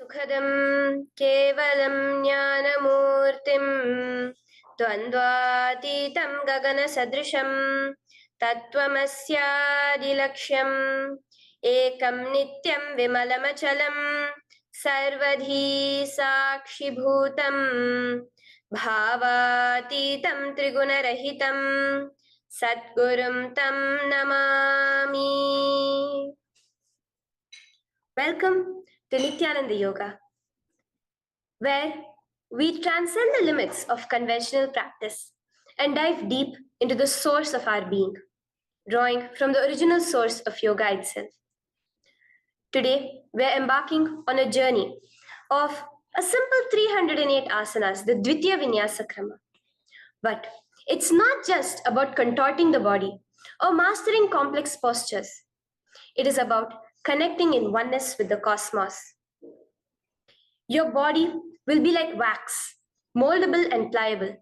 सुखदं केवलं ज्ञानमूर्तिं द्वन्द्वातीतं गगनसदृशं तत्त्वमस्यादिलक्ष्यम् एकं नित्यं विमलमचलं सर्वधी साक्षिभूतं भावातीतं त्रिगुणरहितं सद्गुरुं तं Namami. Welcome to Nityananda Yoga, where we transcend the limits of conventional practice and dive deep into the source of our being, drawing from the original source of yoga itself. Today, we're embarking on a journey of a simple 308 asanas, the Dvitiya Vinyasa Krama. But it's not just about contorting the body or mastering complex postures. It is about connecting in oneness with the cosmos. Your body will be like wax, moldable and pliable.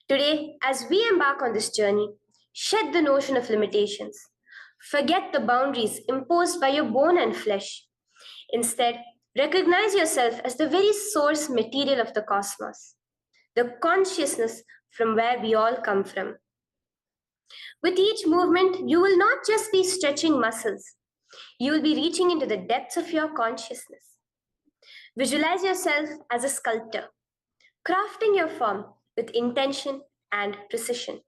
Today, as we embark on this journey, shed the notion of limitations. Forget the boundaries imposed by your bone and flesh. Instead, recognize yourself as the very source material of the cosmos, the consciousness from where we all come from. With each movement, you will not just be stretching muscles, you will be reaching into the depths of your consciousness. Visualize yourself as a sculptor, crafting your form with intention and precision.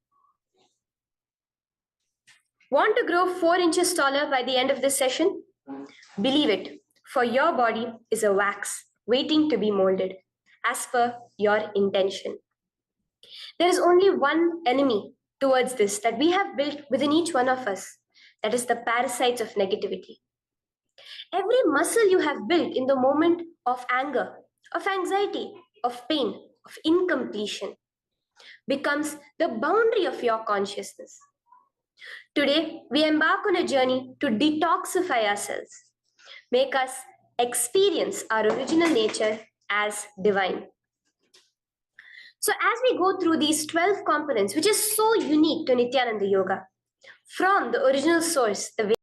Want to grow 4 inches taller by the end of this session? Believe it, for your body is a wax waiting to be molded as per your intention. There is only one enemy towards this that we have built within each one of us, that is the parasites of negativity. Every muscle you have built in the moment of anger, of anxiety, of pain, of incompletion becomes the boundary of your consciousness. Today, we embark on a journey to detoxify ourselves, make us experience our original nature as divine. So as we go through these 12 components, which is so unique to Nityananda Yoga, from the original source, the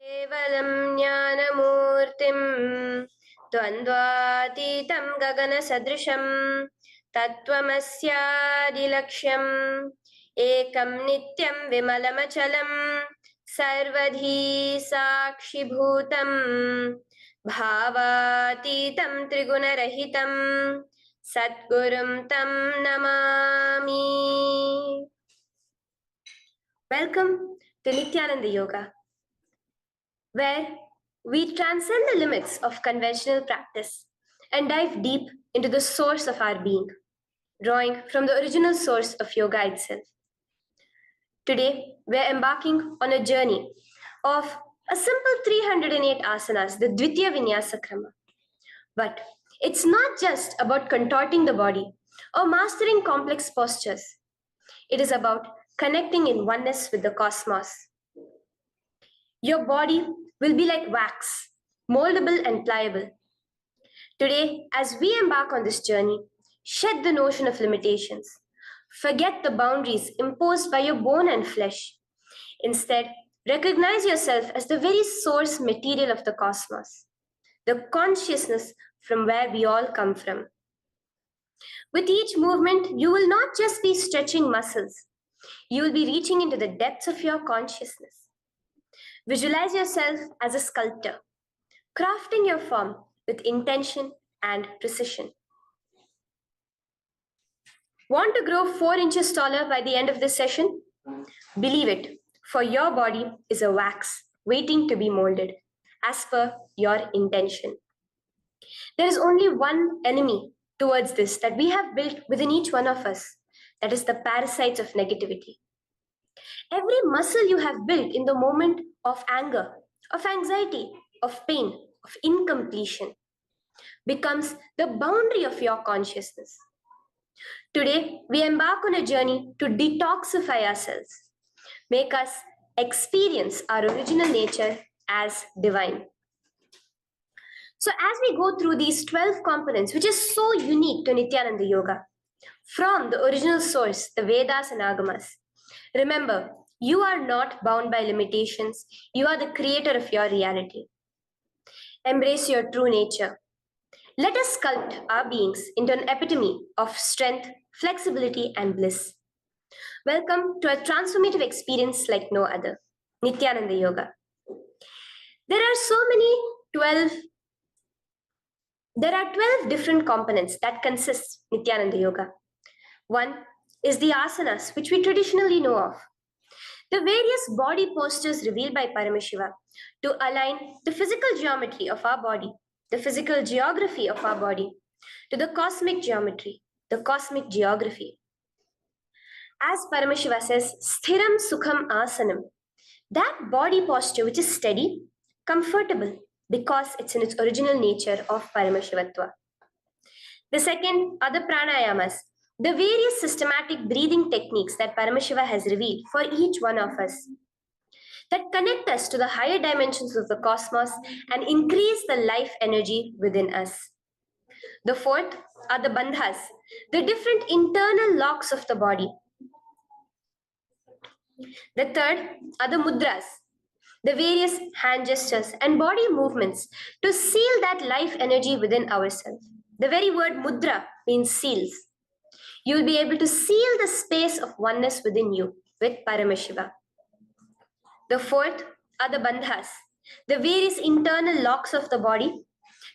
केवलं ज्ञानमूर्तिं द्वन्द्वातीतं गगनसदृशं तत्त्वमस्यादिलक्ष्यम् एकं नित्यं विमलमचलं सर्वधी साक्षिभूतं भावातीतं त्रिगुणरहितं सद्गुरुं तं Namami. Welcome to Nityananda Yoga, where we transcend the limits of conventional practice and dive deep into the source of our being, drawing from the original source of yoga itself. Today, we're embarking on a journey of a simple 308 asanas, the Dvitiya Vinyasa Krama. But it's not just about contorting the body or mastering complex postures. It is about connecting in oneness with the cosmos. Your body will be like wax, moldable and pliable. Today, as we embark on this journey, shed the notion of limitations. Forget the boundaries imposed by your bone and flesh. Instead, recognize yourself as the very source material of the cosmos, the consciousness from where we all come from. With each movement, you will not just be stretching muscles, you will be reaching into the depths of your consciousness. Visualize yourself as a sculptor, crafting your form with intention and precision. Want to grow 4 inches taller by the end of this session? Believe it, for your body is a wax waiting to be molded as per your intention. There is only one enemy towards this that we have built within each one of us, that is the parasites of negativity. Every muscle you have built in the moment of anger, of anxiety, of pain, of incompletion becomes the boundary of your consciousness. Today, we embark on a journey to detoxify ourselves, make us experience our original nature as divine. So as we go through these 12 components, which is so unique to Nityananda Yoga, from the original source, the Vedas and Agamas, remember, you are not bound by limitations. You are the creator of your reality. Embrace your true nature. Let us sculpt our beings into an epitome of strength, flexibility, and bliss. Welcome to a transformative experience like no other, Nityananda Yoga. There are 12 different components that consist Nityananda Yoga. One is the asanas, which we traditionally know of. The various body postures revealed by Paramashiva to align the physical geometry of our body, the physical geography of our body, to the cosmic geometry, the cosmic geography. As Paramashiva says, sthiram sukham asanam, that body posture which is steady, comfortable, because it's in its original nature of Paramashivatva. The second are the pranayamas, the various systematic breathing techniques that Paramashiva has revealed for each one of us, that connect us to the higher dimensions of the cosmos and increase the life energy within us. The fourth are the bandhas, the different internal locks of the body. The third are the mudras, the various hand gestures and body movements to seal that life energy within ourselves. The very word mudra means seals. You will be able to seal the space of oneness within you with Paramashiva. The fourth are the bandhas, the various internal locks of the body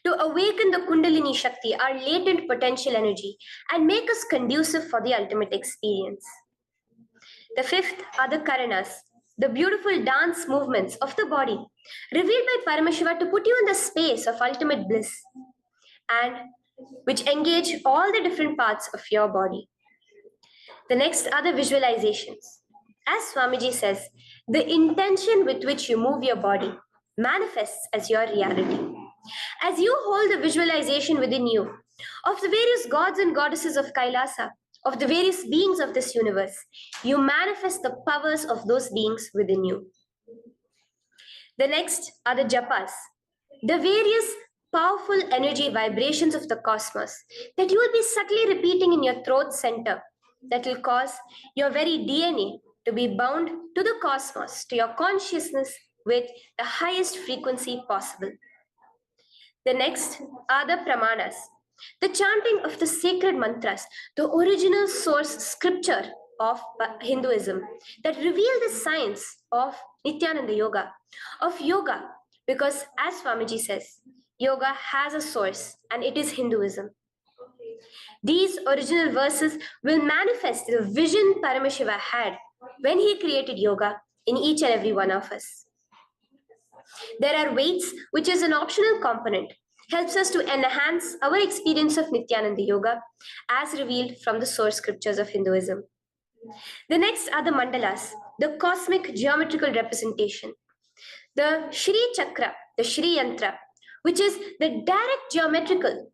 to awaken the Kundalini Shakti, our latent potential energy, and make us conducive for the ultimate experience. The fifth are the karanas, the beautiful dance movements of the body, revealed by Paramashiva to put you in the space of ultimate bliss, and which engage all the different parts of your body. The next are the visualizations. As Swamiji says, the intention with which you move your body manifests as your reality. As you hold the visualization within you of the various gods and goddesses of Kailasa, of the various beings of this universe, you manifest the powers of those beings within you. The next are the japas, the various powerful energy vibrations of the cosmos that you will be subtly repeating in your throat center, that will cause your very DNA to be bound to the cosmos, to your consciousness with the highest frequency possible. The next are the pramanas, the chanting of the sacred mantras, the original source scripture of Hinduism that reveal the science of Nityananda Yoga, because as Swamiji says, yoga has a source and it is Hinduism. These original verses will manifest the vision Paramashiva had when he created yoga in each and every one of us. There are weights, which is an optional component, helps us to enhance our experience of Nityananda Yoga as revealed from the source scriptures of Hinduism. The next are the mandalas, the cosmic geometrical representation. The Shri Chakra, the Shri Yantra, which is the direct geometrical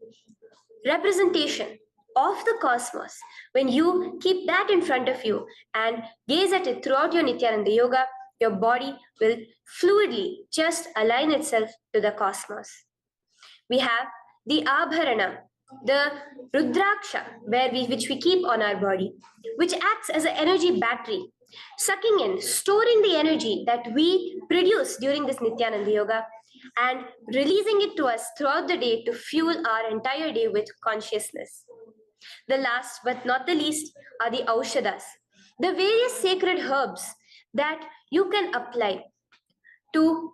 representation of the cosmos. When you keep that in front of you and gaze at it throughout your Nityananda Yoga, your body will fluidly just align itself to the cosmos. We have the Abharana, the Rudraksha, which we keep on our body, which acts as an energy battery, sucking in, storing the energy that we produce during this Nityananda Yoga and releasing it to us throughout the day to fuel our entire day with consciousness. The last but not the least are the Aushadas, the various sacred herbs that you can apply to,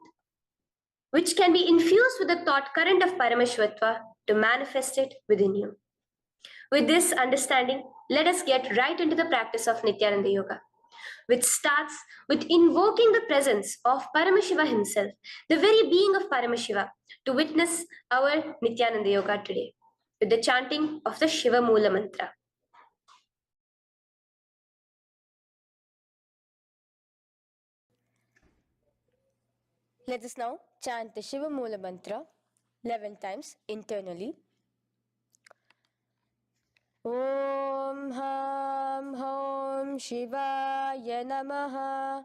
which can be infused with the thought current of Paramashivatva to manifest it within you. With this understanding, let us get right into the practice of Nityananda Yoga, which starts with invoking the presence of Paramashiva himself, the very being of Paramashiva, to witness our Nityananda Yoga today, with the chanting of the Shiva Mula Mantra. Let us now chant the Shiva Mula Mantra 11 times internally. Om Ham Hom Shivaya Namaha.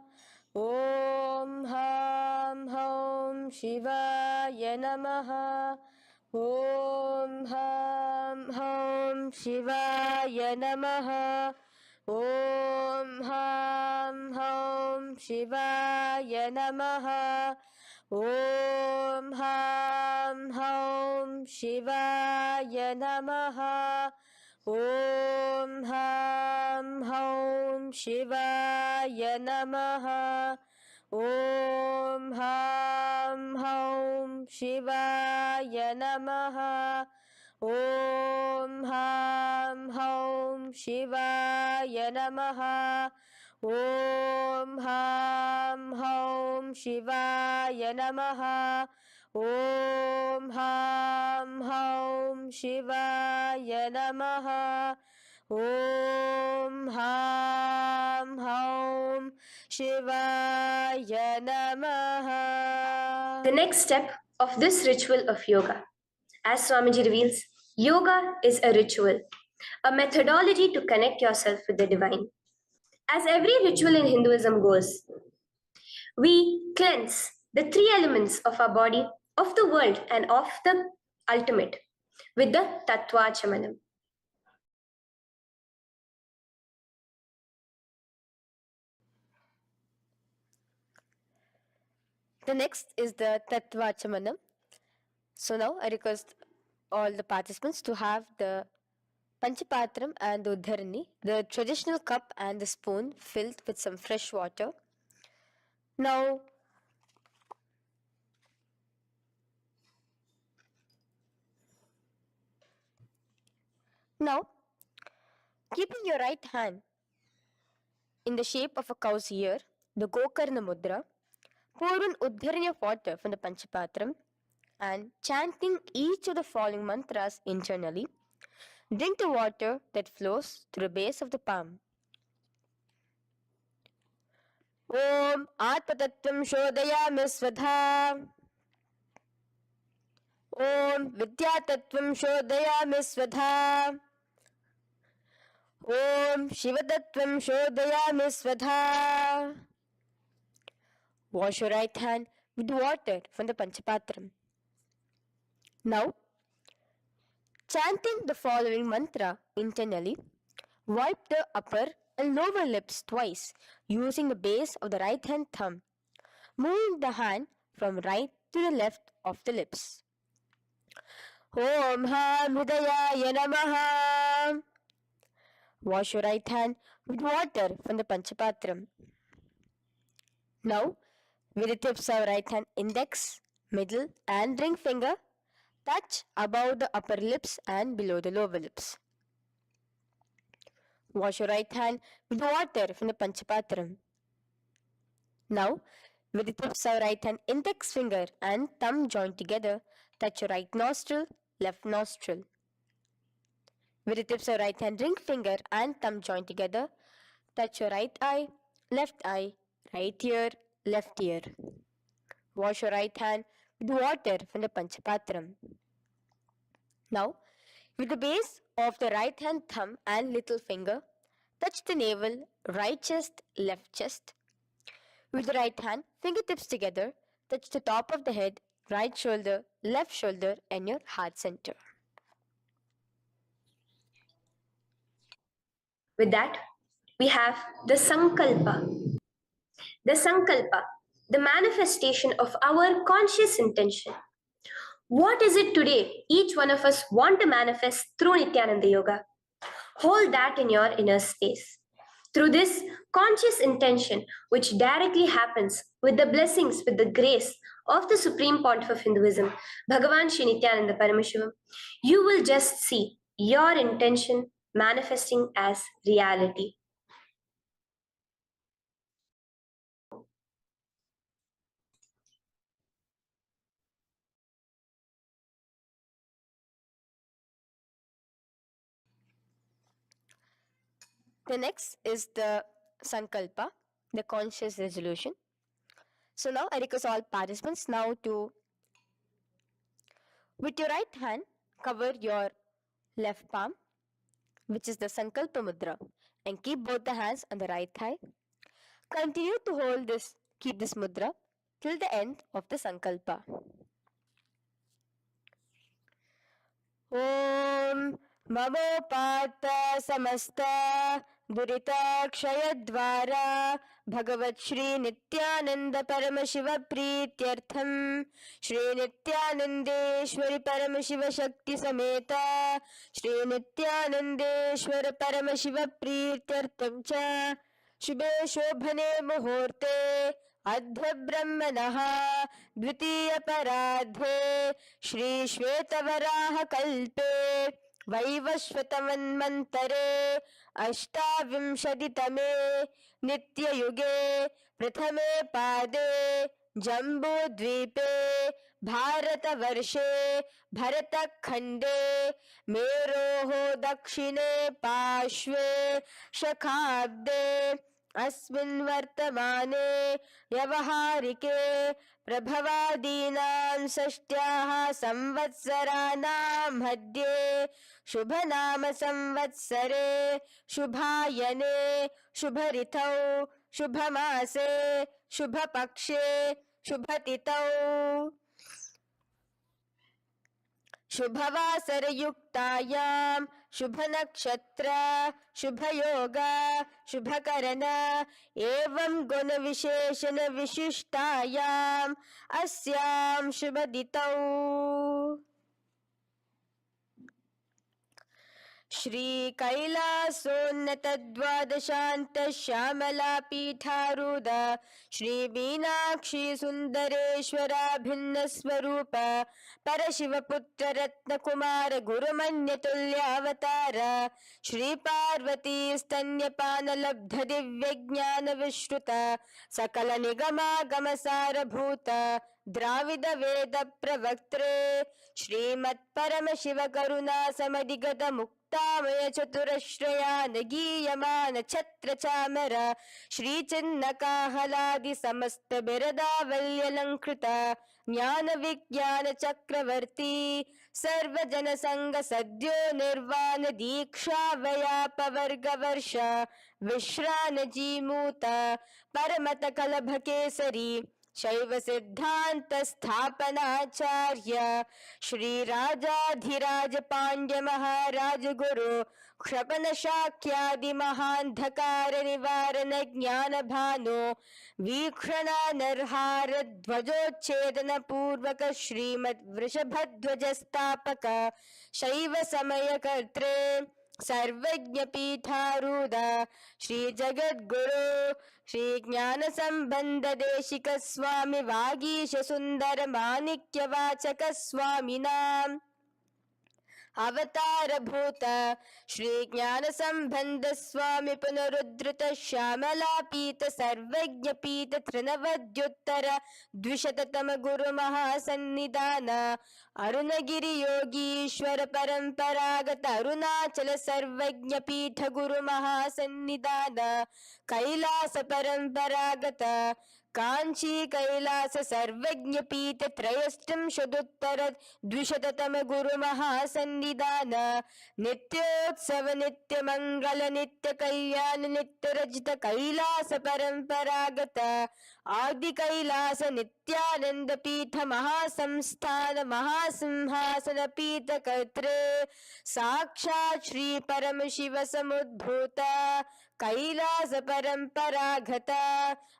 Om Ham Hom Shivaya Namaha. Om Ham Hom Shivaya Namaha. Om Ham Hom Shivaya Namaha. Om Ham Hom Shivaya Namaha. Om Ham Hom Shivaya Namaha. Om Ham Hom Shivaya Namaha. Om Ham Hom Shivaya Namaha. Om Ham Hom Shivaya Namaha. Om Ham Hom Shivaya Namaha. Om Ham Hom Shivaya Namaha. The next step of this ritual of yoga, as Swamiji reveals, yoga is a ritual, a methodology to connect yourself with the divine. As every ritual in Hinduism goes, we cleanse the three elements of our body, of the world, and of the ultimate with the Tattvachamanam. The next is the Tattvachamanam. So now I request all the participants to have the Panchapatram and the Uddharani, the traditional cup and the spoon filled with some fresh water. Now, keeping your right hand in the shape of a cow's ear, the Gokarna mudra, pour an Uddharani of water from the Panchapatram and chanting each of the following mantras internally, drink the water that flows through the base of the palm. Om Atmatattvam Shodayami Svadha. Om Vidyatattvam Shodayami Svadha. Om Shivatattvam Shodayami Svadha. Wash your right hand with water from the Panchapatram. Now, chanting the following mantra internally, wipe the upper and lower lips twice using the base of the right hand thumb. moving the hand from right to the left of the lips. Om Ham Hridayaya Namaha. Wash your right hand with water from the Panchapatram. Now, with the tips of right hand index, middle and ring finger, touch above the upper lips and below the lower lips. Wash your right hand with water from the Panchapatram. Now, with the tips of right hand index finger and thumb joined together, touch your right nostril, left nostril. With the tips of right hand ring finger and thumb joined together, touch your right eye, right ear, left ear. Wash your right hand with water from the Panchapatram. Now, with the base of the right hand thumb and little finger, touch the navel, right chest, left chest. With the right hand, fingertips together, touch the top of the head, right shoulder, left shoulder, and your heart center. With that, we have the Sankalpa. The Sankalpa, the manifestation of our conscious intention. What is it today each one of us want to manifest through Nityananda Yoga? Hold that in your inner space. Through this conscious intention, which directly happens with the blessings, with the grace of the Supreme Pontiff of Hinduism, Bhagavan Sri Nityananda Paramashivoham, you will just see your intention manifesting as reality. The next is the Sankalpa, the conscious resolution. So now I request all participants now to, with your right hand, cover your left palm, which is the Sankalpa mudra, and keep both the hands on the right thigh. Continue to keep this mudra till the end of the Sankalpa. Om Mamopata Samasta Duritakshayaddvara Bhagavat Shri Nityananda Paramashiva Prityartham Shri Nityanandeshwari Paramashiva Shakti Sameta Shri Nityanandeshwara Paramashiva Prityartham Cha Shubhe Shobhane Muhurte Adhya Brahmanaha द्वितीय पराधे श्री श्वेतवराह कल्पे वैवस्वतमन्वन्तरे अष्टाविंशतितमे नित्ययुगे प्रथमे पादे जम्बूद्वीपे भारतवर्षे भरतखण्डे मेरोः दक्षिणे पार्श्वे शखाब्दे अस्मिन् वर्तमाने व्यवहारिके प्रभवादीनां षष्ट्याः संवत्सराणां मध्ये शुभनाम संवत्सरे शुभायने शुभऋतौ शुभमासे शुभपक्षे शुभतिथौ शुभवासरयुक्तायां शुभनक्षत्र शुभयोग शुभकरण एवं गुणविशेषण विशिष्टायाम् अस्यां शुभदितौ श्री कैलासोन्नत द्वादशान्त श्यामला पीठारूढ श्री मीनाक्षी सुंदरेश्वरा भिन्न स्वरूप परशिवपुत्र रत्नकुमार गुरुमन्यतुल्यावतार श्री पार्वती स्तन्यपान लब्ध दिव्य ज्ञान विश्रुत सकल निगमागम सारभूत द्राविड वेद प्रवक्त्रे श्रीमत् परमशिव करुणा समधिगत मुक्तामय चतुरश्रयान गीयमान छत्र चामर श्री चिन्ह काहलादि समस्त बिरदावल्यलंकृत ज्ञान विज्ञान चक्रवर्ती सर्वजन संग सद्यो निर्वाण दीक्षा व्याप वर्ग वर्ष विश्रान जीमूत परमत कलभ केसरी शैव सिद्धांत स्थापनाचार्य श्री राजाधिराज पांड्य महाराज गुरु क्षपन शाक्यादि महांधकार निवारण ज्ञान भानु वीक्षणानर्हार ध्वजोच्छेदन पूर्वक श्रीमद् वृषभध्वज स्थापक शैव समय कर्त्रे सर्वज्ञ पीठारूढ़ श्री जगद्गुरु श्री ज्ञान संबंध देशिक स्वामी वागीश सुंदर माणिक्य वाचक स्वामिनां अवतार भूत श्री ज्ञान संबंध स्वामी पुनरुद्धृत श्यामलापीत सर्वज्ञ पीत त्रिनवद्युत्तर द्विशततम गुरु महासन्निधान अरुणगिरि योगीश्वर परंपरागत अरुणाचल सर्वज्ञ पीठ गुरु महासन्निधान कैलास परंपरागत कांची कैलास सर्वज्ञ पीठ त्रयस्त्रिंशदुत्तर द्विशततम गुरु महासन्निधान नित्योत्सव नित्य मंगल नित्य कल्याण नित्य रजित कैलास परंपरागत आदि कैलास नित्यानंद पीठ महासंस्थान महासिंहासन पीठ कर्त्रे साक्षात् श्री परमशिव समुद्भूत कैलास परंपरागत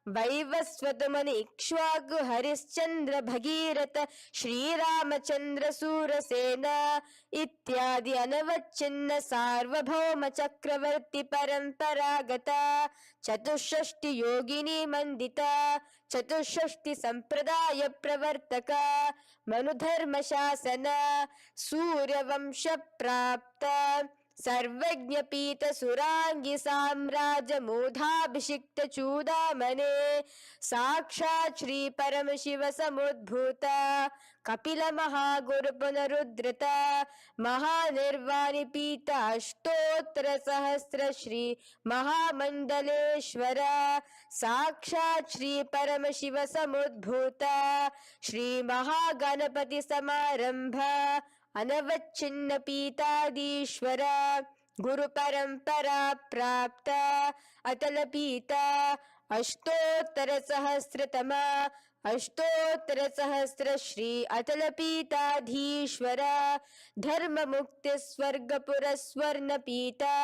वैवस्वत मुनि इक्ष्वाकु हरिश्चंद्र भगीरथ श्रीरामचंद्र सूरसेन इत्यादि अनवच्छिन्न सार्वभौम चक्रवर्ती परंपरागत चतुष्षष्टि योगिनी मंडिता चतुष्षष्टि संप्रदाय प्रवर्तक मनुधर्म शासन सूर्यवंश प्राप्त सर्वज्ञ पीठ सुरांगी साम्राज्य मूधाभिषिक्त चूडामणे साक्षात् श्री परमशिव समुद्भूत कपिल महागुरु पुनरुद्धृत महानिर्वाणि पीठ अष्टोत्तर सहस्र श्री महामंडलेश्वर साक्षात् श्री परमशिव समुद्भूत श्री महागणपति समारंभ अनवच्छिन्न पीताधीश्वर गुरु परंपरा प्राप्त अतल पीता अष्टोत्तर सहस्रतम अष्टोत्तर सहस्र श्री अतल पीताधीश्वर धर्म मुक्ति स्वर्गपुर स्वर्ण पीता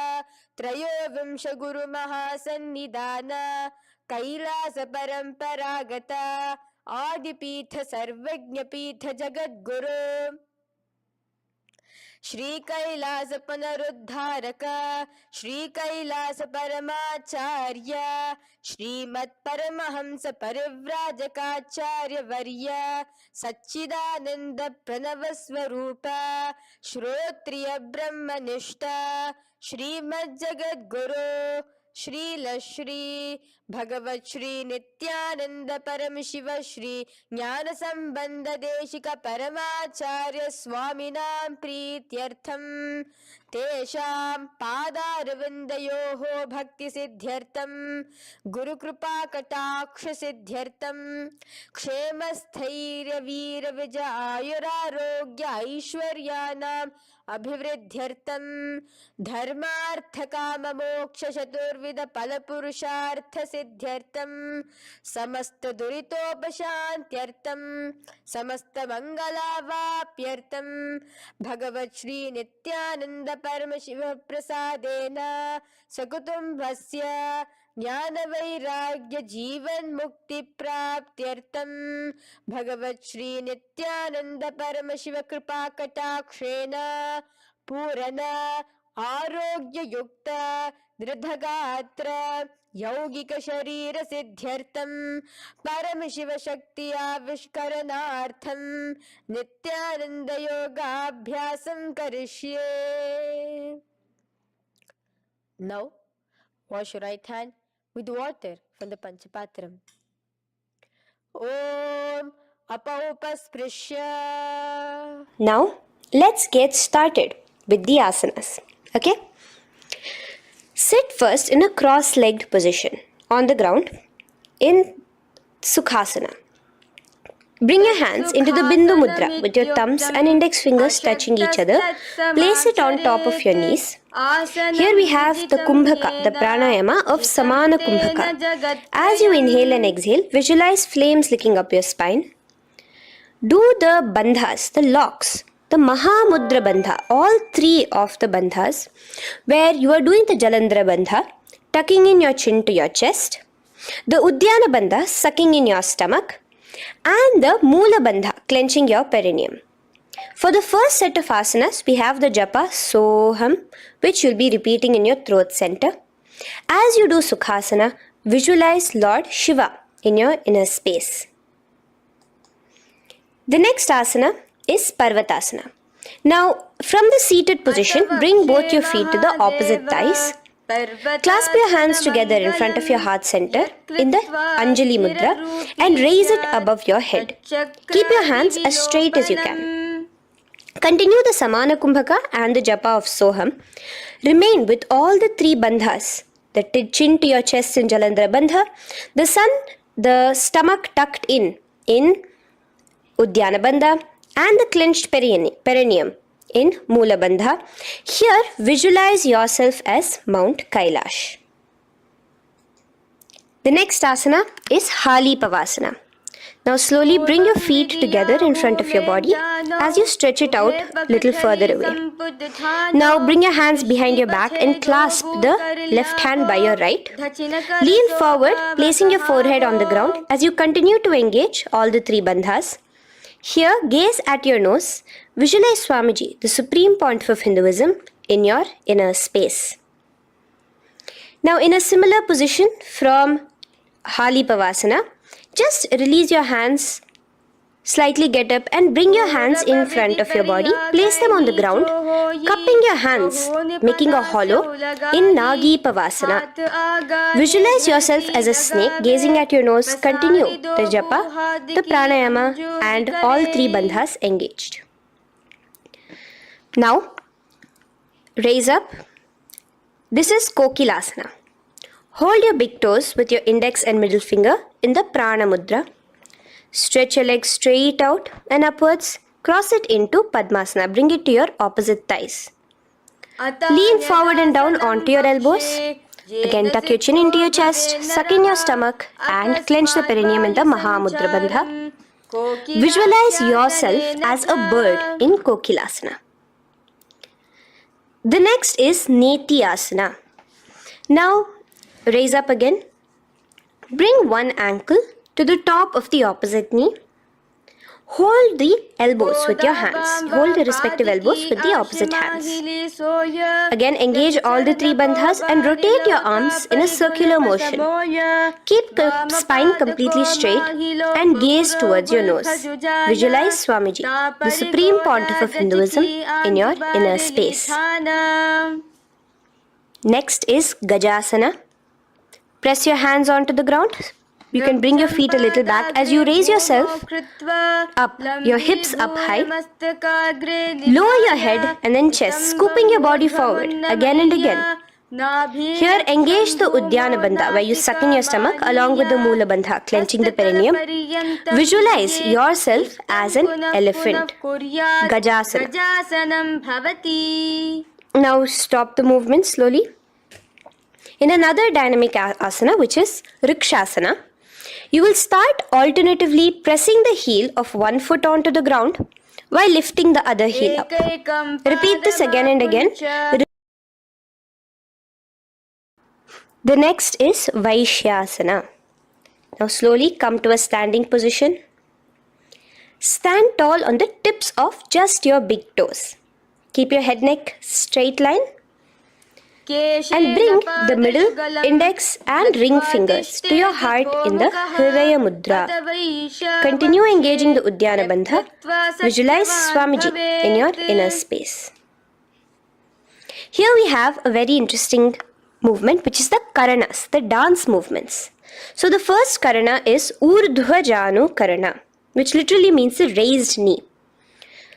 त्रयोविंश गुरु महासन्निधान कैलास परंपरागत आदिपीठ सर्वज्ञ पीठ जगद्गुरु श्री कैलास पुनरुद्धारक श्री कैलास परमाचार्य श्रीमत् परमहंस परिव्राजकाचार्य वर्य सच्चिदानंद प्रणव स्वरूप श्रोत्रिय ब्रह्मनिष्ठ श्रीमद् जगद्गुरु श्री भगवत श्री नित्यानंद परम शिव श्री ज्ञान संबंध देशिक परमाचार्य स्वामिनां प्रीत्यर्थम तेषां पादारविन्दयोः भक्ति सिद्ध्यर्थम गुरु कृपा कटाक्ष सिद्ध्यर्थम क्षेम स्थैर्य वीर विजय आयुरारोग्य ऐश्वर्यानां अभिवृद्ध्यर्थम धर्मार्थ काम मोक्ष चतुर्विध फल पुरुषार्थ सिद्ध्यर्थम समस्त दुरितोपशांत्यर्थम समस्त मंगलावाप्यर्थम भगवत श्री नित्यानंद परम शिव प्रसादेन सकुटुंबस्य ज्ञान वैराग्य जीवन मुक्ति प्राप्त्यर्थम भगवत श्री नित्यानंद परम शिव कृपा कटाक्षेण पूर्ण आरोग्य युक्त दृढ़गात्र यौगिक शरीर सिद्ध्यर्थम परम शिव शक्ति आविष्करणार्थम नित्यानंद योगाभ्यासं करिष्ये. Now wash your right hand with water from the Panchapatram. Om apaupasprisya. Now, let's get started with the asanas. Okay? Sit first in a cross-legged position on the ground in Sukhasana. Bring your hands into the Bindu Mudra with your thumbs and index fingers touching each other. Place it on top of your knees. Here we have the Kumbhaka, the pranayama of Samana Kumbhaka. As you inhale and exhale, visualize flames licking up your spine. Do the bandhas, the locks, the Mahamudra Bandha, all three of the bandhas, where you are doing the Jalandhara Bandha, tucking in your chin to your chest, the Udyana Bandha, sucking in your stomach, and the Moola Bandha, clenching your perineum. For the first set of asanas, we have the japa Soham, which you'll be repeating in your throat center. As you do Sukhasana, visualize Lord Shiva in your inner space. The next asana is Parvatasana. Now, from the seated position, bring both your feet to the opposite thighs. Clasp your hands together in front of your heart center in the Anjali Mudra and raise it above your head. Keep your hands as straight as you can. Continue the Samana Kumbhaka and the Japa of Soham. Remain with all the three bandhas, the chin to your chest in Jalandhara Bandha, the stomach tucked in Udyana Bandha, and the clenched perineum in Moola Bandha. Here, visualize yourself as Mount Kailash. The next asana is Hali Pavasana. Now slowly bring your feet together in front of your body as you stretch it out a little further away. Now bring your hands behind your back and clasp the left hand by your right. Lean forward, placing your forehead on the ground as you continue to engage all the three bandhas. Here, gaze at your nose. Visualize Swamiji, the Supreme Pontiff of Hinduism, in your inner space. Now, in a similar position from Hali Pavasana, just release your hands, slightly get up and bring your hands in front of your body. Place them on the ground, cupping your hands, making a hollow in Nagi Pavasana. Visualize yourself as a snake, gazing at your nose. Continue the japa, the pranayama, and all three bandhas engaged. Now, raise up. This is Kokilasana. Hold your big toes with your index and middle finger in the Prana Mudra. Stretch your legs straight out and upwards. Cross it into Padmasana. Bring it to your opposite thighs. Lean forward and down onto your elbows. Again, tuck your chin into your chest, suck in your stomach, and clench the perineum in the Mahamudra Bandha. Visualize yourself as a bird in Kokilasana. The next is Neti Asana. Now, raise up again. Bring one ankle to the top of the opposite knee. Hold the elbows with your hands. Hold the respective elbows with the opposite hands. Again, engage all the three bandhas and rotate your arms in a circular motion. Keep the spine completely straight and gaze towards your nose. Visualize Swamiji, the Supreme Pontiff of Hinduism, in your inner space. Next is Gajasana. Press your hands onto the ground. You can bring your feet a little back as you raise yourself up, your hips up high. Lower your head and then chest, scooping your body forward again and again. Here, engage the Udyana Bandha, where you suck in your stomach along with the Moola Bandha, clenching the perineum. Visualize yourself as an elephant. Gajasana. Now stop the movement slowly. In another dynamic asana, which is Rikshasana, you will start alternatively pressing the heel of one foot onto the ground while lifting the other heel up. Repeat this again and again. The next is Vaishyasana. Now slowly come to a standing position. Stand tall on the tips of just your big toes. Keep your head neck straight line. And bring the middle, index and ring fingers to your heart in the Hridaya Mudra. Continue engaging the Udyana Bandha. Visualize Swamiji in your inner space. Here we have a very interesting movement, which is the Karanas, the dance movements. So the first Karana is Urdhva Janu Karana, which literally means the raised knee.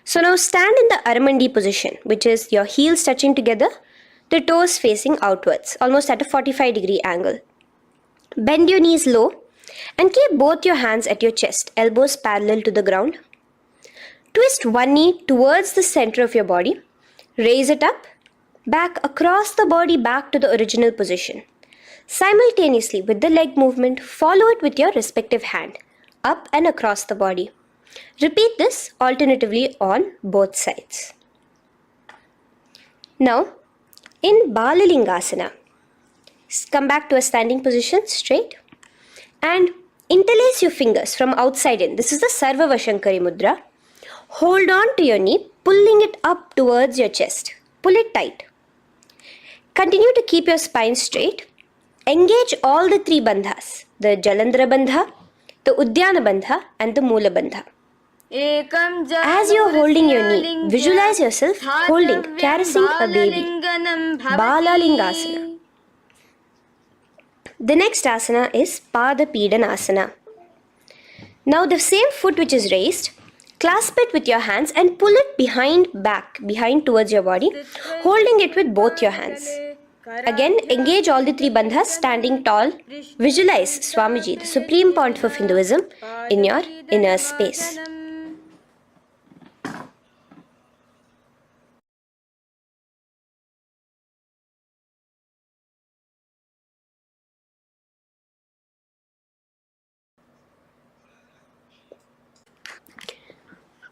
So now stand in the Aramandi position, which is your heels touching together, the toes facing outwards, almost at a 45-degree angle. Bend your knees low And keep both your hands at your chest, elbows parallel to the ground. Twist one knee towards the center of your body. Raise it up, back across the body back to the original position. Simultaneously with the leg movement, follow it with your respective hand, up and across the body. Repeat this alternatively on both sides. Now, in Balalingasana, come back to a standing position, straight, and interlace your fingers from outside in. This is the Sarvavashankari mudra. Hold on to your knee, pulling it up towards your chest. Pull it tight. Continue to keep your spine straight. Engage all the three bandhas, the Jalandhara bandha, the Udyana bandha, and the Mula bandha. As you are holding your knee, visualize yourself holding, caressing a baby. Balalingasana. The next asana is Padapidanasana. Now the same foot which is raised, clasp it with your hands and pull it behind towards your body, holding it with both your hands. Again, engage all the three bandhas, standing tall. Visualize Swamiji, the Supreme Pontiff of Hinduism, in your inner space.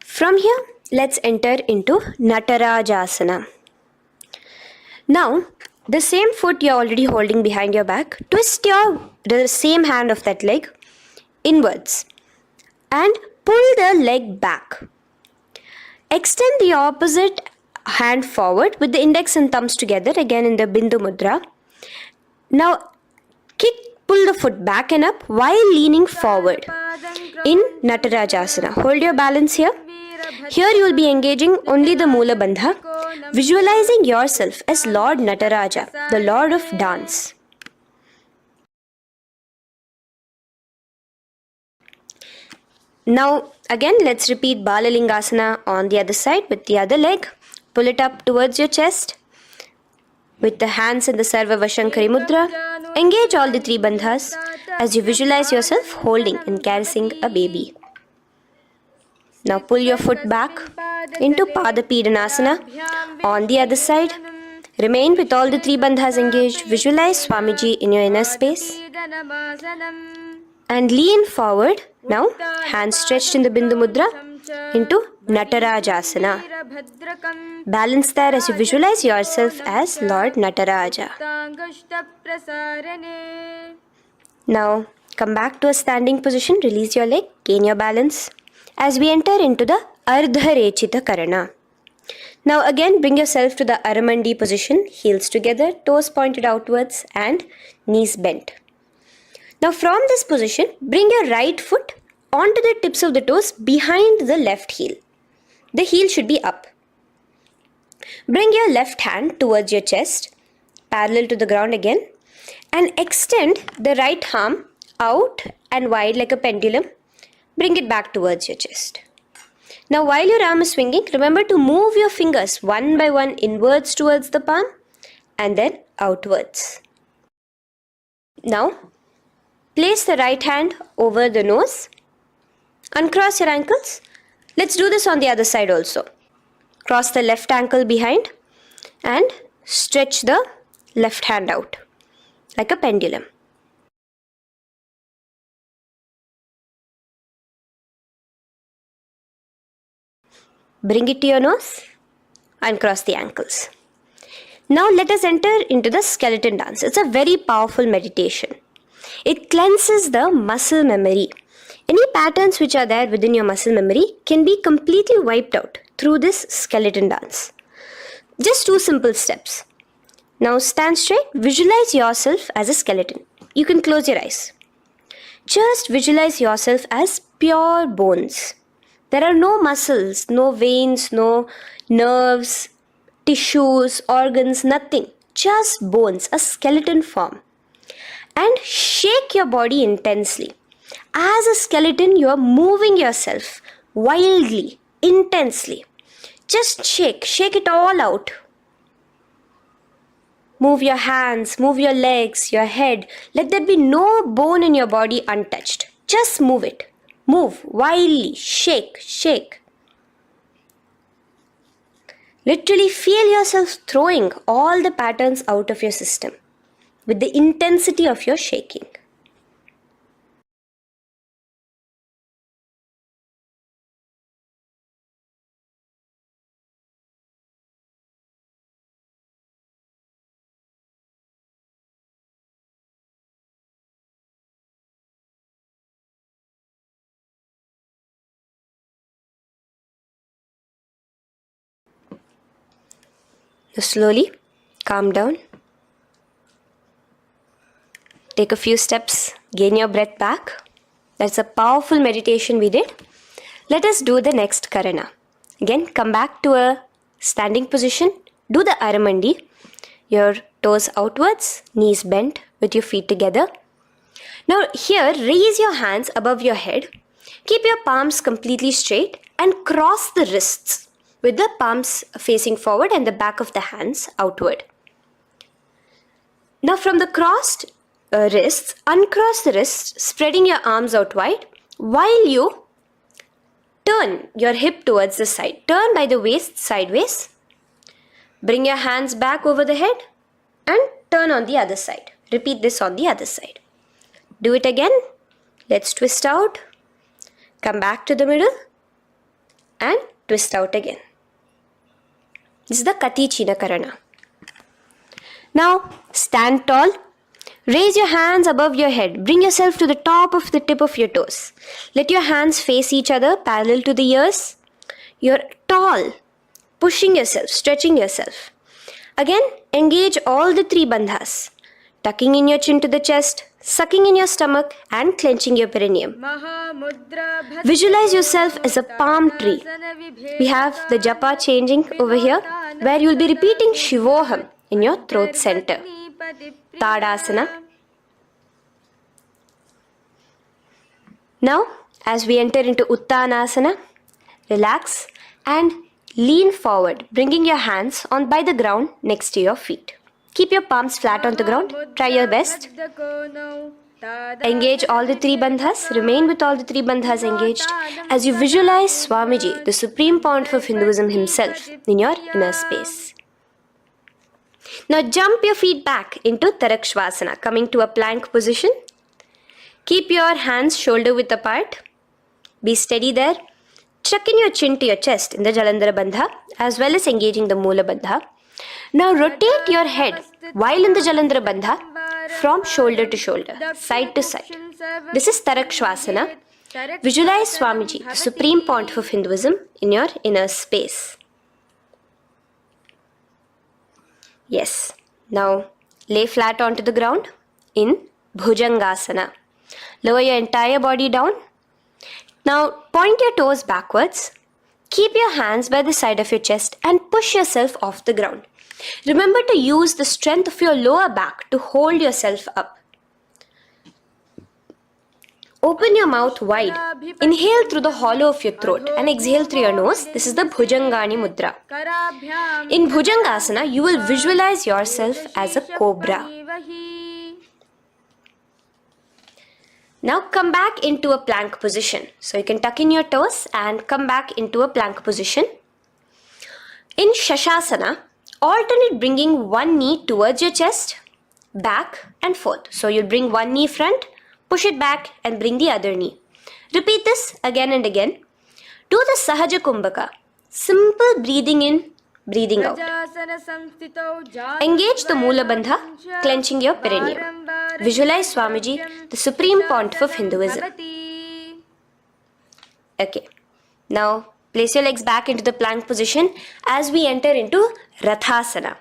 From here, let's enter into Natarajasana. Now, the same foot you're already holding behind your back, twist the same hand of that leg inwards and pull the leg back. Extend the opposite hand forward with the index and thumbs together, again in the Bindu Mudra. Now, pull the foot back and up while leaning forward in Natarajasana. Hold your balance here. Here you will be engaging only the Mula Bandha, visualizing yourself as Lord Nataraja, the Lord of Dance. Now again let's repeat Balalingasana on the other side with the other leg. Pull it up towards your chest with the hands in the Sarvavashankari Mudra. Engage all the three bandhas as you visualize yourself holding and caressing a baby. Now pull your foot back into Padapidanasana on the other side. Remain with all the three bandhas engaged. Visualize Swamiji in your inner space. And lean forward. Now, hands stretched in the Bindu Mudra into Natarajasana. Balance there as you visualize yourself as Lord Nataraja. Now, come back to a standing position. Release your leg. Gain your balance. As we enter into the Ardharechita Karana. Now again bring yourself to the Aramandi position, heels together, toes pointed outwards and knees bent. Now from this position, bring your right foot onto the tips of the toes behind the left heel. The heel should be up. Bring your left hand towards your chest, parallel to the ground again, and extend the right arm out and wide like a pendulum. Bring it back towards your chest. Now while your arm is swinging, remember to move your fingers one by one inwards towards the palm and then outwards. Now place the right hand over the nose. Uncross your ankles. Let's do this on the other side also. Cross the left ankle behind and stretch the left hand out like a pendulum. Bring it to your nose, uncross the ankles. Now let us enter into the skeleton dance. It's a very powerful meditation. It cleanses the muscle memory. Any patterns which are there within your muscle memory can be completely wiped out through this skeleton dance. Just 2 simple steps. Now stand straight, visualize yourself as a skeleton. You can close your eyes. Just visualize yourself as pure bones. There are no muscles, no veins, no nerves, tissues, organs, nothing. Just bones, a skeleton form. And shake your body intensely. As a skeleton, you are moving yourself wildly, intensely. Just shake it all out. Move your hands, move your legs, your head. Let there be no bone in your body untouched. Just move it. Move wildly. Shake, shake. Literally feel yourself throwing all the patterns out of your system with the intensity of your shaking. Now slowly calm down. Take a few steps, gain your breath back. That's a powerful meditation we did. Let us do the next karana. Again, come back to a standing position. Do the aramandi. Your toes outwards, knees bent with your feet together. Now here, raise your hands above your head. Keep your palms completely straight and cross the wrists with the palms facing forward and the back of the hands outward. Now from the crossed wrists, uncross the wrists, spreading your arms out wide while you turn your hip towards the side. Turn by the waist sideways. Bring your hands back over the head and turn on the other side. Repeat this on the other side. Do it again. Let's twist out. Come back to the middle and twist out again. This is the Kati China Karana. Now stand tall. Raise your hands above your head. Bring yourself to the top of the tip of your toes. Let your hands face each other parallel to the ears. You're tall, pushing yourself, stretching yourself. Again, engage all the three bandhas. Tucking in your chin to the chest, sucking in your stomach and clenching your perineum. Visualize yourself as a palm tree. We have the japa changing over here where you will be repeating Shivoham in your throat center. Tadasana. Now, as we enter into Uttanasana, relax and lean forward, bringing your hands on by the ground next to your feet. Keep your palms flat on the ground. Try your best. Engage all the three bandhas. Remain with all the three bandhas engaged as you visualize Swamiji, the Supreme Pontiff of Hinduism himself, in your inner space. Now jump your feet back into Tarakshvasana, coming to a plank position. Keep your hands shoulder width apart. Be steady there. Chuck in your chin to your chest in the Jalandhara Bandha as well as engaging the Moola Bandha. Now rotate your head while in the Jalandhara Bandha from shoulder to shoulder, side to side. This is Tarakshvasana. Visualize Swamiji, the Supreme Pontiff of Hinduism, in your inner space. Yes. Now lay flat onto the ground in Bhujangasana. Lower your entire body down. Now point your toes backwards. Keep your hands by the side of your chest and push yourself off the ground. Remember to use the strength of your lower back to hold yourself up. Open your mouth wide. Inhale through the hollow of your throat and exhale through your nose. This is the Bhujangani Mudra. In Bhujangasana, you will visualize yourself as a cobra. Now come back into a plank position. So you can tuck in your toes and come back into a plank position. In Shavasana, alternate bringing one knee towards your chest, back and forth. So you'll bring one knee front, push it back and bring the other knee. Repeat this again and again. Do the Sahaja Kumbhaka. Simple breathing in, breathing out. Engage the Moola Bandha, clenching your perineum. Visualize Swamiji, the Supreme Pontiff of Hinduism. Okay. Now place your legs back into the plank position as we enter into Rathasana.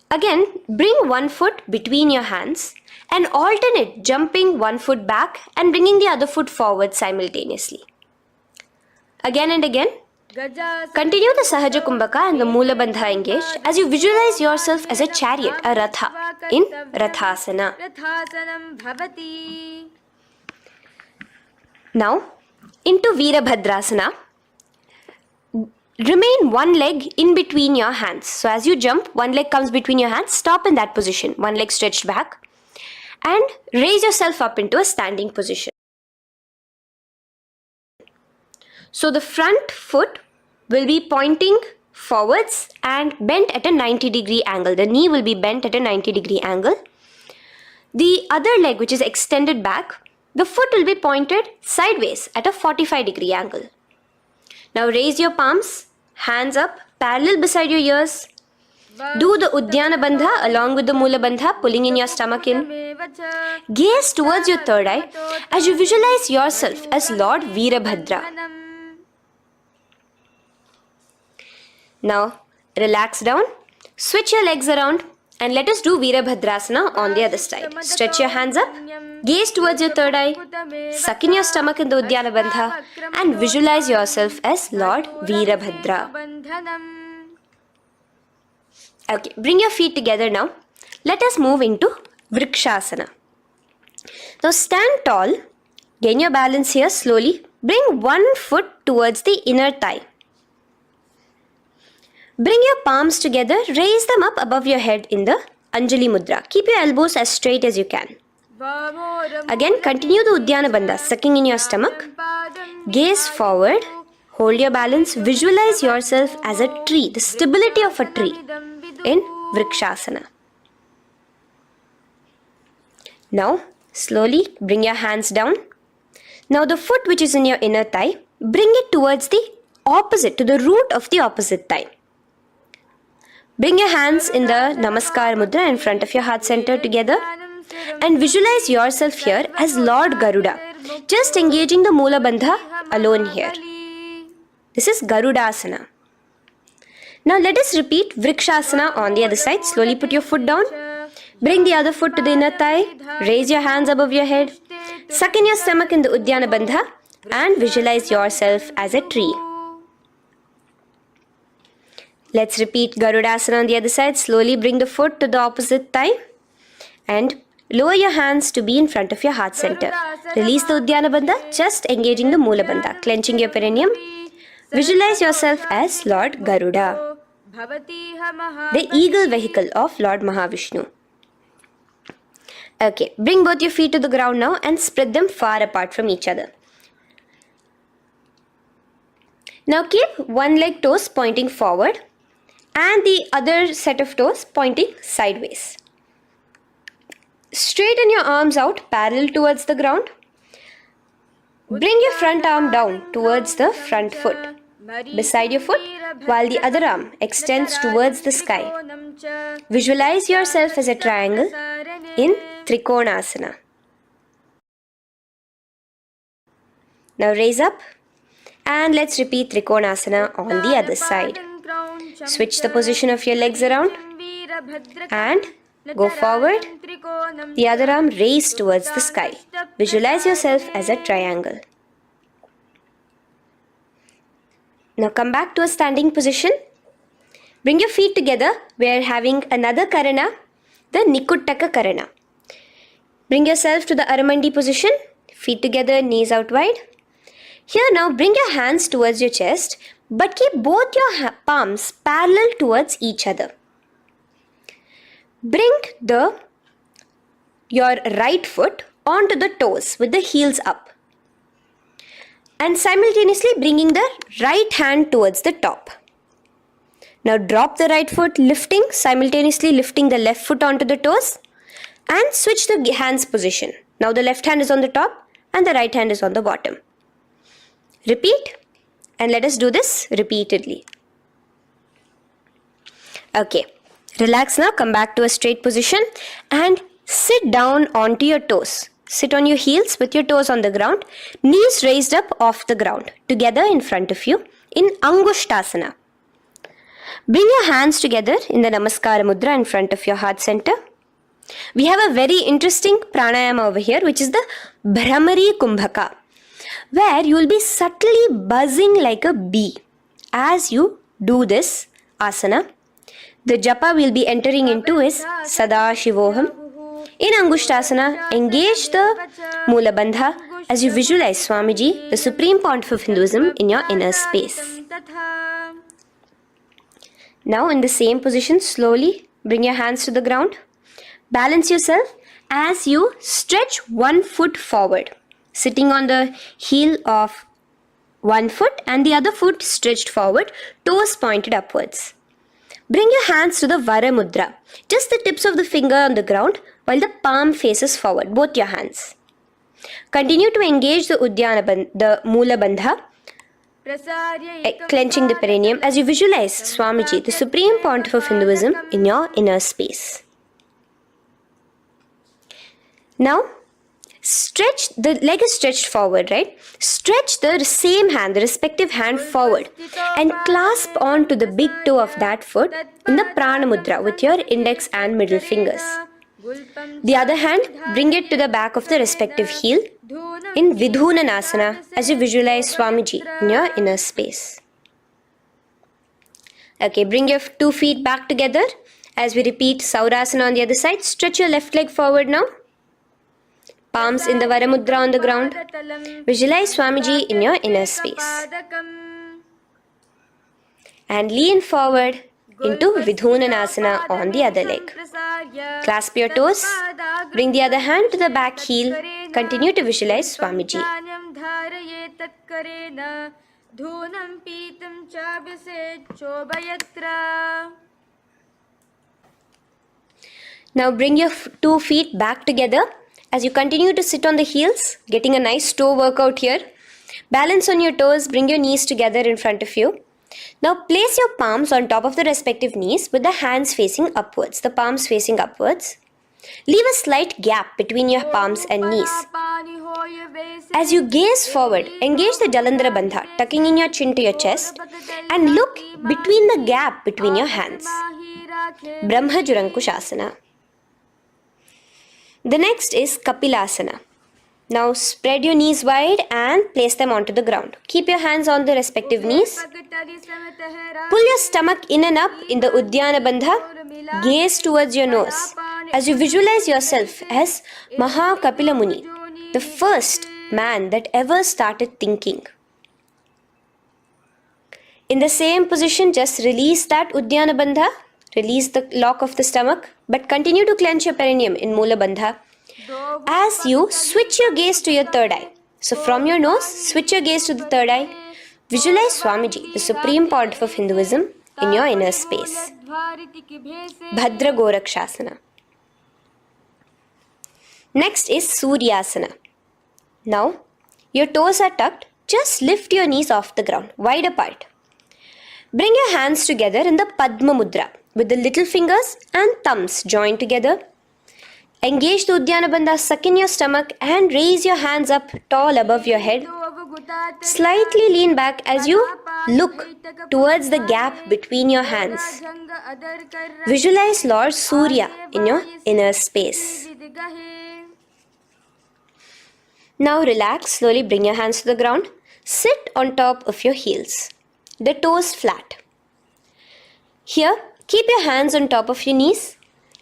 Again, bring one foot between your hands and alternate jumping one foot back and bringing the other foot forward simultaneously. Again and again. Continue the Sahaja Kumbhaka and the Moola Bandha engaged as you visualize yourself as a chariot, a Ratha, in Rathasana. Now, into Veerabhadrasana. remain one leg in between your hands. So as you jump, one leg comes between your hands, stop in that position, one leg stretched back, and raise yourself up into a standing position. So the front foot will be pointing forwards and bent at a 90-degree angle. The knee will be bent at a 90-degree angle. The other leg, which is extended back, the foot will be pointed sideways at a 45-degree angle. Now raise your palms, hands up, parallel beside your ears. Do the Uddiyana Bandha along with the Mula Bandha, pulling in your stomach in. Gaze towards your third eye as you visualize yourself as Lord Veerabhadra. Now relax down, switch your legs around, and let us do Veerabhadrasana on the other side. Stretch your hands up, gaze towards your third eye, suck in your stomach in the Uddiyana Bandha, and visualize yourself as Lord Veerabhadra. Okay, bring your feet together now. Let us move into Vrikshasana. Now stand tall, gain your balance here slowly. Bring one foot towards the inner thigh. Bring your palms together, raise them up above your head in the Anjali Mudra. Keep your elbows as straight as you can. Again, continue the Uddiyana Bandha, sucking in your stomach. Gaze forward, hold your balance, visualize yourself as a tree, the stability of a tree in Vrikshasana. Now, slowly bring your hands down. Now the foot which is in your inner thigh, bring it towards the opposite, to the root of the opposite thigh. Bring your hands in the Namaskar Mudra in front of your heart center together and visualize yourself here as Lord Garuda, just engaging the Mula Bandha alone here. This is Garudasana. Now let us repeat Vrikshasana on the other side. Slowly put your foot down. Bring the other foot to the inner thigh. Raise your hands above your head. Suck in your stomach in the Uddiyana Bandha and visualize yourself as a tree. Let's repeat Garudasana on the other side. Slowly bring the foot to the opposite thigh and lower your hands to be in front of your heart center. Release the Uddiyana Bandha, just engaging the Mula Bandha, clenching your perineum. Visualize yourself as Lord Garuda, the eagle vehicle of Lord Mahavishnu. Okay, bring both your feet to the ground now and spread them far apart from each other. Now keep one leg toes pointing forward and the other set of toes pointing sideways. Straighten your arms out parallel towards the ground. Bring your front arm down towards the front foot, beside your foot, while the other arm extends towards the sky. Visualize yourself as a triangle in Trikonasana. Now raise up and let's repeat Trikonasana on the other side. Switch the position of your legs around and go forward. The other arm raised towards the sky. Visualize yourself as a triangle. Now come back to a standing position. Bring your feet together. We are having another Karana, the Nikuttaka Karana. Bring yourself to the Aramandi position. Feet together, knees out wide. Here now bring your hands towards your chest, but keep both your palms parallel towards each other. Bring your right foot onto the toes with the heels up. And simultaneously bringing the right hand towards the top. Now drop the right foot, simultaneously lifting the left foot onto the toes and switch the hands position. Now the left hand is on the top and the right hand is on the bottom. Repeat and let us do this repeatedly. Okay, relax now, come back to a straight position and sit down onto your toes. Sit on your heels with your toes on the ground, knees raised up off the ground, together in front of you in Angushtasana. Bring your hands together in the Namaskara Mudra in front of your heart center. We have a very interesting pranayama over here, which is the Bhramari Kumbhaka, where you will be subtly buzzing like a bee as you do this asana. The japa we will be entering into is Sadashivoham. In Angushtasana, engage the Mula Bandha as you visualize Swamiji, the Supreme Pontiff of Hinduism, in your inner space. Now in the same position, slowly bring your hands to the ground. Balance yourself as you stretch one foot forward, sitting on the heel of one foot and the other foot stretched forward, toes pointed upwards. Bring your hands to the Vara Mudra, just the tips of the finger on the ground while the palm faces forward, both your hands. Continue to engage the Mula Bandha, clenching the perineum as you visualize Swamiji, the Supreme Pontiff of Hinduism, in your inner space. Now, stretch, the leg is stretched forward, right? Stretch the same hand, the respective hand forward and clasp onto the big toe of that foot in the Prana Mudra with your index and middle fingers. The other hand, bring it to the back of the respective heel in Asana as you visualize Swamiji in your inner space. Okay, bring your 2 feet back together as we repeat Saurasana on the other side. Stretch your left leg forward now. Palms in the Vara Mudra on the ground. Visualize Swamiji in your inner space. And lean forward into Vidhunanasana on the other leg. Clasp your toes. Bring the other hand to the back heel. Continue to visualize Swamiji. Now bring your 2 feet back together as you continue to sit on the heels, getting a nice toe workout here. Balance on your toes, bring your knees together in front of you. Now place your palms on top of the respective knees with the hands facing upwards, the palms facing upwards. Leave a slight gap between your palms and knees. As you gaze forward, engage the Jalandhara Bandha, tucking in your chin to your chest, and look between the gap between your hands. Brahma Jurankushasana. The next is Kapilasana. Now spread your knees wide and place them onto the ground. Keep your hands on the respective knees. Pull your stomach in and up in the Uddiyana Bandha. Gaze towards your nose as you visualize yourself as Maha Kapila Muni, the first man that ever started thinking. In the same position, just release that Uddiyana Bandha. Release the lock of the stomach, but continue to clench your perineum in Mula Bandha as you switch your gaze to your third eye. So from your nose, switch your gaze to the third eye. Visualize Swamiji, the Supreme Pontiff of Hinduism, in your inner space. Bhadra Gorakshasana. Next is Suryasana. Now, your toes are tucked. Just lift your knees off the ground, wide apart. Bring your hands together in the Padma Mudra with the little fingers and thumbs joined together. Engage the Uddiyana Bandha, suck in your stomach and raise your hands up tall above your head. Slightly lean back as you look towards the gap between your hands. Visualize Lord Surya in your inner space. Now relax, slowly bring your hands to the ground. Sit on top of your heels, the toes flat. Here, keep your hands on top of your knees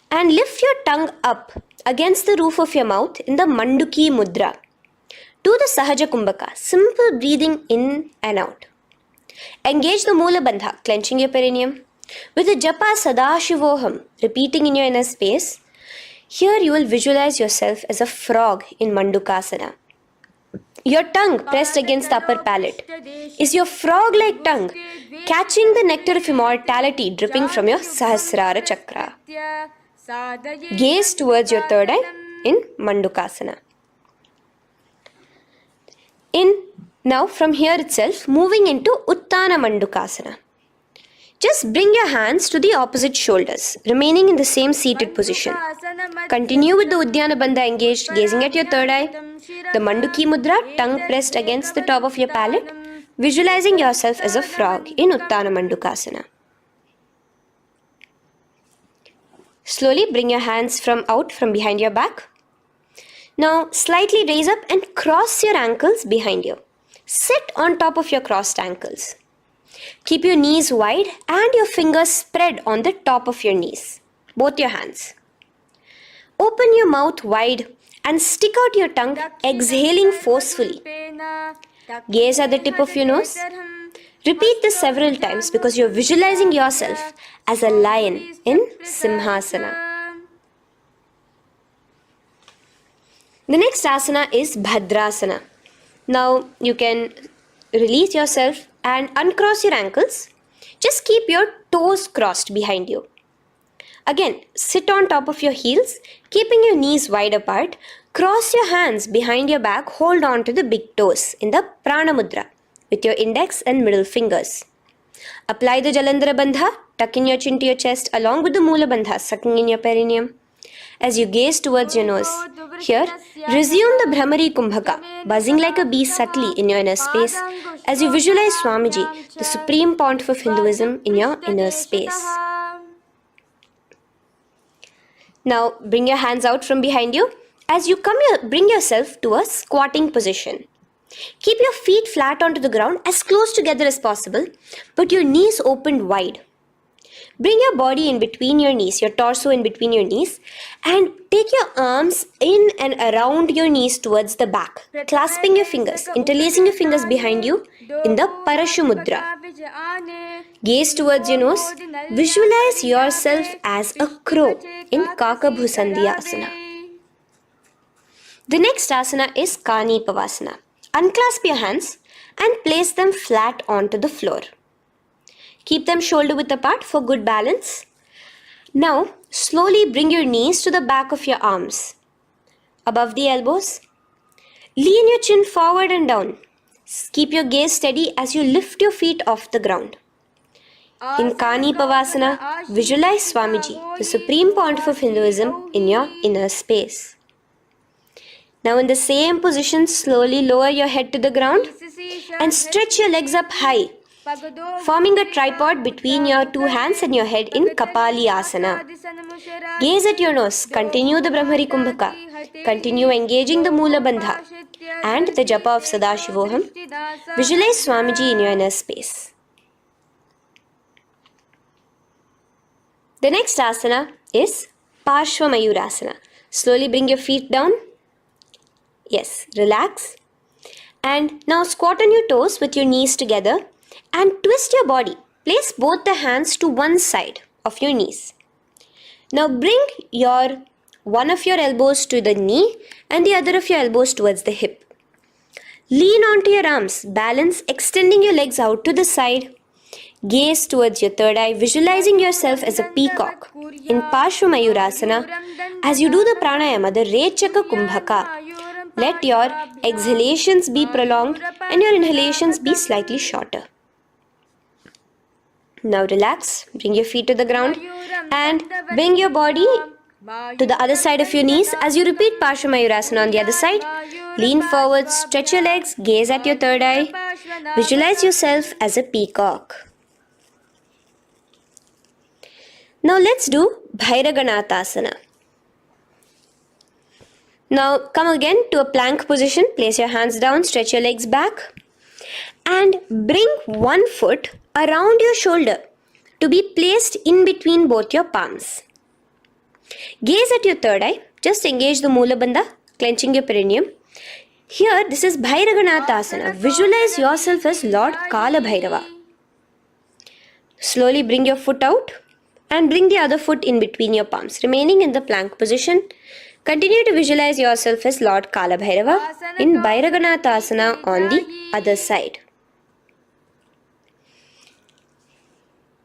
and lift your tongue up against the roof of your mouth in the Manduki Mudra. Do the Sahaja Kumbhaka, simple breathing in and out. Engage the Mula Bandha, clenching your perineum. With the Japa Sadashivoham, repeating in your inner space, here you will visualize yourself as a frog in Mandukasana. Your tongue pressed against the upper palate. Is your frog-like tongue catching the nectar of immortality dripping from your Sahasrara Chakra? Gaze towards your third eye in Mandukasana. Now from here itself, moving into Uttana Mandukasana. Just bring your hands to the opposite shoulders, remaining in the same seated position. Continue with the Uddiyana Bandha engaged, gazing at your third eye. The Manduki Mudra, tongue pressed against the top of your palate, visualizing yourself as a frog in Uttana Mandukasana. Slowly bring your hands out from behind your back. Now slightly raise up and cross your ankles behind you. Sit on top of your crossed ankles. Keep your knees wide and your fingers spread on the top of your knees, both your hands. Open your mouth wide and stick out your tongue, exhaling forcefully. Gaze at the tip of your nose. Repeat this several times because you're visualizing yourself as a lion in Simhasana. The next asana is Bhadrasana. Now you can release yourself and uncross your ankles. Just keep your toes crossed behind you. Again, sit on top of your heels, keeping your knees wide apart. Cross your hands behind your back, hold on to the big toes in the Prana Mudra with your index and middle fingers. Apply the Jalandhara Bandha, tuck in your chin to your chest along with the Mula Bandha, sucking in your perineum. As you gaze towards your nose, here, resume the Brahmari Kumbhaka, buzzing like a bee subtly in your inner space as you visualize Swamiji, the Supreme Pontiff of Hinduism, in your inner space. Now, bring your hands out from behind you. As you bring yourself to a squatting position. Keep your feet flat onto the ground as close together as possible, but your knees opened wide. Bring your body in between your knees, your torso in between your knees, and take your arms in and around your knees towards the back, clasping your fingers, interlacing your fingers behind you in the Parashu Mudra. Gaze towards your nose. Visualize yourself as a crow in Kakabhusandhi Asana. The next asana is Kani Pavasana. Unclasp your hands and place them flat onto the floor. Keep them shoulder width apart for good balance. Now, slowly bring your knees to the back of your arms, above the elbows. Lean your chin forward and down. Keep your gaze steady as you lift your feet off the ground. In Kani Pavasana, visualize Swamiji, the Supreme Pontiff of Hinduism, in your inner space. Now in the same position, slowly lower your head to the ground and stretch your legs up high, forming a tripod between your two hands and your head in Kapali Asana. Gaze at your nose, continue the Brahmari Kumbhaka, continue engaging the Mula Bandha and the Japa of Sadashivoham. Visualize Swamiji in your inner space. The next asana is Parshva Mayurasana. Slowly bring your feet down. Yes, relax. And now squat on your toes with your knees together and twist your body. Place both the hands to one side of your knees. Now bring one of your elbows to the knee and the other of your elbows towards the hip. Lean onto your arms, balance, extending your legs out to the side. Gaze towards your third eye, visualizing yourself as a peacock. In Parshva Mayurasana, as you do the pranayama, the Rechaka Kumbhaka, let your exhalations be prolonged and your inhalations be slightly shorter. Now relax, bring your feet to the ground and bring your body to the other side of your knees. As you repeat Parshva Mayurasana on the other side, lean forward, stretch your legs, gaze at your third eye, visualize yourself as a peacock. Now let's do Bhairaganathasana. Now come again to a plank position. Place your hands down, stretch your legs back and bring one foot around your shoulder to be placed in between both your palms. Gaze at your third eye. Just engage the Mula Bandha, clenching your perineum. Here, this is Bhairaganathasana. Visualize yourself as Lord Kala Bhairava. Slowly bring your foot out and bring the other foot in between your palms, remaining in the plank position. Continue to visualize yourself as Lord Kala Bhairava in Bhairaganathasana on the other side.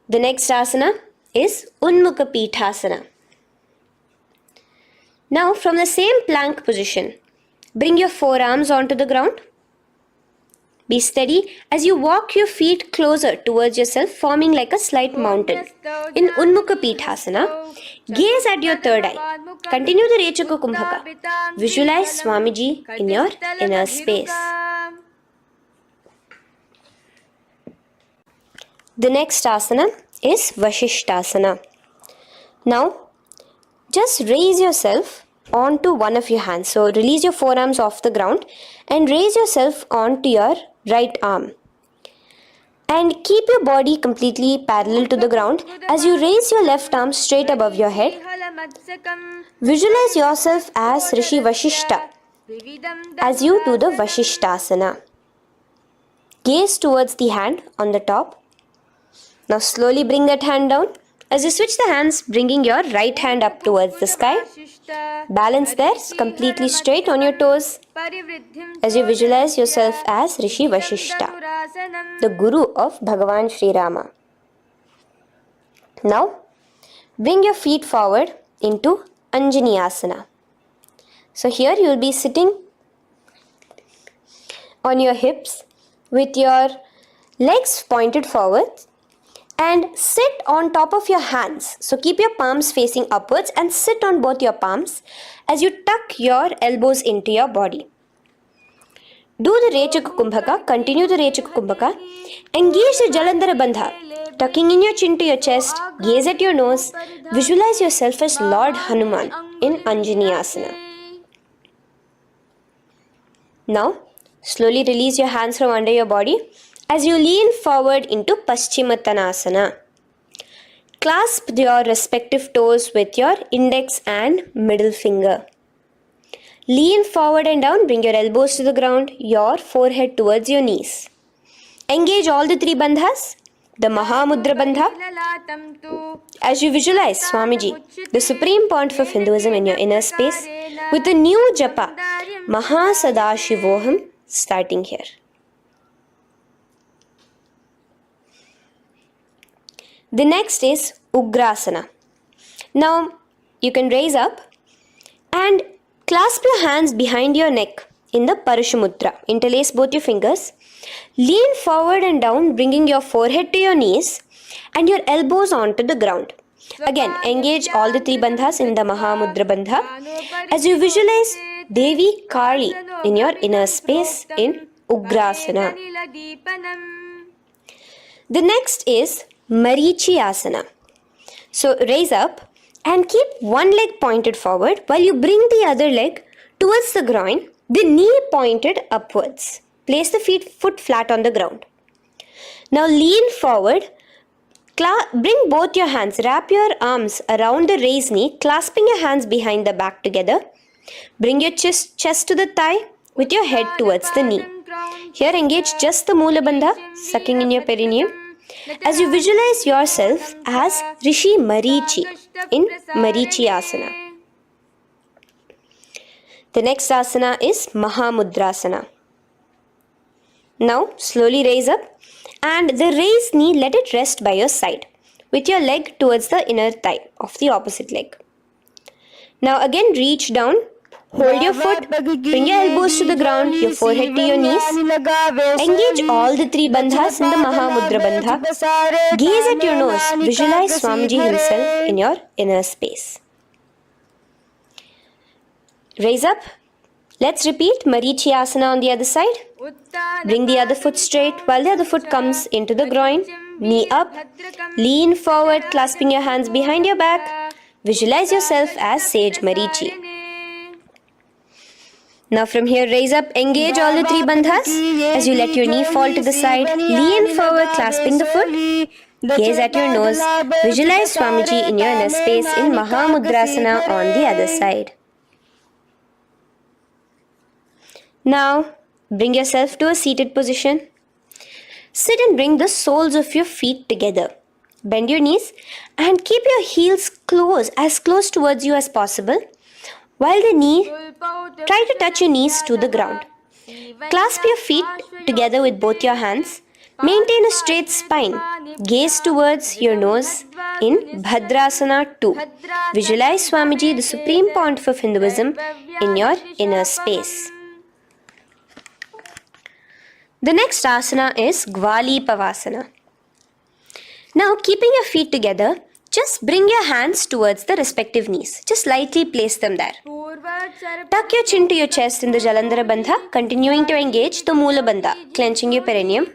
The next asana is Unmukha Pithasana. Now from the same plank position, bring your forearms onto the ground. Be steady as you walk your feet closer towards yourself, forming like a slight mountain. In Unmukha Pithasana, gaze at your third eye. Continue the Rechaka Kumbhaka. Visualize Swamiji in your inner space. The next asana is Vashishthasana. Now, just raise yourself onto one of your hands. So, release your forearms off the ground and raise yourself onto your right arm. And keep your body completely parallel to the ground as you raise your left arm straight above your head. Visualize yourself as Rishi Vashishta as you do the Vashishthasana. Gaze towards the hand on the top. Now slowly bring that hand down. As you switch the hands, bringing your right hand up towards the sky. Balance there, completely straight on your toes. As you visualize yourself as Rishi Vashishta, the Guru of Bhagavan Sri Rama. Now, bring your feet forward into Anjani Asana. So here you will be sitting on your hips with your legs pointed forward and sit on top of your hands. So keep your palms facing upwards and sit on both your palms as you tuck your elbows into your body. Do the Rechaka Kumbhaka, continue the Rechaka Kumbhaka. Engage the Jalandhara Bandha, tucking in your chin to your chest, gaze at your nose, visualize yourself as Lord Hanuman in Anjani Asana. Now, slowly release your hands from under your body as you lean forward into Paschimottanasana. Clasp your respective toes with your index and middle finger. Lean forward and down, bring your elbows to the ground, your forehead towards your knees. Engage all the three bandhas, the Mahamudra Bandha. As you visualize Swamiji, the Supreme Pontiff of Hinduism in your inner space, with a new japa, Mahasadashivoham, starting here. The next is Ugrasana. Now, you can raise up and clasp your hands behind your neck in the Parashamudra. Interlace both your fingers. Lean forward and down, bringing your forehead to your knees and your elbows onto the ground. Again, engage all the three bandhas in the Mahamudra Bandha as you visualize Devi Kali in your inner space in Ugrasana. The next is Marichi Asana. So raise up and keep one leg pointed forward while you bring the other leg towards the groin, the knee pointed upwards. Place the foot flat on the ground. Now lean forward, bring both your hands, wrap your arms around the raised knee, clasping your hands behind the back together. Bring your chest to the thigh with your head towards the knee. Here engage just the Moola Bandha, sucking in your perineum, as you visualize yourself as Rishi Marichi in Marichi Asana. The next asana is Mahamudrasana. Now slowly raise up and the raised knee, let it rest by your side with your leg towards the inner thigh of the opposite leg. Now again reach down, hold your foot, bring your elbows to the ground, your forehead to your knees. Engage all the three bandhas in the Mahamudra Bandha. Gaze at your nose, visualize Swamiji himself in your inner space. Raise up. Let's repeat Marichi Asana on the other side. Bring the other foot straight while the other foot comes into the groin. Knee up. Lean forward, clasping your hands behind your back. Visualize yourself as Sage Marichi. Now from here, raise up, engage all the three bandhas as you let your knee fall to the side. Lean forward, clasping the foot. Gaze at your nose. Visualize Swamiji in your inner space in Mahamudrasana on the other side. Now, bring yourself to a seated position. Sit and bring the soles of your feet together. Bend your knees and keep your heels as close towards you as possible. While try to touch your knees to the ground. Clasp your feet together with both your hands. Maintain a straight spine. Gaze towards your nose in Bhadrasana 2. Visualize Swamiji, the Supreme Pontiff of Hinduism, in your inner space. The next asana is Gwali Pavasana. Now, keeping your feet together, just bring your hands towards the respective knees. Just lightly place them there. Tuck your chin to your chest in the Jalandhara Bandha, continuing to engage the Moola Bandha, clenching your perineum.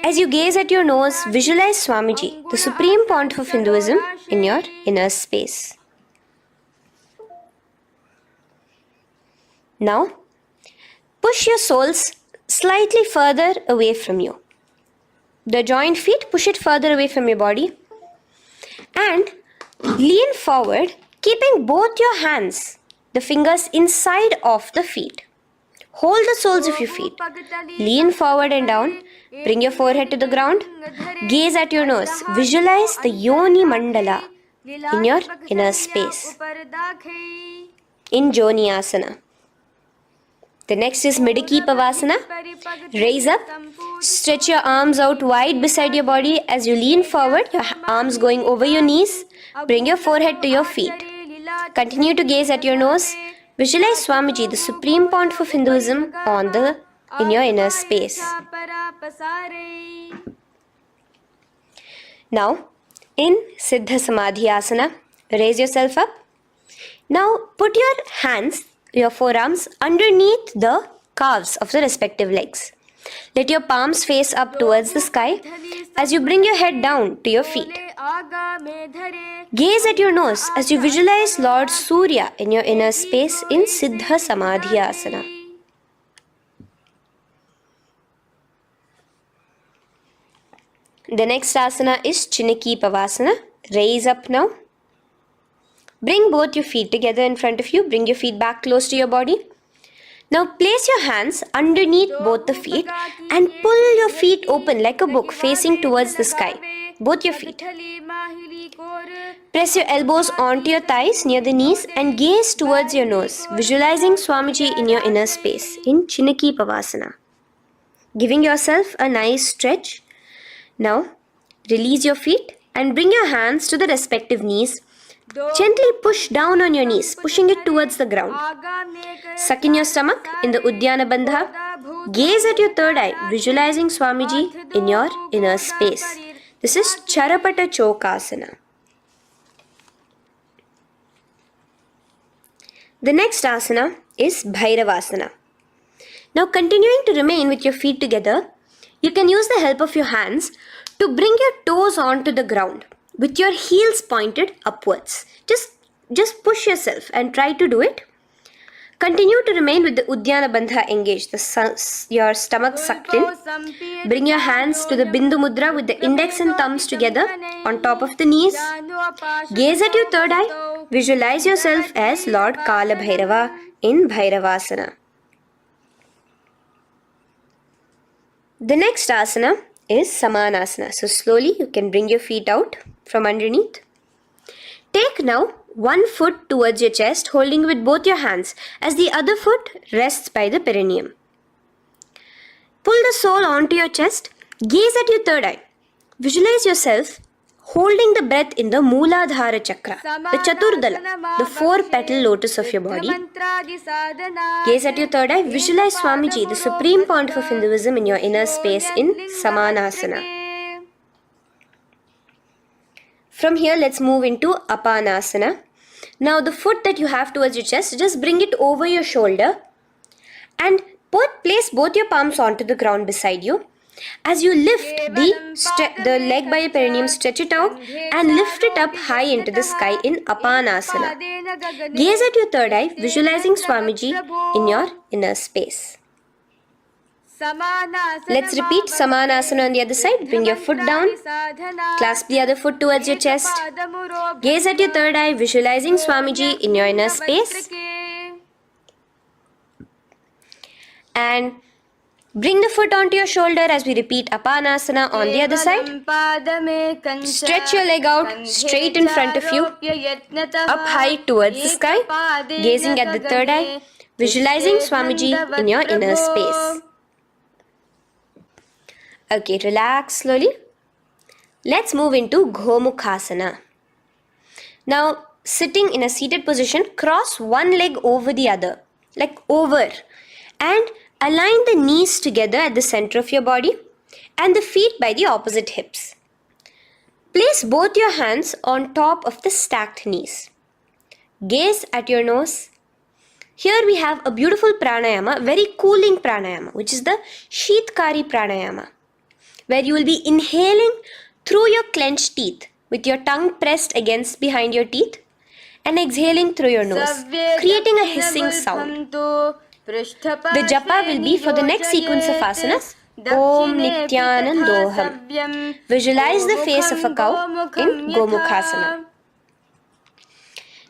As you gaze at your nose, visualize Swamiji, the Supreme Pontiff of Hinduism, in your inner space. Now, push your soles slightly further away from you. The joined feet, push it further away from your body. And lean forward, keeping both your hands, the fingers inside of the feet. Hold the soles of your feet. Lean forward and down. Bring your forehead to the ground. Gaze at your nose. Visualize the Yoni Mandala in your inner space. In Joni Asana. The next is Midiki Pavasana. Raise up. Stretch your arms out wide beside your body as you lean forward, your arms going over your knees. Bring your forehead to your feet. Continue to gaze at your nose. Visualize Swamiji, the Supreme Pontiff of Hinduism, in your inner space. Now, in Siddha Samadhi Asana, raise yourself up. Now, put your forearms underneath the calves of the respective legs. Let your palms face up towards the sky as you bring your head down to your feet. Gaze at your nose as you visualize Lord Surya in your inner space in Siddha Samadhi Asana. The next asana is Chiniki Pavasana. Raise up now. Bring both your feet together in front of you. Bring your feet back close to your body. Now place your hands underneath both the feet and pull your feet open like a book facing towards the sky. Both your feet. Press your elbows onto your thighs near the knees and gaze towards your nose, visualizing Swamiji in your inner space in Chiniki Pavasana. Giving yourself a nice stretch. Now release your feet and bring your hands to the respective knees. Gently push down on your knees, pushing it towards the ground. Suck in your stomach in the Uddiyana Bandha. Gaze at your third eye, visualizing Swamiji in your inner space. This is Charapata Chokasana. The next asana is Bhairavasana. Now continuing to remain with your feet together, you can use the help of your hands to bring your toes onto the ground with your heels pointed upwards. Just push yourself and try to do it. Continue to remain with the Uddiyana Bandha engaged, your stomach sucked in. Bring your hands to the Bindu Mudra with the index and thumbs together on top of the knees. Gaze at your third eye. Visualize yourself as Lord Kala Bhairava in Bhairavasana. The next asana is Samanasana. So slowly you can bring your feet out from underneath. Take now one foot towards your chest, holding with both your hands as the other foot rests by the perineum. Pull the sole onto your chest. Gaze at your third eye. Visualize yourself holding the breath in the Mooladhara Chakra, the Chaturdala, the 4-petal lotus of your body. Gaze at your third eye. Visualize Swamiji, the Supreme Pontiff of Hinduism, in your inner space in Samanasana. From here, let's move into Apanasana. Now, the foot that you have towards your chest, just bring it over your shoulder and place both your palms onto the ground beside you. As you lift the leg by your perineum, stretch it out and lift it up high into the sky in Apanasana. Gaze at your third eye, visualizing Swamiji in your inner space. Let's repeat Samanasana on the other side. Bring your foot down. Clasp the other foot towards your chest. Gaze at your third eye, visualizing Swamiji in your inner space. And bring the foot onto your shoulder as we repeat Apanasana on the other side. Stretch your leg out straight in front of you, up high towards the sky, gazing at the third eye, visualizing Swamiji in your inner space. Okay, relax slowly. Let's move into Gomukhasana. Now, sitting in a seated position, cross one leg over the other, like over, and align the knees together at the center of your body and the feet by the opposite hips. Place both your hands on top of the stacked knees. Gaze at your nose. Here we have a beautiful pranayama, very cooling pranayama, which is the Sheetkari pranayama, where you will be inhaling through your clenched teeth with your tongue pressed against behind your teeth and exhaling through your nose, creating a hissing sound. The japa will be for the next sequence of asanas, Om Nityanandoham. Visualize the face of a cow in Gomukhasana.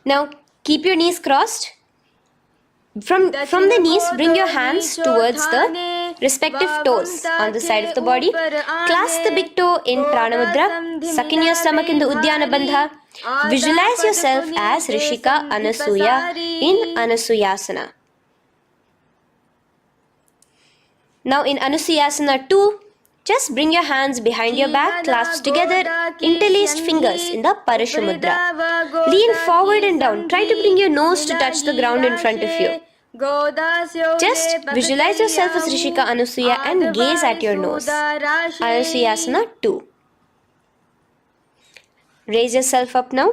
Now, keep your knees crossed. From the knees, bring your hands towards the respective toes on the side of the body. Clasp the big toe in Pranamudra. Suck in your stomach in the Uddiyana Bandha. Visualize yourself as Rishika Anasuya in Anasuyasana. Now in Anasuyasana 2, just bring your hands behind your back, clasped together, interlaced fingers in the Parashamudra. Lean forward and down. Try to bring your nose to touch the ground in front of you. Just visualize yourself as Rishika Anasuya and gaze at your nose. Anasuyasana 2. Raise yourself up now.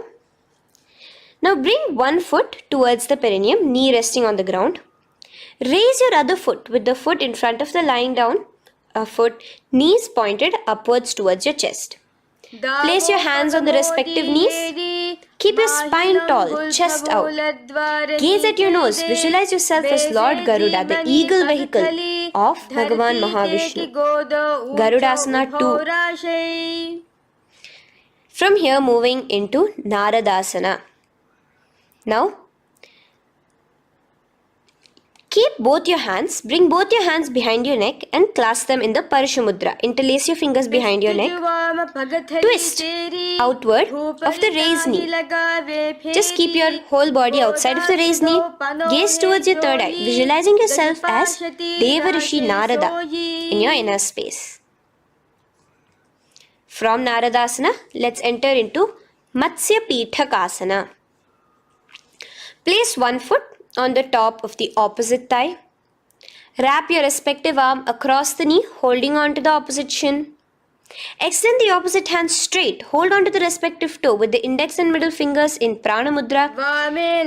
Now bring one foot towards the perineum, knee resting on the ground. Raise your other foot with the foot in front of the lying down foot, knees pointed upwards towards your chest. Place your hands on the respective knees. Keep your spine tall, chest out. Gaze at your nose. Visualize yourself as Lord Garuda, the eagle vehicle of Bhagavan Mahavishnu. Garudasana 2. From here, moving into Naradasana. Now, keep both your hands, bring both your hands behind your neck and clasp them in the Parashamudra. Interlace your fingers behind your neck. Twist outward of the raised knee. Just keep your whole body outside of the raised knee. Gaze towards your third eye, visualizing yourself as Devarishi Narada in your inner space. From Naradasana, let's enter into Matsya Pithakasana. Place one foot on the top of the opposite thigh. Wrap your respective arm across the knee, holding on to the opposite shin. Extend the opposite hand straight. Hold on to the respective toe with the index and middle fingers in Prana Mudra.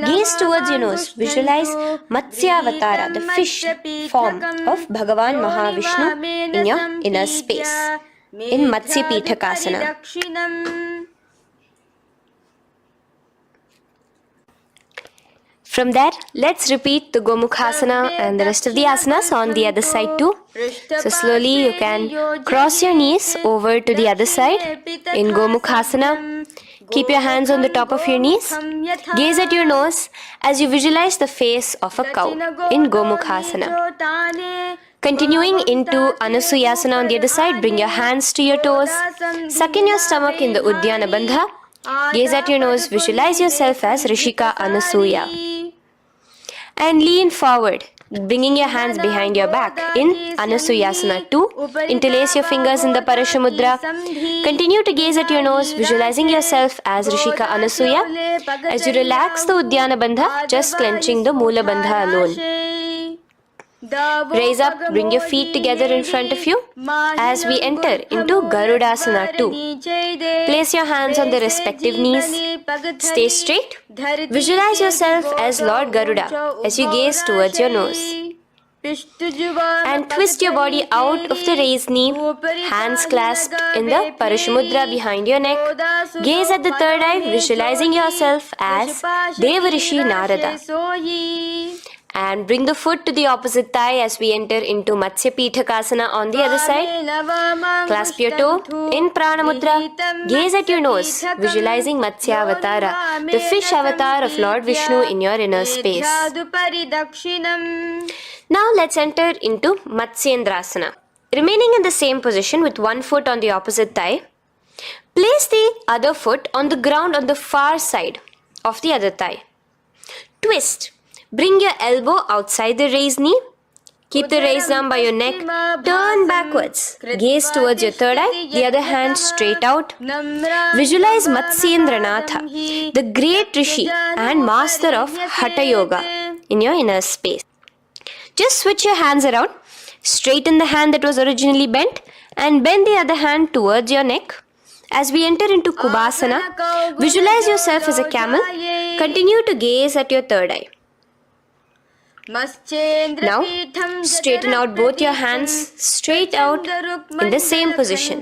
Gaze towards your nose. Visualize Matsyavatara, the fish form of Bhagavan Mahavishnu in your inner space. In Matsya Pithakasana. From there, let's repeat the Gomukhasana and the rest of the asanas on the other side too. So slowly you can cross your knees over to the other side in Gomukhasana. Keep your hands on the top of your knees. Gaze at your nose as you visualize the face of a cow in Gomukhasana. Continuing into Anasuyasana on the other side, bring your hands to your toes. Suck in your stomach in the Uddiyana Bandha. Gaze at your nose, visualize yourself as Rishika Anasuya. And lean forward, bringing your hands behind your back in Anasuyasana 2. Interlace your fingers in the Parashamudra. Continue to gaze at your nose, visualizing yourself as Rishika Anasuya. As you relax the Uddiyana Bandha, just clenching the Mula Bandha alone. Raise up, bring your feet together in front of you as we enter into Garudasana 2. Place your hands on the respective knees. Stay straight. Visualize yourself as Lord Garuda as you gaze towards your nose. And twist your body out of the raised knee, hands clasped in the Parashamudra behind your neck. Gaze at the third eye, visualizing yourself as Devarishi Narada. And bring the foot to the opposite thigh as we enter into Matsya Pithakasana on the other side. Clasp your toe in Prana Mudra. Gaze at your nose, visualizing Matsyavatara, the fish avatar of Lord Vishnu in your inner space. Now let's enter into Matsyendrasana. Remaining in the same position with one foot on the opposite thigh, place the other foot on the ground on the far side of the other thigh. Twist. Bring your elbow outside the raised knee. Keep the raised arm by your neck. Turn backwards. Gaze towards your third eye, the other hand straight out. Visualize Matsyendranatha, the great Rishi and master of Hatha Yoga in your inner space. Just switch your hands around. Straighten the hand that was originally bent and bend the other hand towards your neck. As we enter into Kubhasana, visualize yourself as a camel. Continue to gaze at your third eye. Now, straighten out both your hands straight out in the same position.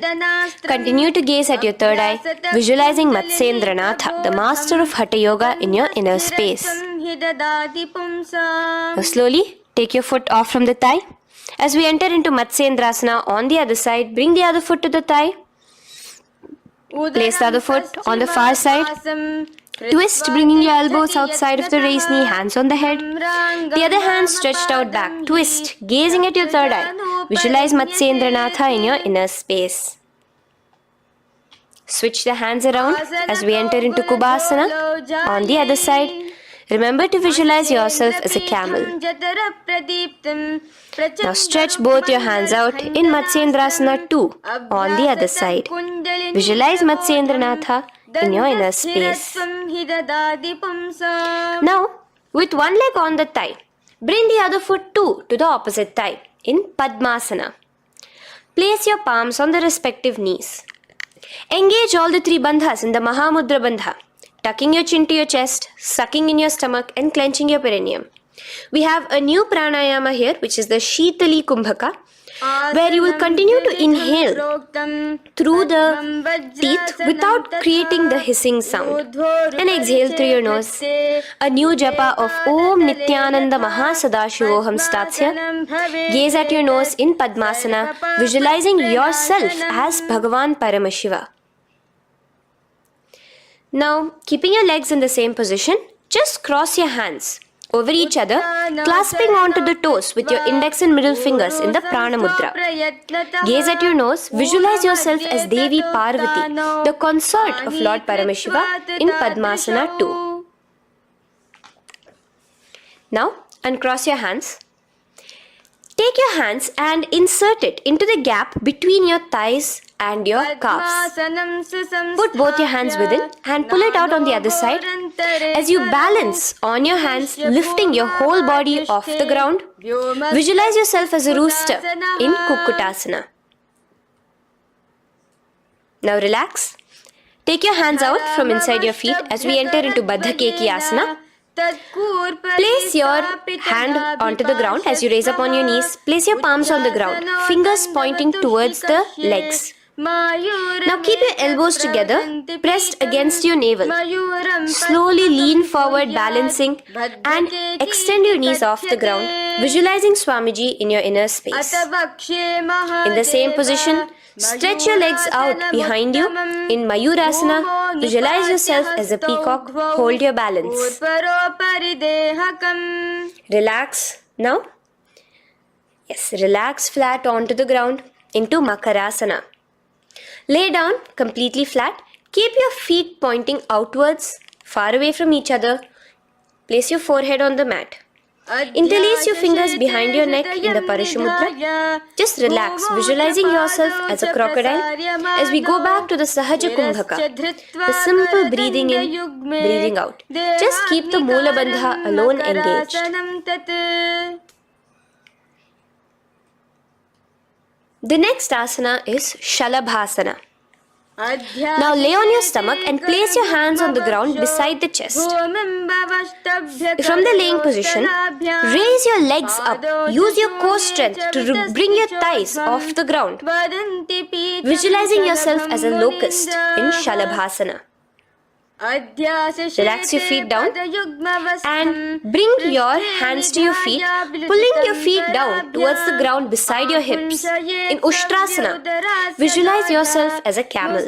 Continue to gaze at your third eye, visualizing Matsyendranatha, the master of Hatha Yoga in your inner space. Now slowly, take your foot off from the thigh. As we enter into Matsyendrasana on the other side, bring the other foot to the thigh. Place the other foot on the far side. Twist, bringing your elbows outside of the raised knee, hands on the head. The other hand stretched out back. Twist, gazing at your third eye. Visualize Matsyendranatha in your inner space. Switch the hands around as we enter into Kubhasana. On the other side, remember to visualize yourself as a camel. Now stretch both your hands out in Matsyendrasana 2 on the other side. Visualize Matsyendranatha in your inner space. Now, with one leg on the thigh, bring the other foot too to the opposite thigh in Padmasana. Place your palms on the respective knees. Engage all the three bandhas in the Mahamudra Bandha, tucking your chin to your chest, sucking in your stomach and clenching your perineum. We have a new pranayama here, which is the Shitali Kumbhaka, where you will continue to inhale through the teeth without creating the hissing sound, and exhale through your nose. A new japa of Om Nityananda Mahasadashivoham starts here. Gaze at your nose in Padmasana, visualizing yourself as Bhagavan Paramashiva. Now, keeping your legs in the same position, just cross your hands over each other, clasping onto the toes with your index and middle fingers in the Prana Mudra. Gaze at your nose, visualize yourself as Devi Parvati, the consort of Lord Paramashiva in Padmasana 2. Now, uncross your hands. Take your hands and insert it into the gap between your thighs and your calves. Put both your hands within and pull it out on the other side. As you balance on your hands, lifting your whole body off the ground, visualize yourself as a rooster in Kukkutasana. Now relax. Take your hands out from inside your feet as we enter into Baddha Keki Asana. Place your hand onto the ground as you raise up on your knees. Place your palms on the ground, fingers pointing towards the legs. Now keep your elbows together, pressed against your navel. Slowly lean forward, balancing, and extend your knees off the ground, visualizing Swamiji in your inner space. In the same position, stretch your legs out behind you. In Mayurasana, visualize yourself as a peacock. Hold your balance. Relax now. Yes, relax flat onto the ground into Makarasana. Lay down completely flat. Keep your feet pointing outwards, far away from each other. Place your forehead on the mat. Interlace your fingers behind your neck in the Parashumudra. Just relax, visualizing yourself as a crocodile as we go back to the Sahaja Kumbhaka, the simple breathing in, breathing out. Just keep the Moola Bandha alone engaged. The next asana is Shalabhasana. Now lay on your stomach and place your hands on the ground beside the chest. From the laying position, raise your legs up. Use your core strength to bring your thighs off the ground. Visualizing yourself as a locust in Shalabhasana. Relax your feet down and bring your hands to your feet, pulling your feet down towards the ground beside your hips. In Ushtrasana, visualize yourself as a camel.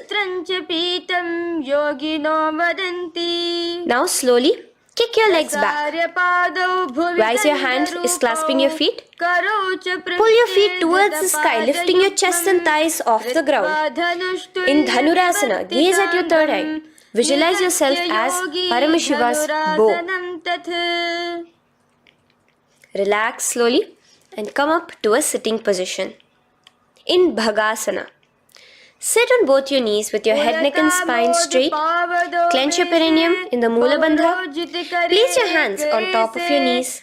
Now slowly kick your legs back. Rise your hand is clasping your feet. Pull your feet towards the sky, lifting your chest and thighs off the ground. In Dhanurasana, gaze at your third eye. Visualize yourself as Paramashiva's bow. Relax slowly and come up to a sitting position. In Bhagasana, sit on both your knees with your head, neck and spine straight. Clench your perineum in the Moola Bandha. Place your hands on top of your knees.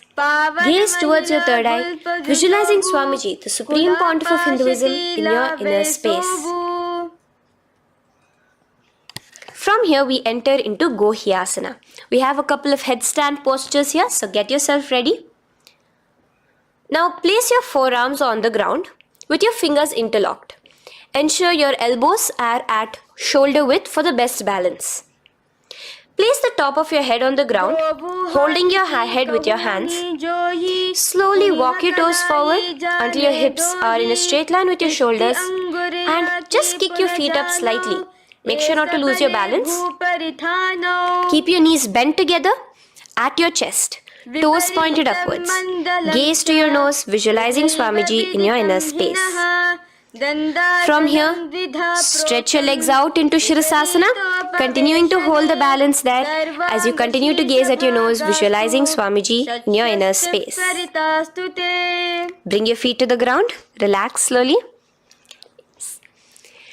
Gaze towards your third eye, visualizing Swamiji, the Supreme Pontiff of Hinduism, in your inner space. From here we enter into Gohyasana. We have a couple of headstand postures here, so get yourself ready. Now place your forearms on the ground with your fingers interlocked. Ensure your elbows are at shoulder width for the best balance. Place the top of your head on the ground, holding your head with your hands. Slowly walk your toes forward until your hips are in a straight line with your shoulders, and just kick your feet up slightly. Make sure not to lose your balance. Keep your knees bent together at your chest. Toes pointed upwards. Gaze to your nose, visualizing Swamiji in your inner space. From here, stretch your legs out into Shavasana, continuing to hold the balance there as you continue to gaze at your nose, visualizing Swamiji in your inner space. Bring your feet to the ground, relax slowly.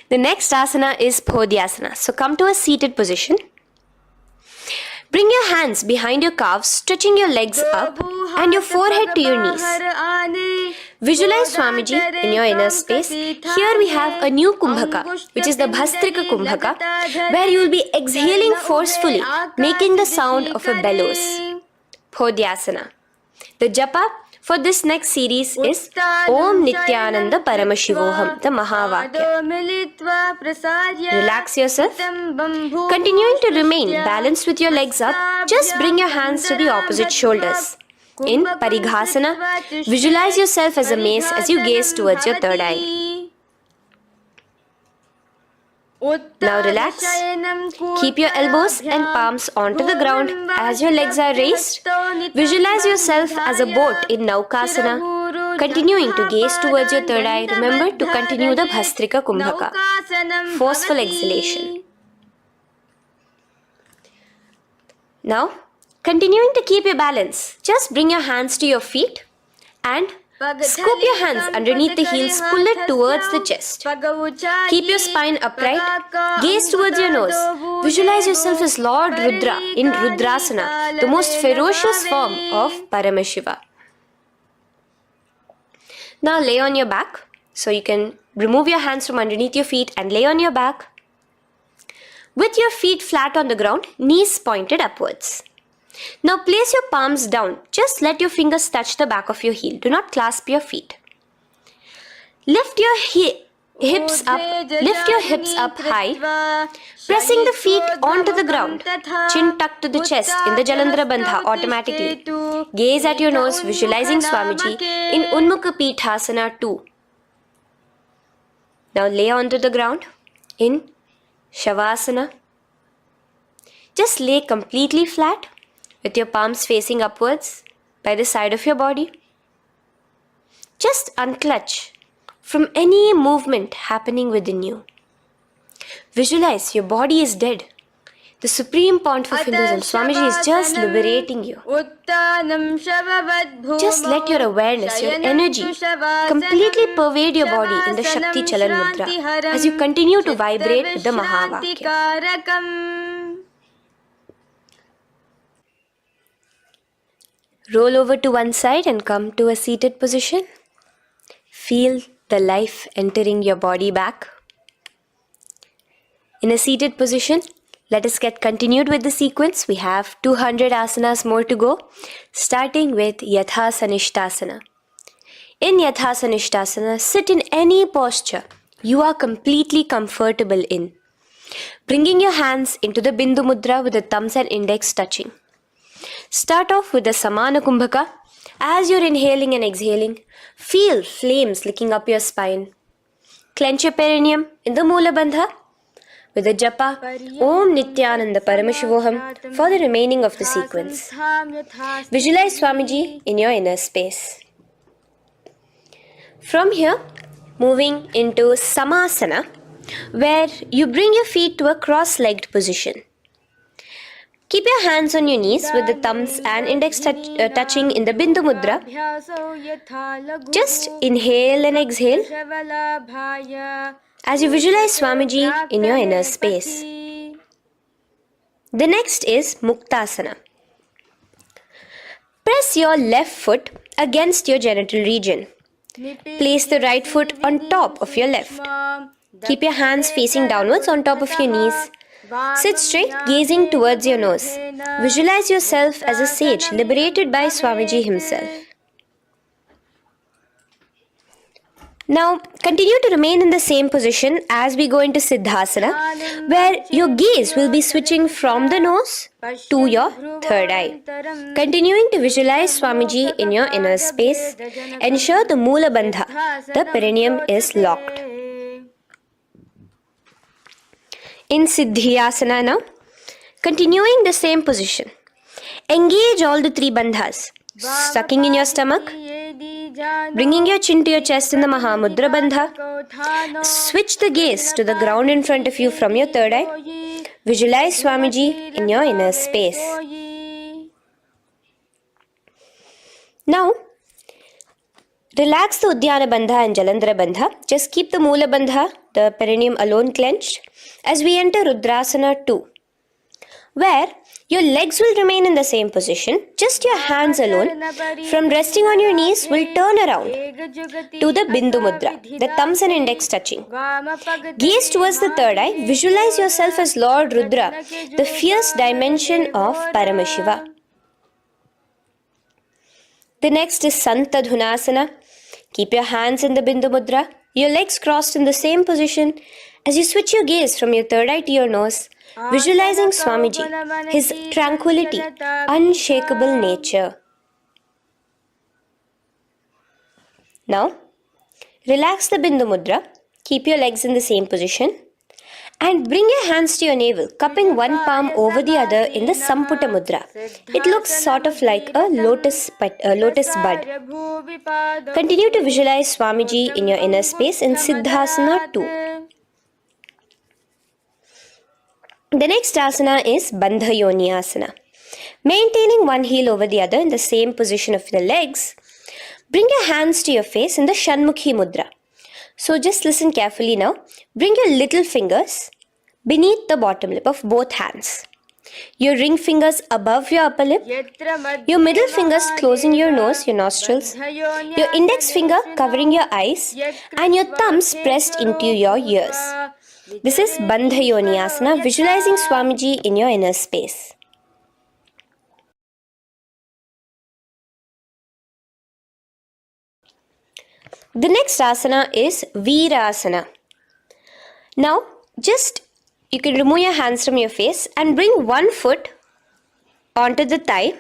The next asana is Podhyasana. So come to a seated position. Bring your hands behind your calves, stretching your legs up and your forehead to your knees. Visualize Swamiji in your inner space. Here we have a new Kumbhaka, which is the Bhastrika Kumbhaka, where you will be exhaling forcefully, making the sound of a bellows. Podhyasana. The japa for this next series is Om Nityananda Paramashivoham, the Mahavakya. Relax yourself. Continuing to remain balanced with your legs up, just bring your hands to the opposite shoulders. In Parighasana, visualize yourself as a mace as you gaze towards your third eye. Now relax. Keep your elbows and palms onto the ground as your legs are raised. Visualize yourself as a boat in Naukasana. Continuing to gaze towards your third eye, remember to continue the Bhastrika Kumbhaka. Forceful exhalation. Now, continuing to keep your balance, just bring your hands to your feet and scoop your hands underneath the heels, pull it towards the chest. Keep your spine upright, gaze towards your nose. Visualize yourself as Lord Rudra in Rudrasana, the most ferocious form of Paramashiva. Now lay on your back. So you can remove your hands from underneath your feet and lay on your back. With your feet flat on the ground, knees pointed upwards. Now place your palms down. Just let your fingers touch the back of your heel. Do not clasp your feet. Lift your hips up high, pressing the feet onto the ground. Chin tucked to the chest in the Jalandhara Bandha automatically. Gaze at your nose, visualizing Swamiji in Unmukha Pithasana 2. Now lay onto the ground in Shavasana. Just lay completely flat with your palms facing upwards by the side of your body. Just unclutch from any movement happening within you. Visualize your body is dead. The Supreme Pontiff of Hinduism, Swamiji, is just liberating you. Just let your awareness, your energy completely pervade your body in the Shakti Chalan Mudra as you continue to vibrate with the Mahavakya. Roll over to one side and come to a seated position. Feel the life entering your body back. In a seated position, let us get continued with the sequence. We have 200 asanas more to go, starting with Yathasanishtasana. In Yathasanishtasana, sit in any posture you are completely comfortable in. Bringing your hands into the Bindu Mudra with the thumbs and index touching. Start off with the Samana Kumbhaka. As you're inhaling and exhaling, feel flames licking up your spine. Clench your perineum in the Moola Bandha with the japa Om Nityananda Paramashivoham for the remaining of the sequence. Visualize Swamiji in your inner space. From here, moving into Samasana, where you bring your feet to a cross-legged position. Keep your hands on your knees with the thumbs and index touching in the Bindu Mudra. Just inhale and exhale as you visualize Swamiji in your inner space. The next is Muktasana. Press your left foot against your genital region. Place the right foot on top of your left. Keep your hands facing downwards on top of your knees. Sit straight, gazing towards your nose. Visualize yourself as a sage liberated by Swamiji himself. Now, continue to remain in the same position as we go into Siddhasana, where your gaze will be switching from the nose to your third eye. Continuing to visualize Swamiji in your inner space, ensure the Moola Bandha, the perineum, is locked. in Siddhyasana now. Continuing the same position. Engage all the three bandhas. Sucking in your stomach. Bringing your chin to your chest in the Mahamudra Bandha. Switch the gaze to the ground in front of you from your third eye. Visualize Swamiji in your inner space. Now, relax the Udyana Bandha and Jalandhara Bandha. Just keep the Moola Bandha, the perineum alone clenched, as we enter Rudrasana 2, where your legs will remain in the same position, just your hands alone, from resting on your knees, will turn around to the Bindu Mudra, the thumbs and index touching. Gaze towards the third eye, visualize yourself as Lord Rudra, the fierce dimension of Paramashiva. The next is Santadhunasana. Keep your hands in the Bindu Mudra, your legs crossed in the same position. As you switch your gaze from your third eye to your nose, visualizing Swamiji, his tranquility, unshakable nature. Now, relax the Bindu Mudra, keep your legs in the same position, and bring your hands to your navel, cupping one palm over the other in the Samputa Mudra. It looks sort of like a lotus bud. Continue to visualize Swamiji in your inner space in Siddhasana 2. The next asana is Bandha Yoni Asana. Maintaining one heel over the other in the same position of the legs, bring your hands to your face in the Shanmukhi Mudra. So just listen carefully now. Bring your little fingers beneath the bottom lip of both hands. Your ring fingers above your upper lip. Your middle fingers closing your nose, your nostrils. Your index finger covering your eyes. And your thumbs pressed into your ears. This is Bandha Yoni Asana, visualizing Swamiji in your inner space. The next asana is Virasana. Now, you can remove your hands from your face and bring one foot onto the thigh,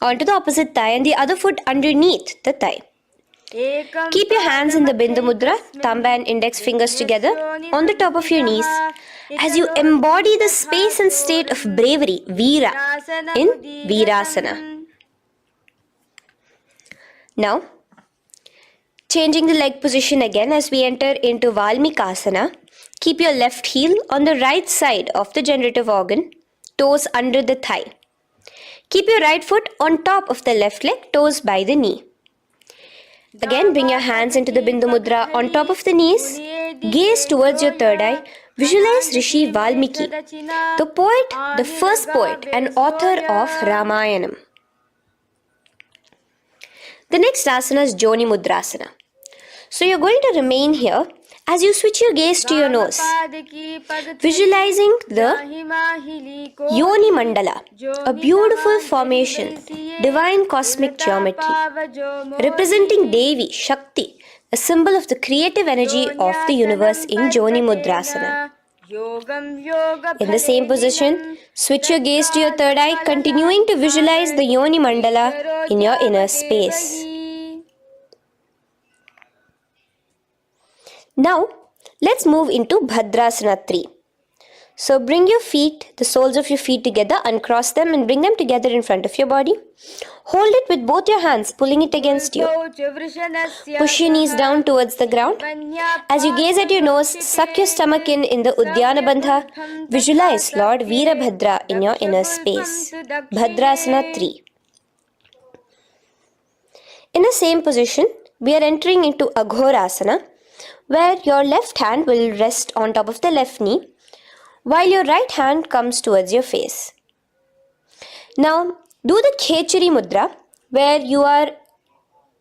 onto the opposite thigh, and the other foot underneath the thigh. Keep your hands in the Bindu Mudra, thumb and index fingers together on the top of your knees as you embody the space and state of bravery, Veera, in Virasana. Now, changing the leg position again as we enter into Valmikasana. Keep your left heel on the right side of the generative organ, toes under the thigh. Keep your right foot on top of the left leg, toes by the knee. Again, bring your hands into the Bindu Mudra on top of the knees. Gaze towards your third eye. Visualize Rishi Valmiki, the poet, the first poet and author of Ramayanam. The next asana is Joni Mudrasana. So you're going to remain here as you switch your gaze to your nose, visualizing the Yoni Mandala, a beautiful formation, divine cosmic geometry, representing Devi, Shakti, a symbol of the creative energy of the universe in Joni Mudrasana. In the same position, switch your gaze to your third eye, continuing to visualize the Yoni Mandala in your inner space. Now, let's move into Bhadrasana 3. So bring your feet, the soles of your feet together, uncross them and bring them together in front of your body. Hold it with both your hands, pulling it against you. Push your knees down towards the ground. As you gaze at your nose, suck your stomach in the Udyana Bandha. Visualize Lord Veerabhadra in your inner space. Bhadrasana 3. In the same position, we are entering into Aghorasana, where your left hand will rest on top of the left knee, while your right hand comes towards your face. Now, do the Khechari Mudra, where you are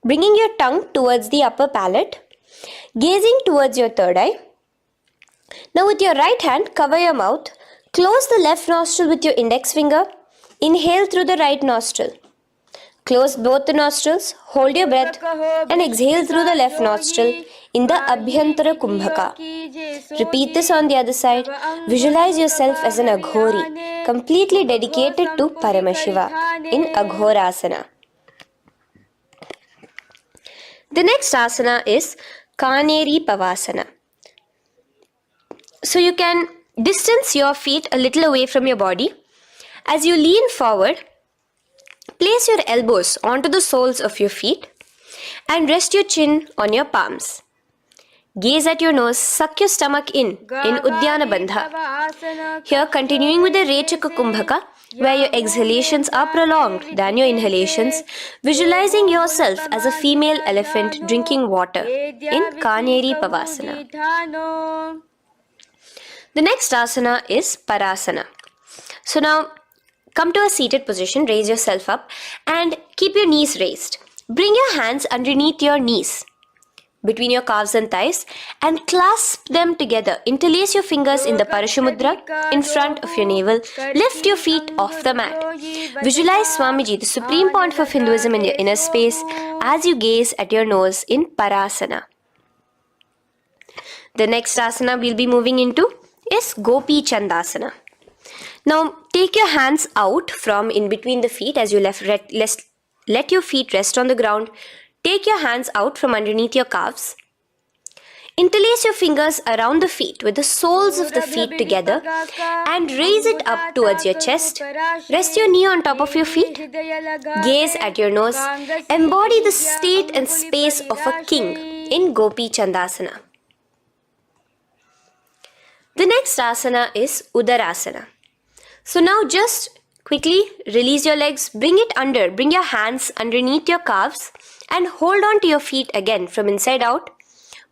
bringing your tongue towards the upper palate, gazing towards your third eye. Now, with your right hand, cover your mouth, close the left nostril with your index finger, inhale through the right nostril. Close both the nostrils, hold your breath and exhale through the left nostril in the Abhyantara Kumbhaka. Repeat this on the other side. Visualize yourself as an Aghori, completely dedicated to Paramashiva in Aghorasana. The next asana is Kaneri Pavasana. So you can distance your feet a little away from your body. As you lean forward, place your elbows onto the soles of your feet and rest your chin on your palms. Gaze at your nose, suck your stomach in Uddiyana Bandha. Here, continuing with the Rechaka Kumbhaka, where your exhalations are prolonged than your inhalations, visualizing yourself as a female elephant drinking water in Kaneri Pavasana. The next asana is Parasana. So now, come to a seated position, raise yourself up and keep your knees raised. Bring your hands underneath your knees, between your calves and thighs, and clasp them together. Interlace your fingers in the Parashamudra in front of your navel. Lift your feet off the mat. Visualize Swamiji, the supreme pontiff of Hinduism, in your inner space as you gaze at your nose in Parasana. The next asana we'll be moving into is Gopi Chandasana. Now take your hands out from in between the feet as you let your feet rest on the ground. Take your hands out from underneath your calves. Interlace your fingers around the feet with the soles of the feet together and raise it up towards your chest. Rest your knee on top of your feet. Gaze at your nose. Embody the state and space of a king in Gopi Chandasana. The next asana is Udarasana. So now just quickly release your legs, bring your hands underneath your calves and hold on to your feet again from inside out.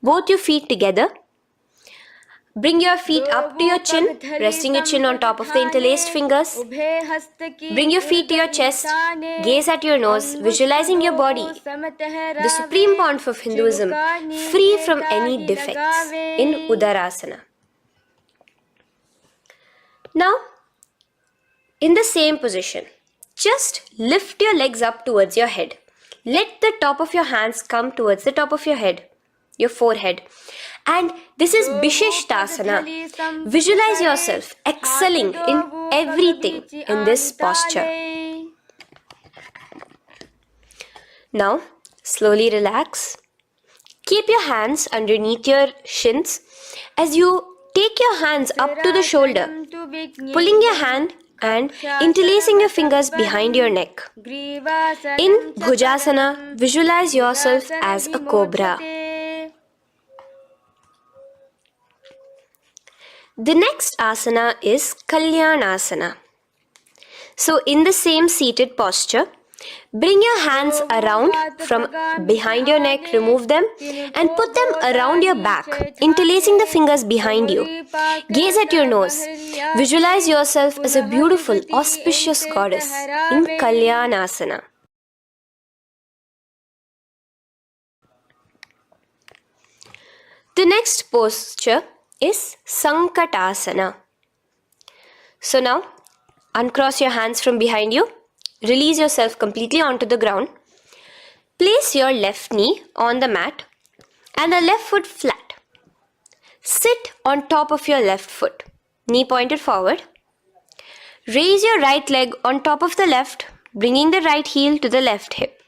Both your feet together. Bring your feet up to your chin, resting your chin on top of the interlaced fingers. Bring your feet to your chest, gaze at your nose, visualizing your body, the supreme pontiff of Hinduism, free from any defects in Udarasana. Now, in the same position, just lift your legs up towards your head. Let the top of your hands come towards the top of your head, your forehead. And this is Vishishtasana. Visualize yourself excelling in everything in this posture. Now, slowly relax. Keep your hands underneath your shins as you take your hands up to the shoulder, pulling your hand and interlacing your fingers behind your neck. In Bhujasana, visualize yourself as a cobra. The next asana is Kalyanasana. So in the same seated posture, bring your hands around from behind your neck, remove them and put them around your back, interlacing the fingers behind you. Gaze at your nose. Visualize yourself as a beautiful, auspicious goddess in Kalyanasana. The next posture is Sankatasana. So now, uncross your hands from behind you. Release yourself completely onto the ground. Place your left knee on the mat and the left foot flat. Sit on top of your left foot, knee pointed forward. Raise your right leg on top of the left, bringing the right heel to the left hip.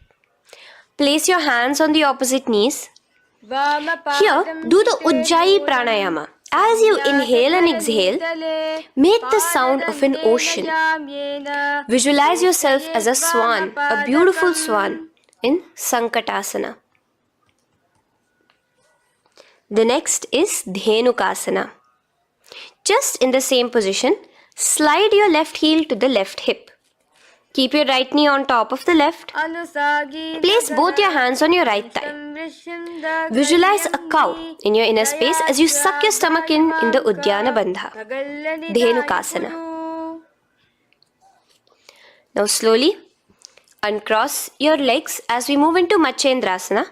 Place your hands on the opposite knees. Here, do the Ujjayi Pranayama. As you inhale and exhale, make the sound of an ocean. Visualize yourself as a swan, a beautiful swan in Sankatasana. The next is Dhenukasana. Just in the same position, slide your left heel to the left hip. Keep your right knee on top of the left. Place both your hands on your right thigh. Visualize a cow in your inner space as you suck your stomach in the Uddiyana Bandha, Dhenukasana. Now slowly uncross your legs as we move into Matsyendrasana.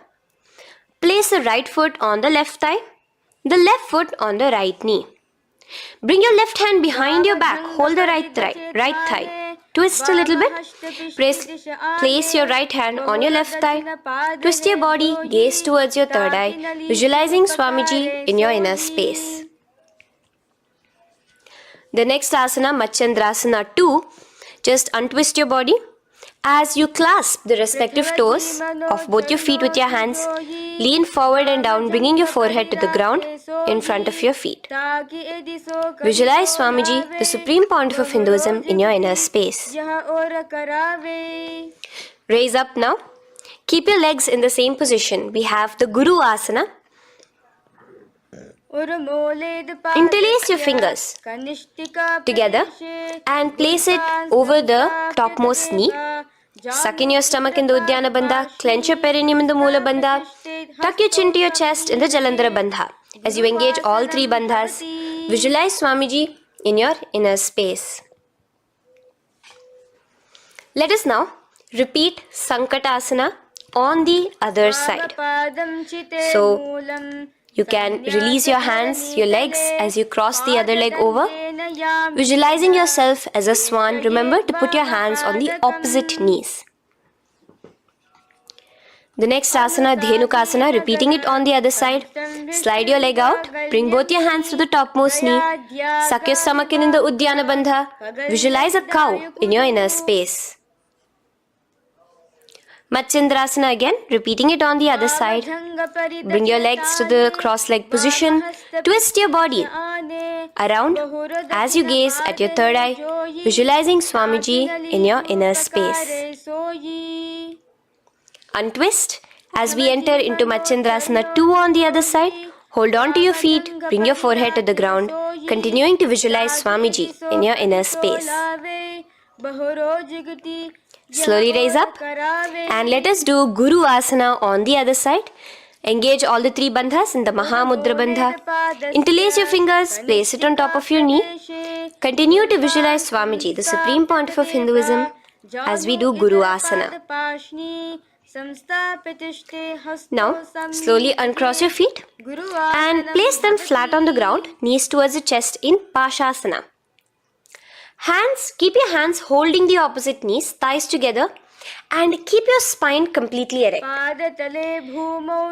Place the right foot on the left thigh, the left foot on the right knee. Bring your left hand behind your back, hold the right thigh. Twist a little bit. Place your right hand on your left thigh. Twist your body, gaze towards your third eye, visualizing Swamiji in your inner space. The next asana, Matsyendrasana 2, just untwist your body. As you clasp the respective toes of both your feet with your hands, lean forward and down, bringing your forehead to the ground in front of your feet. Visualize Swamiji, the Supreme Pontiff of Hinduism, in your inner space. Raise up now. Keep your legs in the same position. We have the Guru Asana. Interlace your fingers together and place it over the topmost knee. Suck in your stomach in the Uddiyana Bandha, clench your perineum in the Mula Bandha, tuck your chin to your chest in the Jalandhara Bandha. As you engage all three bandhas, visualize Swamiji in your inner space. Let us now repeat Sankatasana on the other side. So, you can release your hands, your legs as you cross the other leg over. Visualizing yourself as a swan, remember to put your hands on the opposite knees. The next asana, Dhenukasana, repeating it on the other side. Slide your leg out, bring both your hands to the topmost knee. Suck your stomach in the Uddiyana Bandha. Visualize a cow in your inner space. Matsyendrasana again, repeating it on the other side. Bring your legs to the cross-leg position. Twist your body around as you gaze at your third eye, visualizing Swamiji in your inner space. Untwist as we enter into Matsyendrasana 2 on the other side. Hold on to your feet, bring your forehead to the ground, continuing to visualize Swamiji in your inner space. Slowly raise up and let us do Guru Asana on the other side. Engage all the three bandhas in the Mahamudra Bandha. Interlace your fingers, place it on top of your knee. Continue to visualize Swamiji, the Supreme Pontiff of Hinduism, as we do Guru Asana. Now, slowly uncross your feet and place them flat on the ground, knees towards the chest in Pashasana. Keep your hands holding the opposite knees, thighs together, and keep your spine completely erect.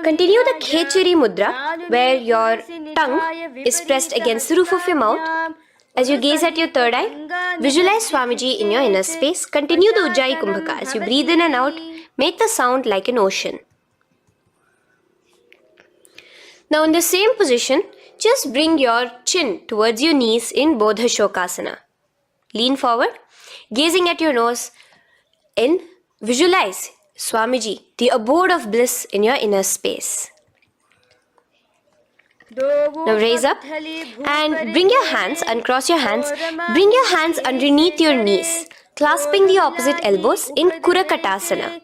Continue the Khechari Mudra, where your tongue is pressed against the roof of your mouth. As you gaze at your third eye, visualize Swamiji in your inner space. Continue the Ujjayi Kumbhaka. As you breathe in and out, make the sound like an ocean. Now in the same position, just bring your chin towards your knees in Bodha Shokasana. Lean forward, gazing at your nose, and visualize Swamiji, the abode of bliss in your inner space. Now raise up and bring your hands, uncross your hands, bring your hands underneath your knees, clasping the opposite elbows in Kurakatasana.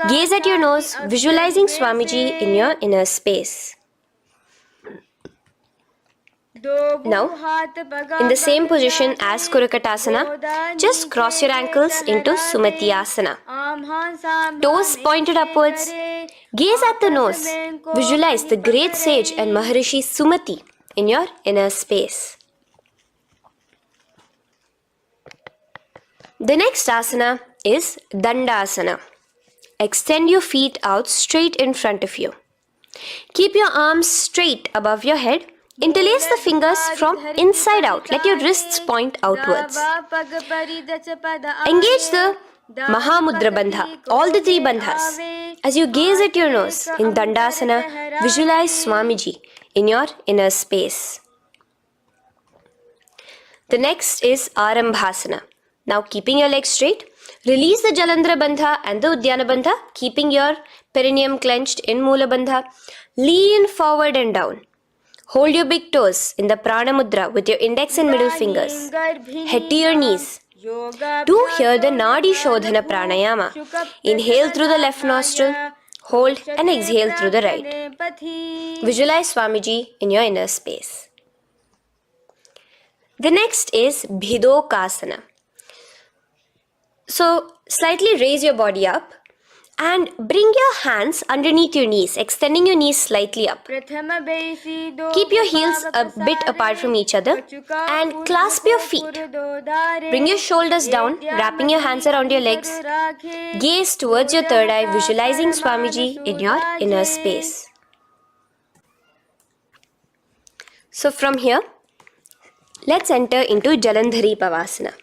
Gaze at your nose, visualizing Swamiji in your inner space. Now, in the same position as Kurakatasana, just cross your ankles into Sumati Asana. Toes pointed upwards. Gaze at the nose. Visualize the great sage and Maharishi Sumati in your inner space. The next asana is Dandasana. Extend your feet out straight in front of you. Keep your arms straight above your head. Interlace the fingers from inside out. Let your wrists point outwards. Engage the Mahamudra Bandha, all the three bandhas. As you gaze at your nose in Dandasana, visualize Swamiji in your inner space. The next is Arambhasana. Now keeping your legs straight, release the Jalandhara Bandha and the Uddiyana Bandha, keeping your perineum clenched in Mula Bandha. Lean forward and down. Hold your big toes in the Prana Mudra with your index and middle fingers. Head to your knees. Do here the Nadi Shodhana Pranayama. Inhale through the left nostril, hold and exhale through the right. Visualize Swamiji in your inner space. The next is Bhidokasana. So, slightly raise your body up and bring your hands underneath your knees, extending your knees slightly up. Keep your heels a bit apart from each other and clasp your feet. Bring your shoulders down, wrapping your hands around your legs. Gaze towards your third eye, visualizing Swamiji in your inner space. So from here, let's enter into Jalandhari Pavasana.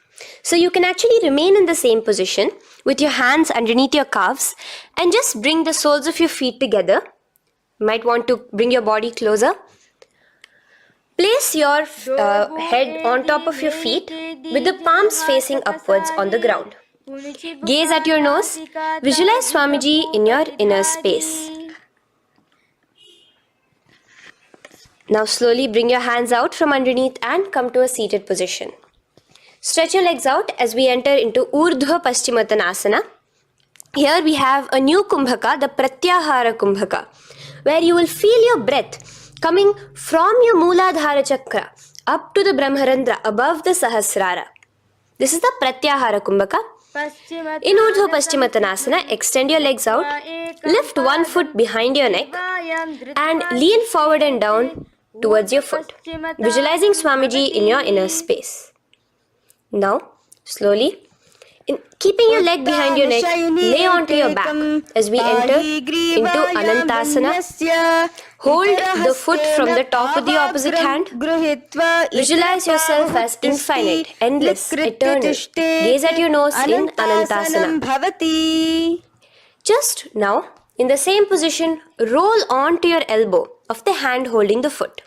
So you can actually remain in the same position with your hands underneath your calves and just bring the soles of your feet together. You might want to bring your body closer. Place your head on top of your feet with the palms facing upwards on the ground. Gaze at your nose. Visualize Swamiji in your inner space. Now slowly bring your hands out from underneath and come to a seated position. Stretch your legs out as we enter into Urdhva Paschimottanasana. Here we have a new Kumbhaka, the Pratyahara Kumbhaka, where you will feel your breath coming from your Mooladhara Chakra up to the Brahmarandra above the Sahasrara. This is the Pratyahara Kumbhaka. In Urdhva Paschimottanasana, extend your legs out, lift one foot behind your neck and lean forward and down towards your foot, visualizing Swamiji in your inner space. Now, slowly, keeping your leg behind your neck, lay onto your back as we enter into Anantasana. Hold the foot from the top with the opposite hand. Visualize yourself as infinite, endless, eternal. Gaze at your nose in Anantasana. Just now, in the same position, roll onto your elbow of the hand holding the foot.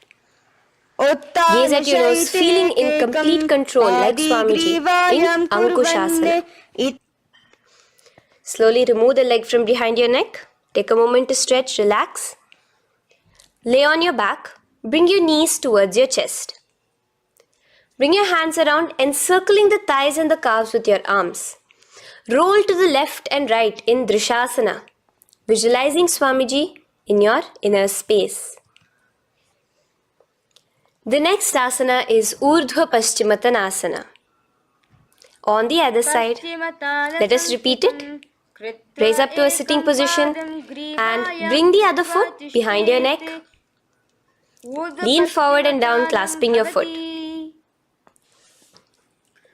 Gaze at your nose, feeling in complete control like Swamiji in Ankushasana. Slowly remove the leg from behind your neck. Take a moment to stretch, relax. Lay on your back. Bring your knees towards your chest. Bring your hands around, encircling the thighs and the calves with your arms. Roll to the left and right in Drishasana, visualizing Swamiji in your inner space. The next asana is Urdhva Paschimottanasana. On the other side, let us repeat it. Raise up to a sitting position and bring the other foot behind your neck. Lean forward and down, clasping your foot.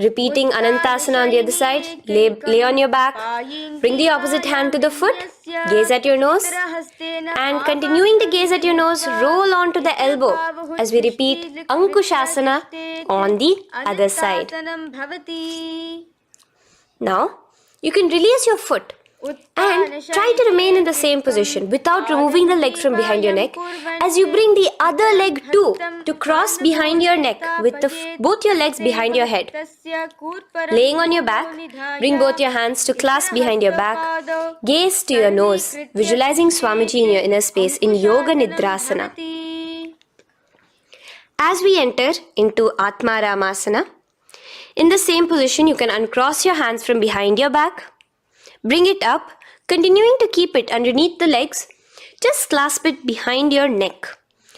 Repeating Anantasana on the other side. Lay on your back. Bring the opposite hand to the foot. Gaze at your nose. And continuing to gaze at your nose, roll onto the elbow as we repeat Ankushasana on the other side. Now, you can release your foot and try to remain in the same position without removing the leg from behind your neck as you bring the other leg too to cross behind your neck with both your legs behind your head. Laying on your back, bring both your hands to clasp behind your back. Gaze to your nose, visualizing Swamiji in your inner space in Yoga Nidrasana. As we enter into Atmaramasana, in the same position you can uncross your hands from behind your back. Bring it up, continuing to keep it underneath the legs. Just clasp it behind your neck.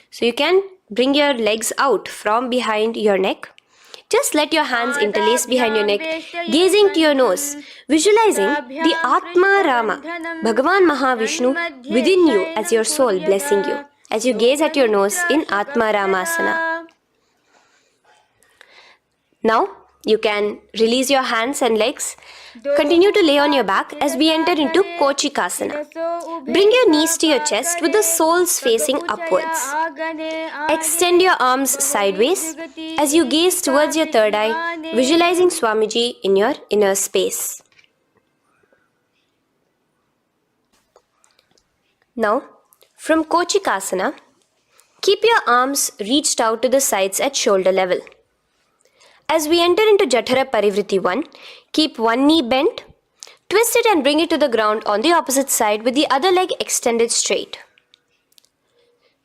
So you can bring your legs out from behind your neck. Just let your hands interlace behind your neck, gazing to your nose, visualizing the Atma Rama, Bhagavan Mahavishnu within you as your soul blessing you, as you gaze at your nose in Atma Ramasana. Now, you can release your hands and legs. Continue to lay on your back as we enter into Kochikasana. Bring your knees to your chest with the soles facing upwards. Extend your arms sideways as you gaze towards your third eye, visualizing Swamiji in your inner space. Now, from Kochikasana, keep your arms reached out to the sides at shoulder level. As we enter into Jatara Parivriti 1, keep one knee bent, twist it and bring it to the ground on the opposite side with the other leg extended straight.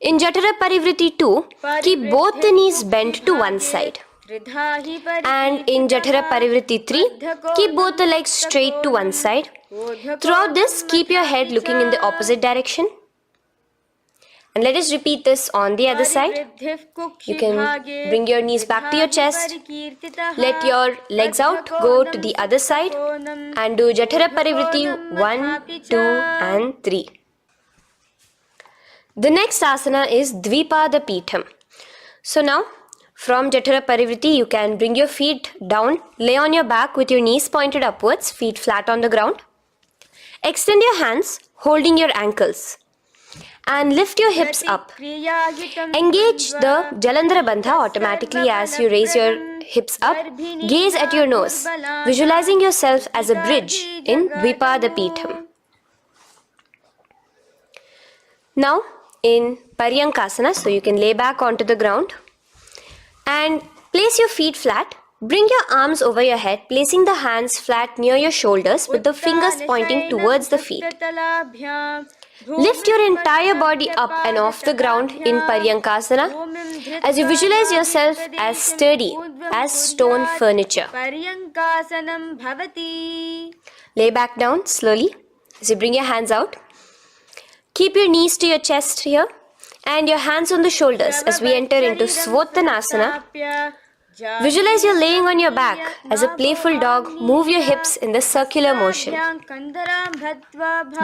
In Jatara Parivriti 2, keep both the knees bent to one side. And in Jatara Parivriti 3, keep both the legs straight to one side. Throughout this, keep your head looking in the opposite direction. And let us repeat this on the other side. You can bring your knees back to your chest. Let your legs out, go to the other side and do Jatara Parivriti 1, 2 and 3. The next asana is Dvipada Pitham. So now, from Jatara Parivriti, you can bring your feet down, lay on your back with your knees pointed upwards, feet flat on the ground. Extend your hands, holding your ankles. And lift your hips up. Engage the Jalandhara Bandha automatically as you raise your hips up, gaze at your nose, visualizing yourself as a bridge in Dvipada. Now in Paryankasana, so you can lay back onto the ground and place your feet flat. Bring your arms over your head, placing the hands flat near your shoulders with the fingers pointing towards the feet. Lift your entire body up and off the ground in Paryankasana as you visualize yourself as sturdy as stone furniture. Lay back down slowly as you bring your hands out. Keep your knees to your chest here and your hands on the shoulders as we enter into Svottanasana. Visualize you're laying on your back as a playful dog. Move your hips in the circular motion.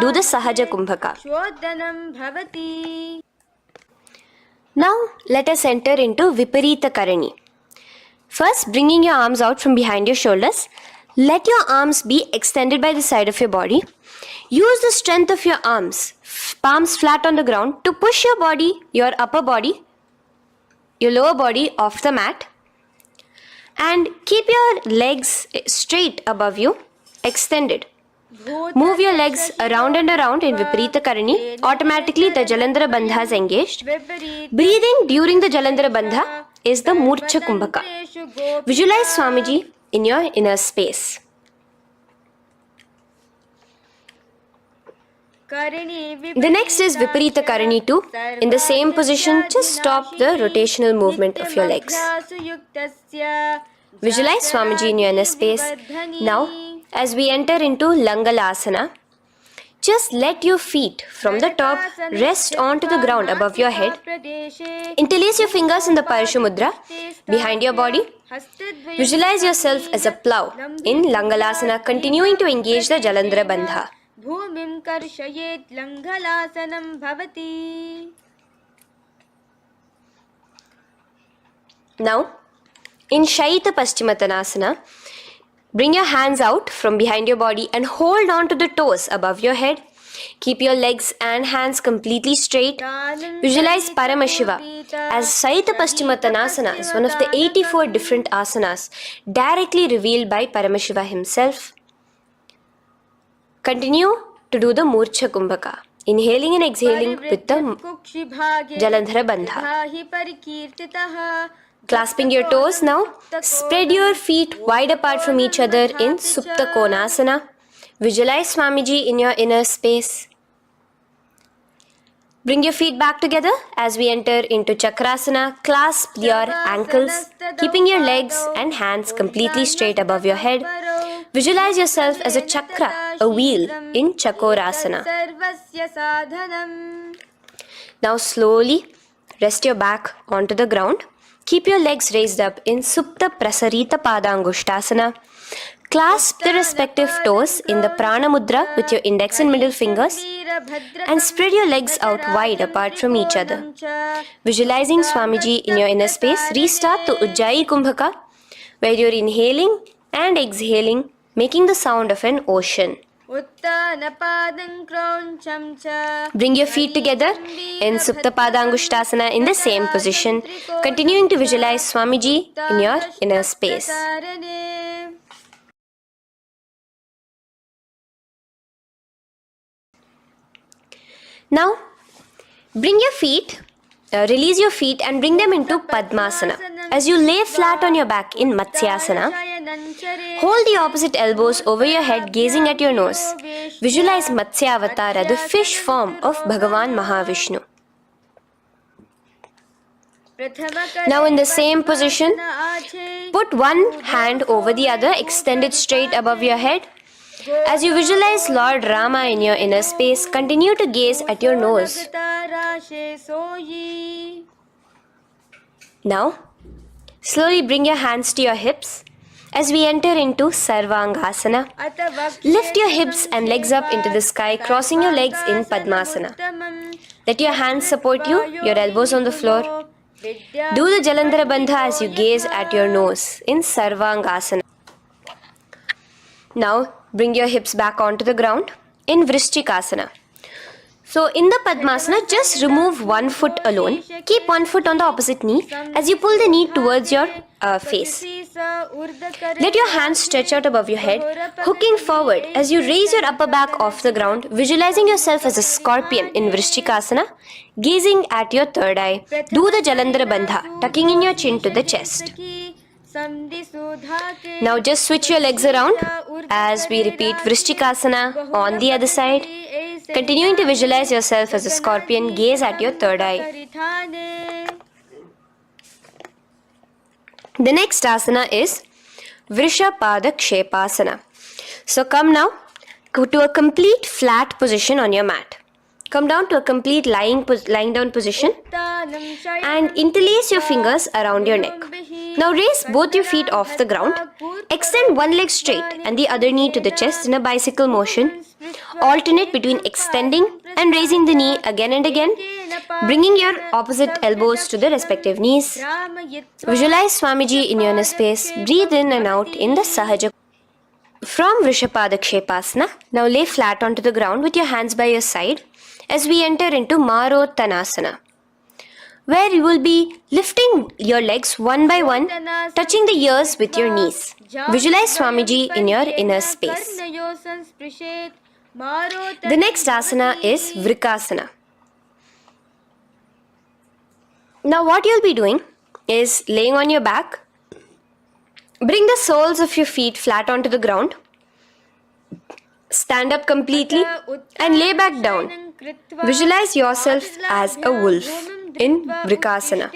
Do the Sahaja Kumbhaka. Now let us enter into Viparita Karani. First, bringing your arms out from behind your shoulders. Let your arms be extended by the side of your body. Use the strength of your arms, palms flat on the ground, to push your body, your upper body, your lower body off the mat. And keep your legs straight above you, extended. Move your legs around and around in Viparita Karani. Automatically the Jalandhara Bandha is engaged. Breathing during the Jalandhara Bandha is the Murcha Kumbhaka. Visualize Swamiji in your inner space. The next is Viparita Karani 2. In the same position, just stop the rotational movement of your legs. Visualize Swamiji in your inner space. Now, as we enter into Langalasana, just let your feet from the top rest onto the ground above your head. Interlace your fingers in the Parashu Mudra behind your body. Visualize yourself as a plow in Langalasana, continuing to engage the Jalandhara Bandha. भूमिं कर्षयेत् लङ्घलासनं भवति. Now, in Shaita Paschimottanasana, bring your hands out from behind your body and hold on to the toes above your head. Keep your legs and hands completely straight. Visualize Paramashiva as Shaita Paschimottanasana is one of the 84 different asanas directly revealed by Paramashiva himself. Continue to do the Murcha Kumbhaka, inhaling and exhaling with the Jalandhara Bandha. Clasping your toes now, spread your feet wide apart from each other in Supta Konasana. Visualize Swamiji in your inner space. Bring your feet back together as we enter into Chakrasana. Clasp your ankles, keeping your legs and hands completely straight above your head. Visualize yourself as a chakra, a wheel in Chakorasana. Now slowly rest your back onto the ground. Keep your legs raised up in Supta Prasarita Padangushtasana. Clasp the respective toes in the Prana Mudra with your index and middle fingers and spread your legs out wide apart from each other. Visualizing Swamiji in your inner space, restart the Ujjayi Kumbhaka where you're inhaling and exhaling, making the sound of an ocean. Bring your feet together in Supta Padangushtasana in the same position, continuing to visualize Swamiji in your inner space. Now, bring your feet, release your feet and bring them into Padmasana. As you lay flat on your back in Matsyasana, hold the opposite elbows over your head, gazing at your nose. Visualize Matsya Avatara, the fish form of Bhagavan Mahavishnu. Now in the same position, put one hand over the other, extended straight above your head. As you visualize Lord Rama in your inner space, continue to gaze at your nose. Now, slowly bring your hands to your hips as we enter into Sarvangasana. Lift your hips and legs up into the sky, crossing your legs in Padmasana. Let your hands support you, your elbows on the floor. Do the Jalandhara Bandha as you gaze at your nose in Sarvangasana. Now, bring your hips back onto the ground in Vrishchikasana. So in the Padmasana, just remove one foot alone. Keep one foot on the opposite knee as you pull the knee towards your face. Let your hands stretch out above your head, hooking forward as you raise your upper back off the ground, visualizing yourself as a scorpion in Vrishchikasana, gazing at your third eye. Do the Jalandhara Bandha, tucking in your chin to the chest. Now just switch your legs around as we repeat Vrishchikasana on the other side. Continuing to visualize yourself as a scorpion, gaze at your third eye. The next asana is Vrishapada Kshepasana. So come now to a complete flat position on your mat. Come down to a complete lying down position and interlace your fingers around your neck. Now raise both your feet off the ground. Extend one leg straight and the other knee to the chest in a bicycle motion. Alternate between extending and raising the knee again and again, bringing your opposite elbows to the respective knees. Visualize Swamiji in your inner space. Breathe in and out in the Sahaja. From Vrishapada Kshepasana, now lay flat onto the ground with your hands by your side as we enter into Marottanasana, where you will be lifting your legs one by one, touching the ears with your knees. Visualize Swamiji in your inner space. The next asana is Vrikasana. Now what you'll be doing is laying on your back. Bring the soles of your feet flat onto the ground. Stand up completely and lay back down. Visualize yourself as a wolf in Vrikasana.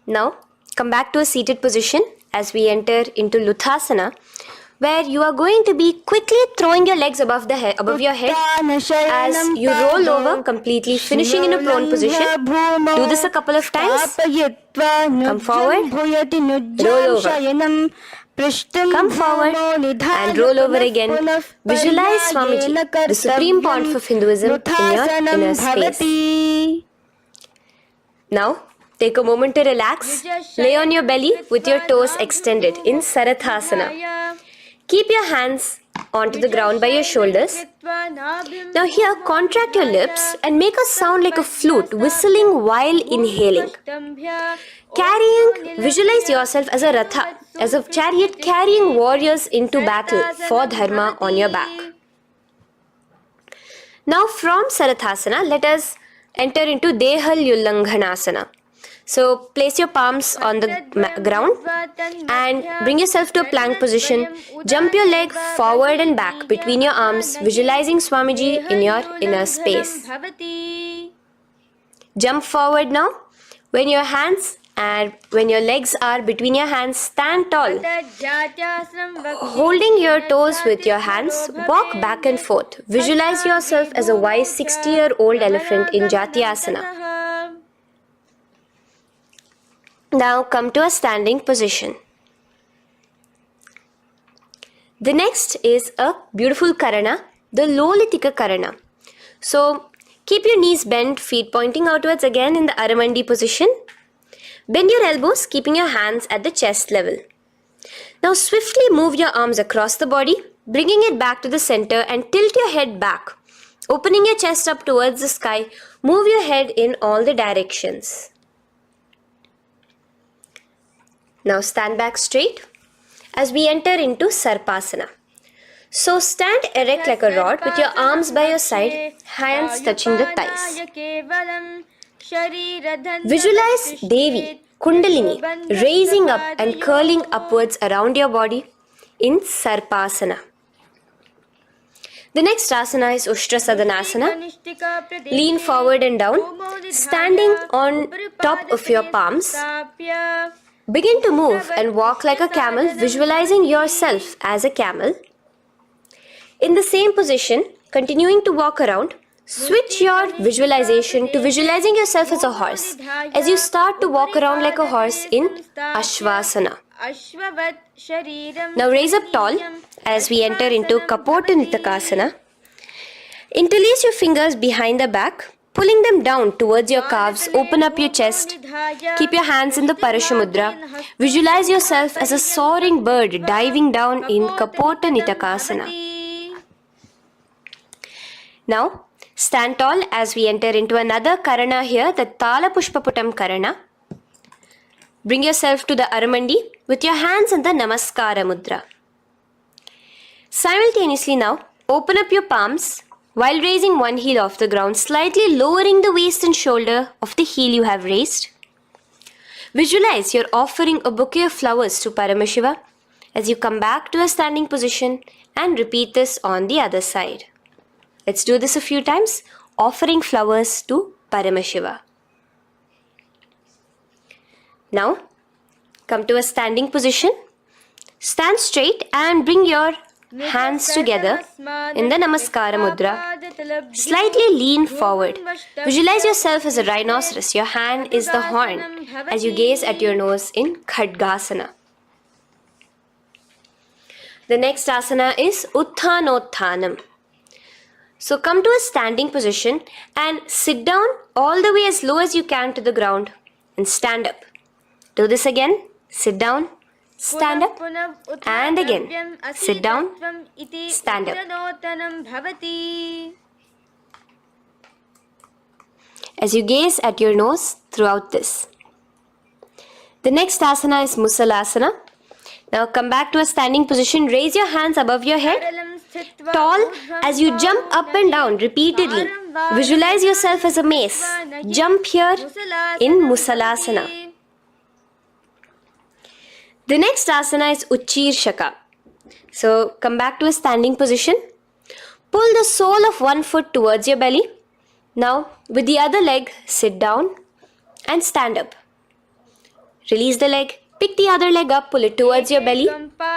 Now come back to a seated position as we enter into Luthasana, where you are going to be quickly throwing your legs above your head as you roll over completely, finishing in a prone position. Do this a couple of times. Come forward, roll over. Come forward and roll over again. Visualize Swamiji, the Supreme Pontiff of Hinduism, in your inner space. Now, take a moment to relax. Lay on your belly with your toes extended in Sarathasana. Keep your hands onto the ground by your shoulders. Now here, contract your lips and make a sound like a flute, whistling while inhaling. Visualize yourself as a ratha, as a chariot carrying warriors into battle for dharma on your back. Now from Sarathasana, let us enter into Dehal Ullanghanasana. So place your palms on the ground and bring yourself to a plank position. Jump your leg forward and back between your arms, visualizing Swamiji in your inner space. Jump forward now. When your legs are between your hands, stand tall. Holding your toes with your hands, walk back and forth. Visualize yourself as a wise 60-year-old elephant in Jatyasana. Now come to a standing position. The next is a beautiful Karana, the Lolitika Karana. So keep your knees bent, feet pointing outwards again in the Aramandi position. Bend your elbows, keeping your hands at the chest level. Now swiftly move your arms across the body, bringing it back to the center and tilt your head back. Opening your chest up towards the sky, move your head in all the directions. Now stand back straight as we enter into Sarpasana. So stand erect like a rod with your arms by your side, hands touching the thighs. Visualize Devi, Kundalini, raising up and curling upwards around your body in Sarpasana. The next asana is Ushtrasadanasana. Lean forward and down, standing on top of your palms. Begin to move and walk like a camel, visualizing yourself as a camel. In the same position, continuing to walk around, switch your visualization to visualizing yourself as a horse as you start to walk around like a horse in Ashvasana. Now raise up tall as we enter into Kapota Nitakasana. Interlace your fingers behind the back. Pulling them down towards your calves, open up your chest. Keep your hands in the Parashamudra. Visualize yourself as a soaring bird diving down in Kapota Nitakasana. Now, stand tall as we enter into another Karana here, the Tala Pushpaputam Karana. Bring yourself to the Aramandi with your hands in the Namaskara Mudra. Simultaneously now, open up your palms while raising one heel off the ground, slightly lowering the waist and shoulder of the heel you have raised. Visualize you're offering a bouquet of flowers to Paramashiva as you come back to a standing position, and repeat this on the other side. Let's do this a few times, offering flowers to Paramashiva. Now, come to a standing position. Stand straight and bring your hands together in the Namaskara Mudra. Slightly lean forward. Visualize yourself as a rhinoceros. Your hand is the horn as you gaze at your nose in Khadgasana. The next asana is Utthanotthanam. So come to a standing position and sit down all the way as low as you can to the ground and stand up. Do this again. Sit down. Stand up, and again, sit down, stand up. As you gaze at your nose throughout this. The next asana is Musalasana. Now come back to a standing position, raise your hands above your head, tall as you jump up and down repeatedly. Visualize yourself as a mace. Jump here in Musalasana. The next asana is Uchirshaka. So come back to a standing position. Pull the sole of one foot towards your belly. Now with the other leg, sit down and stand up. Release the leg. Pick the other leg up, pull it towards your belly.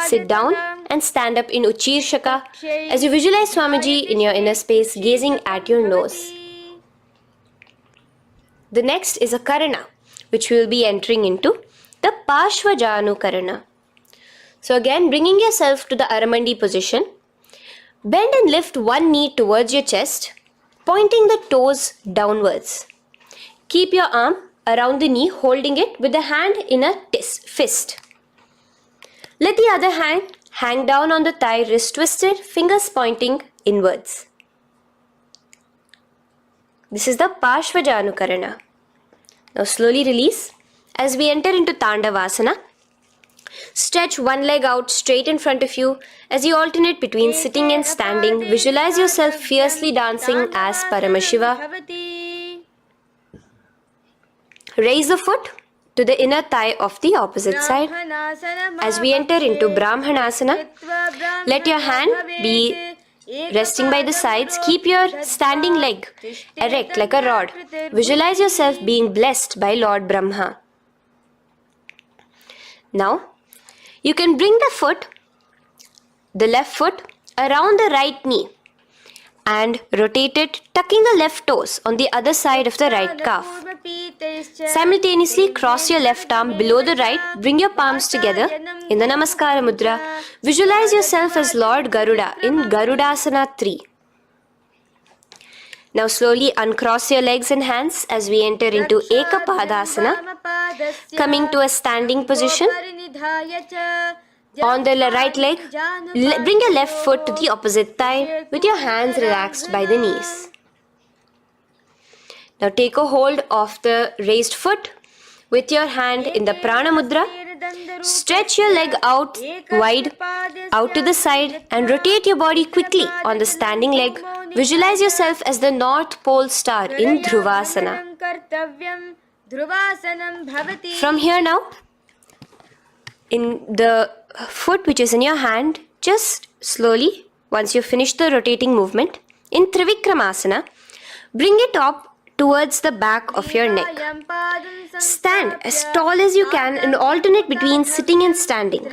Sit down and stand up in Uchirshaka as you visualize Swamiji in your inner space, gazing at your nose. The next is a Karana, which we will be entering into. The Parshvajanu Karana. So again, bringing yourself to the Aramandi position. Bend and lift one knee towards your chest, pointing the toes downwards. Keep your arm around the knee, holding it with the hand in a fist. Let the other hand hang down on the thigh, wrist twisted, fingers pointing inwards. This is the Parshvajanu Karana. Now slowly release. As we enter into Tandavasana, stretch one leg out straight in front of you as you alternate between sitting and standing. Visualize yourself fiercely dancing as Paramashiva. Raise the foot to the inner thigh of the opposite side. As we enter into Brahmanasana, let your hand be resting by the sides. Keep your standing leg erect like a rod. Visualize yourself being blessed by Lord Brahma. Now, you can bring the left foot around the right knee and rotate it, tucking the left toes on the other side of the right calf. Simultaneously, cross your left arm below the right, bring your palms together in the Namaskara Mudra. Visualize yourself as Lord Garuda in Garudasana 3. Now slowly uncross your legs and hands as we enter into Ekapadasana, coming to a standing position. On the right leg, bring your left foot to the opposite thigh with your hands relaxed by the knees. Now take a hold of the raised foot with your hand in the Prana Mudra. Stretch your leg out wide, out to the side, and rotate your body quickly on the standing leg. Visualize yourself as the North Pole star in Dhruvasana. From here now, in the foot which is in your hand, just slowly, once you finish the rotating movement, in Trivikramasana, bring it up towards the back of your neck. Stand as tall as you can and alternate between sitting and standing.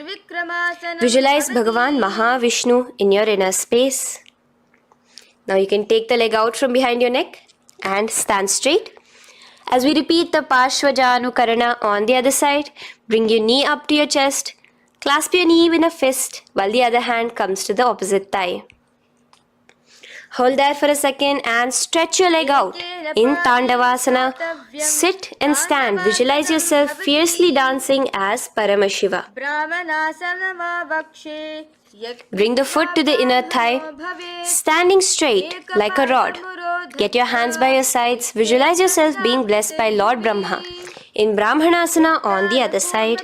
Visualize Bhagavan Mahavishnu in your inner space. Now you can take the leg out from behind your neck and stand straight. As we repeat the Parshvajanu Karana on the other side, bring your knee up to your chest, clasp your knee in a fist while the other hand comes to the opposite thigh. Hold there for a second and stretch your leg out. In Tandavasana, sit and stand. Visualize yourself fiercely dancing as Paramashiva. Bring the foot to the inner thigh, standing straight like a rod. Get your hands by your sides. Visualize yourself being blessed by Lord Brahma. In Brahmanasana on the other side.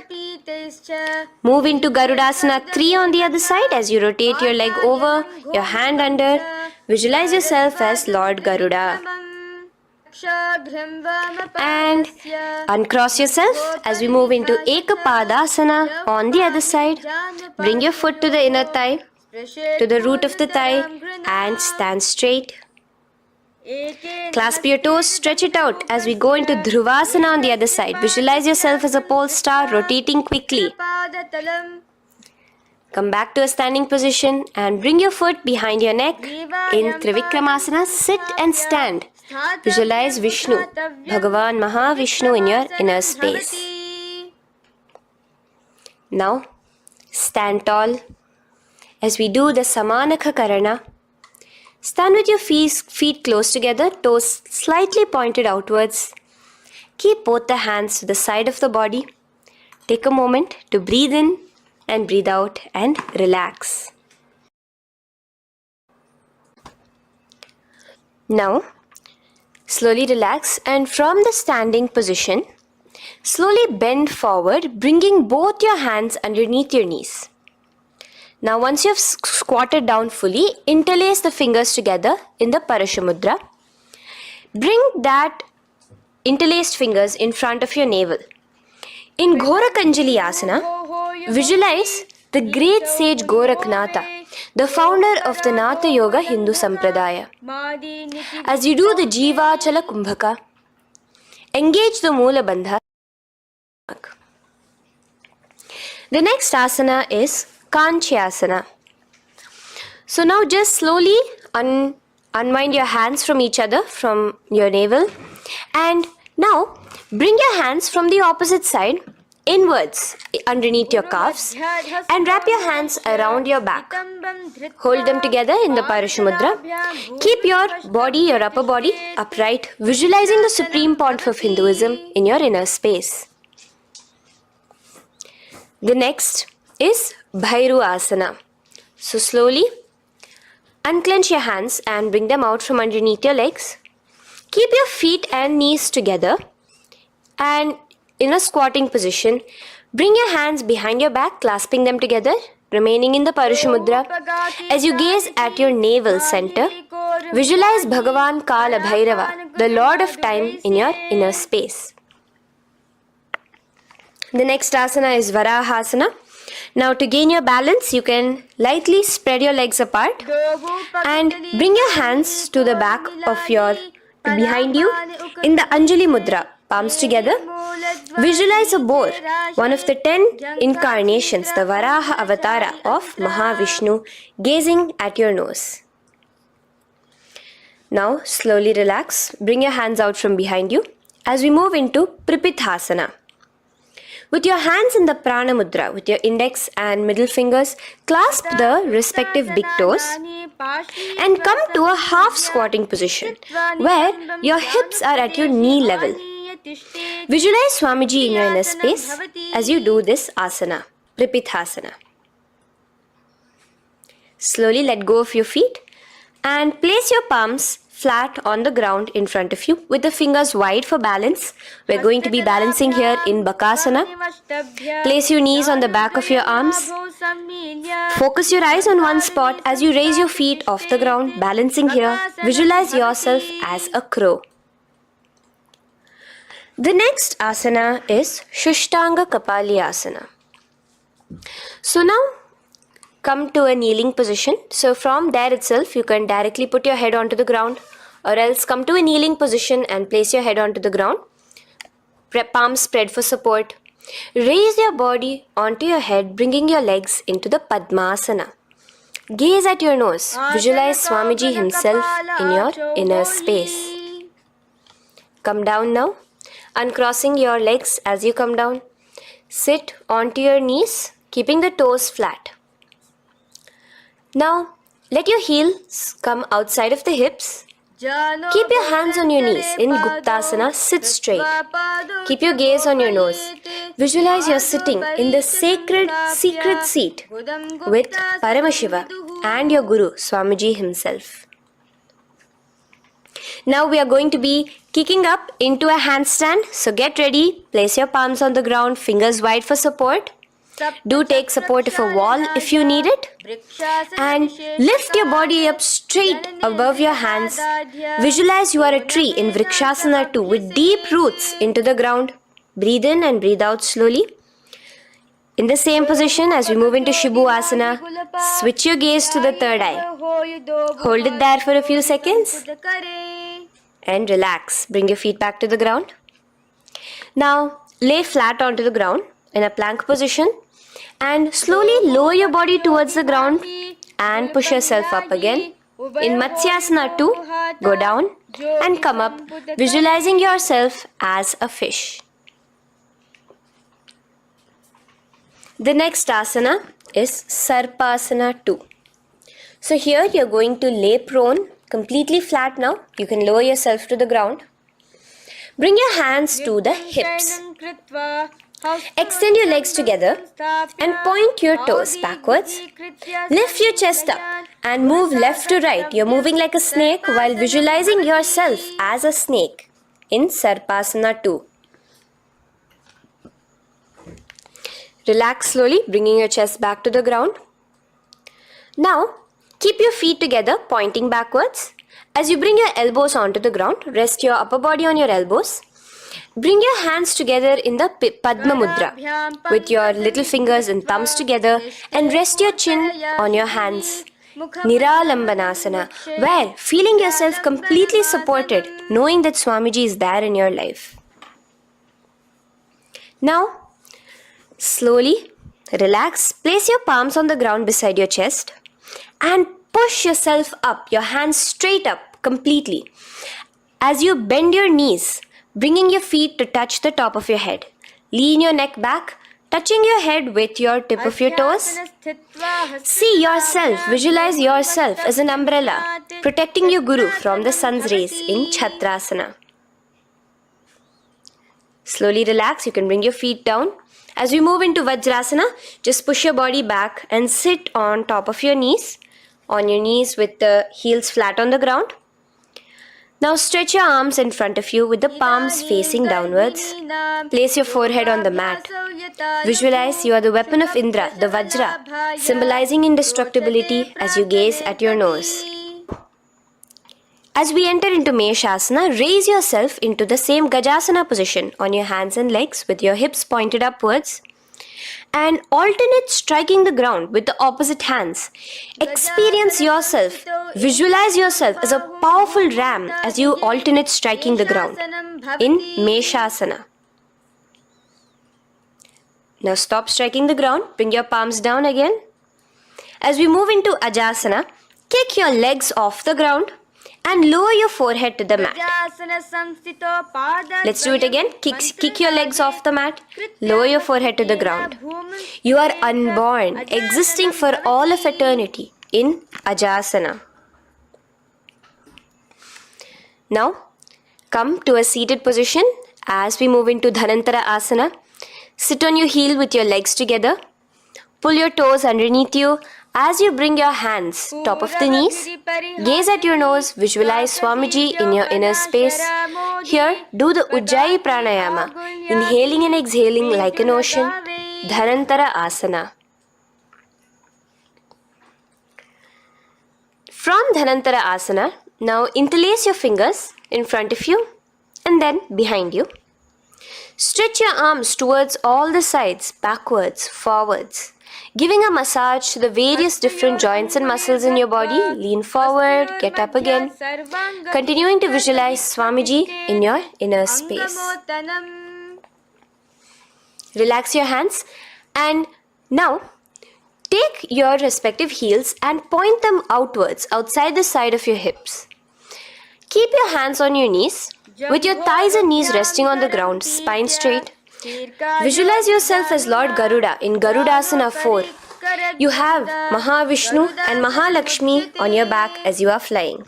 Move into Garudasana 3 on the other side as you rotate your leg over, your hand under. Visualize yourself as Lord Garuda. And uncross yourself as we move into Ekapadasana on the other side. Bring your foot to the inner thigh, to the root of the thigh, and stand straight. Clasp your toes, stretch it out as we go into Dhruvasana on the other side. Visualize yourself as a pole star rotating quickly. Come back to a standing position and bring your foot behind your neck. In Trivikramasana, sit and stand. Visualize Vishnu, Bhagavan Mahavishnu in your inner space. Now, stand tall as we do the Samanakha Karana. Stand with your feet close together, toes slightly pointed outwards. Keep both the hands to the side of the body. Take a moment to breathe in and breathe out and relax. Now, slowly relax and from the standing position, slowly bend forward, bringing both your hands underneath your knees. Now once you have squatted down fully, interlace the fingers together in the Parashamudra. Bring that interlaced fingers in front of your navel. In Gorakanjali Asana, visualize the great sage Goraknatha, the founder of the Natha Yoga Hindu Sampradaya. As you do the Jiva Chala Kumbhaka, engage the Moola Bandha. The next asana is Kanchyasana. So now just slowly unwind your hands from each other, from your navel, and now bring your hands from the opposite side inwards underneath your calves and wrap your hands around your back. Hold them together in the Parashamudra. Keep your body, your upper body upright, visualizing the Supreme Pontiff of Hinduism in your inner space. The next is Bhairu Asana. So slowly unclench your hands and bring them out from underneath your legs. Keep your feet and knees together and in a squatting position, bring your hands behind your back, clasping them together, remaining in the Parashamudra. As you gaze at your navel center, visualize Bhagavan Kala Bhairava, the Lord of Time, in your inner space. The next asana is Varahasana. Now to gain your balance, you can lightly spread your legs apart and bring your hands to the back of behind you in the Anjali Mudra, palms together. Visualize a boar, one of the 10 incarnations, the Varaha Avatara of Mahavishnu, gazing at your nose. Now slowly relax, bring your hands out from behind you as we move into Pripithasana. With your hands in the Prana Mudra, with your index and middle fingers, clasp the respective big toes and come to a half squatting position where your hips are at your knee level. Visualize Swamiji in your inner space as you do this asana, Pripithasana. Slowly let go of your feet and place your palms flat on the ground in front of you with the fingers wide for balance. We're going to be balancing here in Bakasana. Place your knees on the back of your arms. Focus your eyes on one spot as you raise your feet off the ground, balancing here. Visualize yourself as a crow. The next asana is Shushtanga Kapali Asana. So now come to a kneeling position. So from there itself, you can directly put your head onto the ground, or else come to a kneeling position and place your head onto the ground. Palms spread for support. Raise your body onto your head, bringing your legs into the Padmasana. Gaze at your nose. Visualize Swamiji himself in your inner space. Come down now, uncrossing your legs as you come down. Sit onto your knees, keeping the toes flat. Now, Let your heels come outside of the hips. Keep your hands on your knees. In Guptasana, sit straight. Keep your gaze on your nose. Visualize you're sitting in the sacred secret seat with Paramashiva and your Guru, Swamiji himself. Now we are going to be kicking up into a handstand. So get ready. Place your palms on the ground, fingers wide for support. Do take support of a wall if you need it. And lift your body up straight above your hands. Visualize you are a tree in Vrikshasana 2 with deep roots into the ground. Breathe in and breathe out slowly. In the same position as we move into Asana, switch your gaze to the third eye. Hold it there for a few seconds. And relax. Bring your feet back to the ground. Now lay flat onto the ground in a plank position. And slowly lower your body towards the ground and push yourself up again. In Matsyasana 2, go down and come up, visualizing yourself as a fish. The next asana is Sarpasana 2. So here you're going to lay prone, completely flat now. You can lower yourself to the ground. Bring your hands to the hips. Extend your legs together and point your toes backwards. Lift your chest up and move left to right. You're moving like a snake while visualizing yourself as a snake in Sarpasana 2. Relax slowly, bringing your chest back to the ground. Now, keep your feet together, pointing backwards. As you bring your elbows onto the ground, rest your upper body on your elbows. Bring your hands together in the Padma Mudra with your little fingers and thumbs together and rest your chin on your hands. Niralambanasana, where feeling yourself completely supported, knowing that Swamiji is there in your life. Now, slowly relax, place your palms on the ground beside your chest and push yourself up, your hands straight up completely. As you bend your knees, bringing your feet to touch the top of your head. Lean your neck back, touching your head with your tip of your toes. See yourself, visualize yourself as an umbrella, protecting your Guru from the sun's rays in Chhatrasana. Slowly relax, you can bring your feet down. As we move into Vajrasana, just push your body back and sit on top of your knees, with the heels flat on the ground. Now stretch your arms in front of you with the palms facing downwards. Place your forehead on the mat. Visualize you are the weapon of Indra, the Vajra, symbolizing indestructibility as you gaze at your nose. As we enter into Meshasana, raise yourself into the same Gajasana position on your hands and legs with your hips pointed upwards. And alternate striking the ground with the opposite hands. Experience yourself, visualize yourself as a powerful ram as you alternate striking the ground in Meshasana. Now stop striking the ground, bring your palms down again. As we move into Ajasana, kick your legs off the ground and lower your forehead to the mat. Let's do it again. Kick your legs off the mat. Lower your forehead to the ground. You are unborn, existing for all of eternity in Ajasana. Now, come to a seated position as we move into Dhanantara Asana. Sit on your heel with your legs together. Pull your toes underneath you. As you bring your hands top of the knees, gaze at your nose, visualize Swamiji in your inner space. Here, do the Ujjayi Pranayama, inhaling and exhaling like an ocean, Dhanantara Asana. From Dhanantara Asana, now interlace your fingers in front of you and then behind you. Stretch your arms towards all the sides, backwards, forwards. Giving a massage to the various different joints and muscles in your body. Lean forward, get up again. Continuing to visualize Swamiji in your inner space. Relax your hands and now take your respective heels and point them outwards, outside the side of your hips. Keep your hands on your knees, with your thighs and knees resting on the ground, spine straight. Visualize yourself as Lord Garuda in Garudasana 4, You have Mahavishnu and Mahalakshmi on your back as you are flying.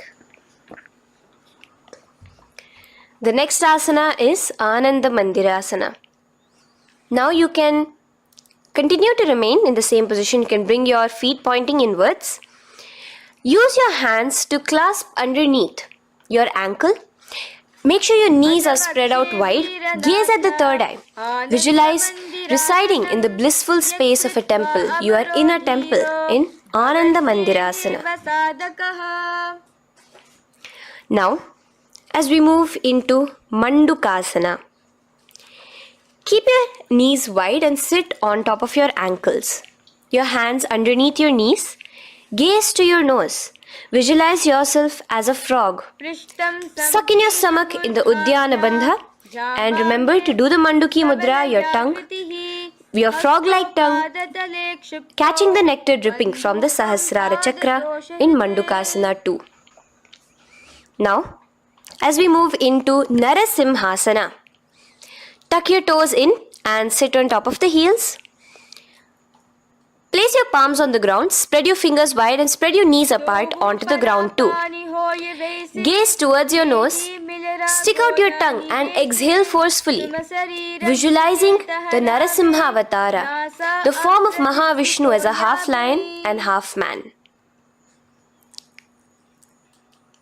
The next asana is Ananda Mandirasana. Now you can continue to remain in the same position. You can bring your feet pointing inwards. Use your hands to clasp underneath your ankle. Make sure your knees are spread out wide. Gaze at the third eye. Visualize residing in the blissful space of a temple. You are in a temple in Ananda Mandirasana. Now, as we move into Mandukasana, keep your knees wide and sit on top of your ankles. Your hands underneath your knees. Gaze to your nose. Visualize yourself as a frog. Suck in your stomach in the Uddiyana Bandha and remember to do the Manduki Mudra, your tongue, your frog-like tongue, catching the nectar dripping from the Sahasrara Chakra in Mandukasana 2. Now, as we move into Narasimhasana, tuck your toes in and sit on top of the heels. Place your palms on the ground, spread your fingers wide and spread your knees apart onto the ground too. Gaze towards your nose, stick out your tongue and exhale forcefully, visualizing the Narasimha Avatara, the form of Mahavishnu as a half lion and half man.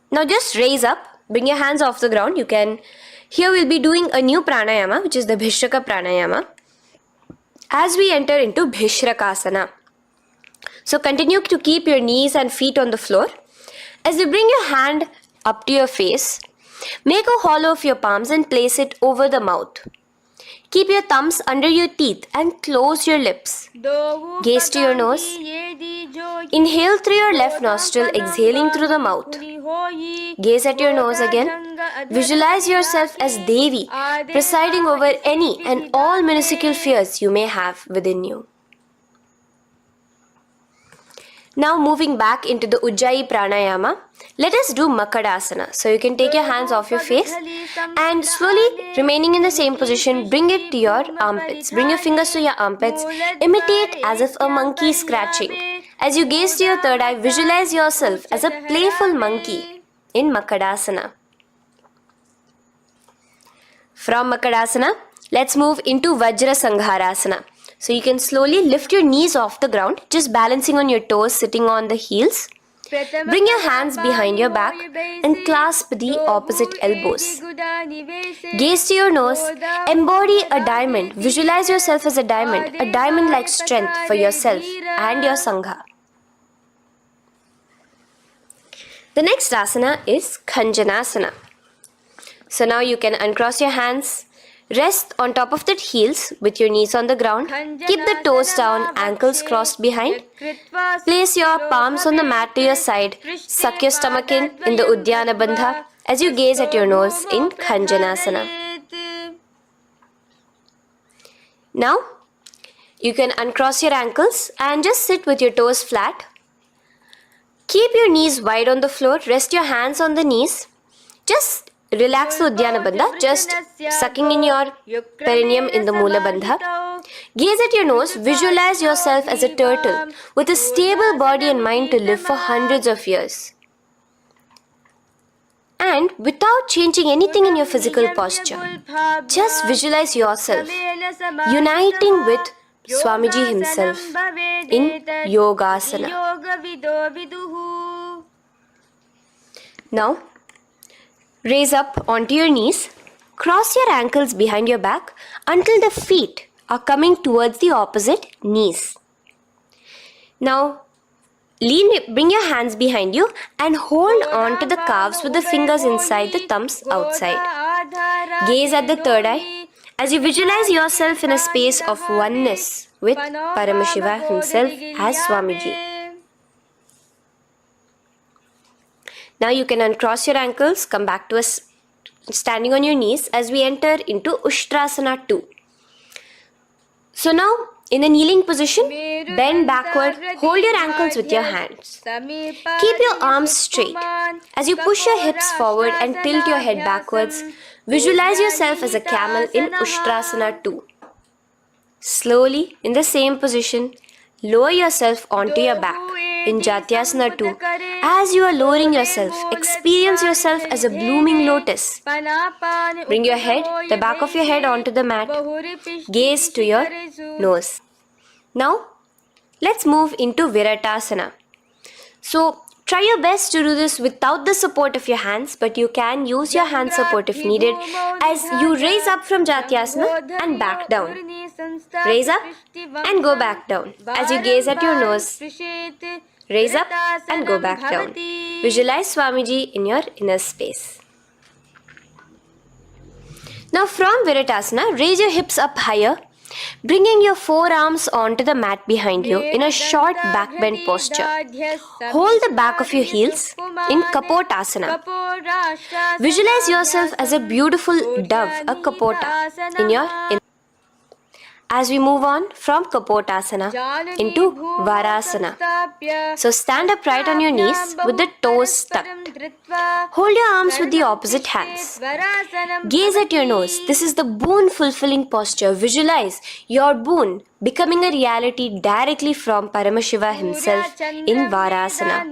Now just raise up, bring your hands off the ground. Here we'll be doing a new pranayama, which is the Bhishraka pranayama, as we enter into Bhishrakasana. So continue to keep your knees and feet on the floor. As you bring your hand up to your face, make a hollow of your palms and place it over the mouth. Keep your thumbs under your teeth and close your lips. Gaze to your nose. Inhale through your left nostril, exhaling through the mouth. Gaze at your nose again. Visualize yourself as Devi, presiding over any and all minuscule fears you may have within you. Now moving back into the Ujjayi Pranayama, let us do Makadasana. So you can take your hands off your face and slowly remaining in the same position, bring it to your armpits. Bring your fingers to your armpits. Imitate as if a monkey is scratching. As you gaze to your third eye, visualize yourself as a playful monkey in Makadasana. From Makadasana, let's move into Vajra Sangharasana. So you can slowly lift your knees off the ground, just balancing on your toes, sitting on the heels. Bring your hands behind your back and clasp the opposite elbows. Gaze to your nose, embody a diamond. Visualize yourself as a diamond-like strength for yourself and your Sangha. The next asana is Khanjanasana. So now you can uncross your hands, rest on top of the heels with your knees on the ground. Keep the toes down, ankles crossed behind. Place your palms on the mat to your side. Suck your stomach in the Uddiyana Bandha as you gaze at your nose in Khanjanasana. Now, you can uncross your ankles and just sit with your toes flat. Keep your knees wide on the floor. Rest your hands on the knees. Just relax the Uddiyana Bandha, just sucking in your perineum in the Mula Bandha. Gaze at your nose, visualize yourself as a turtle with a stable body and mind to live for hundreds of years. And without changing anything in your physical posture, just visualize yourself uniting with Swamiji himself in Yogasana. Now, raise up onto your knees, cross your ankles behind your back until the feet are coming towards the opposite knees. Now, bring your hands behind you and hold on to the calves with the fingers inside, the thumbs outside. Gaze at the third eye as you visualize yourself in a space of oneness with Paramashiva himself as Swamiji. Now you can uncross your ankles, come back to us standing on your knees as we enter into Ushtrasana 2. So now, in the kneeling position, bend backward, hold your ankles with your hands. Keep your arms straight. As you push your hips forward and tilt your head backwards, visualize yourself as a camel in Ushtrasana 2. Slowly, in the same position, lower yourself onto your back in Jatyasana 2. As you are lowering yourself, experience yourself as a blooming lotus. Bring your head, the back of your head onto the mat. Gaze to your nose. Now, let's move into Viratasana. So, try your best to do this without the support of your hands, but you can use your hand support if needed as you raise up from Jatyasana and back down. Raise up and go back down as you gaze at your nose. Raise up and go back down. Visualize Swamiji in your inner space. Now from Viratasana, raise your hips up higher, bringing your forearms onto the mat behind you in a short back bend posture. Hold the back of your heels in Kapotasana. Visualize yourself as a beautiful dove, a Kapota, in your inner. As we move on from Kapotasana into Varasana. So stand upright on your knees with the toes tucked. Hold your arms with the opposite hands. Gaze at your nose. This is the boon fulfilling posture. Visualize your boon becoming a reality directly from Paramashiva himself in Varasana.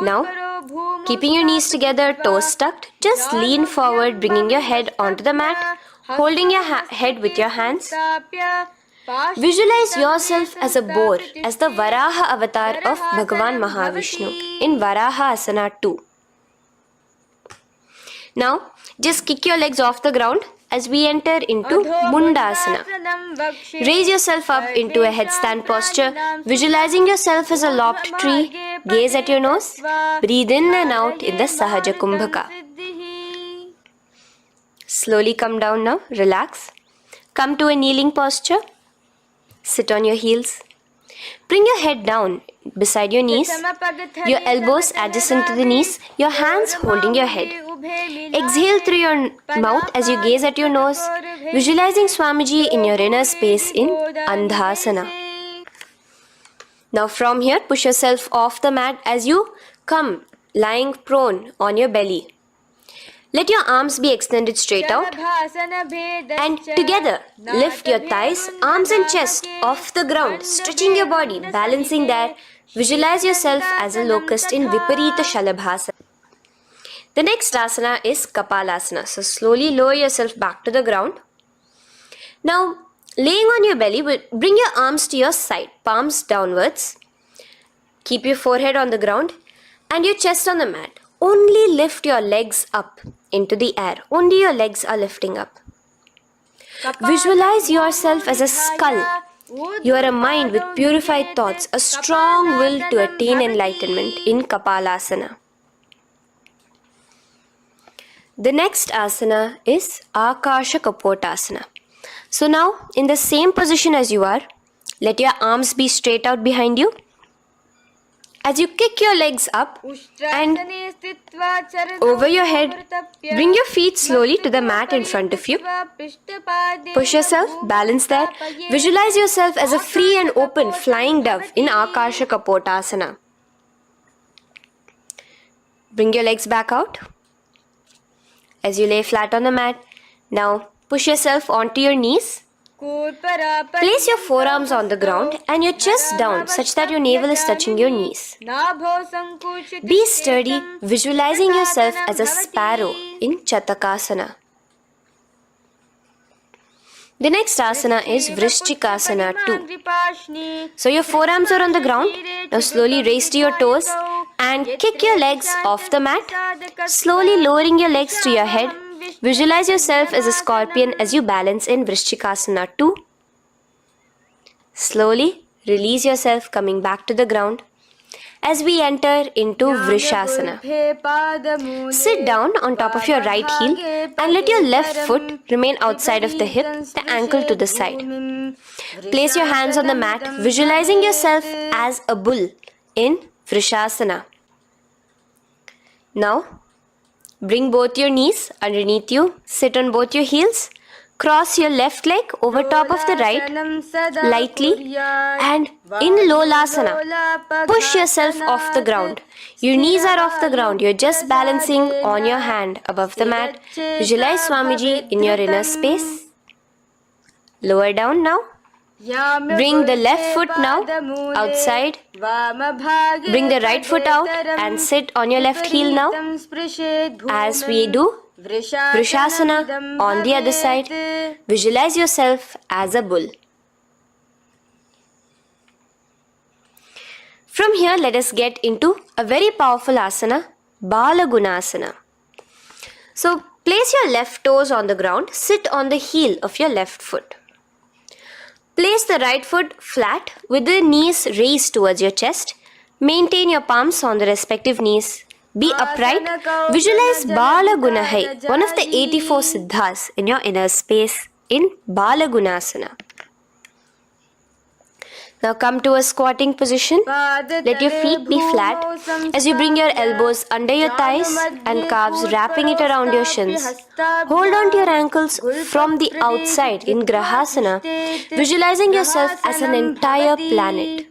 Now, keeping your knees together, toes tucked, just lean forward, bringing your head onto the mat, holding your head with your hands. Visualize yourself as a boar, as the Varaha avatar of Bhagavan Mahavishnu in Varaha Asana 2. Now, just kick your legs off the ground as we enter into Mundasana. Raise yourself up into a headstand posture, visualizing yourself as a lopped tree. Gaze at your nose. Breathe in and out in the Sahaja Kumbhaka. Slowly come down now. Relax. Come to a kneeling posture. Sit on your heels. Bring your head down beside your knees, your elbows adjacent to the knees, your hands holding your head. Exhale through your mouth as you gaze at your nose, visualizing Swamiji in your inner space in Andhasana. Now from here, push yourself off the mat as you come lying prone on your belly. Let your arms be extended straight out and together lift your thighs, arms and chest off the ground, stretching your body, balancing there. Visualize yourself as a locust in Viparita Shalabhasana. The next asana is Kapalasana. So slowly lower yourself back to the ground. Now laying on your belly, bring your arms to your side, palms downwards. Keep your forehead on the ground and your chest on the mat. Only lift your legs up into the air. Only your legs are lifting up. Visualize yourself as a skull. You are a mind with purified thoughts, a strong will to attain enlightenment in Kapalasana. The next asana is Akasha Kapotasana. So now, in the same position as you are, let your arms be straight out behind you. As you kick your legs up and over your head, bring your feet slowly to the mat in front of you. Push yourself, balance there. Visualize yourself as a free and open flying dove in Akasha Kapotasana. Bring your legs back out as you lay flat on the mat. Now push yourself onto your knees. Place your forearms on the ground and your chest down such that your navel is touching your knees. Be sturdy, visualizing yourself as a sparrow in Chatakasana. The next asana is Vrishchikasana 2. So your forearms are on the ground. Now slowly raise to your toes and kick your legs off the mat. Slowly lowering your legs to your head. Visualize yourself as a scorpion as you balance in Vrishchikasana 2. Slowly release yourself, coming back to the ground as we enter into Vrishasana. Sit down on top of your right heel and let your left foot remain outside of the hip, the ankle to the side. Place your hands on the mat, visualizing yourself as a bull in Vrishasana. Now, bring both your knees underneath you, sit on both your heels, cross your left leg over top of the right lightly and in Lolasana, push yourself off the ground. Your knees are off the ground, you're just balancing on your hand above the mat. Visualize Swamiji in your inner space. Lower down now, Bring the left foot now outside. Bring the right foot out and sit on your left heel now. As we do Vrishasana on the other side, visualize yourself as a bull. From here, let us get into a very powerful asana, Balagunasana. So, place your left toes on the ground, sit on the heel of your left foot. Place the right foot flat with the knees raised towards your chest. Maintain your palms on the respective knees. Be upright. Visualize Balagunahai, one of the 84 siddhas in your inner space in Balagunasana. Now come to a squatting position. Let your feet be flat as you bring your elbows under your thighs and calves, wrapping it around your shins. Hold on to your ankles from the outside in Grahasana, visualizing yourself as an entire planet.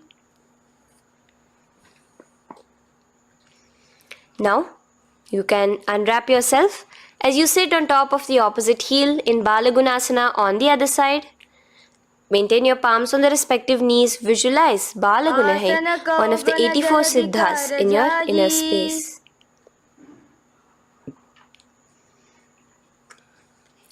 Now, you can unwrap yourself as you sit on top of the opposite heel in Balagunasana on the other side. Maintain your palms on the respective knees. Visualize Balagunahai, one of the 84 siddhas in your inner space.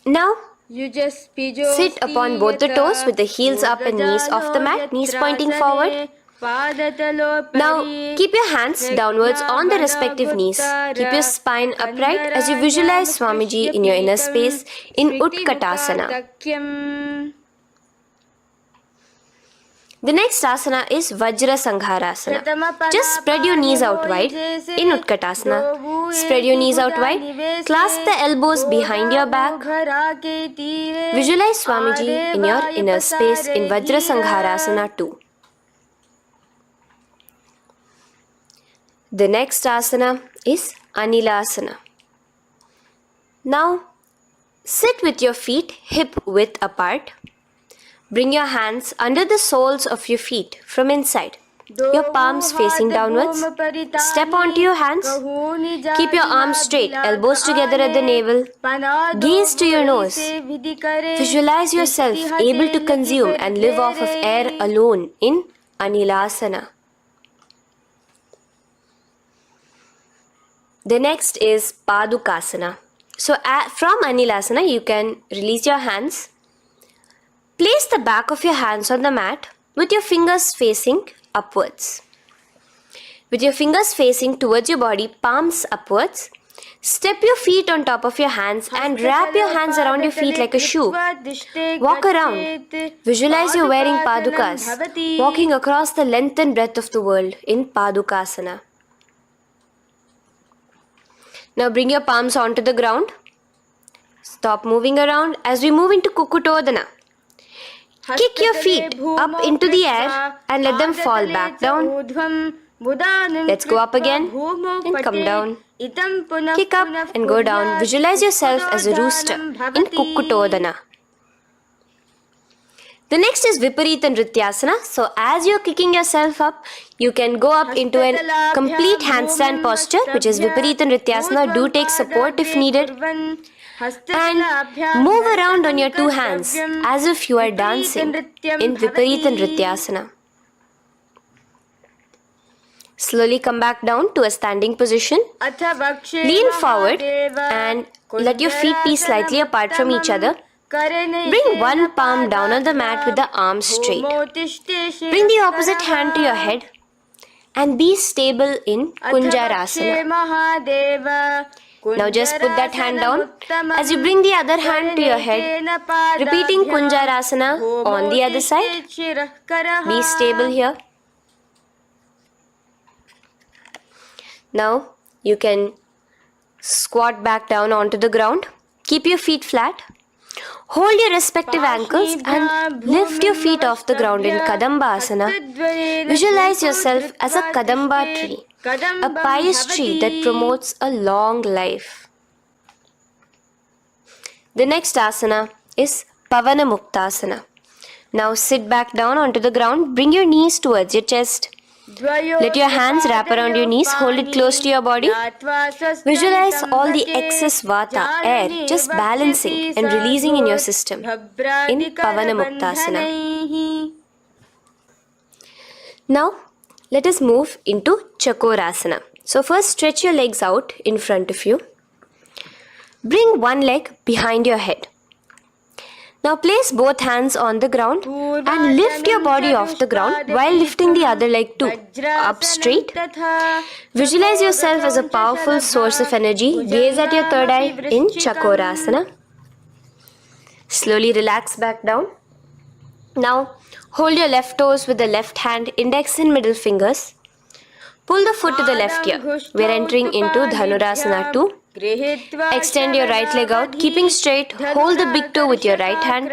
Now, sit upon both the toes with the heels up and knees off the mat, knees pointing forward. Now, keep your hands downwards on the respective knees. Keep your spine upright as you visualize Swamiji in your inner space in Utkatasana. The next asana is Vajra Sangharasana. Just spread your knees out wide in Utkatasana. Spread your knees out wide. Clasp the elbows behind your back. Visualize Swamiji in your inner space in Vajra Sangharasana too. The next asana is Anilasana. Now, sit with your feet hip width apart. Bring your hands under the soles of your feet from inside. Your palms facing downwards. Step onto your hands. Keep your arms straight, elbows together at the navel. Gaze to your nose. Visualize yourself able to consume and live off of air alone in Anilasana. The next is Padukasana. So from Anilasana, you can release your hands. Place the back of your hands on the mat with your fingers facing upwards. With your fingers facing towards your body, palms upwards. Step your feet on top of your hands and wrap your hands around your feet like a shoe. Walk around. Visualize you're wearing padukas, walking across the length and breadth of the world in Padukasana. Now bring your palms onto the ground. Stop moving around as we move into Kukutodana. Kick your feet up into the air and let them fall back down. Let's go up again and come down. Kick up and go down. Visualize yourself as a rooster in Kukutodana. The next is Viparita Nrityasana. So as you're kicking yourself up, you can go up into a complete handstand posture, which is Viparita Nrityasana. Do take support if needed. And move around on your two hands as if you are dancing in Viparita Nrityasana. Slowly come back down to a standing position. Lean forward and let your feet be slightly apart from each other. Bring one palm down on the mat with the arms straight. Bring the opposite hand to your head and be stable in Kunjarasana. Now just put that hand down as you bring the other hand to your head, repeating Kunjarasana on the other side. Be stable here. Now you can squat back down onto the ground. Keep your feet flat. Hold your respective ankles and lift your feet off the ground in Kadamba Asana. Visualize yourself as a Kadamba tree, a pious tree that promotes a long life. The next asana is Pavana Muktasana. Now sit back down onto the ground. Bring your knees towards your chest. Let your hands wrap around your knees, hold it close to your body. Visualize all the excess vata, air, just balancing and releasing in your system in Pavanamuktasana. Now, let us move into Chakorasana. So first stretch your legs out in front of you. Bring one leg behind your head. Now place both hands on the ground and lift your body off the ground while lifting the other leg too, up straight. Visualize yourself as a powerful source of energy. Gaze at your third eye in Chakorasana. Slowly relax back down. Now hold your left toes with the left hand, index and middle fingers. Pull the foot to the left ear. We are entering into Dhanurasana 2. Extend your right leg out, keeping straight. Hold the big toe with your right hand.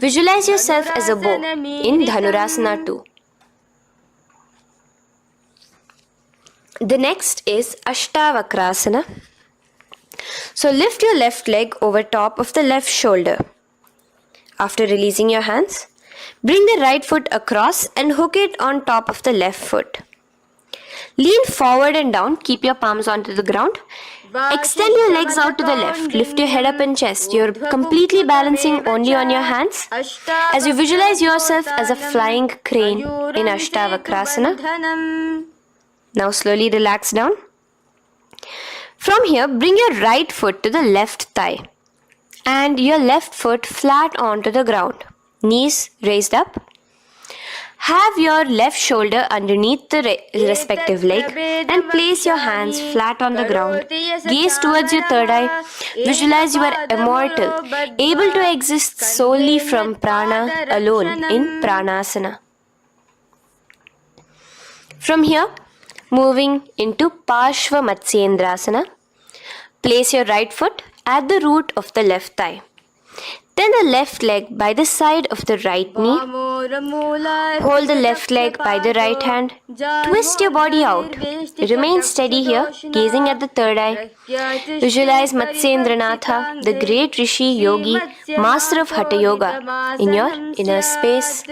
Visualize yourself as a bow in Dhanurasana 2. The next is Ashtavakrasana. So lift your left leg over top of the left shoulder. After releasing your hands, bring the right foot across and hook it on top of the left foot. Lean forward and down, keep your palms onto the ground. Extend your legs out to the left, lift your head up and chest. You're completely balancing only on your hands as you visualize yourself as a flying crane in Ashtavakrasana. Now slowly relax down. From here, bring your right foot to the left thigh and your left foot flat onto the ground. Knees raised up. Have your left shoulder underneath the respective leg and place your hands flat on the ground. Gaze towards your third eye. Visualize you are immortal, able to exist solely from prana alone in Pranasana. From here, moving into Parshva Matsyendrasana. Place your right foot at the root of the left thigh. Then the left leg by the side of the right knee. Hold the left leg by the right hand. Twist your body out. Remain steady here, gazing at the third eye. Visualize Matsyendranatha, the great Rishi Yogi, master of Hatha Yoga, in your inner space.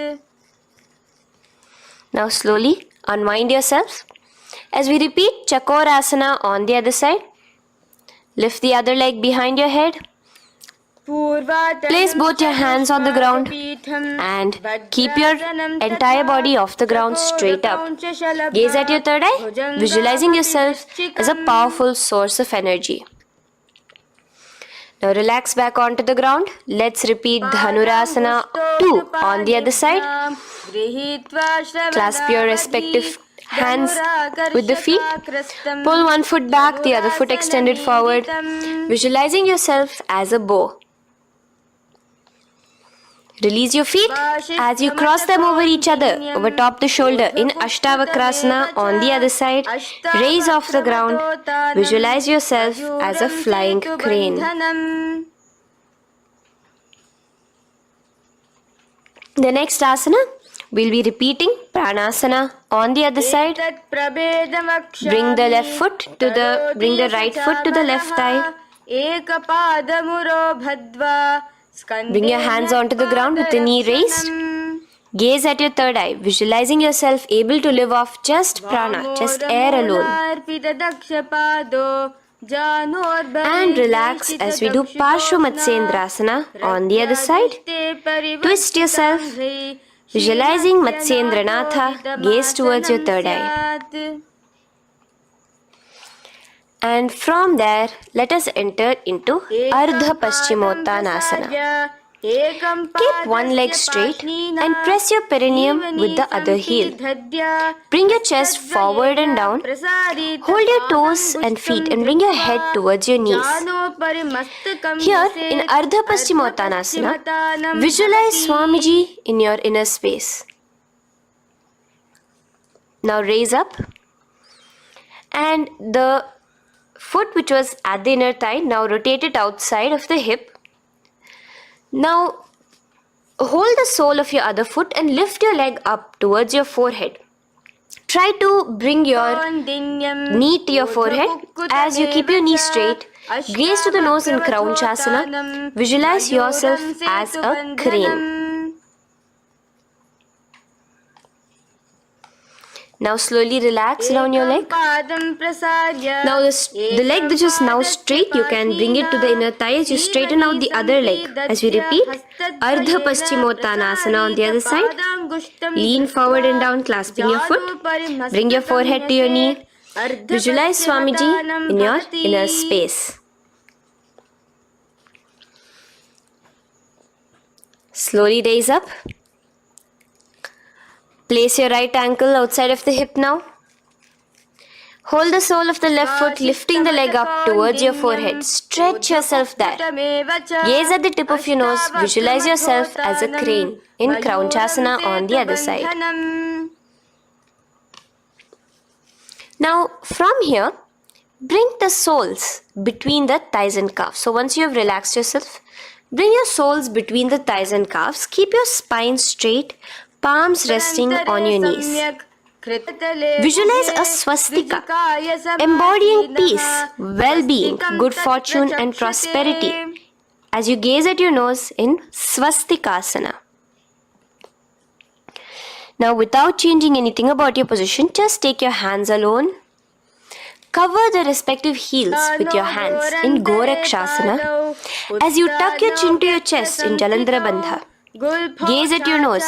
Now slowly unwind yourselves. As we repeat Chakorasana on the other side, lift the other leg behind your head. Place both your hands on the ground and keep your entire body off the ground straight up. Gaze at your third eye, visualizing yourself as a powerful source of energy. Now relax back onto the ground. Let's repeat Dhanurasana 2 on the other side. Clasp your respective hands with the feet. Pull one foot back, the other foot extended forward. Visualizing yourself as a bow. Release your feet as you cross them over each other, over top the shoulder in Ashtavakrasana on the other side. Raise off the ground. Visualize yourself as a flying crane. The next asana, we'll be repeating Pranasana on the other side. Bring the right foot to the left thigh. Bring your hands onto the ground with the knee raised. Gaze at your third eye, visualizing yourself able to live off just prana, just air alone. And relax as we do Parshva Matsyendrasana on the other side. Twist yourself, visualizing Matsyendranatha, gaze towards your third eye. And from there, let us enter into Ardha Paschimottanasana. Keep one leg straight and press your perineum with the other heel. Bring your chest forward and down. Hold your toes and feet and bring your head towards your knees. Here in Ardha Paschimottanasana, visualize Swamiji in your inner space. Now raise up and the foot which was at the inner thigh, now rotate it outside of the hip. Now hold the sole of your other foot and lift your leg up towards your forehead. Try to bring your knee to your forehead as you keep your knee straight. Gaze to the nose in Kraunchasana. Visualize yourself as a crane. Now slowly relax down your leg. Now the leg which is now straight, you can bring it to the inner thigh as you straighten out the other leg. As we repeat, Ardha Paschimottanasana on the other side. Lean forward and down, clasping your foot. Bring your forehead to your knee. Visualize Swamiji in your inner space. Slowly raise up. Place your right ankle outside of the hip now. Hold the sole of the left foot, lifting the leg up towards your forehead. Stretch yourself there. Gaze at the tip of your nose. Visualize yourself as a crane in Kraunchasana on the other side. Now, from here, bring the soles between the thighs and calves. So once you have relaxed yourself, bring your soles between the thighs and calves. Keep your spine straight, palms resting on your knees. Visualize a swastika, embodying peace, well-being, good fortune and prosperity as you gaze at your nose in swastikasana. Now without changing anything about your position, just take your hands alone. Cover the respective heels with your hands in Gorakshasana as you tuck your chin to your chest in Jalandhara Bandha. Gaze at your nose.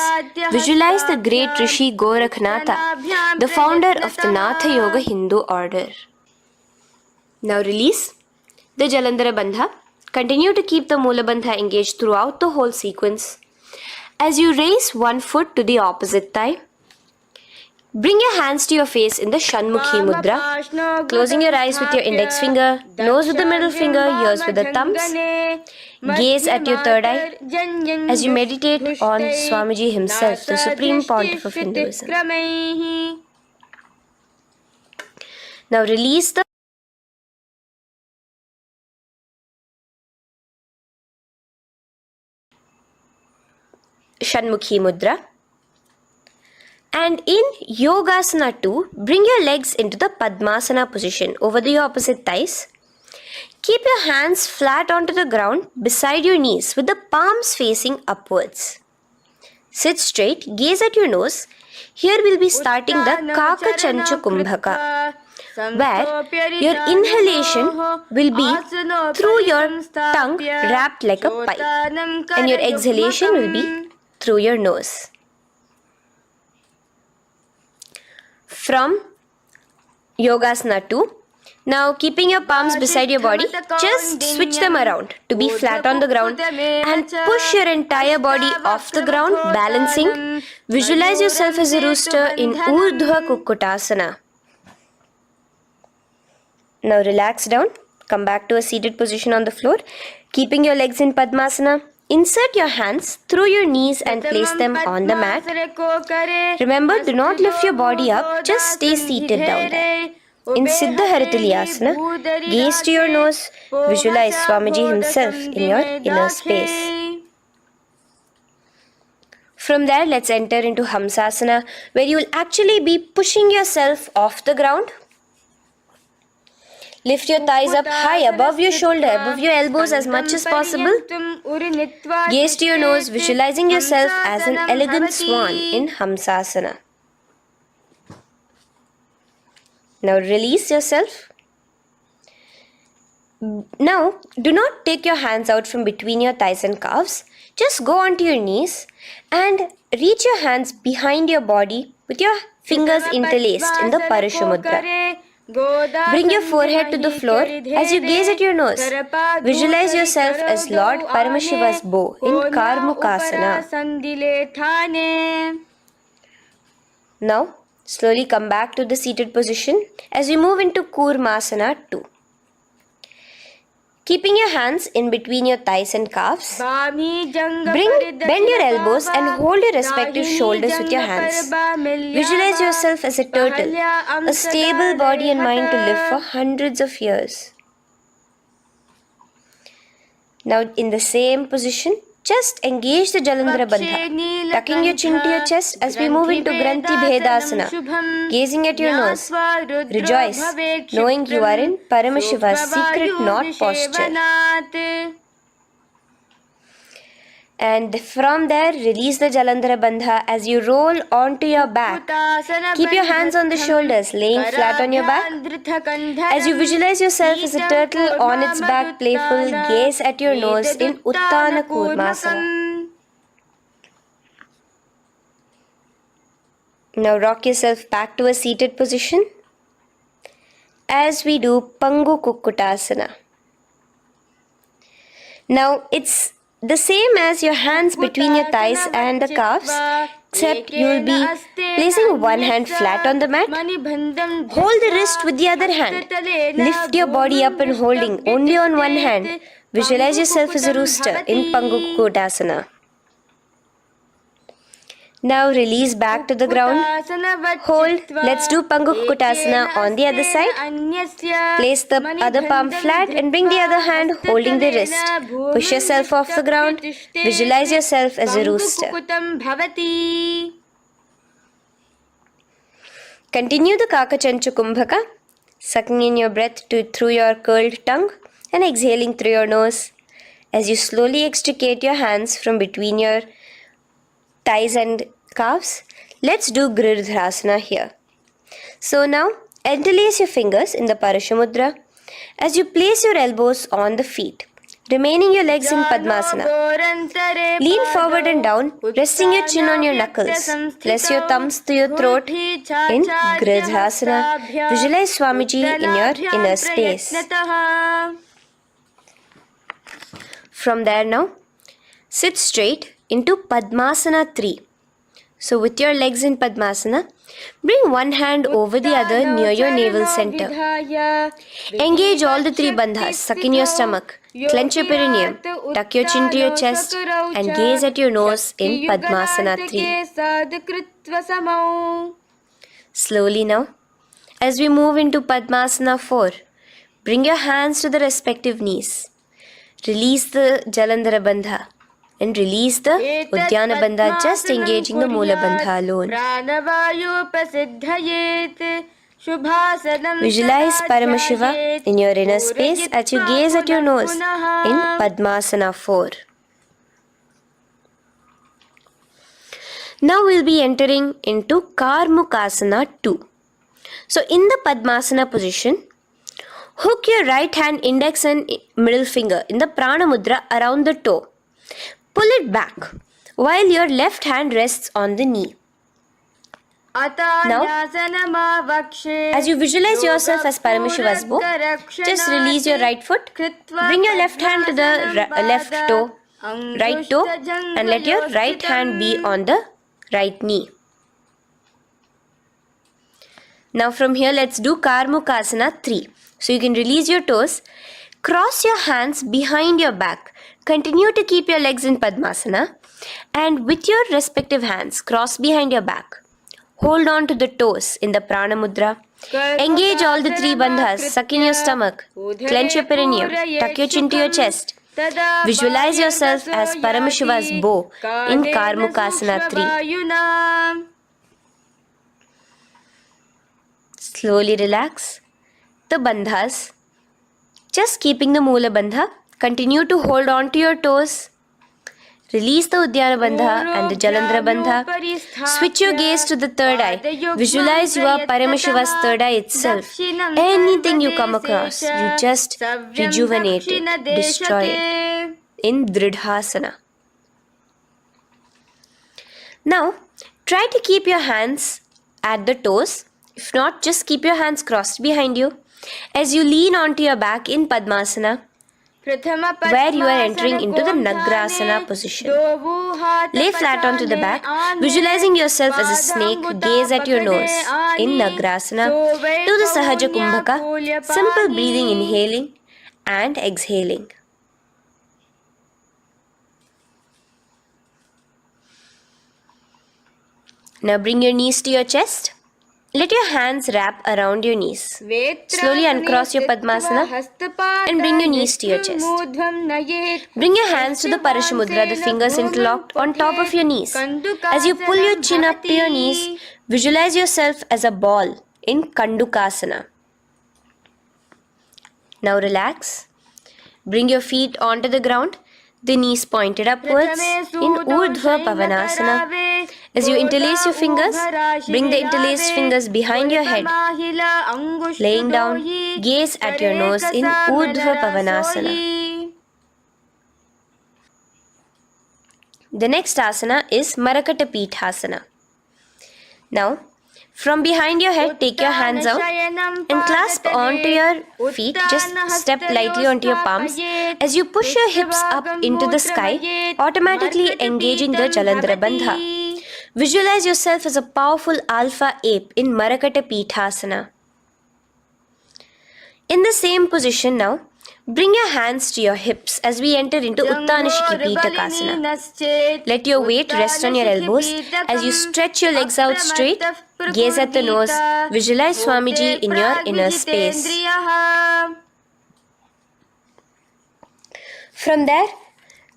Visualize the great Rishi Gorakhnatha, the founder of the Natha Yoga Hindu order. Now release the Jalandhara Bandha. Continue to keep the Mula Bandha engaged throughout the whole sequence. As you raise one foot to the opposite thigh, bring your hands to your face in the Shanmukhi mudra, closing your eyes with your index finger, nose with the middle finger, ears with the thumbs. Gaze at your third eye as you meditate on Swamiji himself, the Supreme Pontiff of Hinduism. Now release the Shanmukhi mudra. And in Yogasana 2, bring your legs into the Padmasana position over the opposite thighs. Keep your hands flat onto the ground beside your knees with the palms facing upwards. Sit straight, gaze at your nose. Here we'll be starting the Kaka Chancha Kumbhaka, where your inhalation will be through your tongue wrapped like a pipe, and your exhalation will be through your nose. From Yogasana 2, now keeping your palms beside your body, just switch them around to be flat on the ground and push your entire body off the ground, balancing. Visualize yourself as a rooster in Urdhva Kukkutasana. Now relax down, come back to a seated position on the floor, keeping your legs in Padmasana. Insert your hands through your knees and place them on the mat. Remember, do not lift your body up, just stay seated down there. In Siddha Harituliyasana, gaze to your nose, visualize Swamiji himself in your inner space. From there, let's enter into Hamsasana, where you will actually be pushing yourself off the ground. Lift your thighs up high above your shoulder, above your elbows as much as possible. Gaze to your nose, visualizing yourself as an elegant swan in Hamsasana. Now release yourself. Now, do not take your hands out from between your thighs and calves. Just go onto your knees and reach your hands behind your body with your fingers interlaced in the Parashu Mudra. Bring your forehead to the floor as you gaze at your nose. Visualize yourself as Lord Paramashiva's bow in Karmukasana. Now, slowly come back to the seated position as we move into Kurmasana 2. Keeping your hands in between your thighs and calves, bend your elbows and hold your respective shoulders with your hands. Visualize yourself as a turtle, a stable body and mind to live for hundreds of years. Now in the same position, just engage the Jalandhara Bandha, tucking your chin to your chest as we move into Granthi Bhedasana, gazing at your nose. Rejoice, knowing you are in Paramashiva's secret knot posture. And from there, release the Jalandhara Bandha as you roll onto your back. Keep your hands on the shoulders, laying flat on your back. As you visualize yourself as a turtle on its back, playful, gaze at your nose in Uttana Kurmasana. Now rock yourself back to a seated position as we do Pangu Kukkutasana. Now it's the same as your hands between your thighs and the calves, except you will be placing one hand flat on the mat. Hold the wrist with the other hand. Lift your body up and holding only on one hand. Visualize yourself as a rooster in Pangu Kukkutasana. Now release back to the ground. Hold. Let's do Pangu Kukkutasana on the other side. Place the other palm flat and bring the other hand holding the wrist. Push yourself off the ground. Visualize yourself as a rooster. Continue the Kakachanchu Kumbhaka, sucking in your breath through your curled tongue and exhaling through your nose. As you slowly extricate your hands from between your thighs and calves, let's do Girdharasana here. So now, interlace your fingers in the Parashamudra as you place your elbows on the feet, remaining your legs in Padmasana. Lean forward and down, resting your chin on your knuckles. Place your thumbs to your throat in Girdharasana. Visualize Swamiji in your inner space. From there now, sit straight into Padmasana 3. So with your legs in Padmasana, bring one hand over the other near your navel center. Engage all the three bandhas, suck in your stomach, clench your perineum, tuck your chin to your chest and gaze at your nose in Padmasana 3. Slowly now, as we move into Padmasana 4, bring your hands to the respective knees. Release the Jalandhara Bandha and release the Uddiyana Bandha, just engaging the Mula Bandha alone. Visualize Paramashiva in your inner space as you gaze at your nose in Padmasana 4. Now we'll be entering into Karmukasana 2. So in the Padmasana position, hook your right hand index and middle finger in the Prana Mudra around the toe. Pull it back while your left hand rests on the knee. Now, as you visualize yourself as Paramashiva's bow, just release your right foot, bring your left hand to the left toe, right toe, and let your right hand be on the right knee. Now from here, let's do Karmukasana 3. So you can release your toes, cross your hands behind your back. Continue to keep your legs in Padmasana and with your respective hands cross behind your back. Hold on to the toes in the Prana Mudra. Engage all the three bandhas, suck in your stomach, clench your perineum, tuck your chin to your chest. Visualize yourself as Paramashiva's bow in Karmukasana 3. Slowly relax the bandhas, just keeping the Mula Bandha. Continue to hold on to your toes. Release the Uddiyana Bandha and the Jalandhara Bandha. Switch your gaze to the third eye. Visualize you are Paramashiva's third eye itself. Anything you come across, you just rejuvenate it, destroy it in Dridhasana. Now, try to keep your hands at the toes. If not, just keep your hands crossed behind you as you lean onto your back in Padmasana, where you are entering into the Nagrasana position. Lay flat onto the back, visualizing yourself as a snake, gaze at your nose in Nagrasana. Do the Sahaja Kumbhaka, simple breathing, inhaling and exhaling. Now bring your knees to your chest. Let your hands wrap around your knees. Slowly uncross your Padmasana and bring your knees to your chest. Bring your hands to the Parashamudra, the fingers interlocked on top of your knees. As you pull your chin up to your knees, visualize yourself as a ball in Kandukasana. Now relax. Bring your feet onto the ground. The knees pointed upwards in Urdhva Pavanasana. As you interlace your fingers, bring the interlaced fingers behind your head. Laying down, gaze at your nose in Urdhva Pavanasana. The next asana is Marakata Pithasana. Now, from behind your head, take your hands out and clasp onto your feet. Just step lightly onto your palms. As you push your hips up into the sky, automatically engaging the Jalandhara Bandha. Visualize yourself as a powerful alpha ape in Marakata Pithasana. In the same position now, bring your hands to your hips as we enter into Uttanashiki Pitakasana. Let your weight rest on your elbows as you stretch your legs out straight. Gaze at the nose. Visualize Swamiji in your inner space. From there,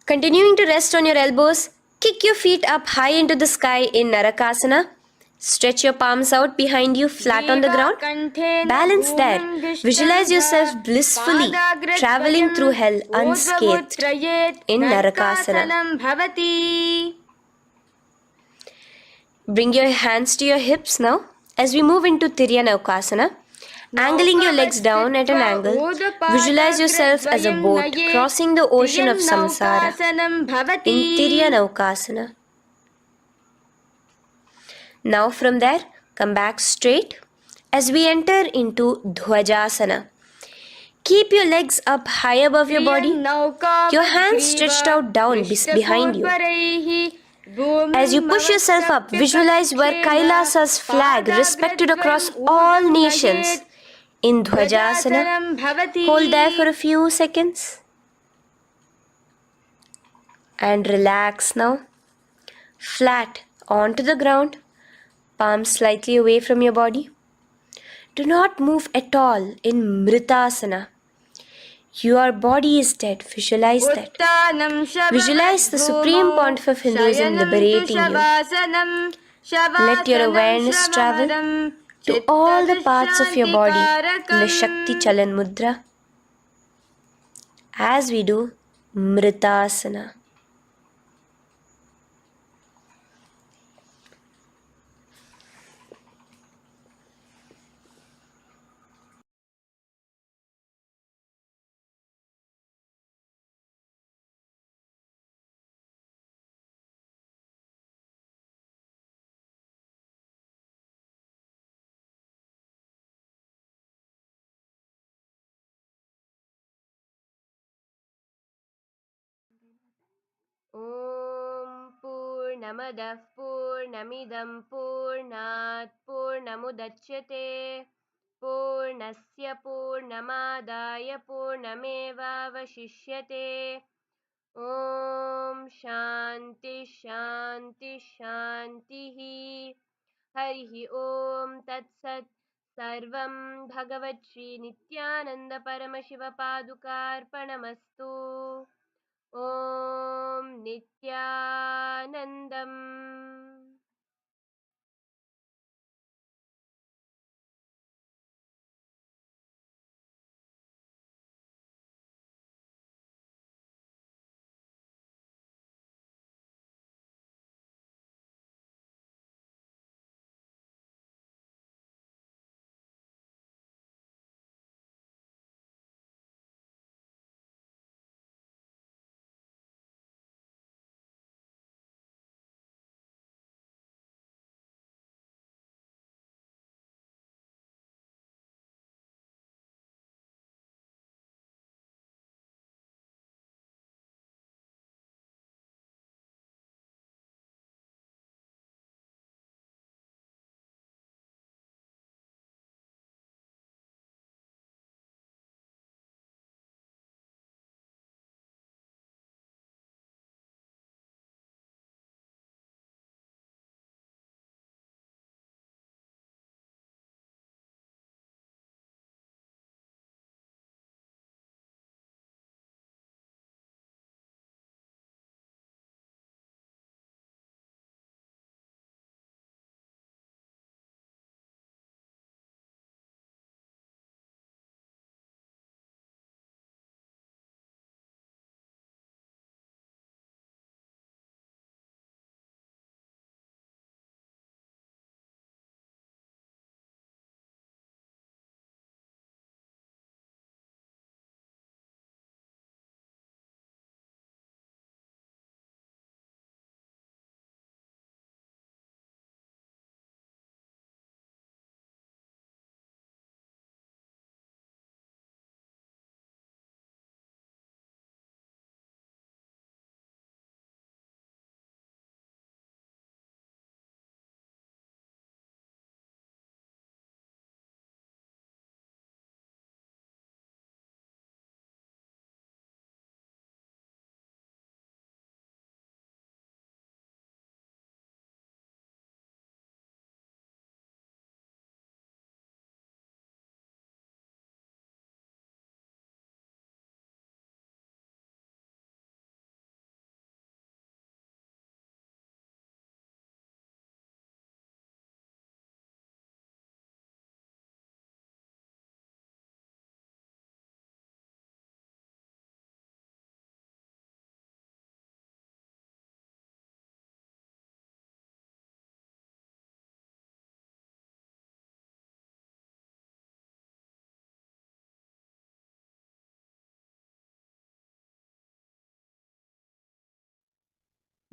continuing to rest on your elbows, kick your feet up high into the sky in Narakasana. Stretch your palms out behind you flat on the ground. Balance there. Visualize yourself blissfully traveling through hell unscathed in Narakasana. Bring your hands to your hips now as we move into Tiryanaukasana. Angling your legs down at an angle, visualize yourself as a boat crossing the ocean of samsara in Tiryanaukasana. Now from there, come back straight as we enter into Dhwajasana. Keep your legs up high above your body, your hands stretched out down behind you. As you push yourself up, visualize where Kailasa's flag respected across all nations in Dhwajasana. Hold there for a few seconds and relax now. Flat onto the ground, palms slightly away from your body. Do not move at all in Mritasana. Your body is dead. Visualize that. Visualize the Supreme Pontiff of Hinduism liberating you. Let your awareness travel to all the parts of your body in the Shakti Chalan Mudra as we do Mritasana. ॐ पूर्णमदः पूर्णमिदं पूर्णात् पूर्णमुदच्यते पूर्णस्य पूर्णमादाय पूर्णमेवावशिष्यते ॐ शान्ति शान्ति शान्तिः हरिः ॐ तत्सत् सर्वं भगवच्छ्रीनित्यानन्दपरमशिवपादुकार्पणमस्तु ॐ नित्यानन्दम्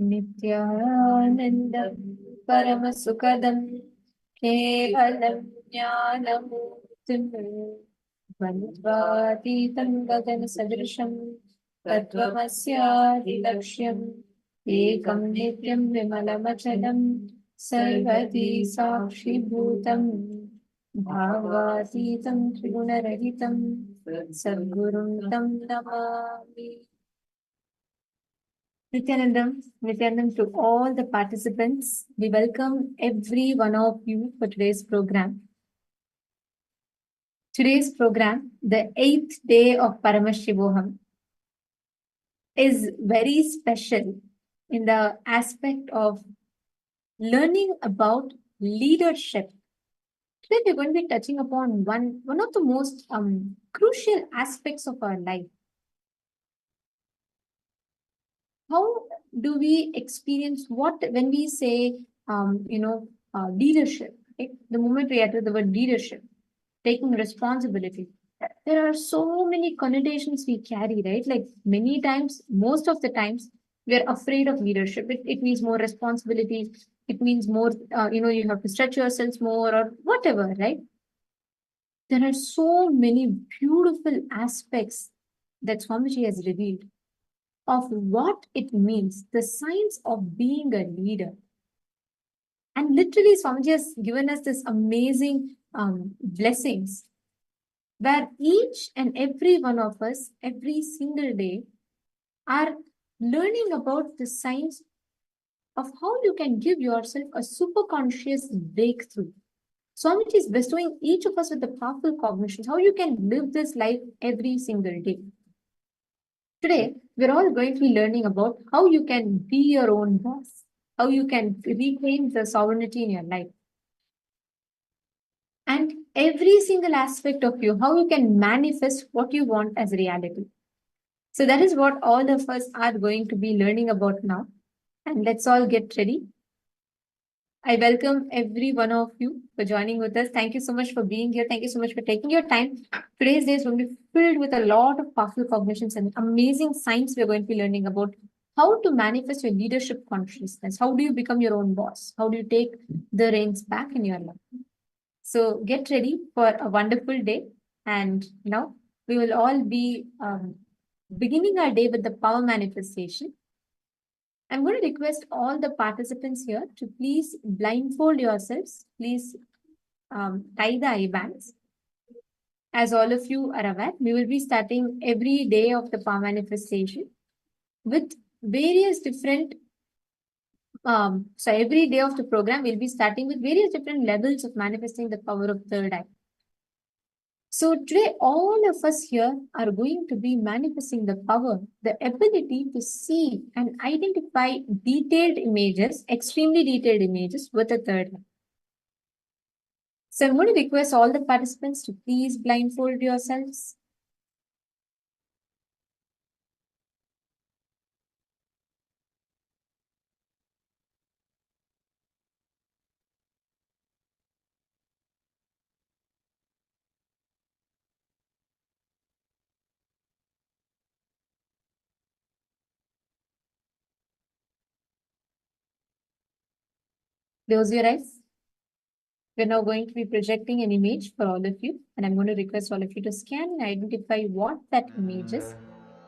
Nityanandam Paramasukadam Kevalam Jnanamurtim Vandvatitam Gagan Sadrisham Tattvamasyaadilakshyan Ekam Nityam Vimalamachalam Sarvati Sakshibhutam Bhavatitam Triguణరహితం Sadgurum Tam Namami. Nityanandam to all the participants. We welcome every one of you for today's program. Today's program, the 8th day of Paramashivoham, is very special in the aspect of learning about leadership. Today we're going to be touching upon one of the most crucial aspects of our life. How do we experience what when we say leadership? Right? The moment we utter the word leadership, taking responsibility, there are so many connotations we carry, right? Like many times, most of the times, we are afraid of leadership. It means more responsibility. It means more, you have to stretch yourselves more or whatever, right? There are so many beautiful aspects that Swamiji has revealed of what it means, the science of being a leader. And literally, Swamiji has given us this amazing blessings where each and every one of us, every single day, are learning about the science of how you can give yourself a super conscious breakthrough. Swamiji is bestowing each of us with the powerful cognitions, how you can live this life every single day. Today, we're all going to be learning about how you can be your own boss, how you can reclaim the sovereignty in your life. And every single aspect of you, how you can manifest what you want as reality. So that is what all of us are going to be learning about now. And let's all get ready. I welcome every one of you for joining with us. Thank you so much for being here. Thank you so much for taking your time. Today's day is going to be filled with a lot of powerful cognitions and amazing science we're going to be learning about how to manifest your leadership consciousness. How do you become your own boss? How do you take the reins back in your life? So get ready for a wonderful day. And now we will all be beginning our day with the power manifestation. I'm going to request all the participants here to please blindfold yourselves. Please tie the eye bands. As all of you are aware, we will be starting every day of the power manifestation with various different so every day of the program, we'll be starting with various different levels of manifesting the power of third eye. So today, all of us here are going to be manifesting the power, the ability to see and identify detailed images, extremely detailed images with a third eye. So I'm going to request all the participants to please blindfold yourselves. Close your eyes. We're now going to be projecting an image for all of you, and I'm going to request all of you to scan and identify what that image is.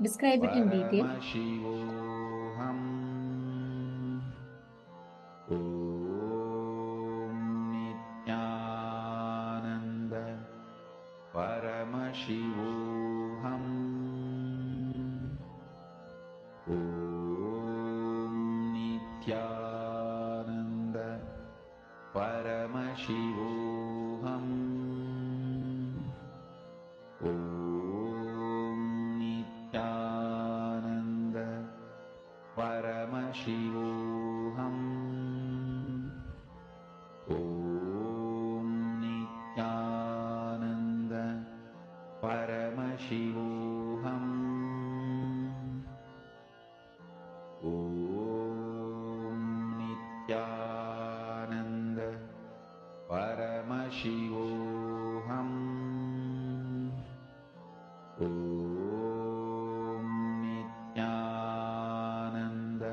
Describe it in detail. Paramashivoham Om Nityananda Paramashivoham Om Nityananda Paramashivoham Om Nityananda Paramashivoham Om Nityananda Paramashivoham Om Nityananda Paramashivoham Om Nityananda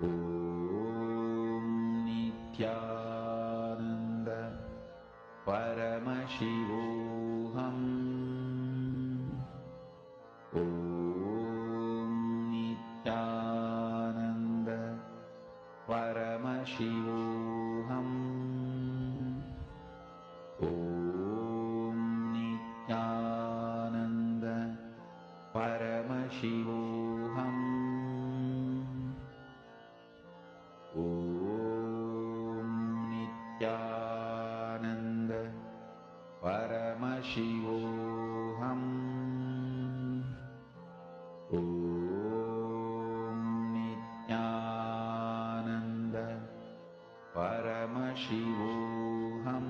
Om Nityananda Paramashivoham. Om Nityananda Paramashivoham. Om Nityananda Paramashivoham. Om Nityananda Paramashivoham. Om Nityananda Paramashivoham.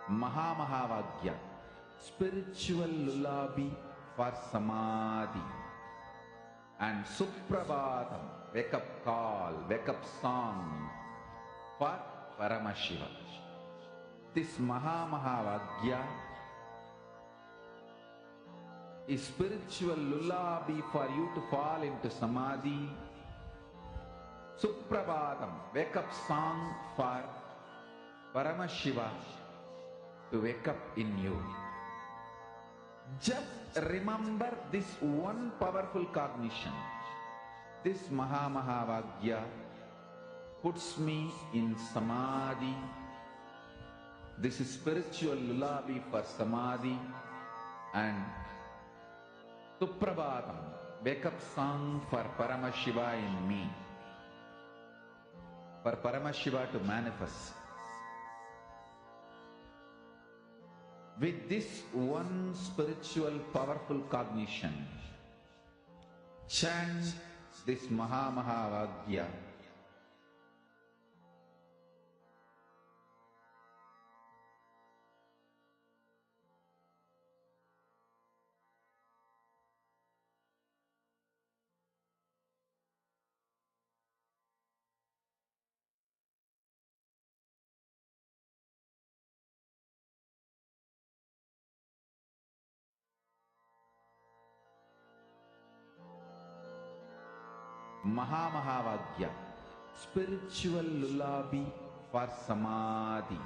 Mahamahavagya, spiritual lullaby for samadhi, and Suprabhatam, wake up call, wake up song for Paramashiva. This Mahamahavagya is spiritual lullaby for you to fall into samadhi. Suprabhatam, wake up song for Paramashiva to wake up in you. Just remember this one powerful cognition. This Mahamahavagya puts me in samadhi. This is spiritual lullaby for samadhi, and Suprabhatam, wake up song for Paramashiva in me. For Paramashiva to manifest. With this one spiritual powerful cognition, chant this Mahamahavagya. Mahamahavagya, spiritual lullaby for samadhi,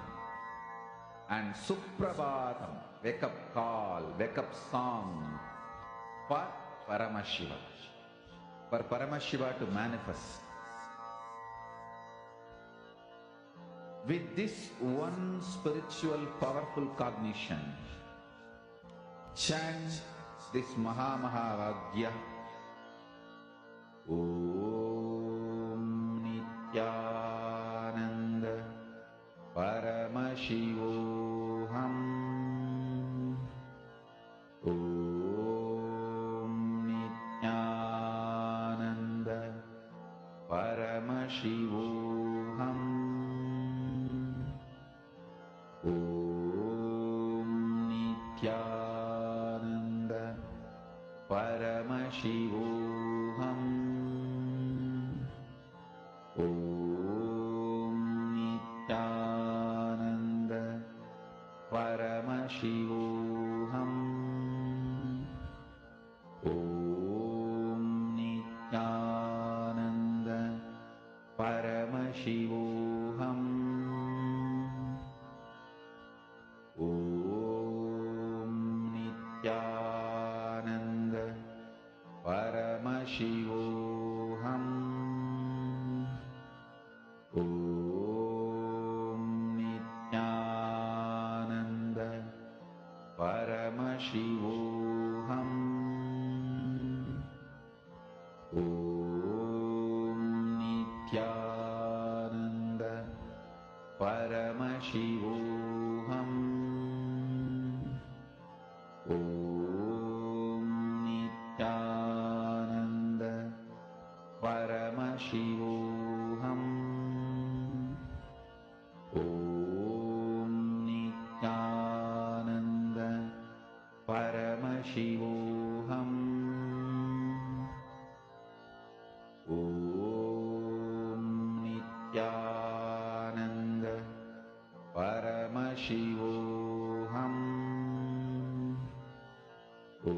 and Suprabhatam, wake up call, wake up song for Paramashiva. For Paramashiva to manifest. With this one spiritual powerful cognition, chant this Mahamahavagya. Om Nityananda Paramashivoham. Om Nityananda Paramashivoham. Om Nityananda Paramashivoham. Om Nityananda Paramashivoham. Om Nityananda Paramashivoham. Om Nityananda Paramashivoham. Om Nityananda Paramashivoham. Om Nityananda Paramashivoham. Om Nityananda Paramashivoham. Om Nityananda Paramashivoham. Om Nityananda Paramashivoham. Om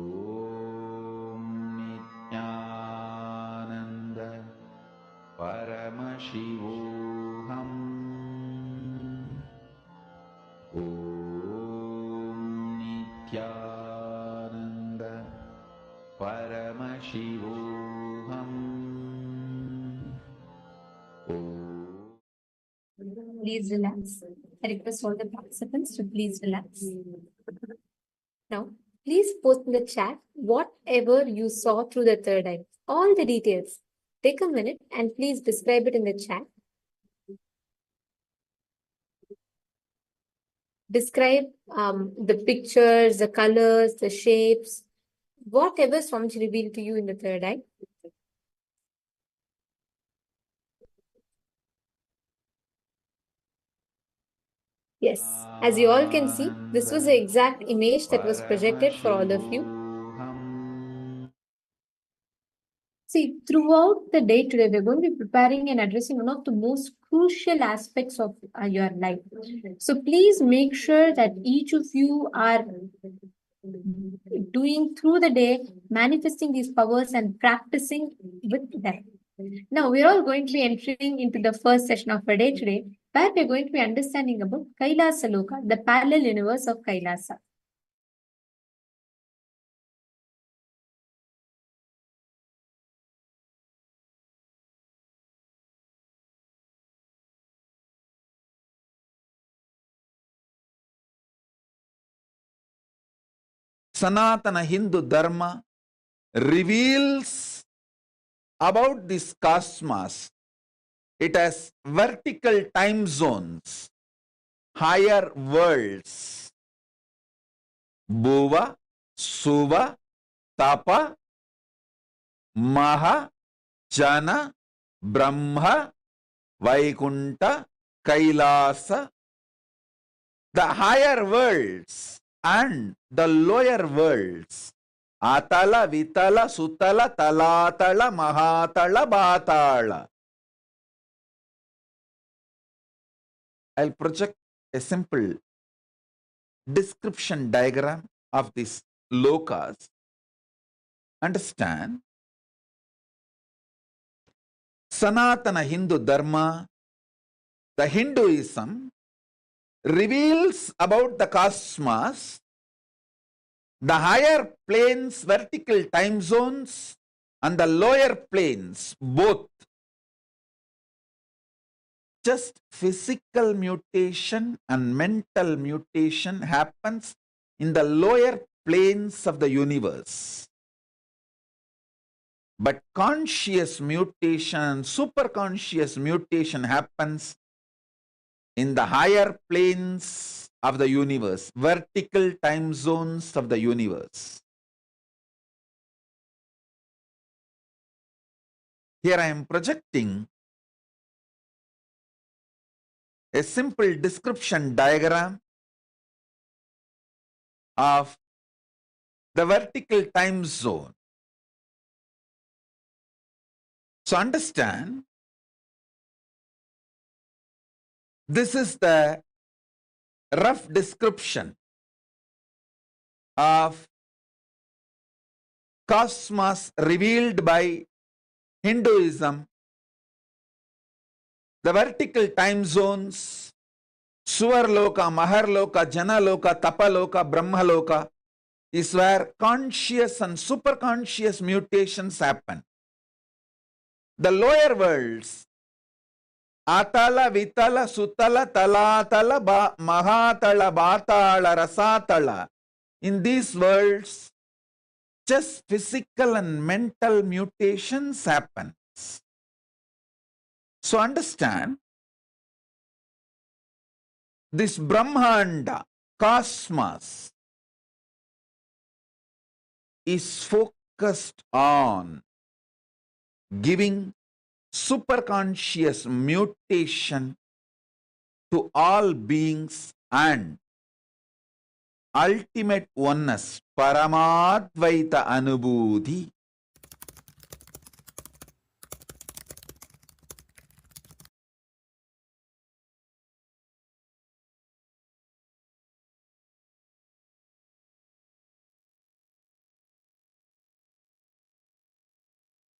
Paramashivoham Om Nityananda Paramashivoham Om. Please relax. I request all the participants to please relax. Now, please post in the chat whatever you saw through the third eye. All the details. Take a minute and please describe it in the chat. Describe the pictures, the colors, the shapes, whatever Swamiji revealed to you in the third eye. Yes, as you all can see, this was the exact image that was projected for all of you. See, throughout the day today, we're going to be preparing and addressing one of the most crucial aspects of your life. So please make sure that each of you are doing through the day, manifesting these powers and practicing with them. Now, we're all going to be entering into the first session of our day today, where we're going to be understanding about Kailasa Loka, the parallel universe of Kailasa. Sanatana Hindu Dharma reveals about this cosmos. It has vertical time zones, higher worlds, Bhuva, Suva, Tapa, Maha, Jana, Brahma, Vaikunta, Kailasa, the higher worlds and the lower worlds, Atala, Vitala, Sutala, Talatala, Mahatala, Batala. I'll project a simple description diagram of these lokas. Understand? Sanatana Hindu Dharma, the Hinduism, reveals about the cosmos, the higher planes, vertical time zones, and the lower planes, both. Just physical mutation and mental mutation happens in the lower planes of the universe. But conscious mutation, superconscious mutation happens in the higher planes of the universe, vertical time zones of the universe. Here I am projecting a simple description diagram of the vertical time zone. So understand, this is the rough description of cosmos revealed by Hinduism. The vertical time zones, Suvarloka, Maharloka, Janaloka, Tapaloka, Brahmaloka, is where conscious and superconscious mutations happen. The lower worlds, Atala, Vitala, Sutala, Talatala, Mahatala, Batala, Rasatala, in these worlds, just physical and mental mutations happen. So understand, this Brahmanda, cosmos, is focused on giving superconscious mutation to all beings and ultimate oneness, Paramadvaita Anubhuti.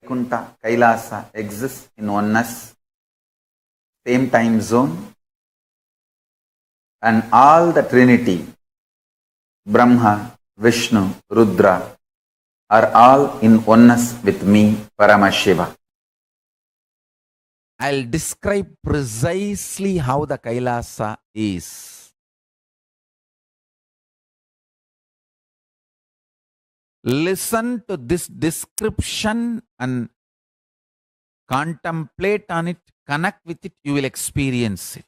Kunta, Kailasa exists in oneness. same time zone, and all the Trinity, Brahma, Vishnu, Rudra, are all in oneness with me, Paramashiva. I'll describe precisely how the Kailasa is. Listen to this description and contemplate on it, connect with it, you will experience it.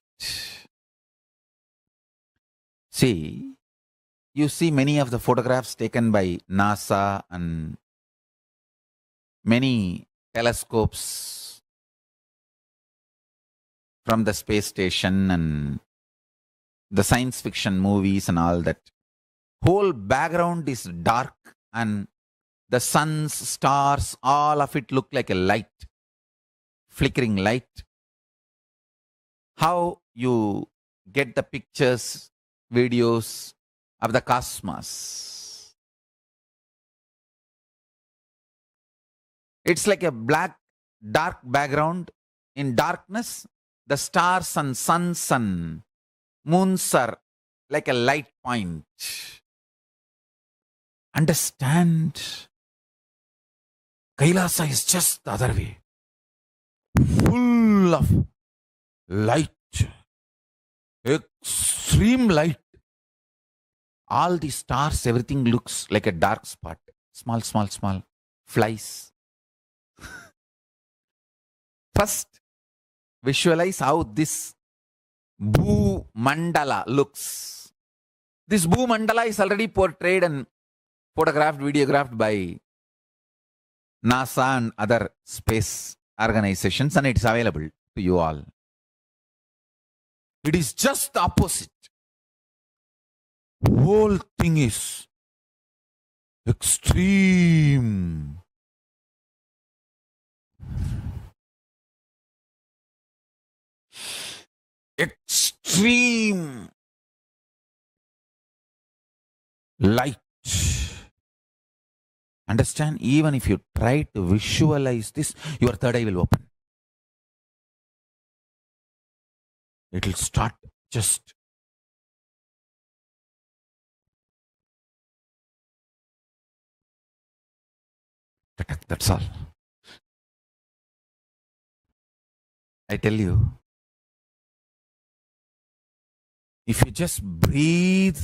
See, you see many of the photographs taken by NASA and many telescopes from the space station and the science fiction movies and all that. Whole background is dark and the suns, stars, all of it look like a light, flickering light. How you get the pictures, videos of the cosmos. It's like a black, dark background. In darkness, the stars and suns and moons are like a light point. Understand? Kailasa is just the other way. Full of light. Extreme light. All the stars, everything looks like a dark spot. Small, small, small flies. First, visualize how this Bhu Mandala looks. This Bhu Mandala is already portrayed and photographed, videographed by NASA and other space organizations, and it's available to you all. It is just the opposite. Whole thing is extreme. Extreme light. Understand? Even if you try to visualize this, your third eye will open. It will start just that's all. I tell you, if you just breathe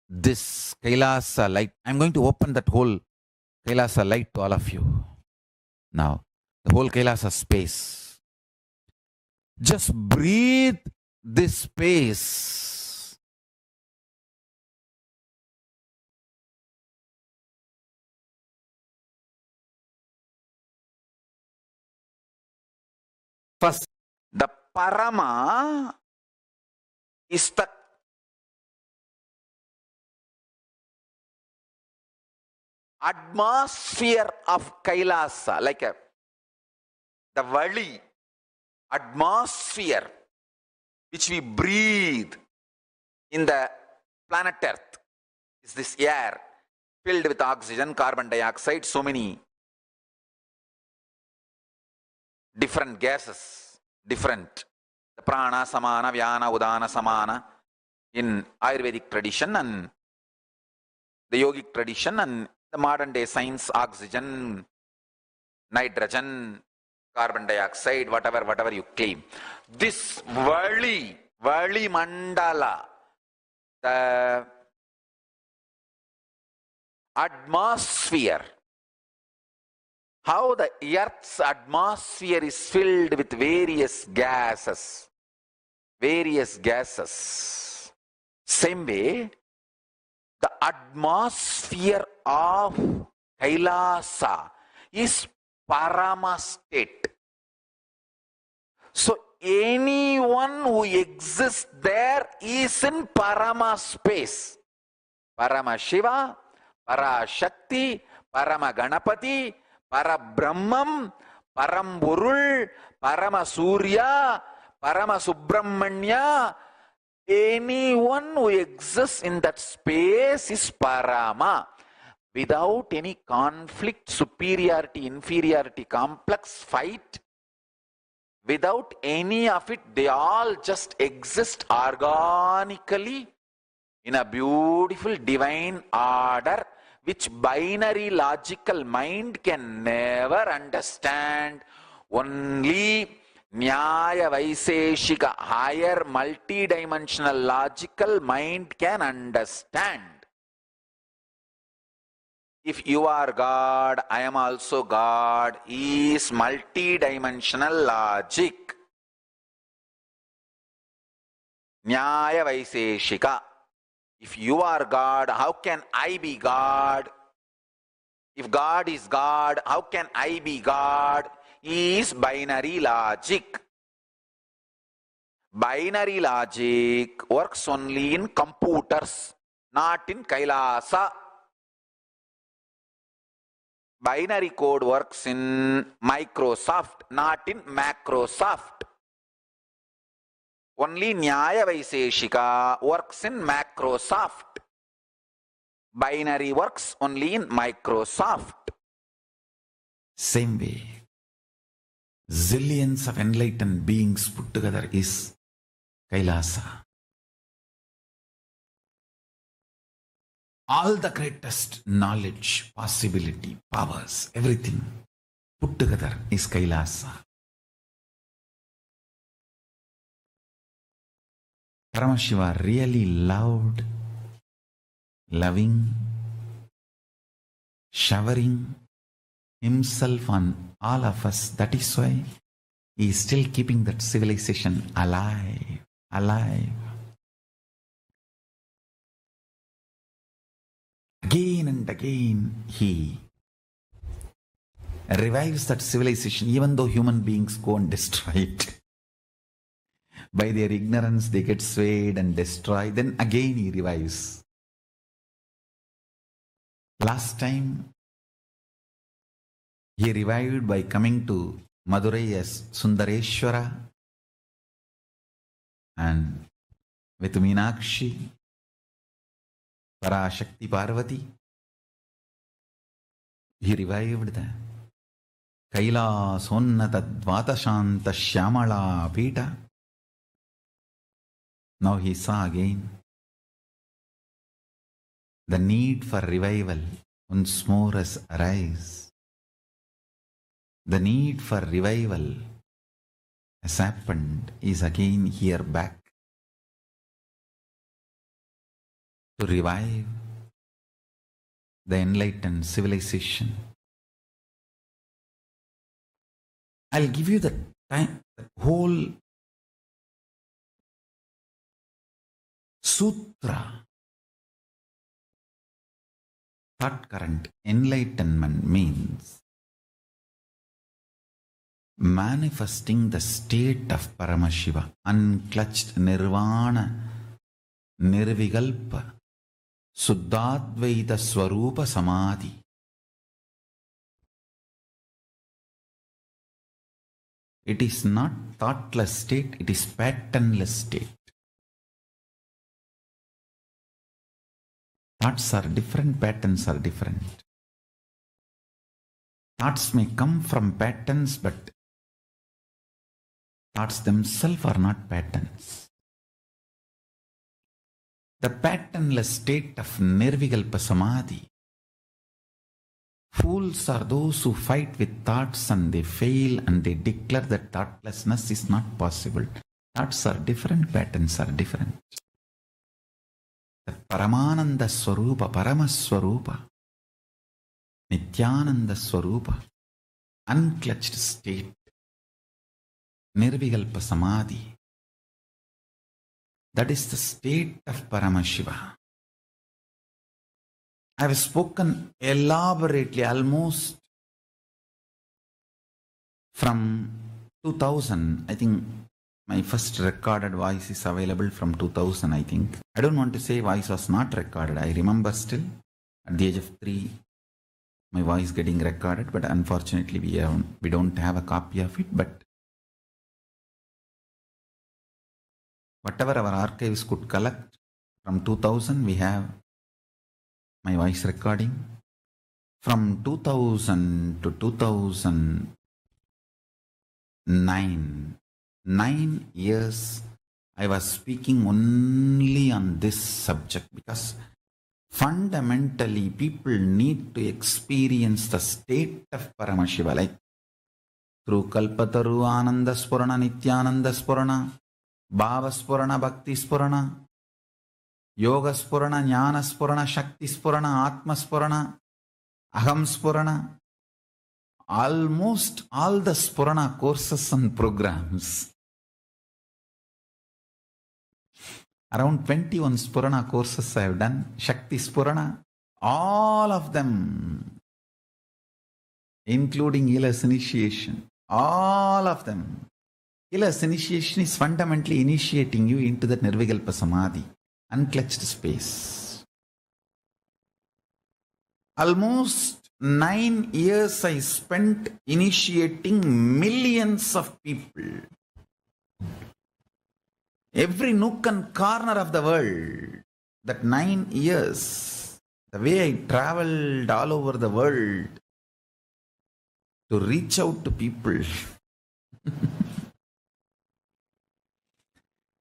this Kailasa light, I'm going to open that whole Kailasa light to all of you. Now, the whole Kailasa space. Just breathe this space. First, the Parama is the atmosphere of Kailasa, like the valley, atmosphere which we breathe in the planet Earth is this air filled with oxygen, carbon dioxide, so many different gases, different. The prana, samana, vyana, udana, samana in Ayurvedic tradition and the yogic tradition and the modern day science, oxygen, nitrogen, carbon dioxide, whatever you claim. This Vali Mandala, the atmosphere, how the Earth's atmosphere is filled with various gases. Same way, the atmosphere of Kailasa is Parama state. So anyone who exists there is in Parama space. Paramashiva, Parashakti, Paramaganapati, Parabrahmam, Paramburul, Paramasuriya, Paramasubramanya. Anyone who exists in that space is Parama. Without any conflict, superiority, inferiority, complex fight, Without any of it, they all just exist organically in a beautiful divine order which binary logical mind can never understand. Only Nyaya Vaiseshika, higher multidimensional logical mind can understand. If you are God, I am also God, is multidimensional logic. Nyaya Vaiseshika. If you are God, how can I be God? If God is God, how can I be God? Is binary logic. Binary logic works only in computers, not in Kailasa. Binary code works in Microsoft, not in Macrosoft. Only Nyaya Vaiseshika works in Macrosoft. Binary works only in Microsoft. Same way, zillions of enlightened beings put together is Kailasa. All the greatest knowledge, possibility, powers, everything put together is Kailasa. Paramashiva really loved, loving, showering himself on all of us. That is why he is still keeping that civilization alive, alive. Again and again he revives that civilization, even though human beings go and destroy it. By their ignorance they get swayed and destroy. Then again he revives. Last time he revived by coming to Madurai as Sundareshwara, and with Meenakshi, Parashakti Parvati, he revived the Kailasonnata Dvatashanta Shyamala Pita. Now he saw again the need for revival once more has arisen. The need for revival has happened, is again here back to revive the enlightened civilization. I'll give you the time, the whole sutra. Thought current. Enlightenment means manifesting the state of Paramashiva, unclutched nirvana, nirvigalpa, suddhadvaita swarupa samadhi. It is not thoughtless state, it is patternless state. Thoughts are different, patterns are different. Thoughts may come from patterns, but thoughts themselves are not patterns. The patternless state of nirvikalpa samadhi. Fools are those who fight with thoughts and they fail and they declare that thoughtlessness is not possible. Thoughts are different, patterns are different. The Paramananda Swarupa, Paramaswarupa, Nityananda Swarupa, unclutched state, Nirvikalpa Samadhi. That is the state of Paramashiva. I have spoken elaborately almost from 2000. I think my first recorded voice is available from 2000, I think. I don't want to say voice was not recorded. I remember still at the age of 3, my voice getting recorded, but unfortunately we don't have a copy of it. But whatever our archives could collect from 2000, we have my voice recording. From 2000 to 2000, 9 years I was speaking only on this subject because fundamentally people need to experience the state of Paramashiva, like through Kalpataru, Ananda Spurana, Nityananda Spurana, Bhava Spurana, Bhakti Spurana, Yoga Spurana, Jnana Spurana, Shakti Spurana, Atma Spurana, Aham Spurana. Almost all the Spurana courses and programs, around 21 Spurana courses I have done, Shakti Spurana, all of them, including Ila's initiation, all of them. Ila's initiation is fundamentally initiating you into the Nirvikalpa Samadhi, unclutched space. Almost 9 years I spent initiating millions of people. Every nook and corner of the world. That 9 years, the way I traveled all over the world to reach out to people.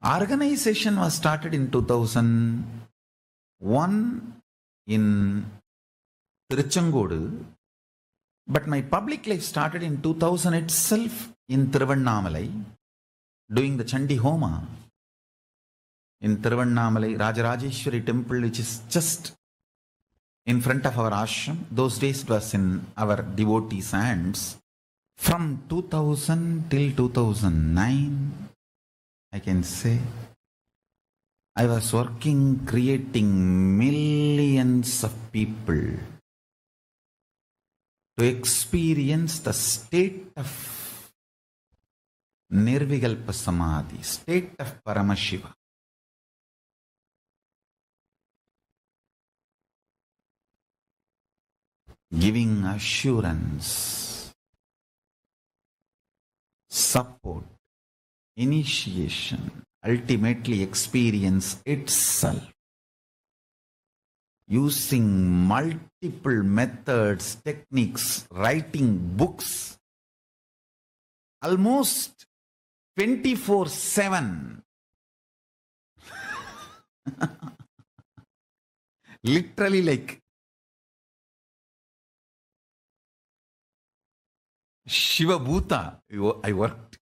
Organization was started in 2001 in Tiruchengodu, but my public life started in 2000 itself in Tiruvannamalai, doing the Chandi Homa in Tiruvannamalai, Rajarajeshwari temple, which is just in front of our ashram. Those days it was in our devotees' hands. From 2000 till 2009, I can say, I was working, creating millions of people to experience the state of Nirvikalpa Samadhi, state of Paramashiva. Giving assurance, support, initiation, ultimately experience itself. Using multiple methods, techniques, writing books, almost 24/7. Literally like Shiva Bhuta, I worked.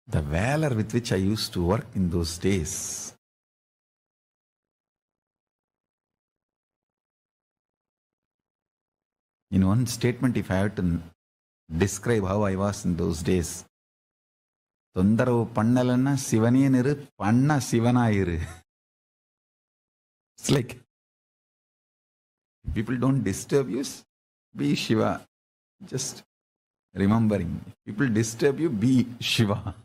The valor with which I used to work in those days. In one statement, if I have to describe how I was in those days, Tondaravu pannalanna Sivaniye niru, panna Sivanayiru. It's like, people don't disturb you, be Shiva. Just remembering. If people disturb you, be Shiva.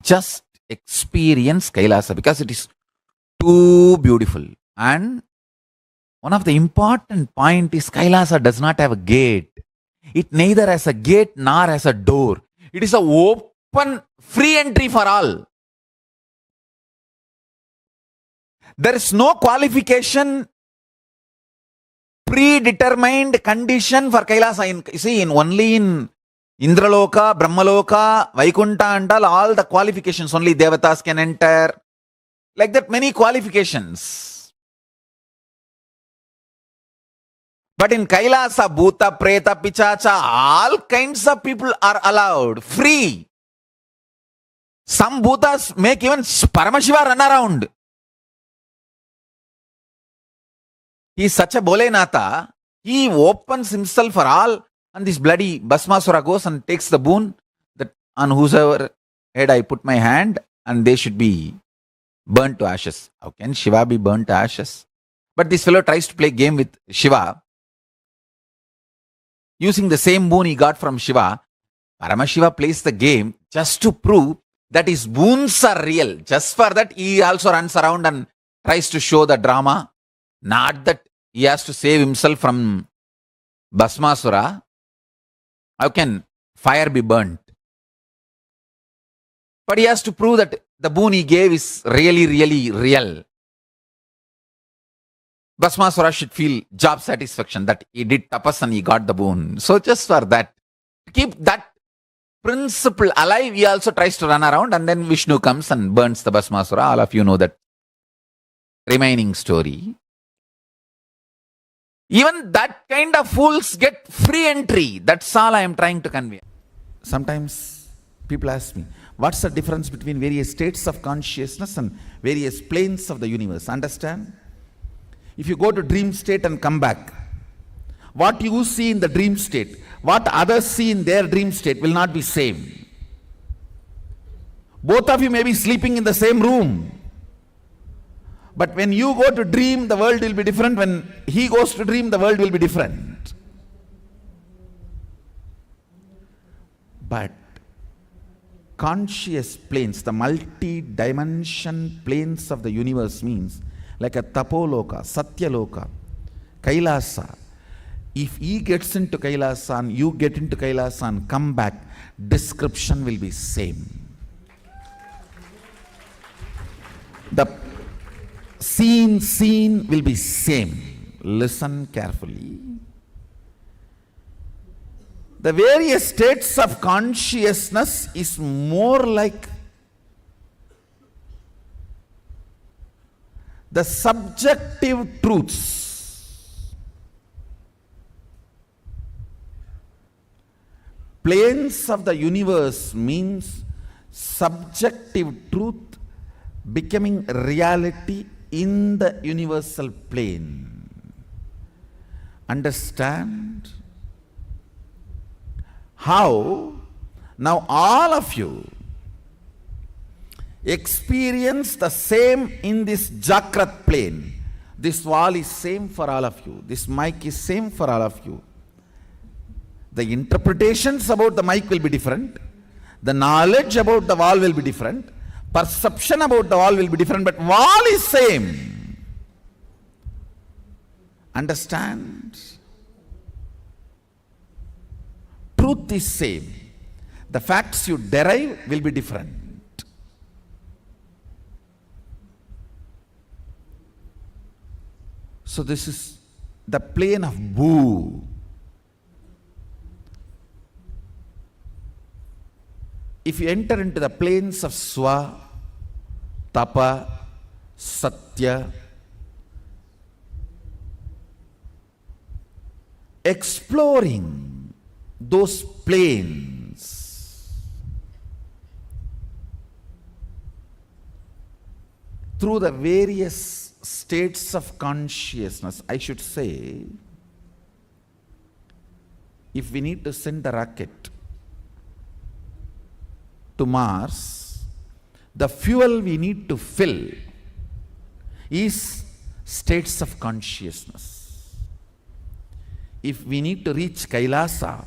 Just experience Kailasa because it is too beautiful. And one of the important point is Kailasa does not have a gate. It neither has a gate nor has a door. It is an open, free entry for all. There is no qualification, predetermined condition for Kailasa. Only in Indraloka, Brahmaloka, Vaikunta and all the qualifications, only Devatas can enter. Like that, many qualifications. But in Kailasa, Bhuta, Preta, Pichacha, all kinds of people are allowed, free. Some Bhutas make even Paramashiva run around. He is such a Bolenatha, he opens himself for all, and this bloody Bhasmasura goes and takes the boon that on whosoever head I put my hand, and they should be burnt to ashes. How can Shiva be burnt to ashes? But this fellow tries to play game with Shiva. Using the same boon he got from Shiva, Paramashiva plays the game just to prove that his boons are real. Just for that, he also runs around and tries to show the drama. Not that he has to save himself from Bhasmasura. How can fire be burnt? But he has to prove that the boon he gave is really, really real, Bhasmasura should feel job satisfaction that he did tapas and he got the boon. So just for that, keep that principle alive, he also tries to run around, and then Vishnu comes and burns the Bhasmasura. All of you know that remaining story. Even that kind of fools get free entry. That's all I am trying to convey. Sometimes people ask me, what's the difference between various states of consciousness and various planes of the universe? Understand? If you go to dream state and come back, what you see in the dream state, what others see in their dream state will not be same. Both of you may be sleeping in the same room, but when you go to dream, the world will be different. When he goes to dream, the world will be different. But conscious planes, the multi-dimension planes of the universe means like a tapoloka, satyaloka, kailasa. If he gets into kailasa and you get into kailasa and come back, description will be same. The scene will be same. Listen carefully. The various states of consciousness is more like the subjective truths. Planes of the universe means subjective truth becoming reality in the universal plane. Understand? How? Now all of you experience the same in this Jakrat plane. This wall is same for all of you. This mic is same for all of you. The interpretations about the mic will be different. The knowledge about the wall will be different. Perception about the wall will be different, but wall is same. Understand? Truth is same. The facts you derive will be different. So this is the plane of Bhu. If you enter into the planes of Swa, Tapa, Satya, exploring those planes through the various states of consciousness, I should say, if we need to send a rocket to Mars, the fuel we need to fill is states of consciousness. If we need to reach Kailasa,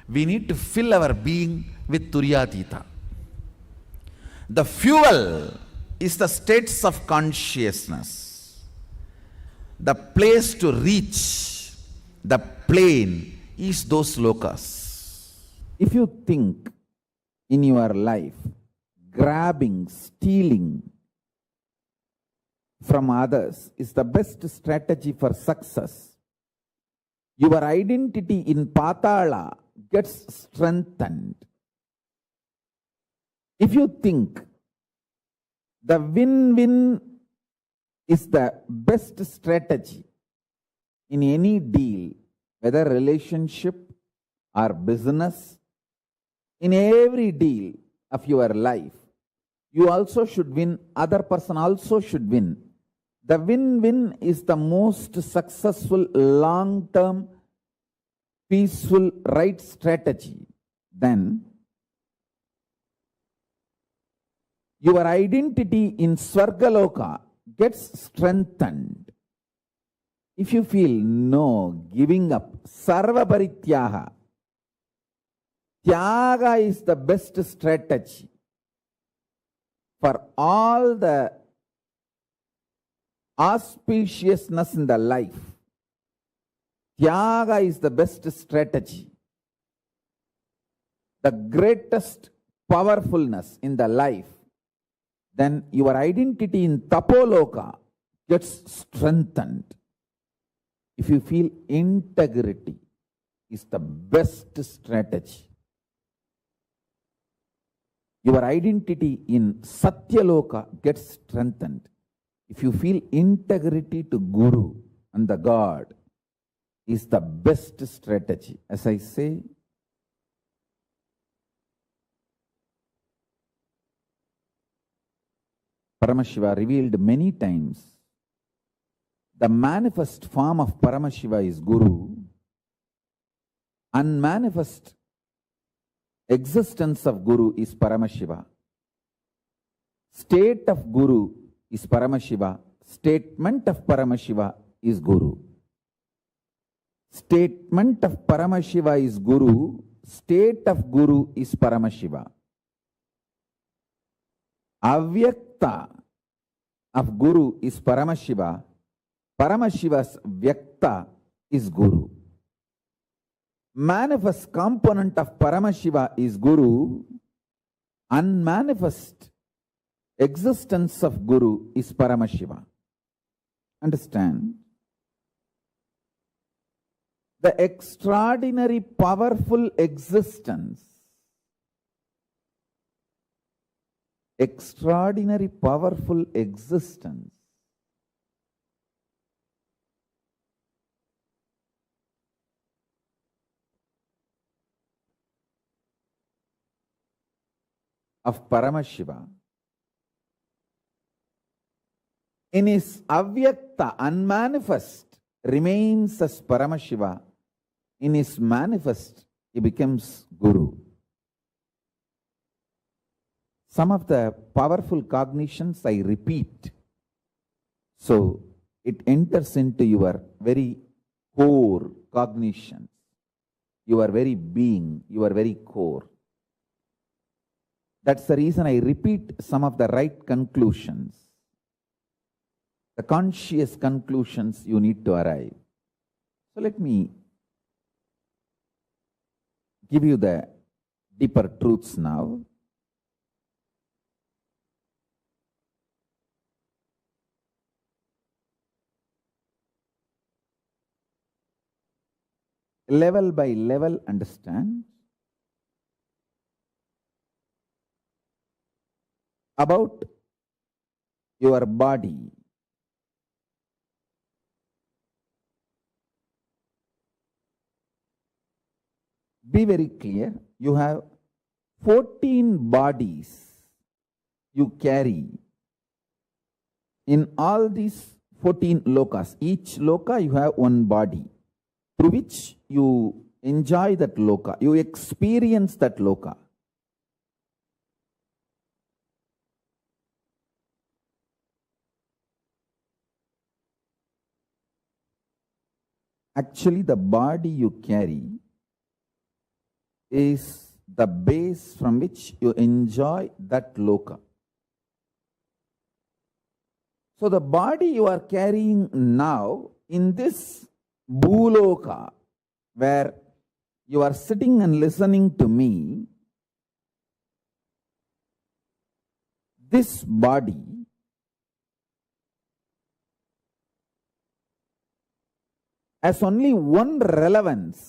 we need to fill our being with Turyatita. The fuel is the states of consciousness. The place to reach the plane is those lokas. If you think in your life, grabbing, stealing from others is the best strategy for success, your identity in Patala gets strengthened. If you think the win-win is the best strategy in any deal, whether relationship or business, in every deal of your life, you also should win, other person also should win. The win-win is the most successful, long-term, peaceful, right strategy. Then, your identity in Swargaloka gets strengthened. If you feel no, giving up, Sarva Parityaga, Tyaga is the best strategy for all the auspiciousness in the life. Tyaga is the best strategy. The greatest powerfulness in the life, then your identity in Tapoloka gets strengthened. If you feel integrity is the best strategy. Your identity in Satyaloka gets strengthened. If you feel integrity to Guru and the God is the best strategy. As I say, Paramashiva revealed many times the manifest form of Paramashiva is Guru. Unmanifest existence of Guru is Paramashiva. State of Guru is Paramashiva. Statement of Paramashiva is Guru. Statement of Paramashiva is Guru. State of Guru is Paramashiva. Avyakta of Guru is Paramashiva. Paramashiva's Vyakta is Guru. Manifest component of Paramashiva is Guru. Unmanifest existence of Guru is Paramashiva. Understand? The extraordinary powerful existence, of Paramashiva in his avyakta, unmanifest, remains as Paramashiva. In his manifest, he becomes Guru. Some of the powerful cognitions I repeat, so it enters into your very core cognitions, your very being, your very core. That's the reason I repeat some of the right conclusions, the conscious conclusions you need to arrive. So let me give you the deeper truths now. Level by level, understand about your body. Be very clear. You have 14 bodies you carry. In all these 14 lokas, each loka you have one body through which you enjoy that loka, you experience that loka. Actually, the body you carry is the base from which you enjoy that loka. So the body you are carrying now in this Bhuloka, where you are sitting and listening to me, this body has only one relevance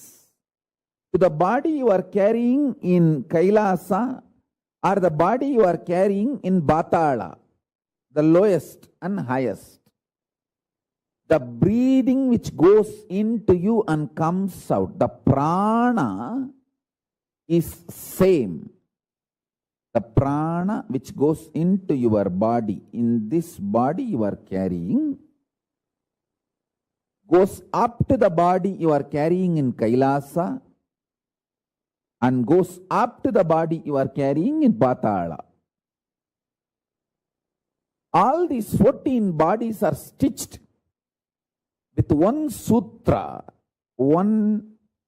to the body you are carrying in Kailasa or the body you are carrying in Batala, the lowest and highest. The breathing which goes into you and comes out, the prana is same. The prana which goes into your body, in this body you are carrying, goes up to the body you are carrying in Kailasa and goes up to the body you are carrying in Patala. All these 14 bodies are stitched with one sutra, one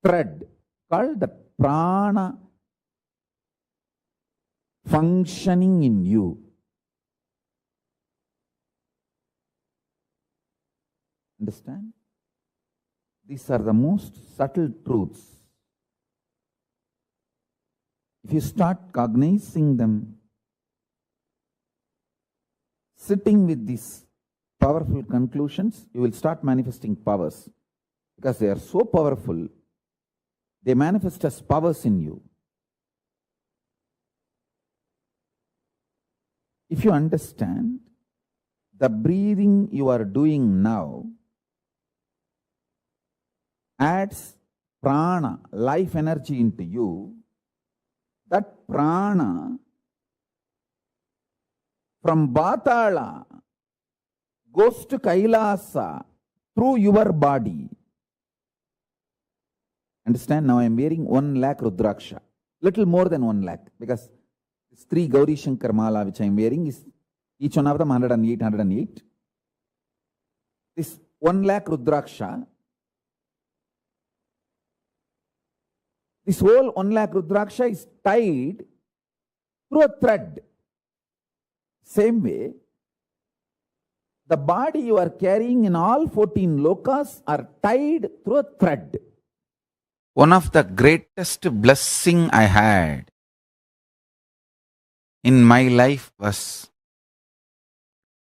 thread called the prana functioning in you. Understand? These are the most subtle truths. If you start cognizing them, sitting with these powerful conclusions, you will start manifesting powers because they are so powerful. They manifest as powers in you. If you understand the breathing you are doing now adds prana, life energy into you, that prana from Batala goes to Kailasa through your body. Understand? Now I am wearing 1 lakh Rudraksha, little more than 1 lakh, because this 3 Gauri Shankar Mala which I am wearing is each one of them 108, 108. This 1 lakh Rudraksha, this whole 1 lakh Rudraksha is tied through a thread. Same way, the body you are carrying in all 14 lokas are tied through a thread. One of the greatest blessing I had in my life was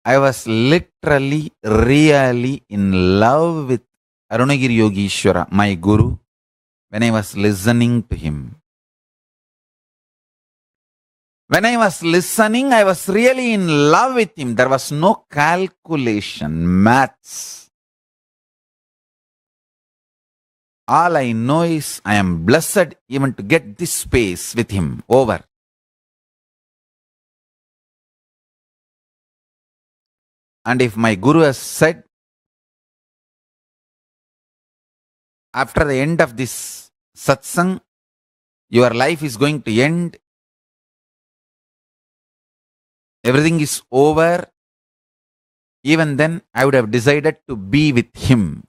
I was literally, really in love with Arunagiri Yogeshwara, my guru, when I was listening to him. When I was listening, I was really in love with him. There was no calculation, maths. All I know is I am blessed even to get this space with him over. And if my guru has said, after the end of this satsang, your life is going to end, everything is over, even then I would have decided to be with him.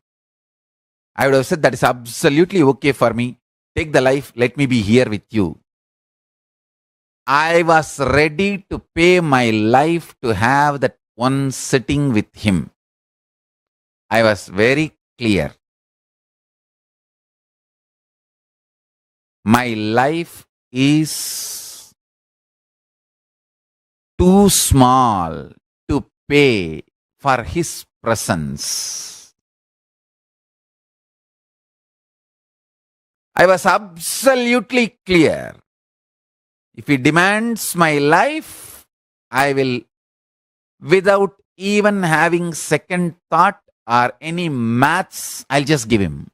I would have said that is absolutely okay for me. Take the life, let me be here with you. I was ready to pay my life to have that one sitting with him. I was very clear. My life is too small to pay for his presence. I was absolutely clear. If he demands my life, I will, without even having second thought or any maths, I'll just give him.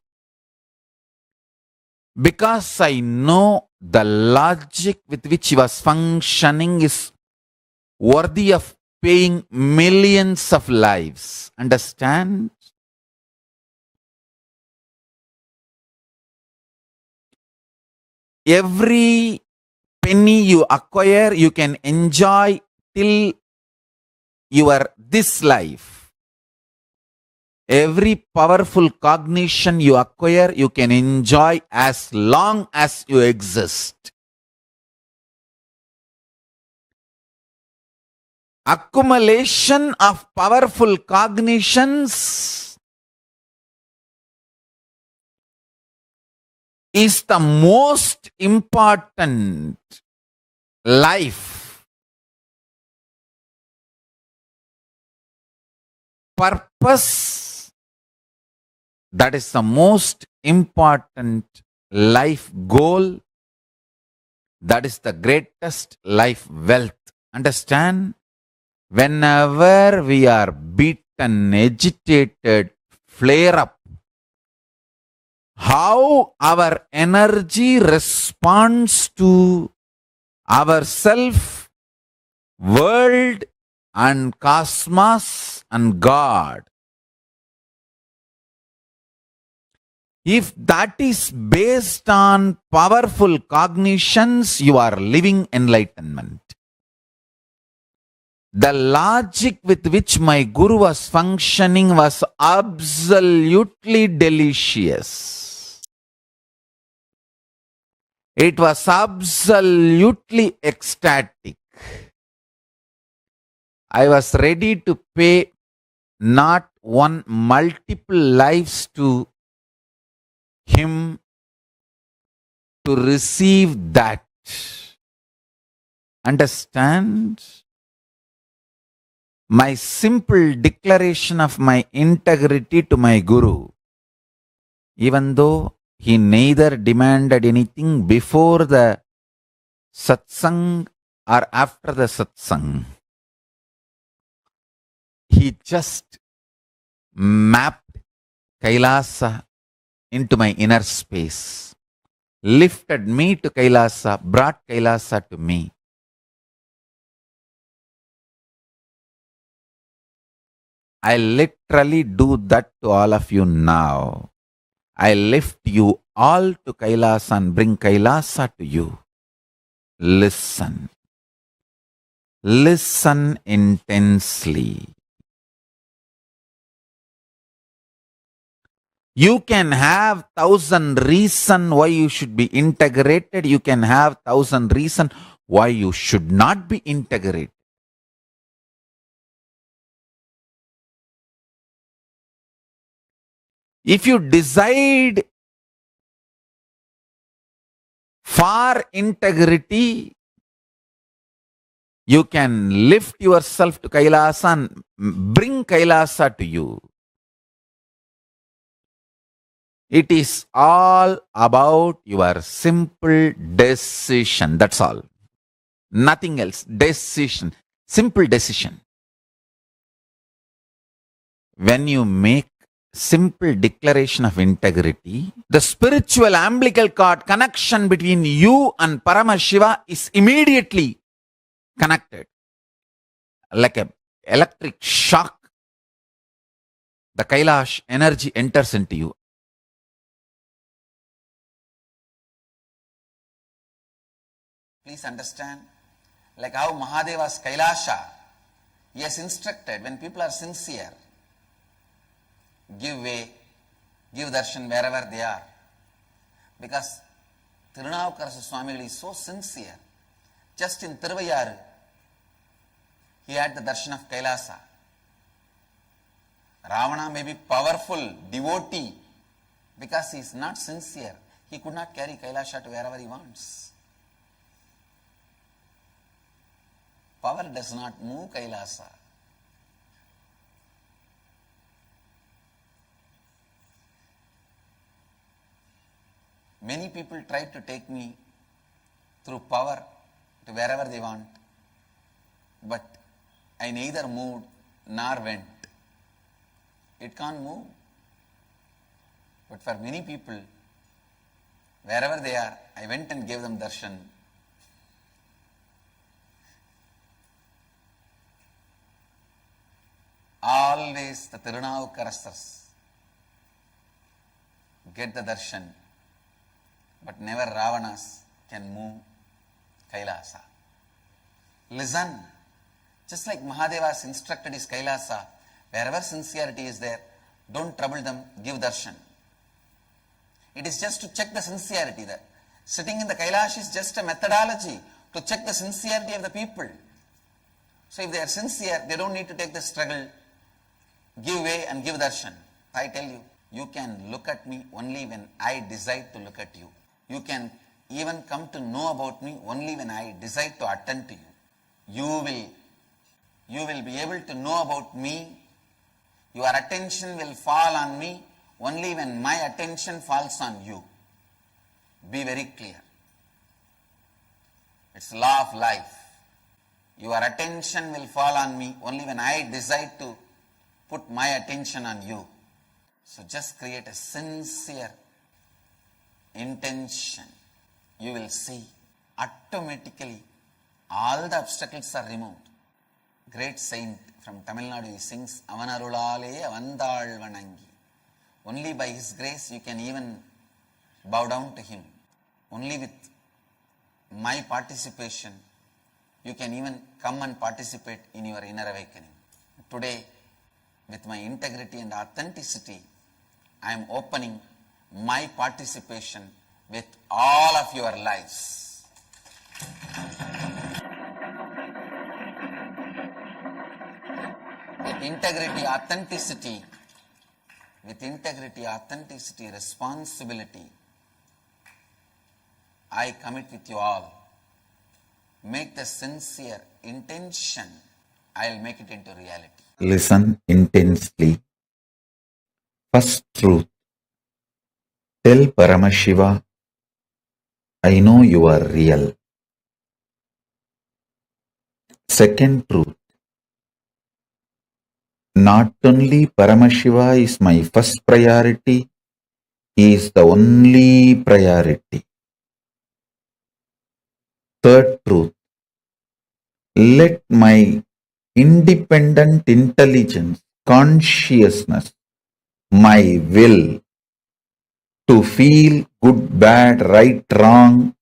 Because I know the logic with which he was functioning is worthy of paying millions of lives. Understand? Every penny you acquire, you can enjoy till your this life. Every powerful cognition you acquire, you can enjoy as long as you exist. Accumulation of powerful cognitions is the most important life purpose. That is the most important life goal. That is the greatest life wealth. Understand? Whenever we are beaten, agitated, flare up, how our energy responds to our self, world, and cosmos and God. If that is based on powerful cognitions, you are living enlightenment. The logic with which my guru was functioning was absolutely delicious. It was absolutely ecstatic. I was ready to pay not one, multiple lives to him to receive that. Understand? my simple declaration of my integrity to my Guru, even though he neither demanded anything before the Satsang or after the Satsang, he just mapped Kailasa into my inner space, lifted me to Kailasa, brought Kailasa to me. I literally do that to all of you now. I lift you all to Kailasa and bring Kailasa to you. Listen. Listen intensely. You can have 1,000 reasons why you should be integrated. You can have 1,000 reasons why you should not be integrated. If you decide for integrity, you can lift yourself to Kailasa and bring Kailasa to you. It is all about your simple decision. That's all. Nothing else. Decision. Simple decision. When you make simple declaration of integrity, the spiritual umbilical cord connection between you and Paramashiva is immediately connected. Like an electric shock, the Kailash energy enters into you. Please understand, like how Mahadeva's Kailasha, he has instructed when people are sincere, give way, give darshan wherever they are. Because Tirunavukkarasa Swamigal is so sincere. Just in Tiruvayyaru, he had the darshan of Kailasa. Ravana may be powerful, devotee, because he is not sincere. He could not carry Kailasha to wherever he wants. Power does not move Kailasa. Many people try to take me through power to wherever they want, but I neither moved nor went. It can't move. But for many people, wherever they are, I went and gave them darshan. Always the Tirunavukkarasas get the darshan, but never Ravanas can move Kailasa. Listen, just like Mahadeva has instructed his Kailasa, wherever sincerity is there, don't trouble them, give darshan. It is just to check the sincerity. That sitting in the Kailash is just a methodology to check the sincerity of the people. So if they are sincere, they don't need to take the struggle, give way and give darshan. I tell you, you can look at me only when I decide to look at you. You can even come to know about me only when I decide to attend to you. You will be able to know about me. Your attention will fall on me only when my attention falls on you. Be very clear. It's law of life. Your attention will fall on me only when I decide to put my attention on you. So just create a sincere intention. You will see automatically all the obstacles are removed. Great saint from Tamil Nadu, he sings Avanarulale Avandal Vanangi. Only by his grace you can even bow down to him. Only with my participation you can even come and participate in your inner awakening. Today, with my integrity and authenticity, I am opening my participation with all of your lives. With integrity, authenticity, responsibility, I commit with you all. Make the sincere intention I'll make it into reality. Listen intensely. First truth. Tell Paramashiva, I know you are real. Second truth. Not only Paramashiva is my first priority, he is the only priority. Third truth. Let my independent intelligence, consciousness, my will to feel good, bad, right, wrong,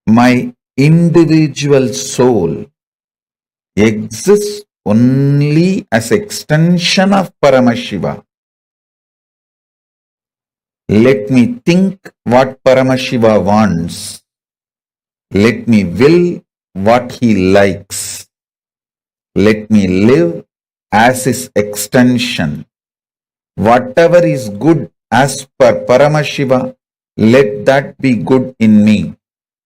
my individual soul exists only as extension of Paramashiva. Let me think what Paramashiva wants. Let me will what he likes. Let me live as his extension. Whatever is good as per Paramashiva, let that be good in me.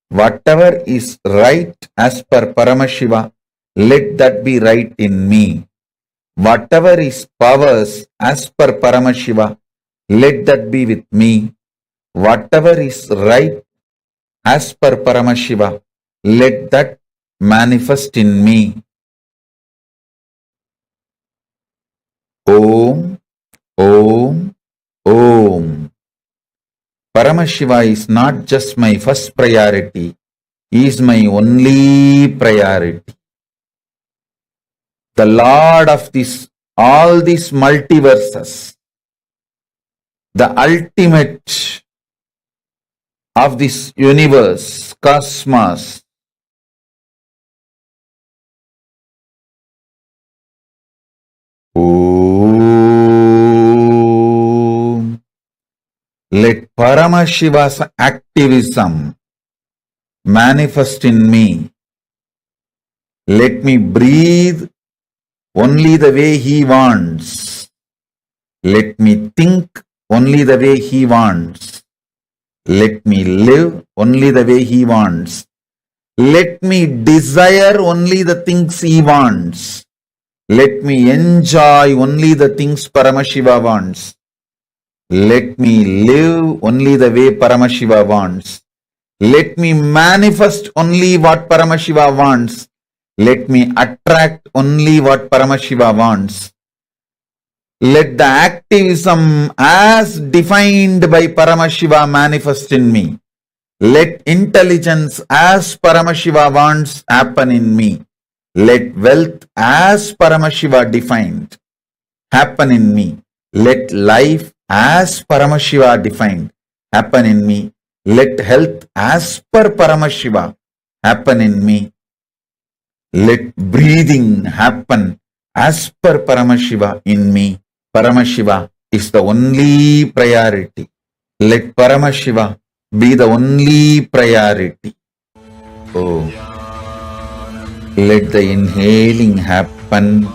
Whatever is right as per Paramashiva, let that be right in me. Whatever is powers as per Paramashiva, let that be with me. Whatever is right as per Paramashiva, let that manifest in me. Om, Om, Om. Paramashiva is not just my first priority, he is my only priority. The Lord of all these multiverses, the ultimate of this universe, cosmos. Om. Let Paramashiva's activism manifest in me. Let me breathe only the way he wants. Let me think only the way he wants. Let me live only the way he wants. Let me desire only the things he wants. Let me enjoy only the things Paramashiva wants. Let me live only the way Paramashiva wants. Let me manifest only what Paramashiva wants. Let me attract only what Paramashiva wants. Let the activism as defined by Paramashiva manifest in me. Let intelligence as Paramashiva wants happen in me. Let wealth as Paramashiva defined happen in me. Let life as Paramashiva defined happen in me. Let health as per Paramashiva happen in me. Let breathing happen as per Paramashiva in me. Paramashiva is the only priority. Let Paramashiva be the only priority. Oh, let the inhaling happen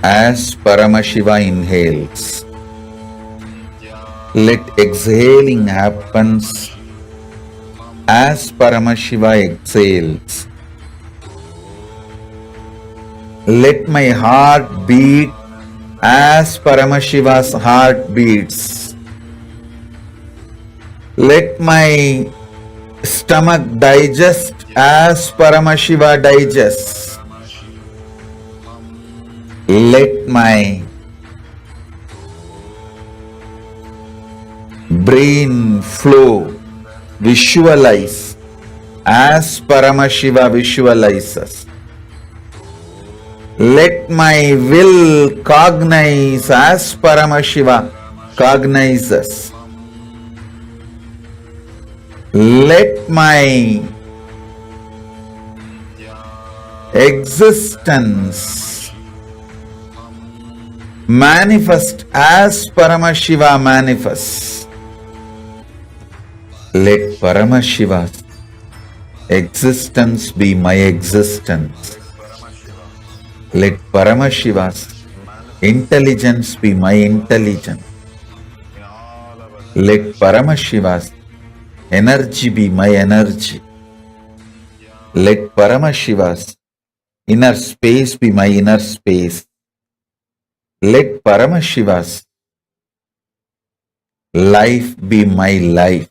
as Paramashiva inhales. Let exhaling happens as Paramashiva exhales. Let my heart beat as Paramashiva's heart beats. Let my stomach digest as Paramashiva digests. Let my brain flow, visualize as Paramashiva visualizes. Let my will cognize as Paramashiva cognizes. Let my existence manifest as Paramashiva manifests. Let Paramashiva's existence be my existence. Let Paramashiva's intelligence be my intelligence. Let Paramashiva's energy be my energy. Let Paramashiva's inner space be my inner space. Let Paramashiva's life be my life.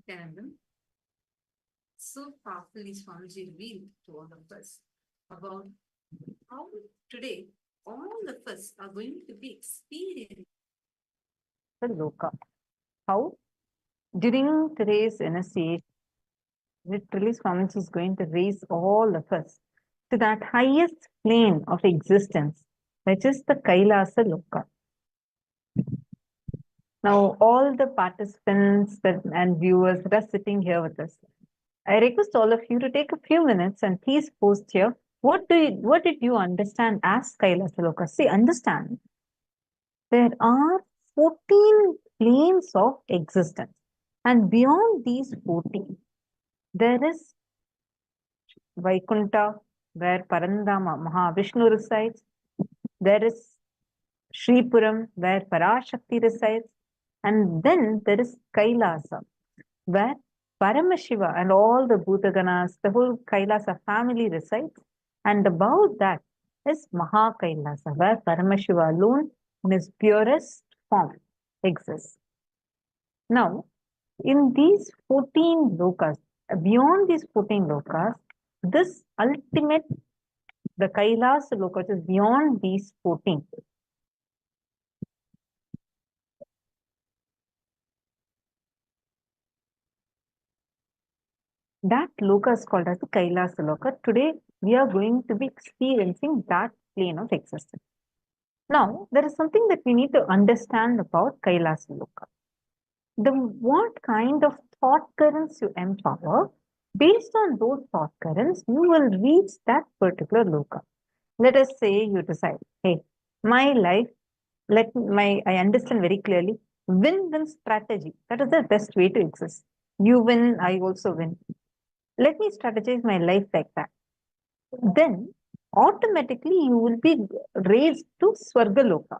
Nityanandam. So powerfully Swamiji revealed to all of us about how today all of us are going to be experiencing the Loka. How during today's initiation, literally Swamiji is going to raise all of us to that highest plane of existence, which is the Kailasa Loka. Now, all the participants and viewers that are sitting here with us, I request all of you to take a few minutes and please post here. What did you understand as Kailasa Loka? See, understand there are 14 planes of existence, and beyond these 14, there is Vaikuntha, where Parandama Mahavishnu resides. There is Shripuram, where Parashakti resides. And then there is Kailasa, where Paramashiva and all the Bhutaganas, the whole Kailasa family resides. And above that is Mahakailasa, where Paramashiva alone in his purest form exists. Now, in these 14 lokas, beyond these 14 lokas, this ultimate, the Kailasa loka, which is beyond these 14, that loka is called as the Kailasa loka. Today, we are going to be experiencing that plane of existence. Now, there is something that we need to understand about Kailasa loka. What kind of thought currents you empower, based on those thought currents, you will reach that particular loka. Let us say you decide, hey, my life, I understand very clearly, win-win strategy. That is the best way to exist. You win, I also win. Let me strategize my life like that. Then automatically you will be raised to Swargaloka,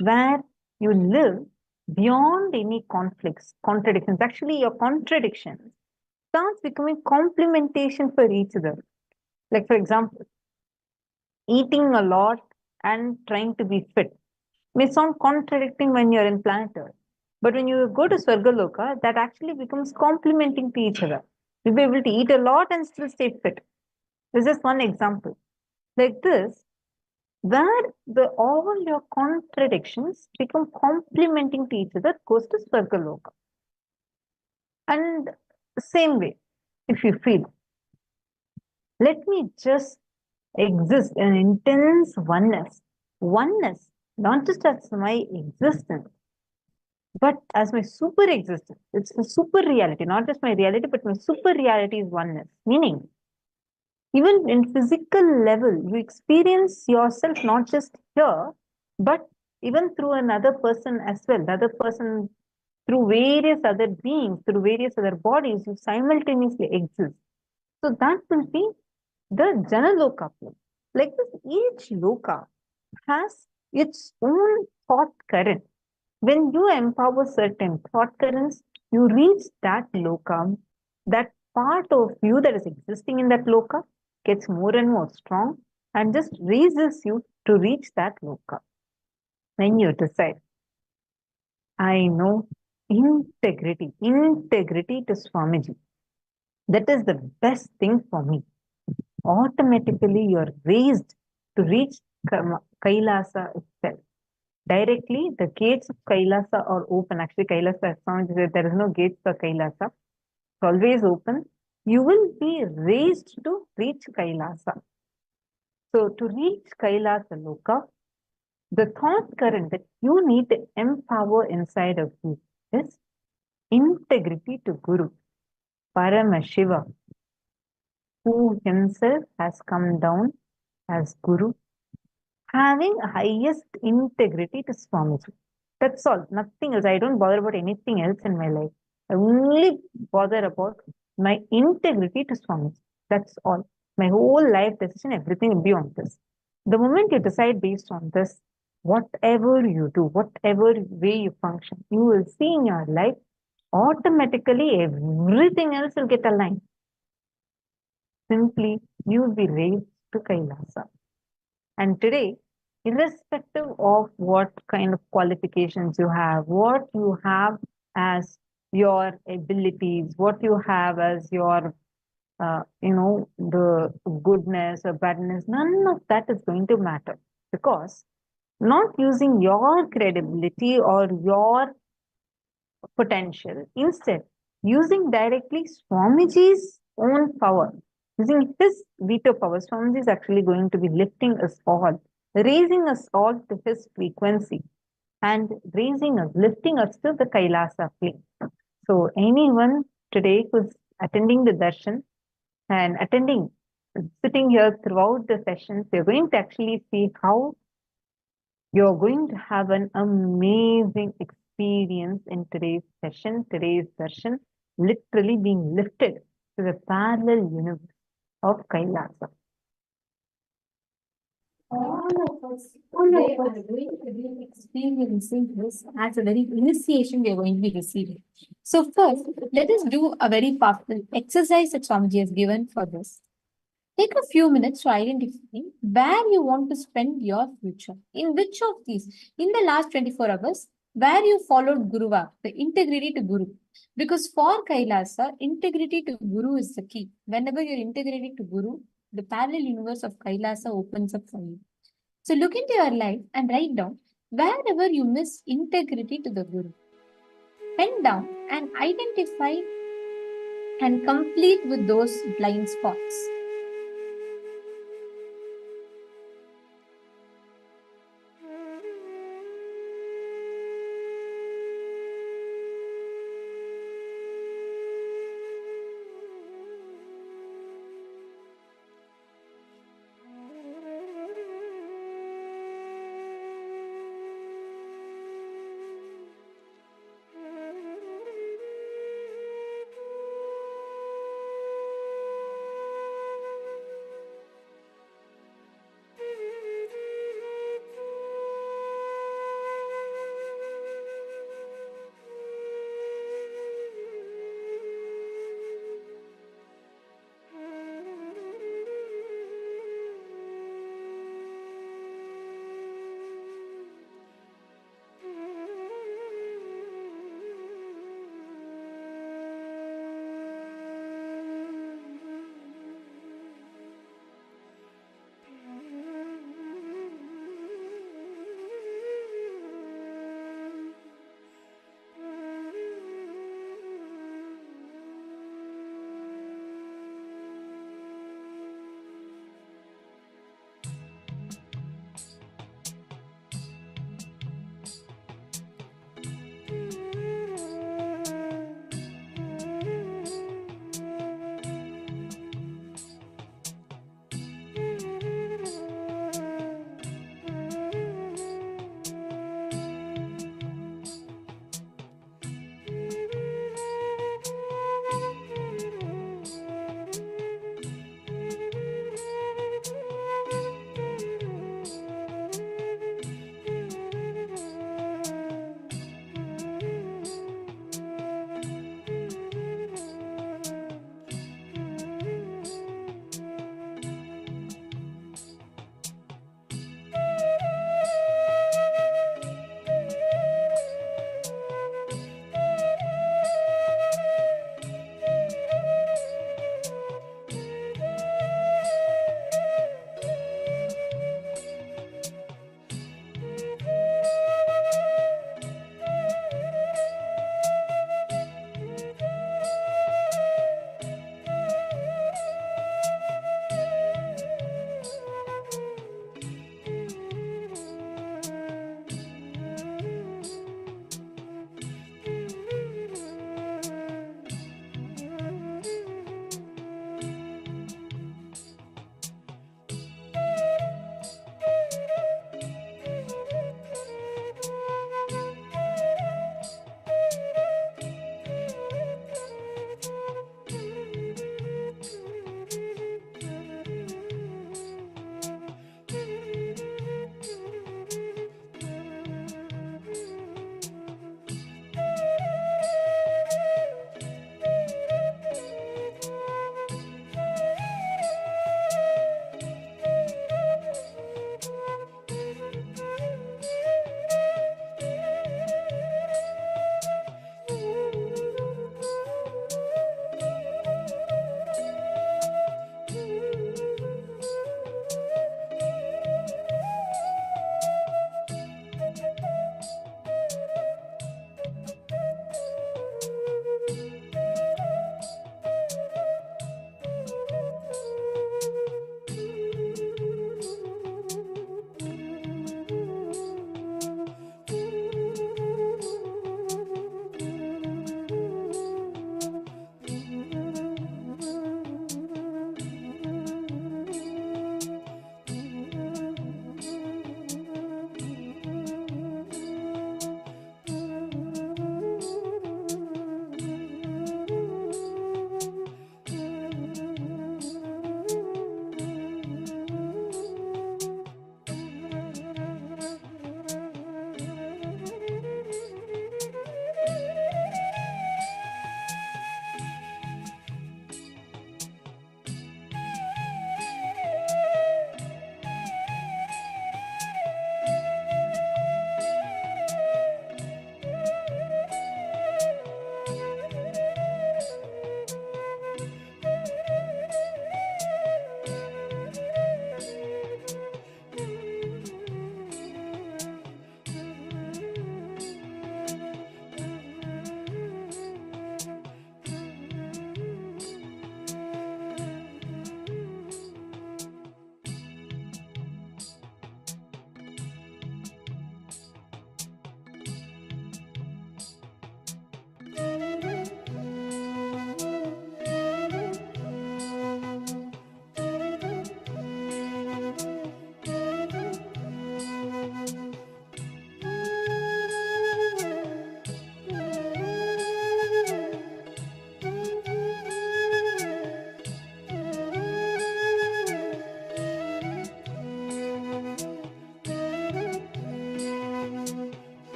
where you live beyond any conflicts, contradictions. Actually, your contradictions starts becoming complementation for each other. Like, for example, eating a lot and trying to be fit may sound contradicting when you're in planet Earth. But when you go to Swargaloka, that actually becomes complementing to each other. You'll be able to eat a lot and still stay fit. This is one example. Like this, where all your contradictions become complementing to each other, goes to Swargaloka. And same way, if you feel, let me just exist in intense oneness. Oneness, not just as my existence, but as my super existence. It's the super reality, not just my reality, but my super reality is oneness. Meaning, even in physical level, you experience yourself not just here, but even through another person as well. The other person, through various other beings, through various other bodies, you simultaneously exist. So that will be the Janaloka plane. Like this, each loka has its own thought current. When you empower certain thought currents, you reach that loka. That part of you that is existing in that loka gets more and more strong and just raises you to reach that loka. When you decide, I know integrity to Swamiji. That is the best thing for me. Automatically, you're raised to reach Kailasa itself. Directly, the gates of Kailasa are open. Actually, Kailasa, Swamiji said there is no gates for Kailasa. It's always open. You will be raised to reach Kailasa. So, to reach Kailasa Loka, the thought current that you need to empower inside of you is integrity to Guru, Paramashiva, who himself has come down as Guru, having highest integrity to Swamiji. That's all, nothing else. I don't bother about anything else in my life. I only bother about my integrity to Swamiji. That's all. My whole life decision, everything will be on this. The moment you decide based on this, whatever you do, whatever way you function, you will see in your life, automatically everything else will get aligned. Simply, you will be raised to Kailasa. And today, irrespective of what kind of qualifications you have, what you have as your abilities, what you have as your, the goodness or badness, none of that is going to matter, because not using your credibility or your potential, instead using directly Swamiji's own power, using his veto power, Swamiji is actually going to be lifting us all, raising us all to his frequency, and raising us, lifting us to the Kailasa plane. So anyone today who's attending the darshan and sitting here throughout the sessions, you're going to actually see how you're going to have an amazing experience in today's session, today's darshan, literally being lifted to the parallel universe of Kailasa. All of us today are going to be experiencing this as a very initiation we are going to be receiving. So first, let us do a very powerful exercise that Swamiji has given for this. Take a few minutes to identify where you want to spend your future. In which of these? In the last 24 hours, where you followed Guruva, the integrity to Guru. Because for Kailasa, integrity to Guru is the key. Whenever you're integrated to Guru, the parallel universe of Kailasa opens up for you. So look into your life and write down wherever you miss integrity to the Guru. Pen down and identify and complete with those blind spots.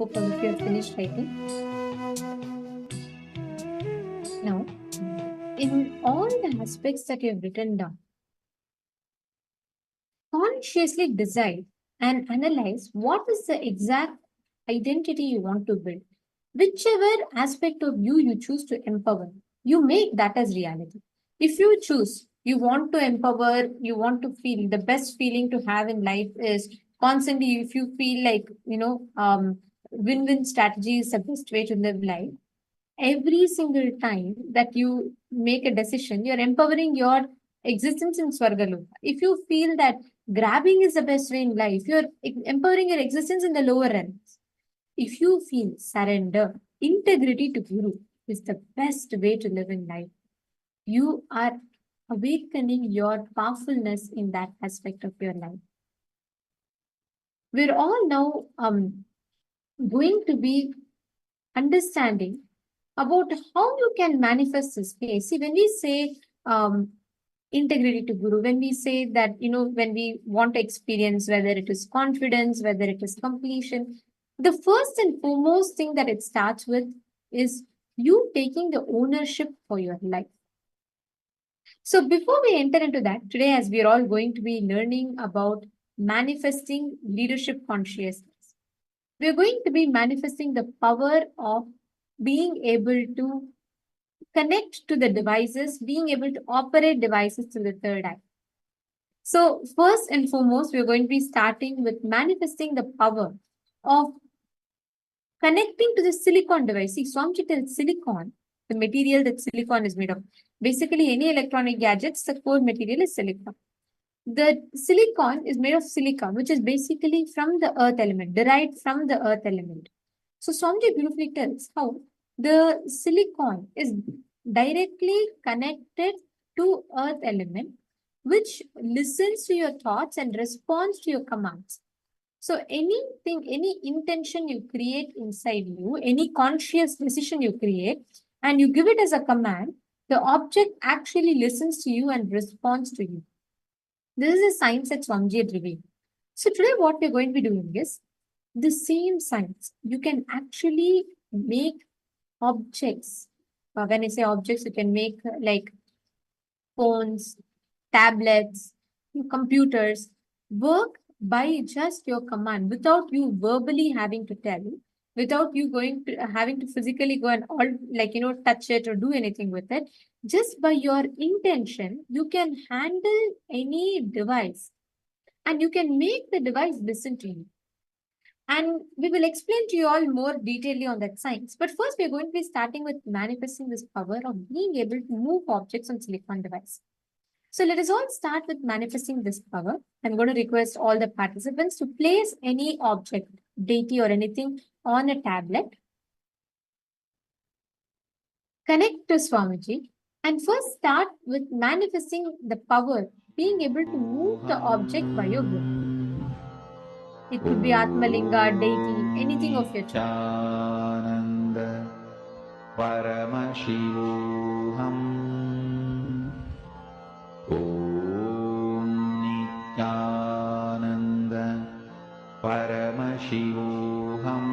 Hope all of you have finished writing. Now, in all the aspects that you have written down, consciously decide and analyze what is the exact identity you want to build. Whichever aspect of you choose to empower, you make that as reality. If you choose, you want to empower, you want to feel the best feeling to have in life is constantly, if you feel like, win-win strategy is the best way to live life. Every single time that you make a decision, you're empowering your existence in Swargaloka. If you feel that grabbing is the best way in life, you're empowering your existence in the lower realms. If you feel surrender, integrity to Guru is the best way to live in life, you are awakening your powerfulness in that aspect of your life. We're all now going to be understanding about how you can manifest this space. See, when we say integrity to Guru, when we say that, when we want to experience, whether it is confidence, whether it is completion, the first and foremost thing that it starts with is you taking the ownership for your life. So before we enter into that, today, as we are all going to be learning about manifesting leadership consciousness, we are going to be manifesting the power of being able to connect to the devices, being able to operate devices through the third eye. So first and foremost, we're going to be starting with manifesting the power of connecting to the silicon device. See, Swamiji tells silicon, the material that silicon is made of. Basically, any electronic gadgets, the core material is silicon. The silicon is made of silica, which is basically from the earth element, derived from the earth element. So Swamiji beautifully tells how the silicon is directly connected to earth element, which listens to your thoughts and responds to your commands. So anything, any intention you create inside you, any conscious decision you create, and you give it as a command, the object actually listens to you and responds to you. This is a science that Swamiji had revealed. So today what we're going to be doing is the same science. You can actually make objects. When I say objects, you can make like phones, tablets, computers, work by just your command without you verbally having to tell, without you going to having to physically go and all touch it or do anything with it. Just by your intention, you can handle any device and you can make the device listen to you. And we will explain to you all more detailedly on that science. But first, we're going to be starting with manifesting this power of being able to move objects on silicon device. So let us all start with manifesting this power. I'm going to request all the participants to place any object, deity or anything on a tablet. Connect to Swamiji and first start with manifesting the power, being able to move the object by your will. It could be Atmalinga, deity, anything of your choice. Paramashivoham Om Nityananda Paramashivoham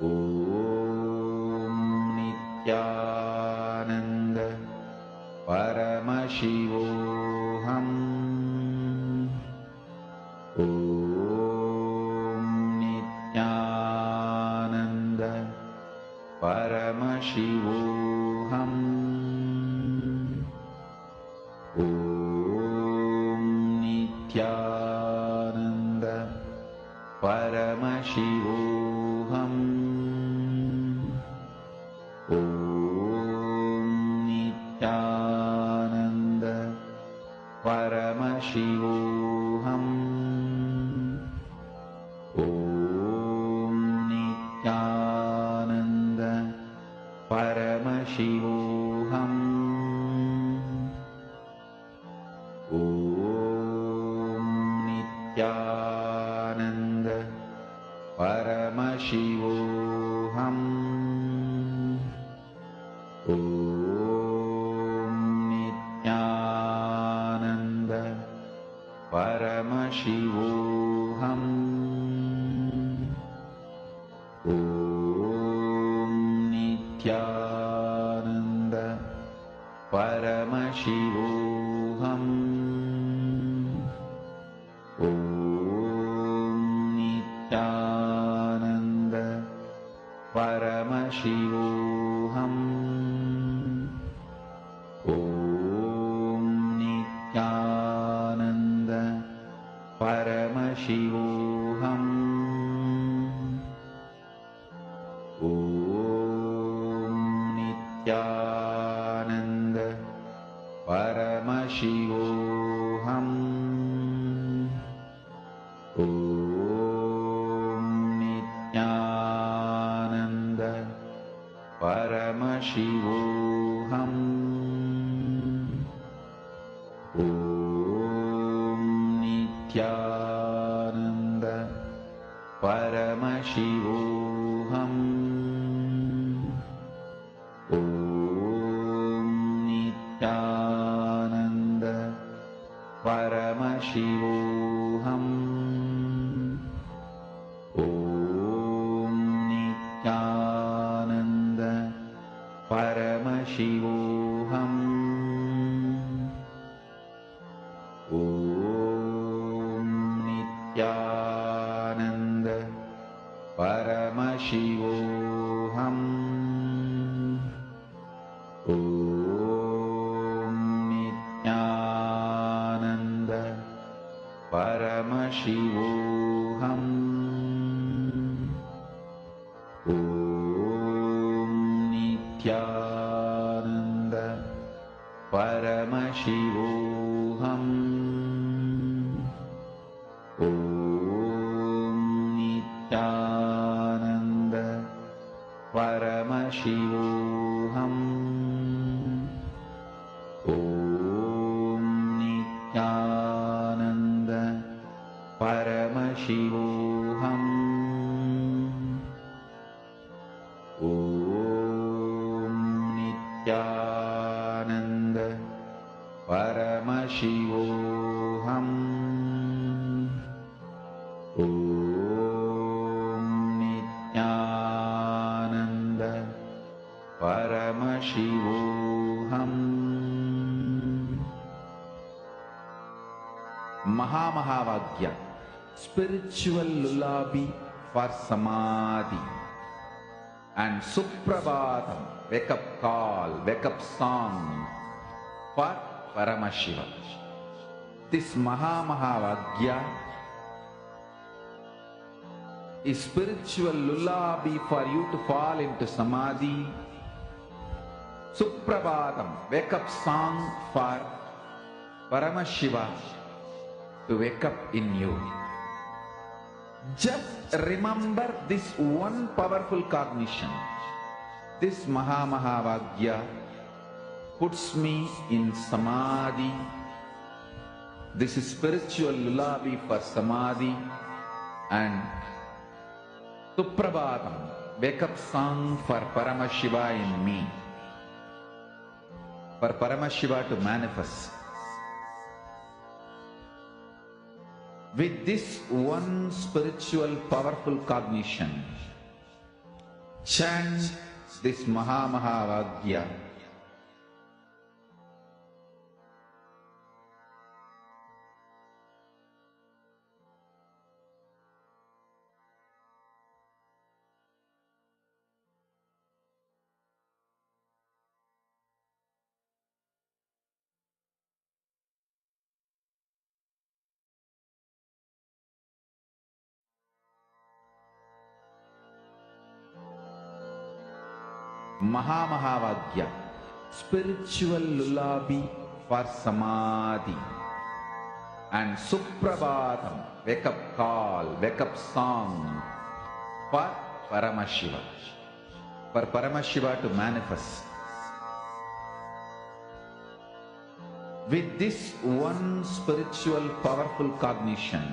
Om Nityananda Paramashivoham Om Nityananda Paramashivoham Om Nityananda Paramashivoham Om Nityananda Paramashivoham Om Nityananda Paramashivoham Om Nityananda Paramashivoham Om Nityananda Paramashivoham Paramashivoham. Om Nityananda Paramashivoham. Om Nityananda Paramashivoham. Om Nityananda Paramashivoham. Om Nityananda Paramashivoham. Om Nityananda Paramashivoham. Om Nityananda Paramashivoham. Om Nityananda Paramashivoham. Om Nityananda Paramashivoham. Om Nityananda Paramashivoham. Om Nityananda Paramashivoham. Om Nityananda Paramashivoham. Om Nityananda Paramashivoham. Om Nityananda Paramashivoham. Om Nityananda Paramashivoham. Mahamahavagya, spiritual lullaby for samadhi, and Suprabhatam, wake up call, wake up song for Paramashiva. This Mahamahavagya is spiritual lullaby for you to fall into samadhi. Suprabhatam, wake up song for Paramashiva to wake up in you. Just remember this one powerful cognition. This Mahamahavagya puts me in samadhi. This is spiritual lullaby for samadhi, and Suprabhatam, wake up song for Paramashiva in me, for Paramashiva to manifest. With this one spiritual powerful cognition, chant this Mahamahavagya. Mahamahavagya, spiritual lullaby for samadhi, and Suprabhatam, wake up call, wake up song for Paramashiva, for Paramashiva to manifest. With this one spiritual powerful cognition,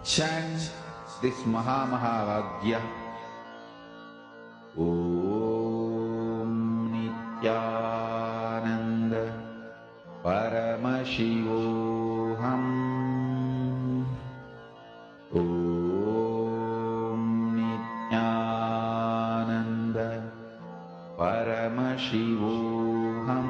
chant this Mahamahavagya. Om Nityananda Paramashivoham. Om Nityananda Paramashivoham.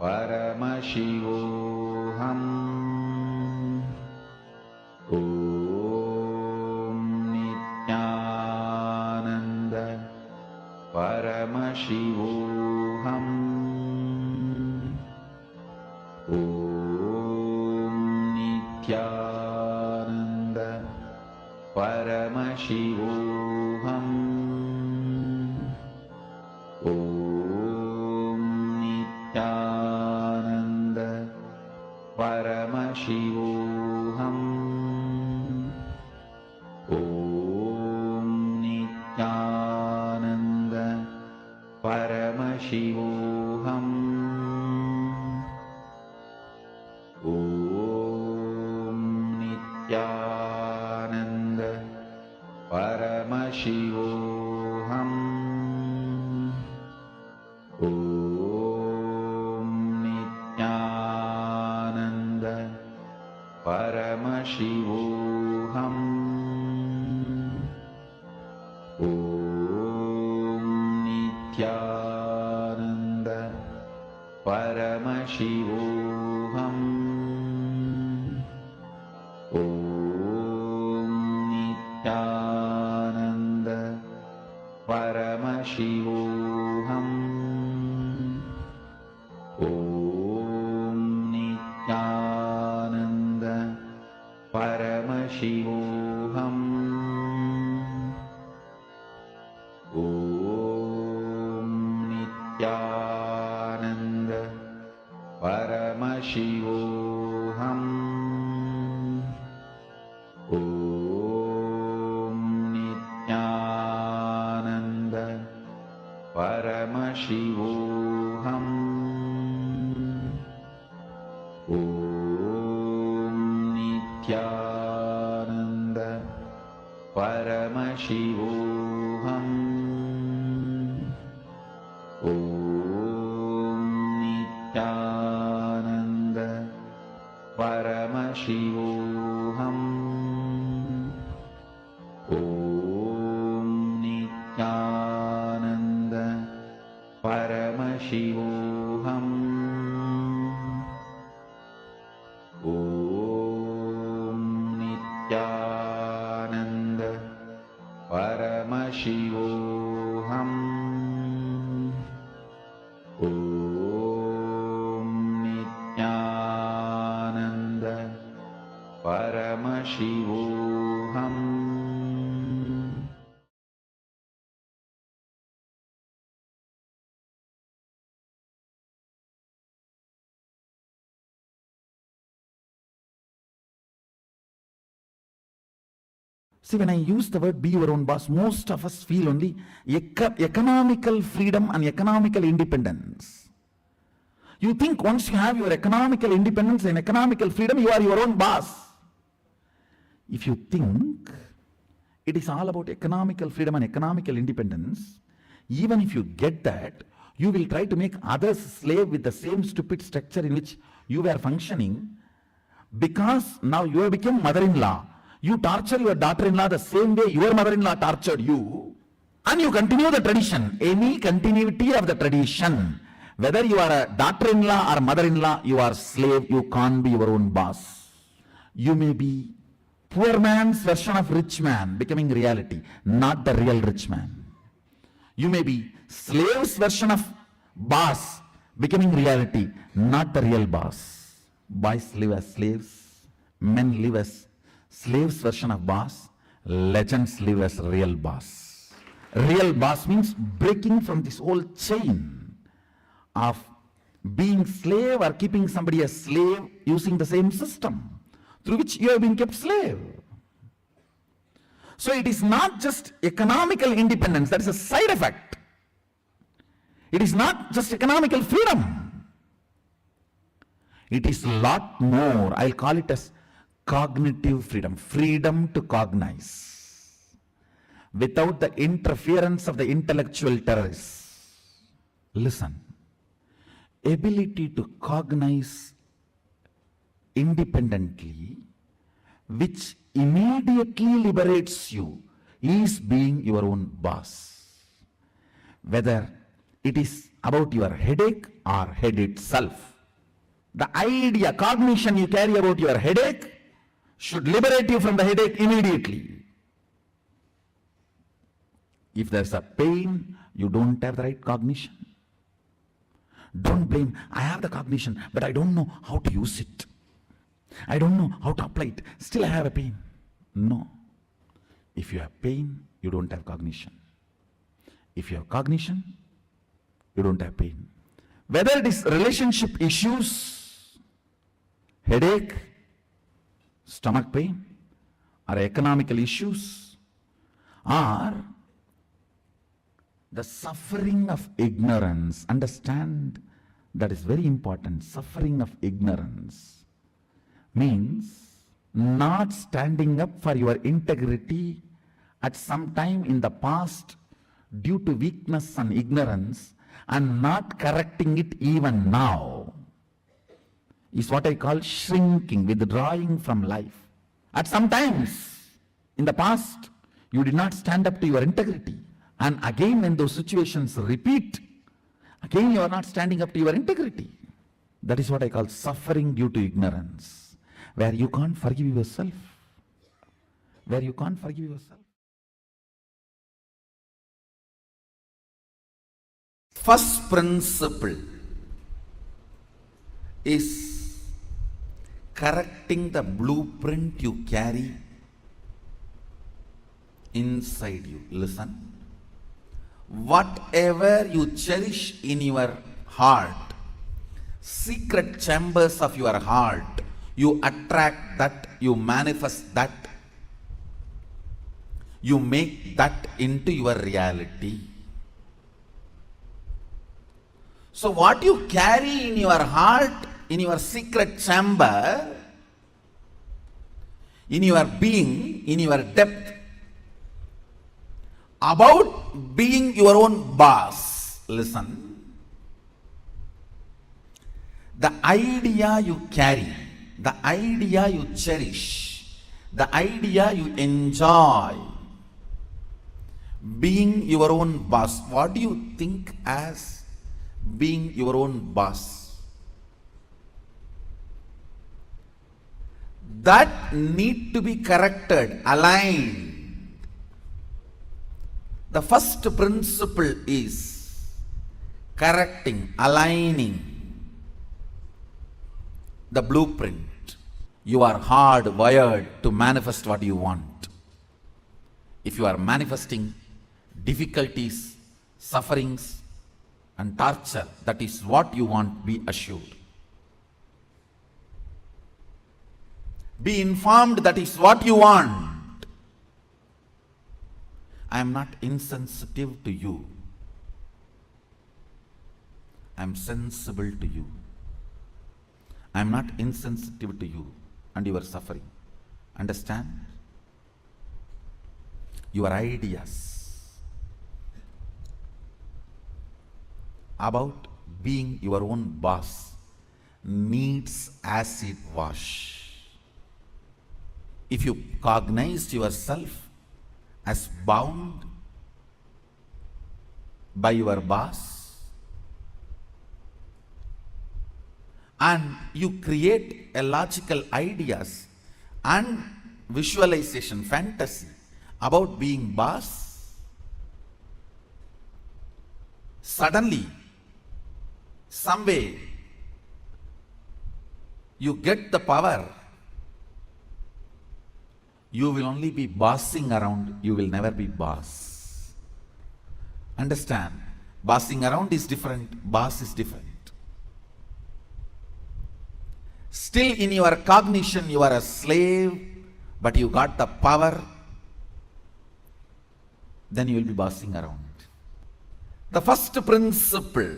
Paramashivoham. Om Nityananda Paramashivoham. Om Nityananda Paramashivoham. Om Nityananda Paramashivoham. Om Nityananda Paramashivoham. Om Nityananda Paramashivoham. Om Nityananda Paramashivoham. Om Nityananda Paramashivoham. Om Nityananda Paramashivoham. Om Nityananda Paramashivoham. Om Nityananda Paramashivoham. Om Nityananda Paramashivoham. Om Nityananda Paramashivoham. Om Nityananda Paramashivoham. Om Nityananda Paramashivoham. Om Nityananda Paramashivoham. Om Nityananda Paramashivoham. See, when I use the word be your own boss, most of us feel only economical freedom and economical independence. You think once you have your economical independence and economical freedom, you are your own boss. If you think it is all about economical freedom and economical independence, even if you get that, you will try to make others slave with the same stupid structure in which you were functioning, because now you have become mother-in-law. You torture your daughter-in-law the same way your mother-in-law tortured you, and you continue the tradition. Any continuity of the tradition, whether you are a daughter-in-law or mother-in-law, you are slave. You can't be your own boss. You may be poor man's version of rich man becoming reality, not the real rich man. You may be slave's version of boss becoming reality, not the real boss. Boys live as slaves, men live as slaves version of boss, legends live as real boss. Real boss means breaking from this whole chain of being slave or keeping somebody a slave using the same system through which you have been kept slave. So it is not just economical independence, that is a side effect. It is not just economical freedom. It is a lot more. I'll call it as cognitive freedom, freedom to cognize without the interference of the intellectual terrorists. Listen, ability to cognize independently, which immediately liberates you, is being your own boss. Whether it is about your headache or head itself. The idea, cognition you carry about your headache should liberate you from the headache immediately. If there's a pain, you don't have the right cognition. Don't blame, I have the cognition, but I don't know how to use it. I don't know how to apply it. Still I have a pain. No. If you have pain, you don't have cognition. If you have cognition, you don't have pain. Whether it is relationship issues, headache, stomach pain, or economical issues, or the suffering of ignorance. Understand, that is very important. Suffering of ignorance means not standing up for your integrity at some time in the past due to weakness and ignorance, and not correcting it even now, is what I call shrinking, withdrawing from life. At some times in the past, you did not stand up to your integrity. And again, when those situations repeat, again you are not standing up to your integrity. That is what I call suffering due to ignorance, where you can't forgive yourself. Where you can't forgive yourself. First principle is correcting the blueprint you carry inside you. Listen. Whatever you cherish in your heart, secret chambers of your heart, you attract that, you manifest that, you make that into your reality. So what you carry in your heart, in your secret chamber, in your being, in your depth, about being your own boss. Listen. The idea you carry, the idea you cherish, the idea you enjoy, being your own boss. What do you think as being your own boss? That need to be corrected, aligned. The first principle is correcting, aligning the blueprint. You are hardwired to manifest what you want. If you are manifesting difficulties, sufferings, and torture, that is what you want, be assured. Be informed that is what you want. I am not insensitive to you. I am sensible to you. I am not insensitive to you and your suffering. Understand? Your ideas about being your own boss needs acid wash. If you cognize yourself as bound by your boss, and you create a logical ideas and visualization, fantasy about being boss, suddenly, some way, you get the power. You will only be bossing around, you will never be boss. Understand? Bossing around is different, boss is different. Still in your cognition you are a slave, but you got the power, then you will be bossing around. The first principle,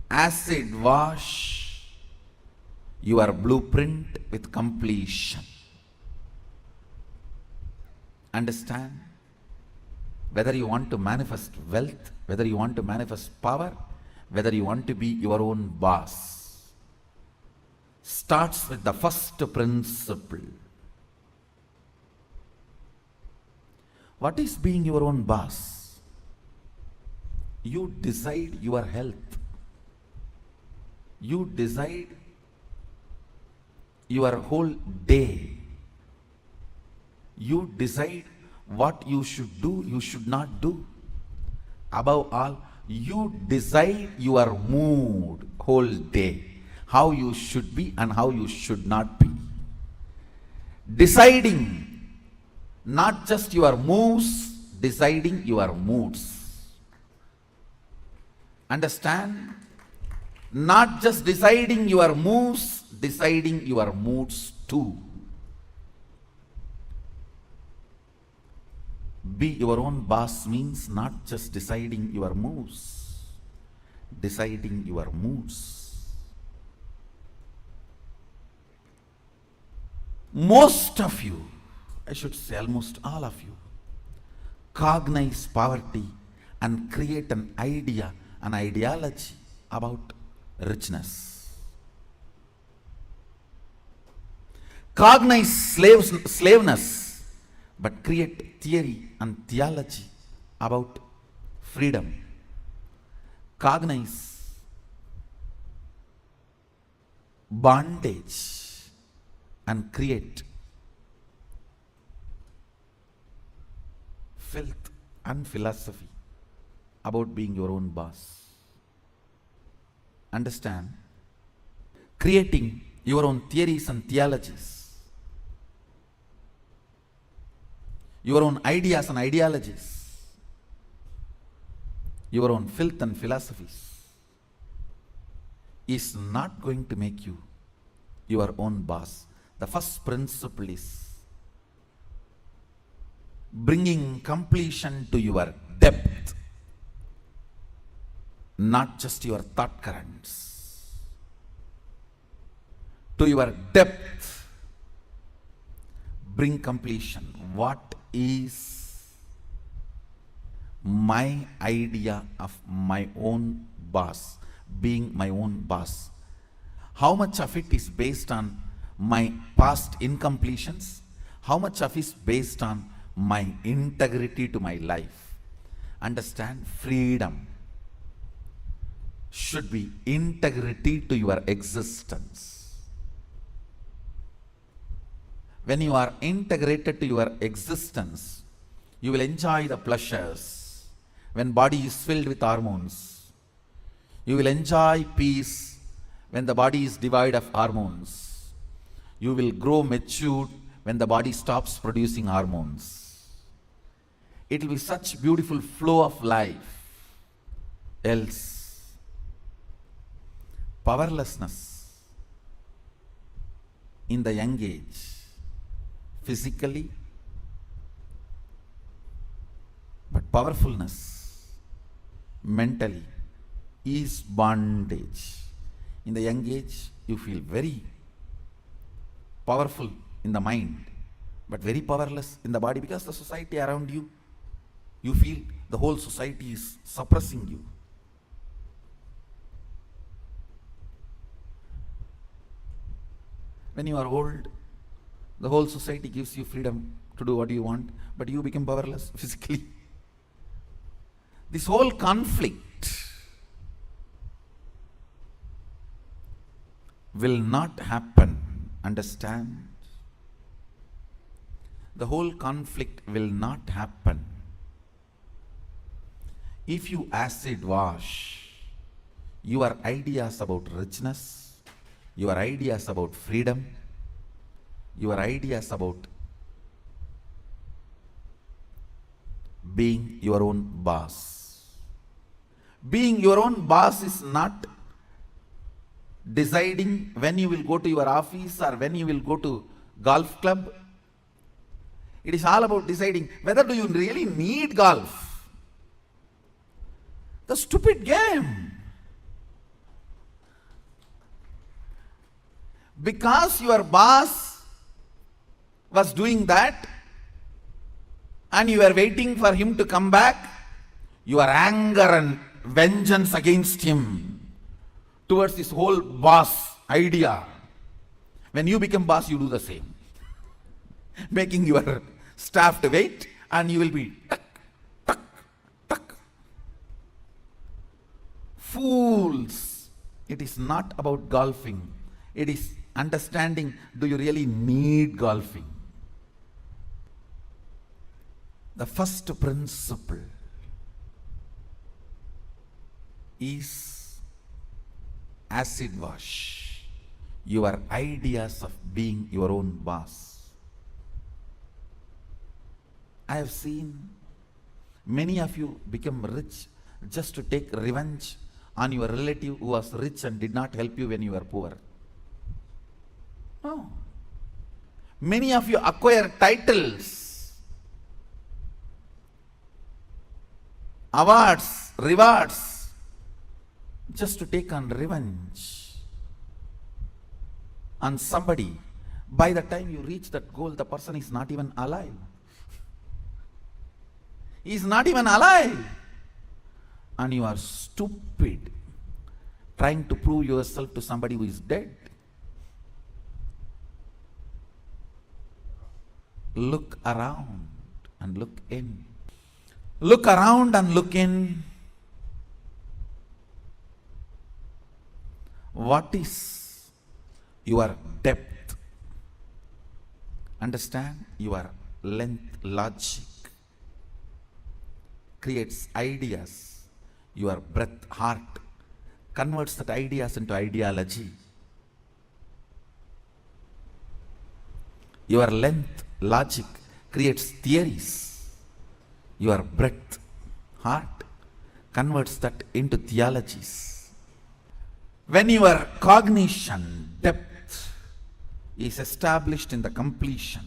acid wash your blueprint with completion. Understand? Whether you want to manifest wealth, whether you want to manifest power, whether you want to be your own boss, starts with the first principle. What is being your own boss? You decide your health. You decide your whole day. You decide what you should do, you should not do. Above all, you decide your mood whole day, how you should be and how you should not be. Deciding not just your moves, deciding your moods. Understand? Not just deciding your moves, deciding your moods too. Be your own boss means not just deciding your moves, deciding your moods. Most of you, I should say almost all of you, cognize poverty and create an idea, an ideology about richness. Cognize slaveness, but create theory and theology about freedom. Cognize bondage and create filth and philosophy about being your own boss. Understand? Creating your own theories and theologies, your own ideas and ideologies, your own filth and philosophies is not going to make you your own boss. The first principle is bringing completion to your depth, not just your thought currents. To your depth, bring completion. What is my idea of my own boss, being my own boss? How much of it is based on my past incompletions? How much of it is based on my integrity to my life? Understand, freedom should be integrity to your existence. When you are integrated to your existence, you will enjoy the pleasures. When body is filled with hormones, you will enjoy peace. When the body is devoid of hormones, you will grow matured when the body stops producing hormones. It will be such beautiful flow of life. Else, powerlessness in the young age, physically, but powerfulness mentally is bondage. In the young age, you feel very powerful in the mind, but very powerless in the body because the society around you, you feel the whole society is suppressing you. When you are old, the whole society gives you freedom to do what you want, but you become powerless physically. This whole conflict will not happen. Understand? The whole conflict will not happen if you acid wash your ideas about richness, your ideas about freedom, your ideas about being your own boss. Being your own boss is not deciding when you will go to your office or when you will go to golf club. It is all about deciding whether do you really need golf. The stupid game. Because your boss was doing that and you were waiting for him to come back, your anger and vengeance against him towards this whole boss idea. When you become boss, you do the same. Making your staff to wait and you will be tuck, tuck, tuck. It is not about golfing. It is understanding, do you really need golfing? The first principle is acid wash your ideas of being your own boss. I have seen many of you become rich just to take revenge on your relative who was rich and did not help you when you were poor. No. Many of you acquire titles, awards, rewards, just to take on revenge on somebody. By the time you reach that goal, the person is not even alive. He is not even alive. And you are stupid trying to prove yourself to somebody who is dead. Look around and look in. Look around and look in. What is your depth? Understand? Your length, logic creates ideas. Your breath, heart converts that ideas into ideology. Your length, logic creates theories. Your breath, heart converts that into theologies. When your cognition, depth is established in the completion,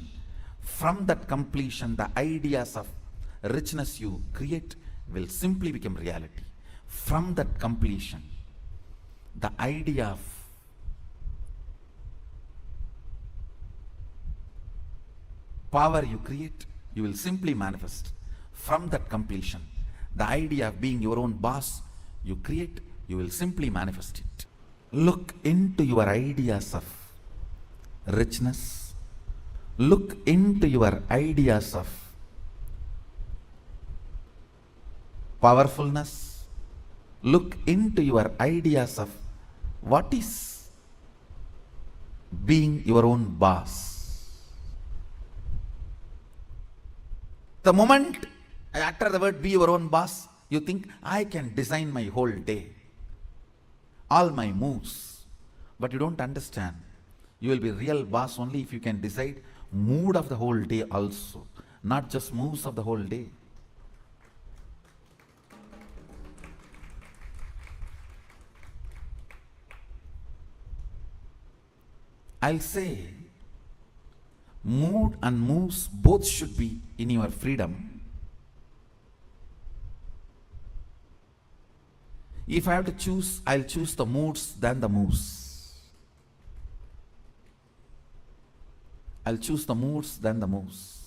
from that completion, the ideas of richness you create will simply become reality. From that completion, the idea of power you create, you will simply manifest. From that completion, the idea of being your own boss you create, you will simply manifest it. Look into your ideas of richness. Look into your ideas of powerfulness. Look into your ideas of what is being your own boss. The moment I utter the word be your own boss, you think I can design my whole day, all my moves. But you don't understand. You will be real boss only if you can decide mood of the whole day also, not just moves of the whole day. I'll say mood and moves both should be in your freedom. If I have to choose, I'll choose the moods than the moves. I'll choose the moods than the moves.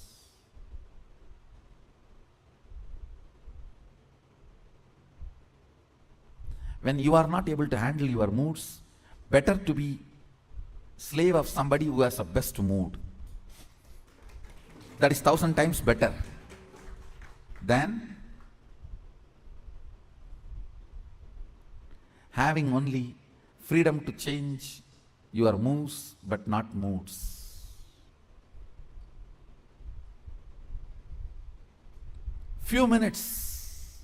When you are not able to handle your moods, better to be slave of somebody who has a best mood. That is 1,000 times better than having only freedom to change your moves but not moods. Few minutes,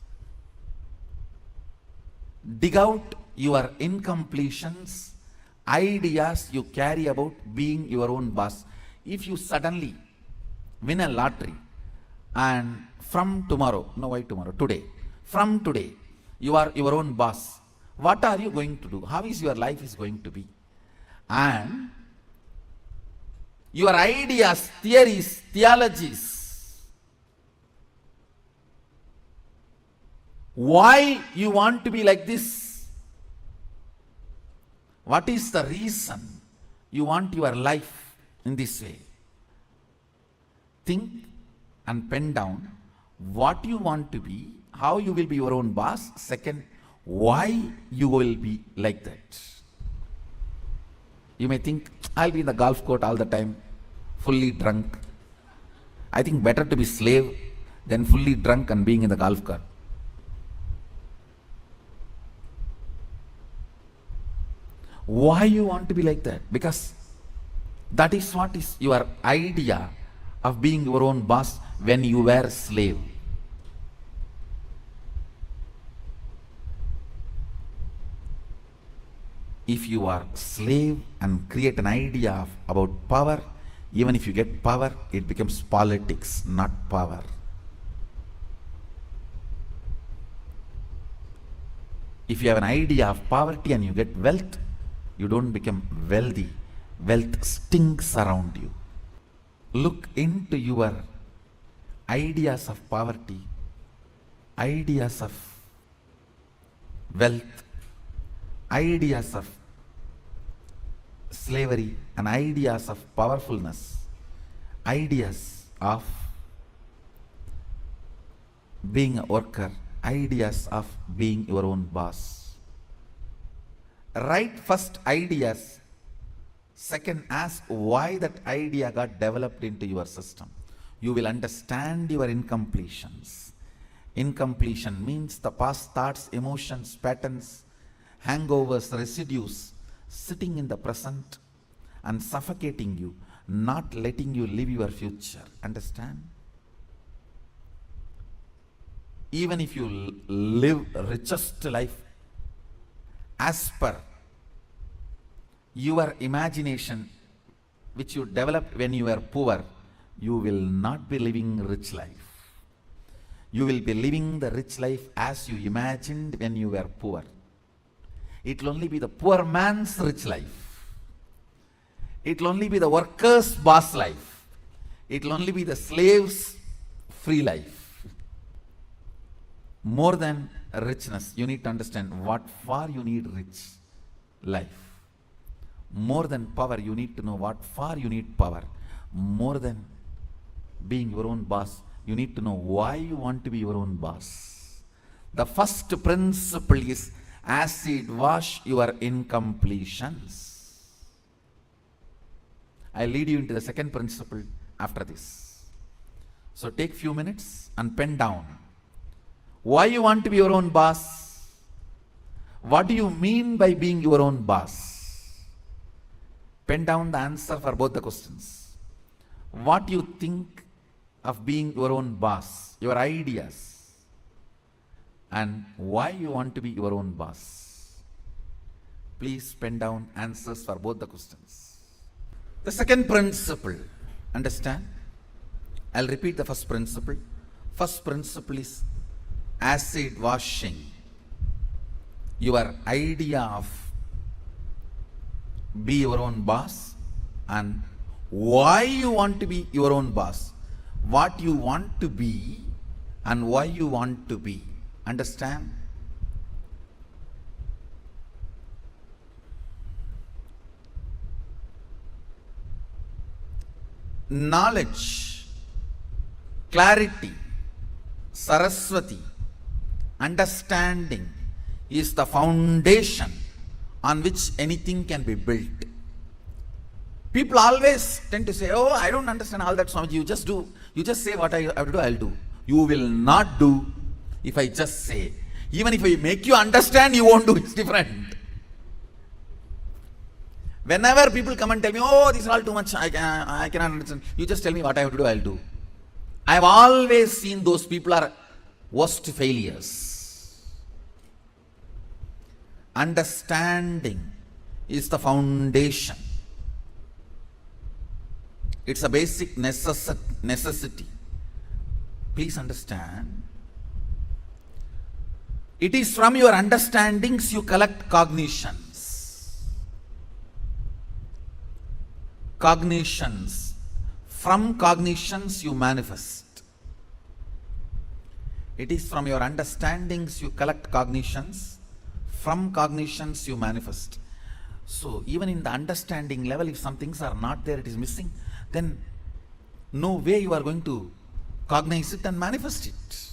dig out your incompletions, ideas you carry about being your own boss. If you suddenly win a lottery and from tomorrow, no why tomorrow, today, from today, you are your own boss, what are you going to do? How is your life is going to be? And your ideas, theories, theologies, why you want to be like this? What is the reason you want your life in this way? Think and pen down what you want to be, how you will be your own boss. Second, why you will be like that. You may think, I'll be in the golf court all the time, fully drunk. I think better to be slave than fully drunk and being in the golf cart. Why you want to be like that? Because that is what is your idea of being your own boss when you were a slave. If you are slave and create an idea about power, even if you get power, it becomes politics, not power. If you have an idea of poverty and you get wealth, you don't become wealthy. Wealth stinks around you. Look into your ideas of poverty, ideas of wealth, ideas of slavery, and ideas of powerfulness, ideas of being a worker, ideas of being your own boss. Write first ideas. Second, ask why that idea got developed into your system. You will understand your incompletions. Incompletion means the past thoughts, emotions, patterns, hangovers, residues sitting in the present and suffocating you, not letting you live your future. Understand? Even if you live richest life as per your imagination which you developed when you were poor, you will not be living rich life. You will be living the rich life as you imagined when you were poor. It will only be the poor man's rich life. It will only be the worker's boss life. It will only be the slave's free life. More than richness, you need to understand what for you need rich life. More than power, you need to know what for you need power. More than being your own boss, you need to know why you want to be your own boss. The first principle is acid wash your incompletions. I'll lead you into the second principle after this. So take few minutes and pen down. Why you want to be your own boss? What do you mean by being your own boss? Pen down the answer for both the questions. What you think of being your own boss, your ideas, and why you want to be your own boss. Please pen down answers for both the questions. The second principle, understand? I'll repeat the first principle. First principle is acid washing your idea of be your own boss and why you want to be your own boss, what you want to be and why you want to be. Understand? Knowledge, clarity, Saraswati, understanding is the foundation on which anything can be built. People always tend to say, oh, I don't understand all that, Swamiji. You just do. You just say what I have to do, I'll do. You will not do if I just say. Even if I make you understand, you won't do. It's different. Whenever people come and tell me, oh, this is all too much, I cannot understand. You just tell me what I have to do, I'll do. I have always seen those people are worst failures. Understanding is the foundation. It's a basic necessity. Please understand. It is from your understandings you collect cognitions. Cognitions. From cognitions you manifest. It is from your understandings you collect cognitions. From cognitions you manifest. So even in the understanding level, if some things are not there, it is missing, then no way you are going to cognize it and manifest it.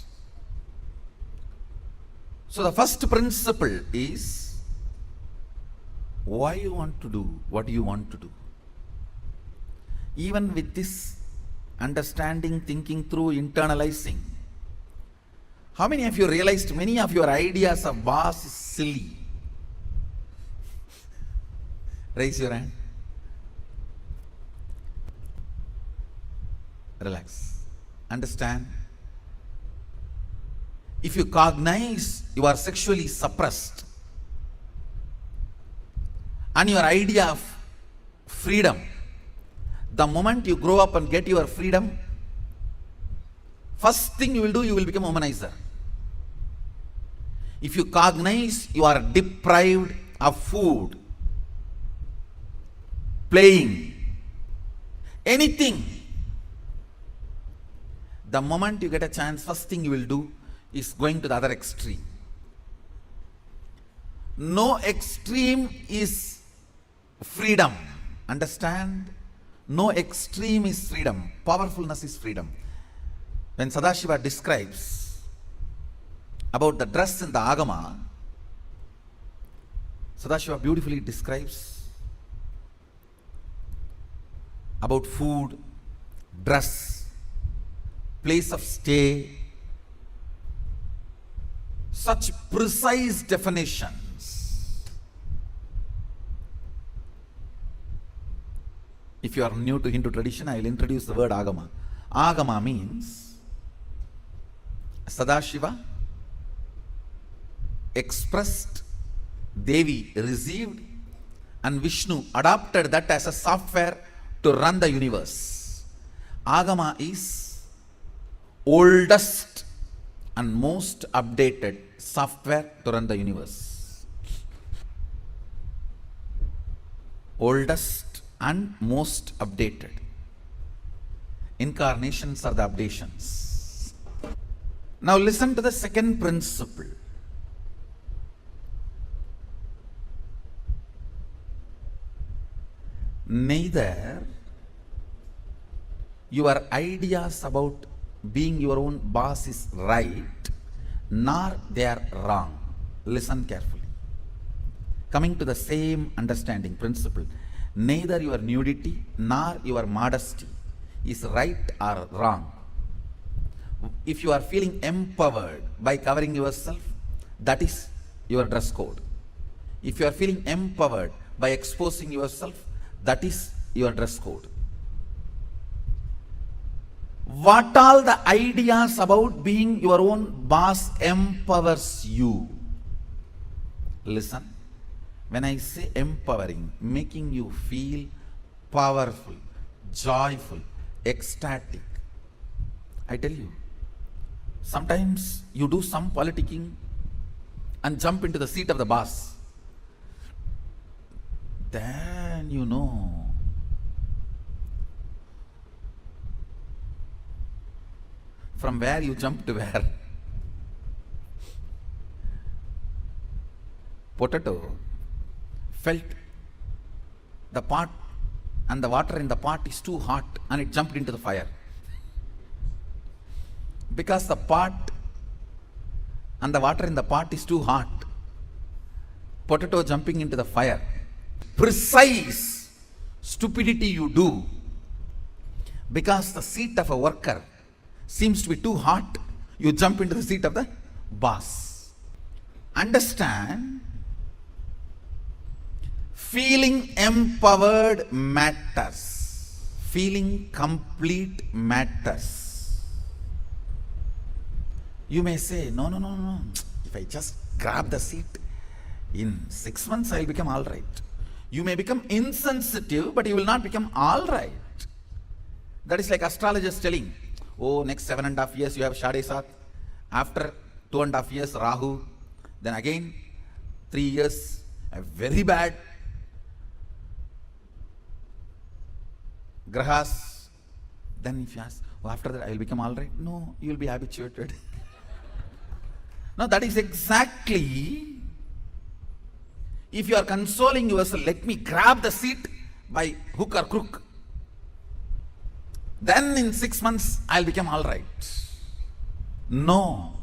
So the first principle is why you want to do what you want to do. Even with this understanding, thinking through, internalizing, how many of you realized many of your ideas of boss is silly? Raise your hand. Relax. Understand? If you cognize you are sexually suppressed and your idea of freedom, the moment you grow up and get your freedom, first thing you will do, you will become a womanizer. If you cognize you are deprived of food, playing, anything, the moment you get a chance, first thing you will do is going to the other extreme. No extreme is freedom. Understand? No extreme is freedom. Powerfulness is freedom. When Sadashiva describes about the dress in the Agama, Sadashiva beautifully describes about food, dress, place of stay, such precise definitions. If you are new to Hindu tradition, I will introduce the word Agama. Agama means Sadashiva expressed, Devi received, and Vishnu adopted that as a software to run the universe. Agama is oldest and most updated software to run the universe. Oldest and most updated. Incarnations are the updations. Now listen to the second principle. Neither your ideas about being your own boss is right, nor they are wrong. Listen carefully. Coming to the same understanding principle, neither your nudity nor your modesty is right or wrong. If you are feeling empowered by covering yourself, that is your dress code. If you are feeling empowered by exposing yourself, that is your dress code. What all the ideas about being your own boss empowers you? Listen, when I say empowering, making you feel powerful, joyful, ecstatic, I tell you, sometimes you do some politicking and jump into the seat of the boss. Then you know from where you jump to where. Potato felt the pot and the water in the pot is too hot and it jumped into the fire. Because the pot and the water in the pot is too hot, potato jumping into the fire. Precise stupidity you do because the seat of a worker seems to be too hot, you jump into the seat of the boss. Understand? Feeling empowered matters. Feeling complete matters. You may say, no. If I just grab the seat, in 6 months I'll become all right. You may become insensitive, but you will not become all right. That is like astrologers telling, oh, next 7.5 years you have Shade Sat. After 2.5 years, Rahu. Then again, 3 years, very bad. Grahas. Then if you ask, oh, after that I will become all right. No, you will be habituated. No, that is exactly, if you are consoling yourself, let me grab the seat by hook or crook. Then in 6 months, I'll become all right. No,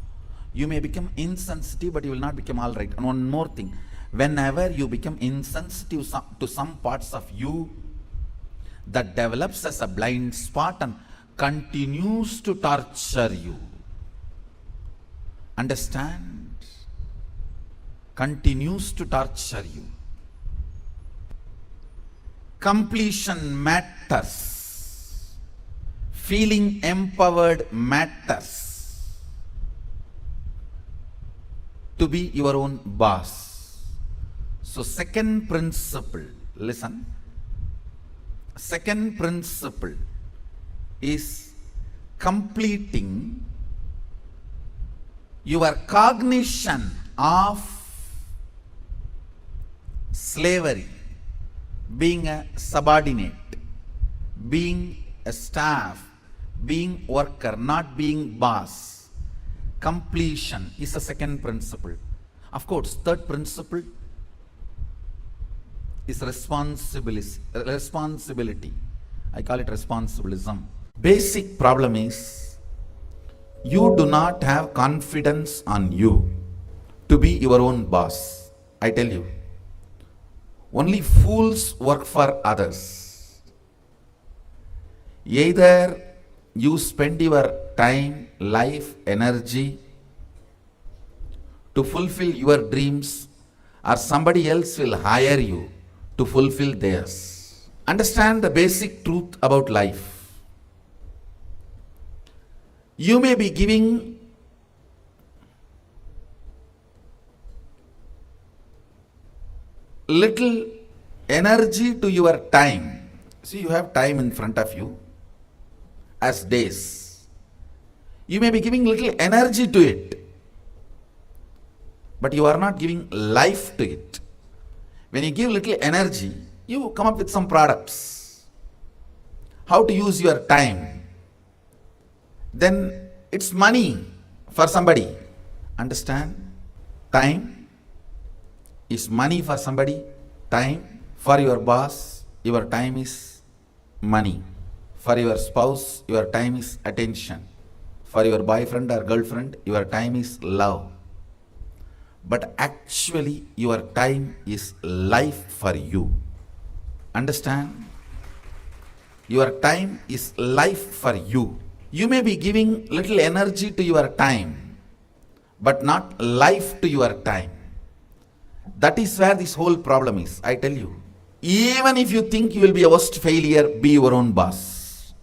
you may become insensitive, but you will not become all right. And one more thing, whenever you become insensitive to some parts of you, that develops as a blind spot and continues to torture you. Understand? Continues to torture you. Completion matters. Feeling empowered matters. To be your own boss. So second principle, listen. Second principle is completing your cognition of slavery, being a subordinate, being a staff, being worker, not being boss. Completion is the second principle. Of course, third principle is responsibility. I call it responsibilism. Basic problem is you do not have confidence on you to be your own boss. I tell you, only fools work for others. Either you spend your time, life, energy to fulfill your dreams, or somebody else will hire you to fulfill theirs. Understand the basic truth about life. You may be giving little energy to your time. See, you have time in front of you as days. You may be giving little energy to it, but you are not giving life to it. When you give little energy, you come up with some products. How to use your time. Then it's money for somebody. Understand? Time is money for somebody. Time for your boss, your time is money. For your spouse, your time is attention. For your boyfriend or girlfriend, your time is love. But actually, your time is life for you. Understand? Your time is life for you. You may be giving little energy to your time, but not life to your time. That is where this whole problem is, I tell you. Even if you think you will be a worst failure, be your own boss.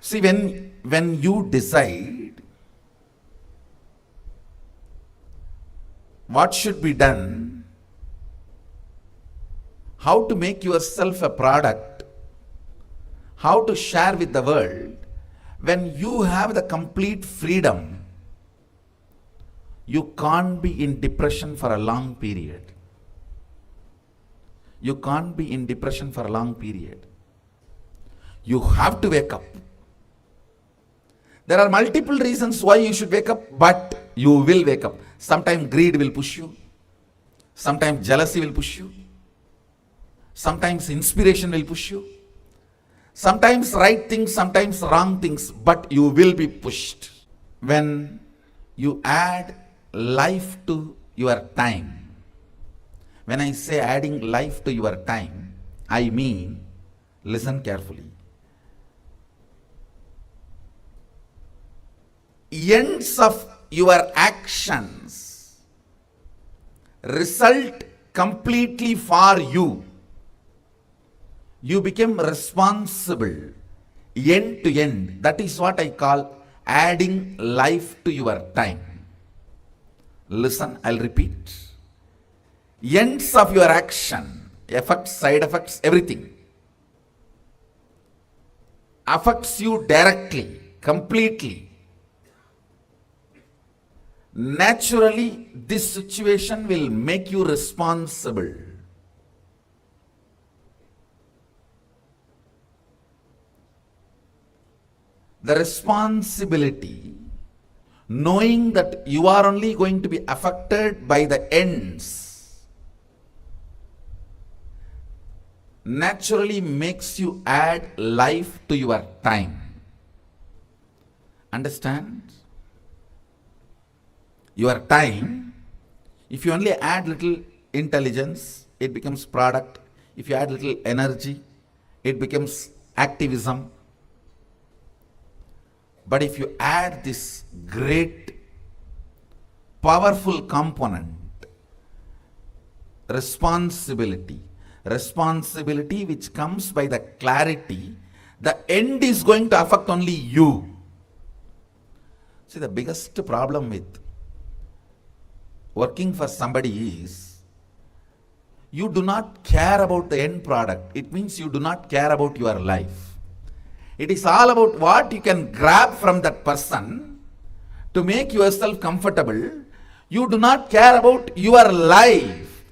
See, when you decide what should be done, how to make yourself a product, how to share with the world, when you have the complete freedom, you can't be in depression for a long period. You can't be in depression for a long period. You have to wake up. There are multiple reasons why you should wake up, but you will wake up. Sometimes greed will push you. Sometimes jealousy will push you. Sometimes inspiration will push you. Sometimes right things, sometimes wrong things, but you will be pushed. When you add life to your time, when I say adding life to your time, I mean, listen carefully. Ends of your actions result completely for you. You become responsible end to end. That is what I call adding life to your time. Listen, I'll repeat. Ends of your action, effects, side effects, everything affects you directly, completely. Naturally, this situation will make you responsible. The responsibility, knowing that you are only going to be affected by the ends, naturally makes you add life to your time. Understand? Your time, if you only add little intelligence, it becomes product. If you add little energy, it becomes activism. But if you add this great powerful component. Responsibility. Responsibility which comes by the clarity. The end is going to affect only you. See, the biggest problem with working for somebody is you do not care about the end product. It means you do not care about your life. It is all about what you can grab from that person to make yourself comfortable. You do not care about your life.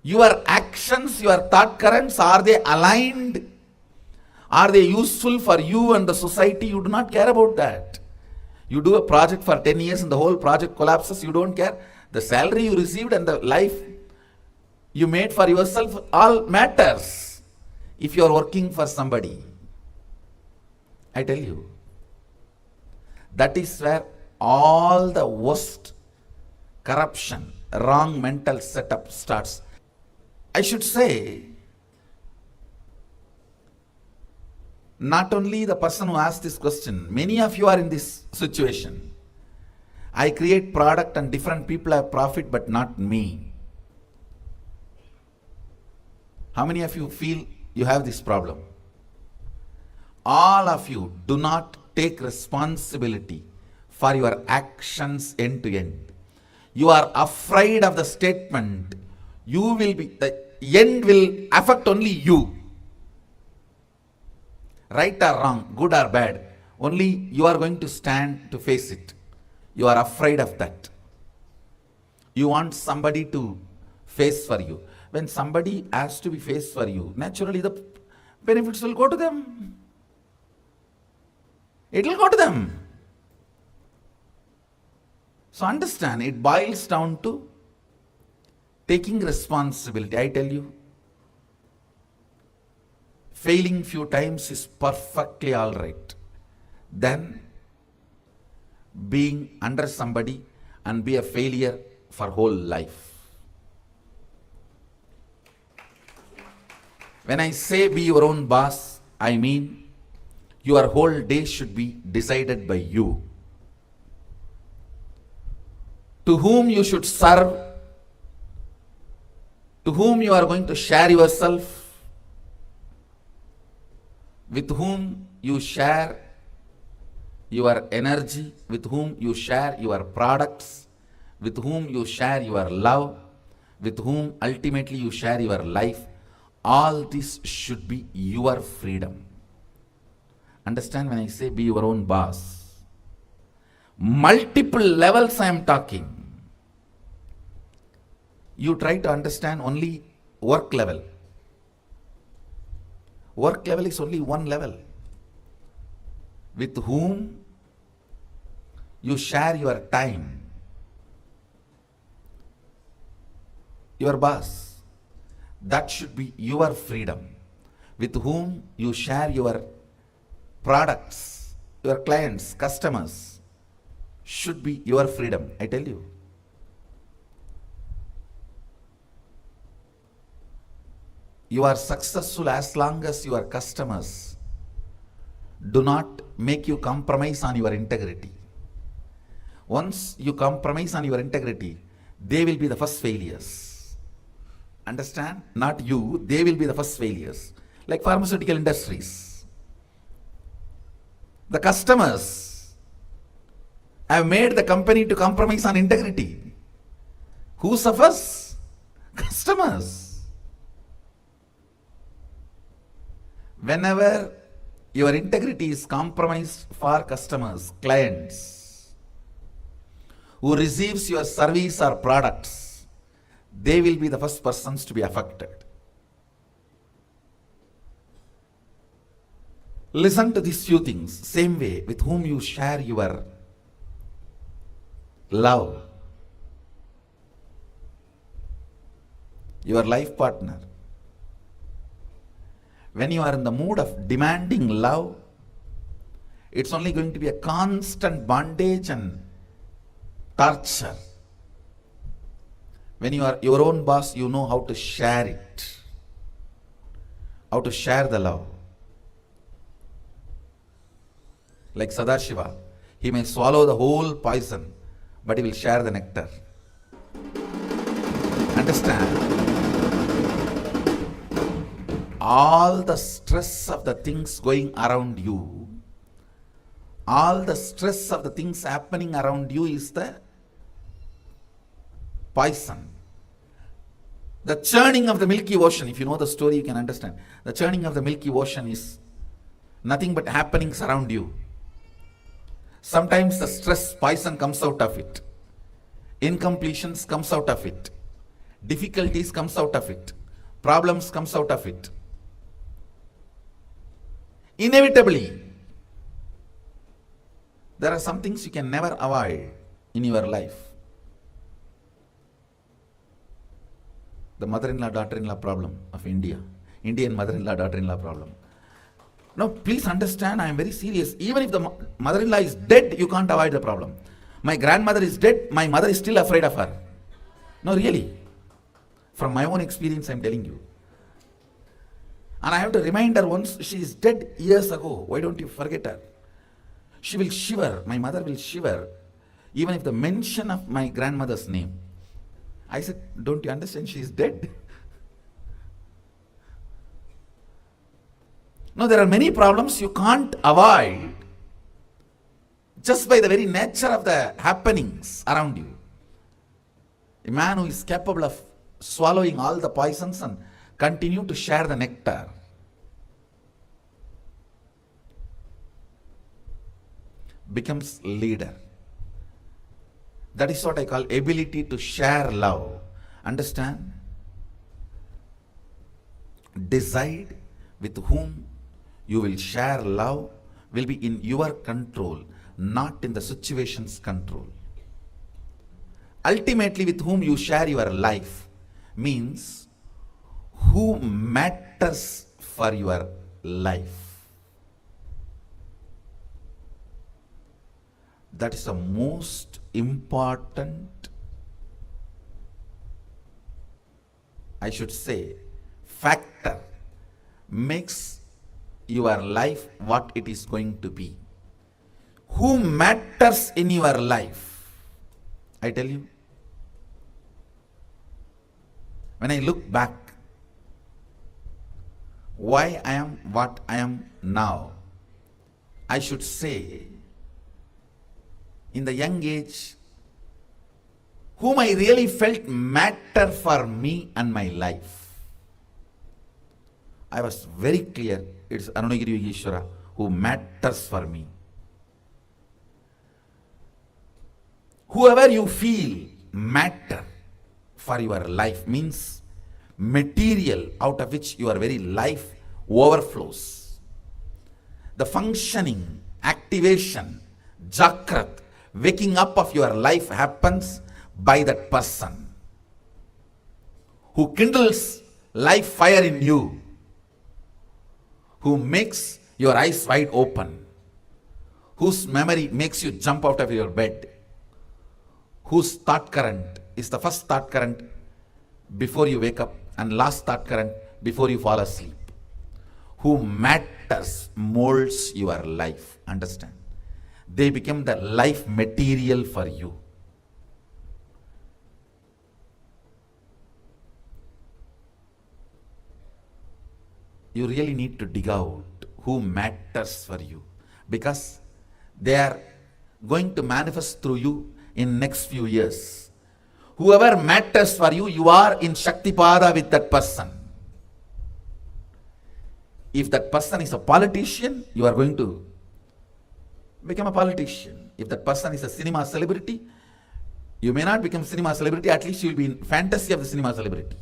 Your actions, your thought currents, are they aligned? Are they useful for you and the society? You do not care about that. You do a project for 10 years and the whole project collapses, you don't care. The salary you received and the life you made for yourself all matters if you are working for somebody. I tell you, that is where all the worst corruption, wrong mental setup starts. I should say, not only the person who asked this question, many of you are in this situation. I create product and different people have profit, but not me. How many of you feel you have this problem? All of you do not take responsibility for your actions end to end. You are afraid of the statement, you will be, the end will affect only you. Right or wrong, good or bad, only you are going to stand to face it. You are afraid of that. You want somebody to face for you. When somebody has to be faced for you, naturally the benefits will go to them. It will go to them. So understand, it boils down to taking responsibility. I tell you, failing few times is perfectly all right. Then being under somebody and be a failure for whole life. When I say be your own boss, I mean your whole day should be decided by you. To whom you should serve, to whom you are going to share yourself, with whom you share your energy, with whom you share your products, with whom you share your love, with whom ultimately you share your life. All this should be your freedom. Understand when I say be your own boss? Multiple levels I am talking. You try to understand only work level. Work level is only one level. With whom you share your time. Your boss. That should be your freedom. With whom you share your products, your clients, customers, should be your freedom. I tell you. You are successful as long as your customers do not make you compromise on your integrity. Once you compromise on your integrity, they will be the first failures. Understand? Not you, they will be the first failures. Like pharmaceutical industries. The customers have made the company to compromise on integrity. Who suffers? Customers. Whenever your integrity is compromised for customers, clients, who receives your service or products, they will be the first persons to be affected. Listen to these few things. Same way, with whom you share your love, your life partner. When you are in the mood of demanding love, it's only going to be a constant bondage and torture. When you are your own boss, you know how to share it, how to share the love. Like Sadashiva, he may swallow the whole poison, but he will share the nectar. understand all the stress of the things going around you, all the stress of the things happening around you is the poison. The churning of the Milky Ocean, if you know the story, you can understand. The churning of the Milky Ocean is nothing but happenings around you. Sometimes the stress poison comes out of it. Incompletions comes out of it. Difficulties comes out of it. Problems comes out of it. Inevitably, there are some things you can never avoid in your life. The mother-in-law, daughter-in-law problem of India. Indian mother-in-law, daughter-in-law problem. Now, please understand, I am very serious. Even if the mother-in-law is dead, you can't avoid the problem. My grandmother is dead, my mother is still afraid of her. No, really. From my own experience, I am telling you. And I have to remind her once, she is dead years ago. Why don't you forget her? She will shiver, my mother will shiver, even if the mention of my grandmother's name. I said, don't you understand, she is dead? No, there are many problems you can't avoid just by the very nature of the happenings around you. A man who is capable of swallowing all the poisons and continue to share the nectar becomes leader. That is what I call ability to share love. Understand? Decide with whom you will share love will be in your control, not in the situation's control. Ultimately, with whom you share your life means who matters for your life. That is the most important, I should say, factor makes your life what it is going to be. Who matters in your life? I tell you, when I look back, why I am what I am now, I should say, in the young age, whom I really felt matter for me and my life. I was very clear, it's Arunagiri Yogeshwara who matters for me. Whoever you feel matter for your life means material out of which your very life overflows. The functioning, activation, Jakrat, waking up of your life happens by that person who kindles life fire in you, who makes your eyes wide open, whose memory makes you jump out of your bed, whose thought current is the first thought current before you wake up and last thought current before you fall asleep, who matters, molds your life. Understand? They become the life material for you. You really need to dig out who matters for you, because they are going to manifest through you in next few years. Whoever matters for you, you are in Shaktipada with that person. If that person is a politician, you are going to become a politician. If that person is a cinema celebrity, you may not become cinema celebrity, at least you will be in fantasy of the cinema celebrity.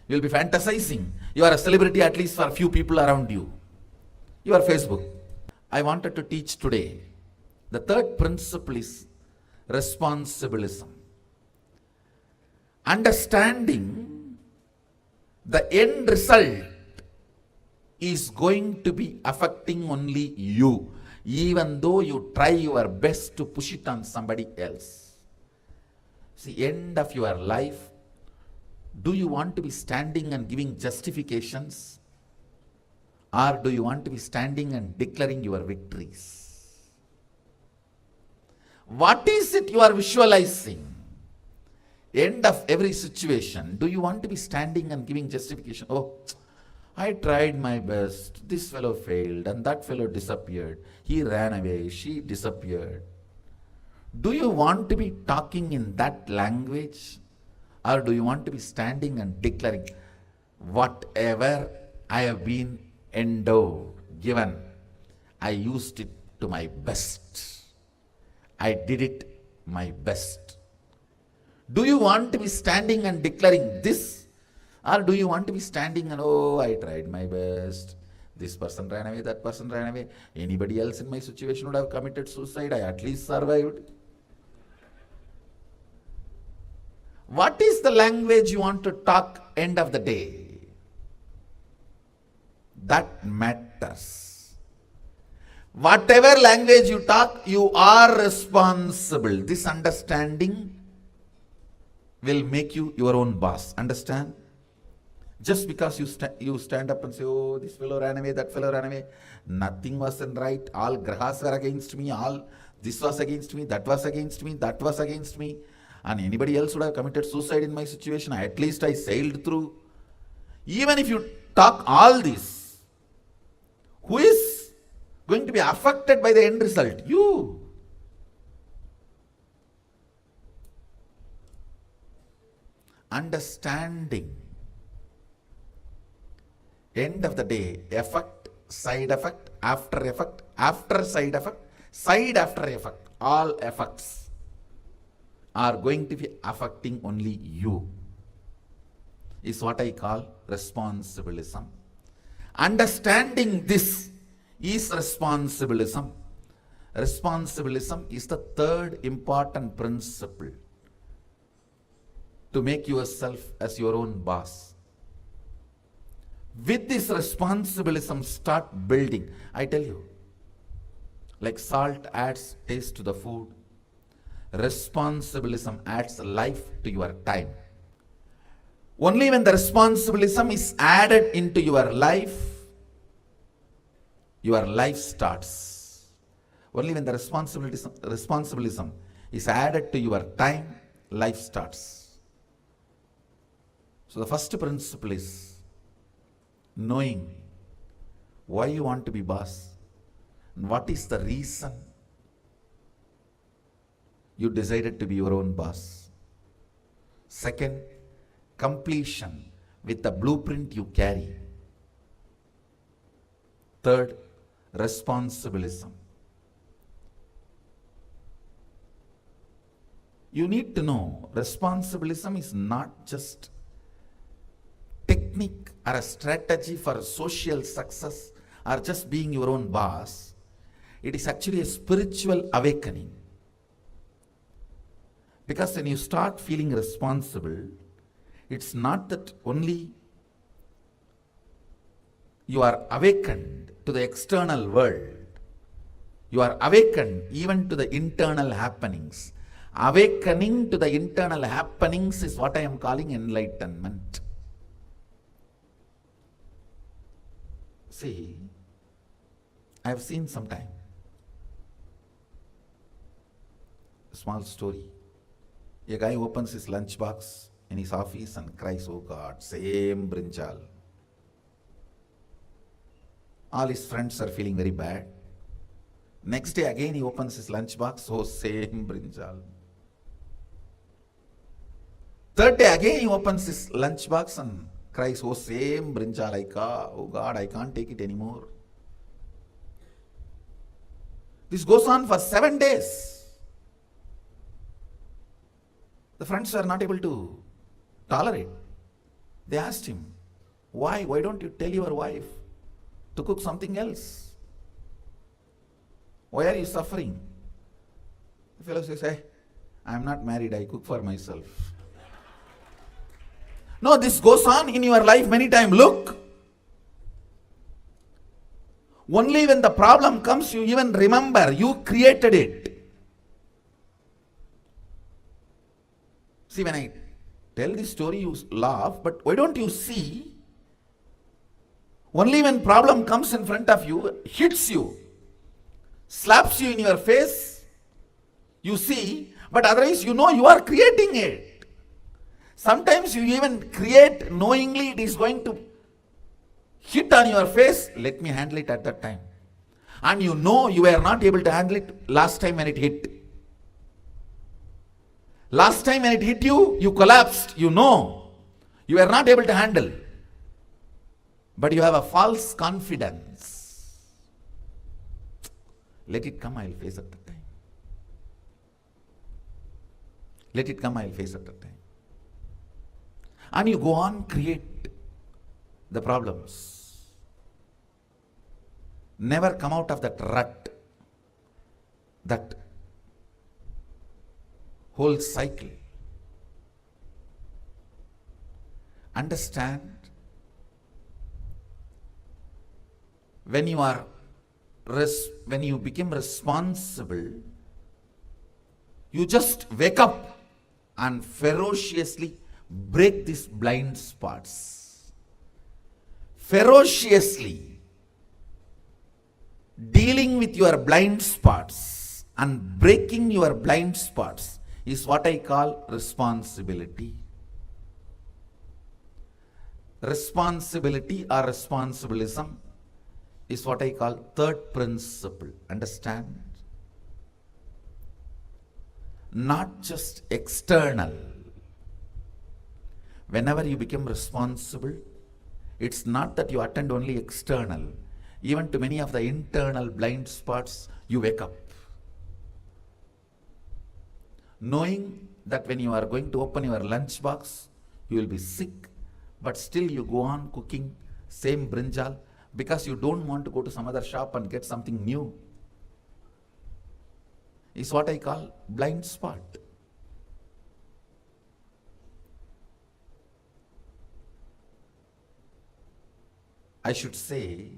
You will be fantasizing. You are a celebrity at least for a few people around you. You are Facebook. I wanted to teach today. The third principle is responsibilism. Understanding the end result is going to be affecting only you, even though you try your best to push it on somebody else. See, end of your life, do you want to be standing and giving justifications, or do you want to be standing and declaring your victories? What is it you are visualizing? end of every situation, do you want to be standing and giving justification? Oh, I tried my best. This fellow failed and that fellow disappeared. He ran away. She disappeared. Do you want to be talking in that language? Or do you want to be standing and declaring, whatever I have been endowed, given, I used it to my best. I did it my best. Do you want to be standing and declaring this? Or do you want to be standing and, oh, I tried my best. This person ran away, that person ran away. Anybody else in my situation would have committed suicide. I at least survived. What is the language you want to talk end of the day? That matters. Whatever language you talk, you are responsible. This understanding will make you your own boss. Understand? Just because you stand up and say, oh, this fellow ran away, that fellow ran away. Nothing was right. All grahas were against me. All this was against me. That was against me. That was against me. And anybody else would have committed suicide in my situation. At least I sailed through. Even if you talk all this, who is going to be affected by the end result? You. Understanding. End of the day, effect, side effect, after side effect, side after effect. All effects are going to be affecting only you. Is what I call responsibilism. Understanding this is responsibilism. Responsibilism is the third important principle to make yourself as your own boss. With this responsibilism, start building. I tell you, like salt adds taste to the food, responsibilism adds life to your time. Only when the responsibilism is added into your life starts. Only when the responsibilism is added to your time, life starts. So the first principle is knowing why you want to be boss and what is the reason you decided to be your own boss. Second, completion with the blueprint you carry. Third, responsibilism. You need to know responsibilism is not just technique or a strategy for social success or just being your own boss. It is actually a spiritual awakening. Because when you start feeling responsible, it's not that only you are awakened to the external world. You are awakened even to the internal happenings. Awakening to the internal happenings is what I am calling enlightenment. See, I have seen sometime a small story. A guy opens his lunchbox in his office and cries, oh God, same brinjal. All his friends are feeling very bad. Next day again he opens his lunchbox, oh same brinjal. Third day again he opens his lunchbox and cries, oh same brinjal, oh God, I can't take it anymore. This goes on for 7 days. The friends were not able to tolerate. They asked him, why? Why don't you tell your wife to cook something else? Why are you suffering? The fellow says, hey, I am not married, I cook for myself. No, this goes on in your life many times. Look, only when the problem comes, you even remember you created it. See, when I tell this story, you laugh, but why don't you see? Only when problem comes in front of you, hits you, slaps you in your face, you see, but otherwise you know you are creating it. Sometimes you even create knowingly it is going to hit on your face. Let me handle it at that time. And you know you were not able to handle it last time when it hit. Last time when it hit you, you collapsed. You know you were not able to handle. But you have a false confidence. Let it come, I'll face at that time. Let it come, I'll face at that time. And you go on, create the problems. Never come out of that rut, that whole cycle. Understand, when you become responsible, you just wake up and ferociously break these blind spots. Ferociously dealing with your blind spots and breaking your blind spots is what I call responsibility. Responsibility or responsibilism is what I call third principle. Understand? Not just external. Whenever you become responsible, it's not that you attend only external. Even to many of the internal blind spots, you wake up. Knowing that when you are going to open your lunch box, you will be sick, but still you go on cooking same brinjal because you don't want to go to some other shop and get something new. Is what I call blind spot. I should say,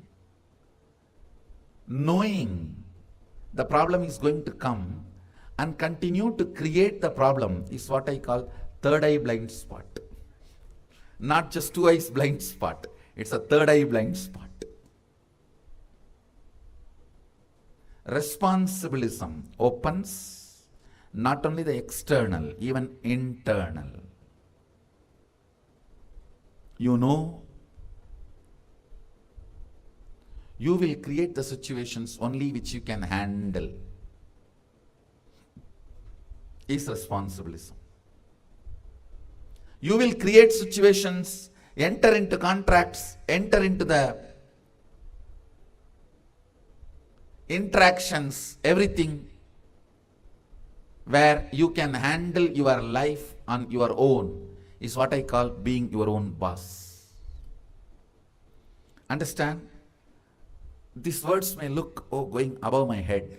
knowing the problem is going to come and continue to create the problem is what I call third eye blind spot. Not just two eyes blind spot, it's a third eye blind spot. Responsibilism opens not only the external, even internal. You know, you will create the situations only which you can handle. Is responsibilism. You will create situations, enter into contracts, enter into the interactions, everything where you can handle your life on your own is what I call being your own boss. Understand? These words may look, going above my head.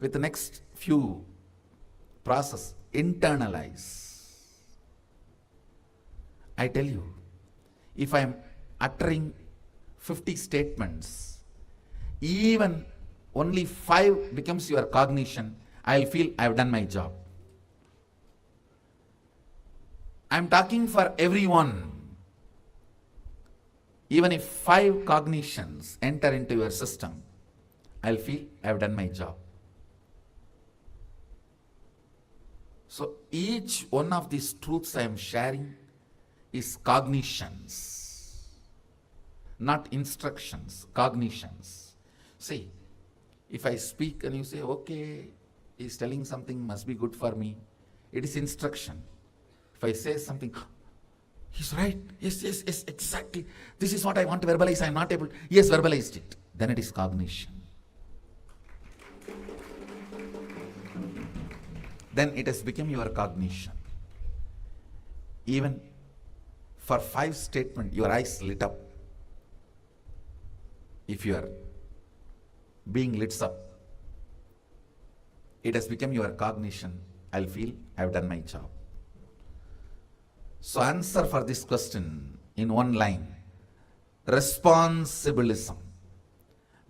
With the next few process, internalize. I tell you, if I am uttering 50 statements, even only 5 becomes your cognition, I'll feel I've done my job. I'm talking for everyone. Even if 5 cognitions enter into your system, I'll feel I've done my job. So each one of these truths I am sharing is cognitions, not instructions, cognitions. See, if I speak and you say, okay, he's telling something must be good for me, it is instruction. If I say something, he's right, yes, exactly, this is what I want to verbalize, I am not able, yes, verbalized it, then it is cognition. Then it has become your cognition. Even for 5 statements, your eyes lit up. If you are being lit up, it has become your cognition. I'll feel I've done my job. So answer for this question in one line. Responsibilism.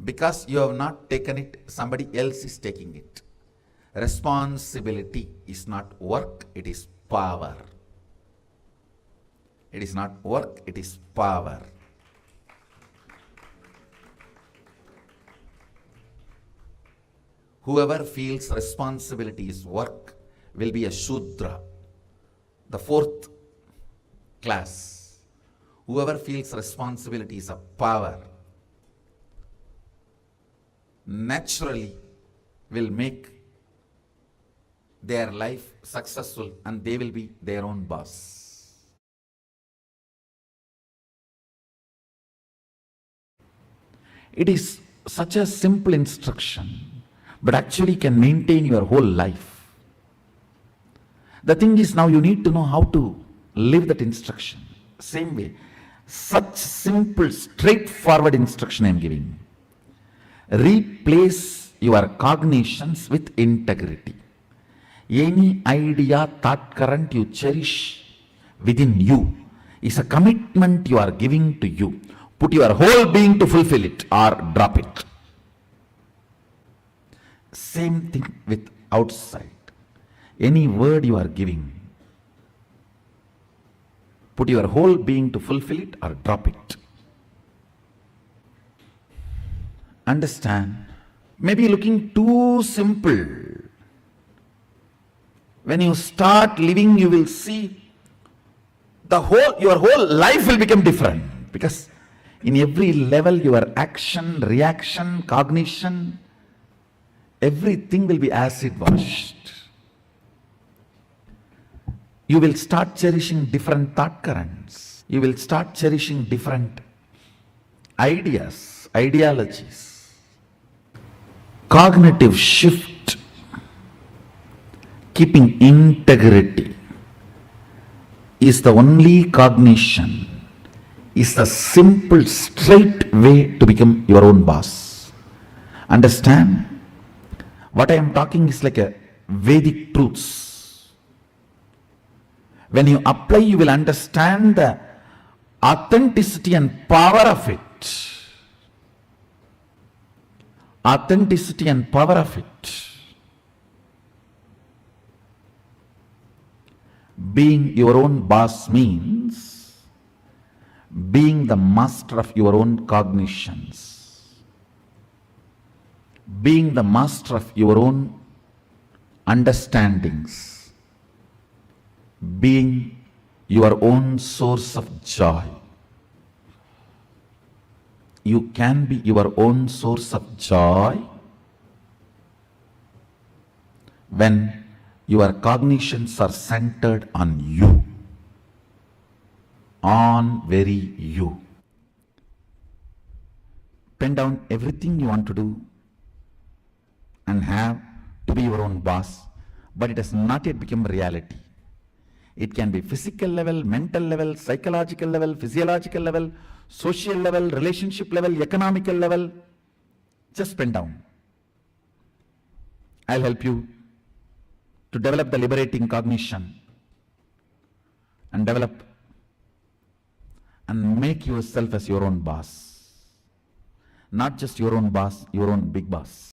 Because you have not taken it, somebody else is taking it. Responsibility is not work, it is power. It is not work, it is power. Whoever feels responsibility is work, will be a Shudra, the fourth class. Whoever feels responsibility is a power, naturally will make their life successful and they will be their own boss. It is such a simple instruction, but actually can maintain your whole life. The thing is, now you need to know how to live that instruction. Same way, such simple, straightforward instruction I am giving. Replace your cognitions with integrity. Any idea, thought current you cherish within you is a commitment you are giving to you. Put your whole being to fulfill it or drop it. Same thing with outside. Any word you are giving, put your whole being to fulfill it or drop it. Understand? Maybe looking too simple. When you start living, you will see your whole life will become different, because in every level your action, reaction, cognition, everything will be acid washed. You will start cherishing different thought currents. You will start cherishing different ideas, ideologies. Cognitive shift, keeping integrity, is the only cognition, is the simple, straight way to become your own boss. Understand? What I am talking is like a Vedic truths. When you apply, you will understand the authenticity and power of it. Authenticity and power of it. Being your own boss means being the master of your own cognitions, being the master of your own understandings, being your own source of joy. You can be your own source of joy when your cognitions are centered on you, on very you. Pen down everything you want to do and have to be your own boss, but it has not yet become reality. It can be physical level, mental level, psychological level, physiological level, social level, relationship level, economical level. Just pen down. I'll help you to develop the liberating cognition and develop and make yourself as your own boss. Not just your own boss, your own big boss.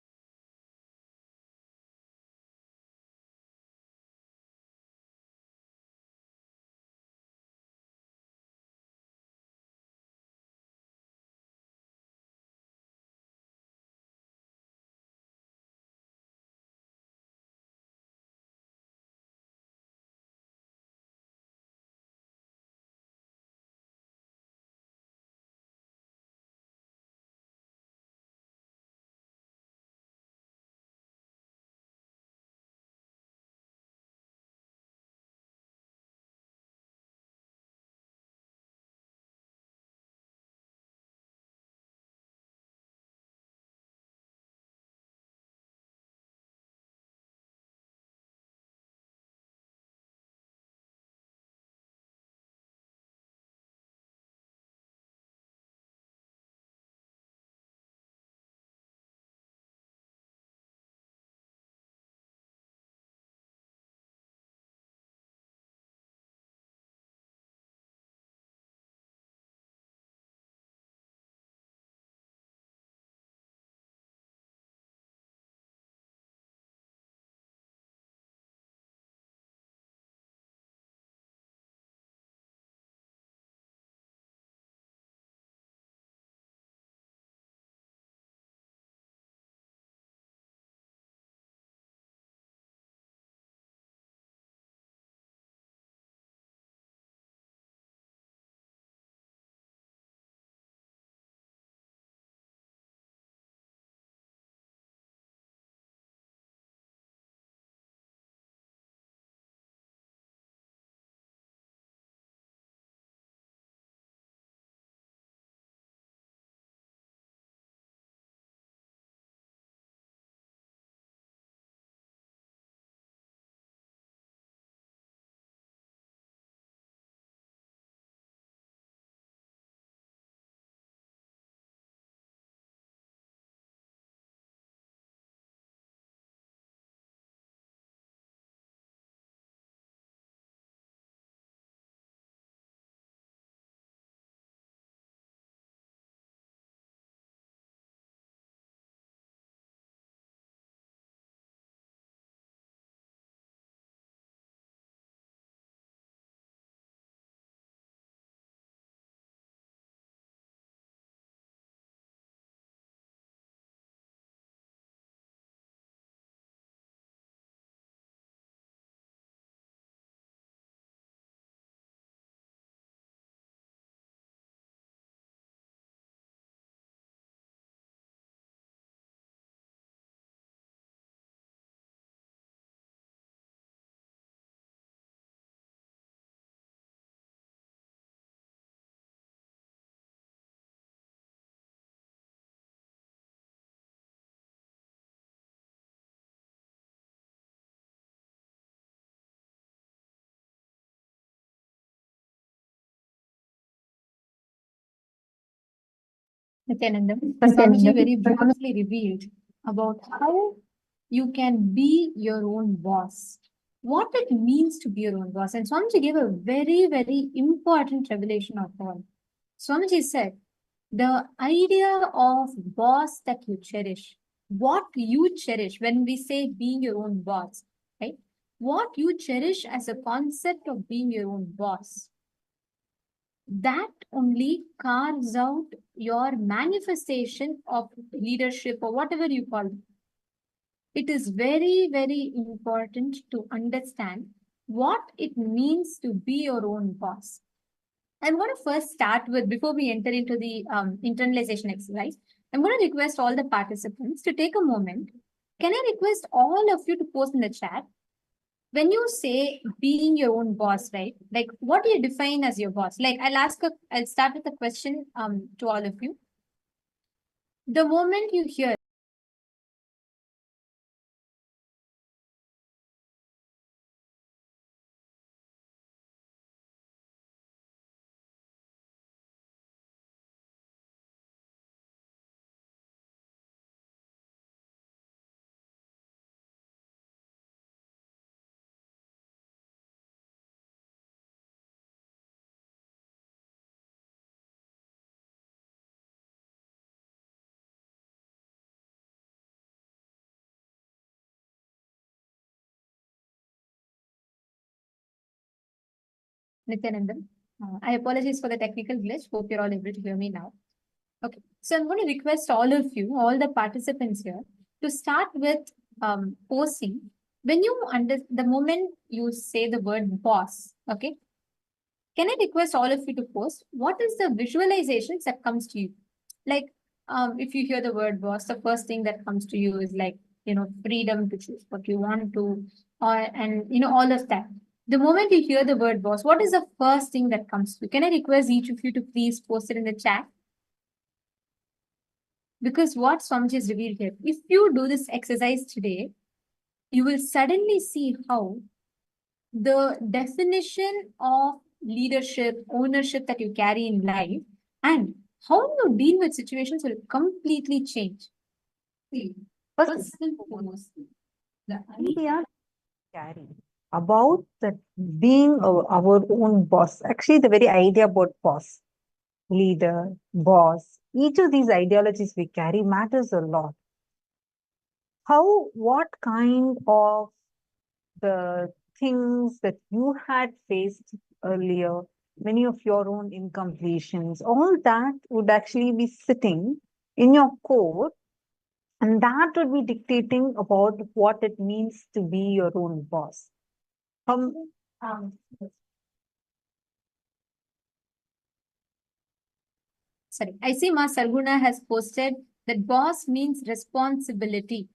Nityanandam, Swamiji very briefly revealed about how you can be your own boss, what it means to be your own boss. And Swamiji gave a very, very important revelation of all. Swamiji said, the idea of boss that you cherish, what you cherish when we say being your own boss, right? What you cherish as a concept of being your own boss, that only carves out your manifestation of leadership or whatever you call it. It is very, very important to understand what it means to be your own boss. I'm going to first start with, before we enter into the internalization exercise, I'm going to request all the participants to take a moment. Can I request all of you to post in the chat? When you say being your own boss, right? Like, what do you define as your boss? Like, I'll start with a question to all of you. The moment you hear Nityanandam, I apologize for the technical glitch. Hope you're all able to hear me now. Okay, so I'm going to request all of you, all the participants here, to start with posting. When you the moment you say the word boss, okay, can I request all of you to post what is the visualizations that comes to you? Like, if you hear the word boss, the first thing that comes to you is like, freedom to choose what you want to, and all of that. The moment you hear the word boss, what is the first thing that comes to you? Can I request each of you to please post it in the chat? Because what Swamiji has revealed here, if you do this exercise today, you will suddenly see how the definition of leadership, ownership that you carry in life, and how you deal with situations will completely change. See, first and foremost, the idea carry about that being our own boss. Actually, the very idea about boss, leader, boss, each of these ideologies we carry matters a lot. What kind of the things that you had faced earlier, many of your own incompletions, all that would actually be sitting in your core, and that would be dictating about what it means to be your own boss. Sorry, I see Ma Sarguna has posted that boss means responsibility.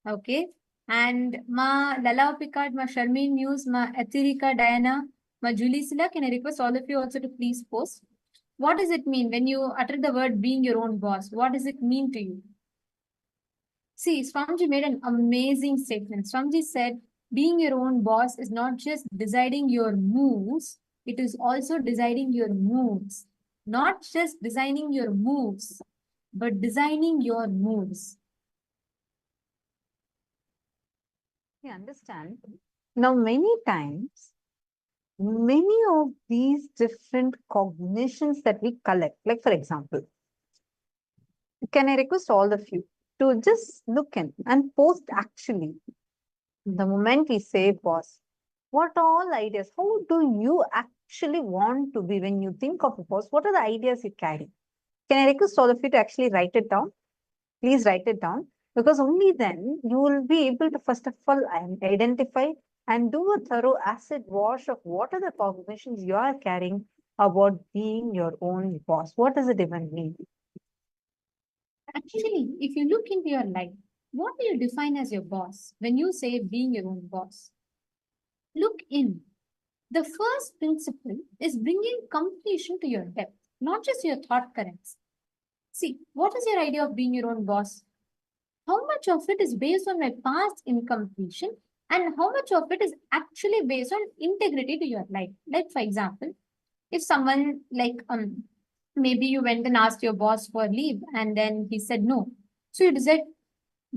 Okay. And Ma Lala Picard, Ma Sharmeen News, Ma Etherica Diana, Ma Julie Silla, can I request all of you also to please post? What does it mean when you utter the word being your own boss? What does it mean to you? See, Swamiji made an amazing statement. Swamiji said, being your own boss is not just deciding your moves, it is also deciding your moves. Not just designing your moves, but designing your moves. You understand? Now, many times, many of these different cognitions that we collect, like for example, can I request all of you to just look in and post actually the moment we say boss, what all ideas, how do you actually want to be when you think of a boss? What are the ideas you carry? Can I request all of you to actually write it down? Please write it down, because only then you will be able to first of all identify and do a thorough acid wash of what are the cognitions you are carrying about being your own boss. What does it even mean? Actually, if you look into your life, what do you define as your boss when you say being your own boss? Look in. The first principle is bringing completion to your depth, not just your thought currents. See, what is your idea of being your own boss? How much of it is based on my past incompletion and how much of it is actually based on integrity to your life? Like, for example, if someone like Maybe you went and asked your boss for leave and then he said no. So you decide,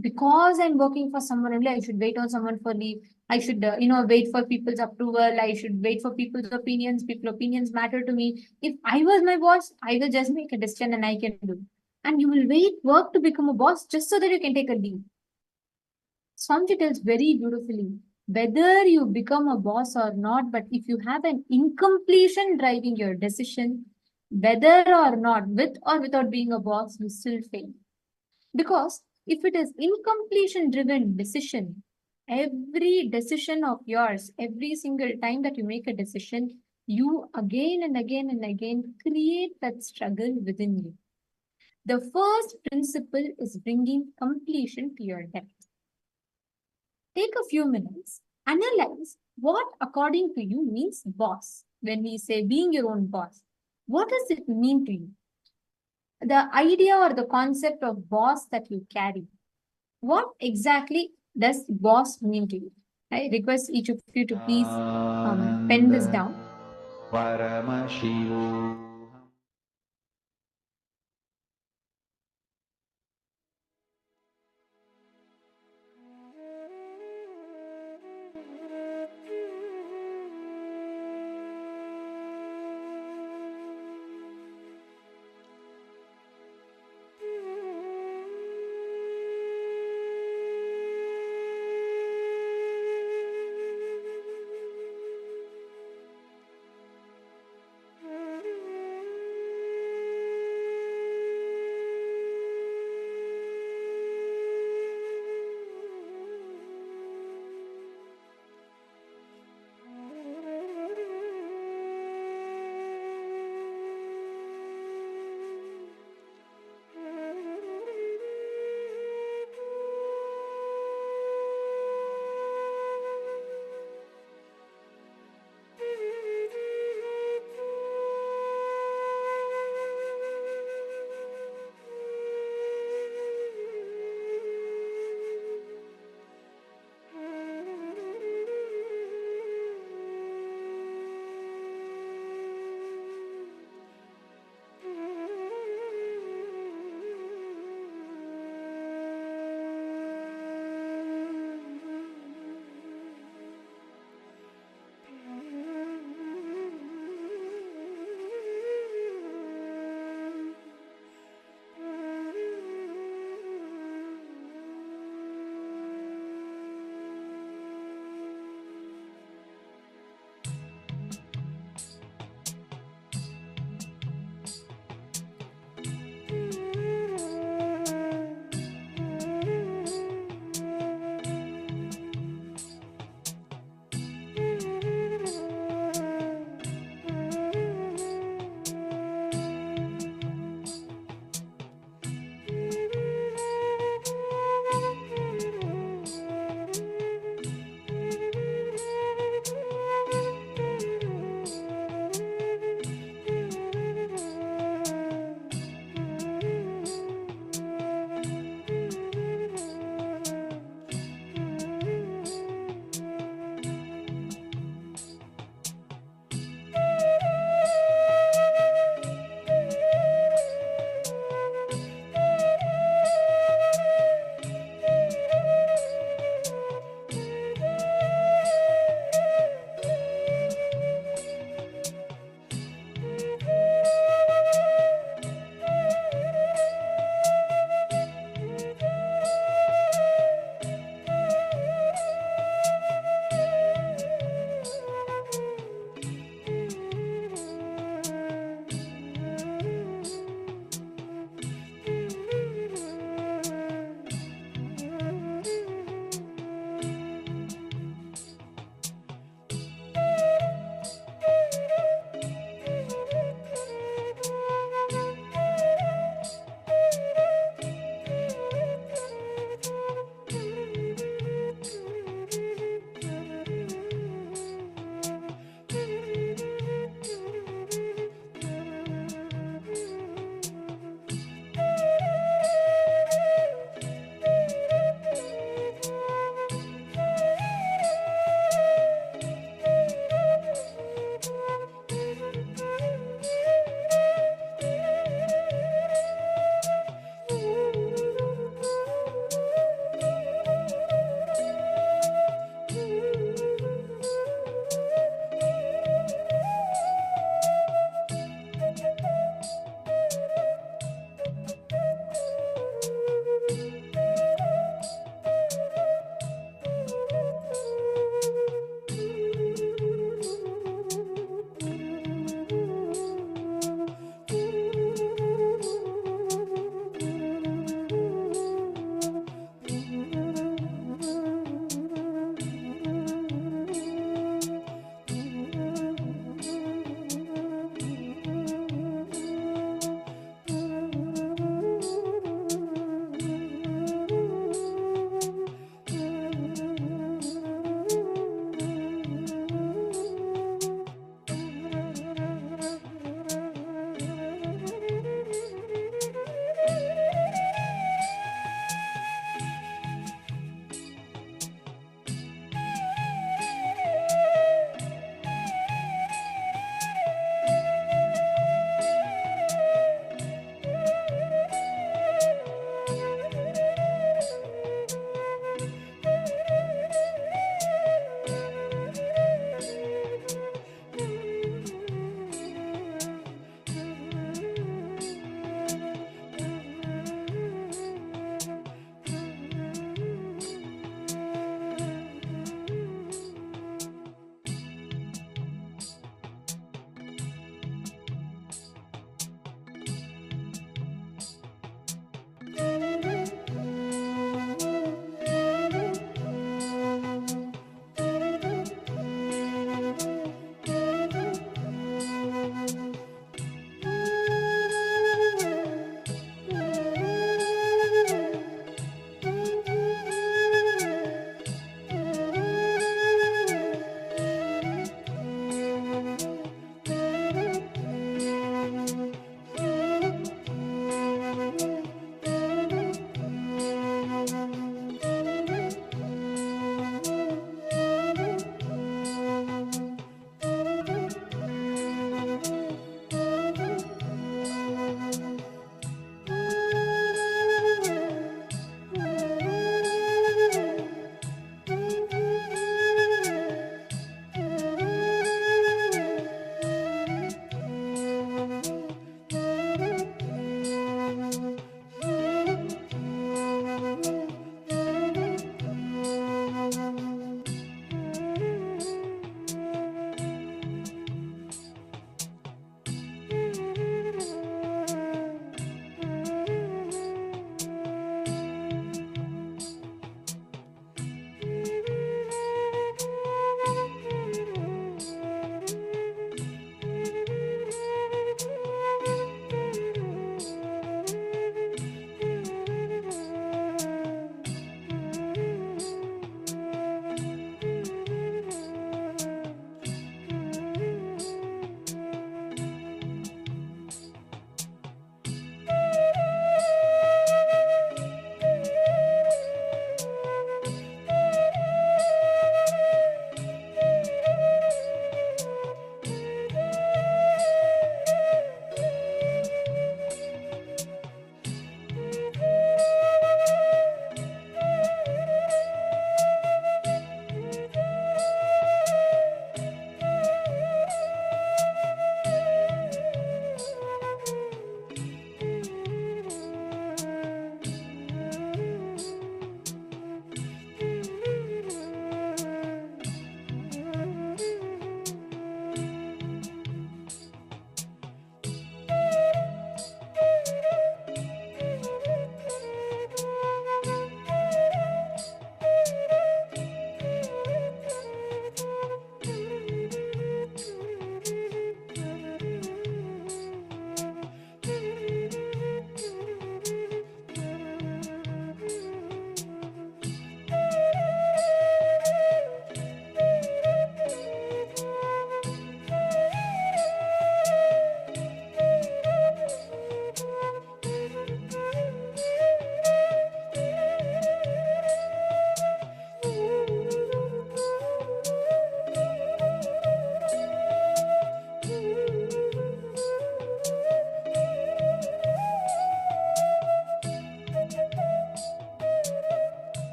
because I'm working for someone only, I should wait on someone for leave. I should, wait for people's approval. I should wait for people's opinions. People opinions matter to me. If I was my boss, I will just make a decision and I can do. And you will work to become a boss just so that you can take a leave. Swamiji tells very beautifully, whether you become a boss or not, but if you have an incompletion driving your decision, whether or not, with or without being a boss, you still fail. Because if it is incompletion driven decision, every decision of yours, every single time that you make a decision, you again and again and again create that struggle within you. The first principle is bringing completion to your depth. Take a few minutes, analyze what according to you means boss. When we say being your own boss, what does it mean to you? The idea or the concept of boss that you carry. What exactly does boss mean to you? I request each of you to please pen this down. Paramashivoham.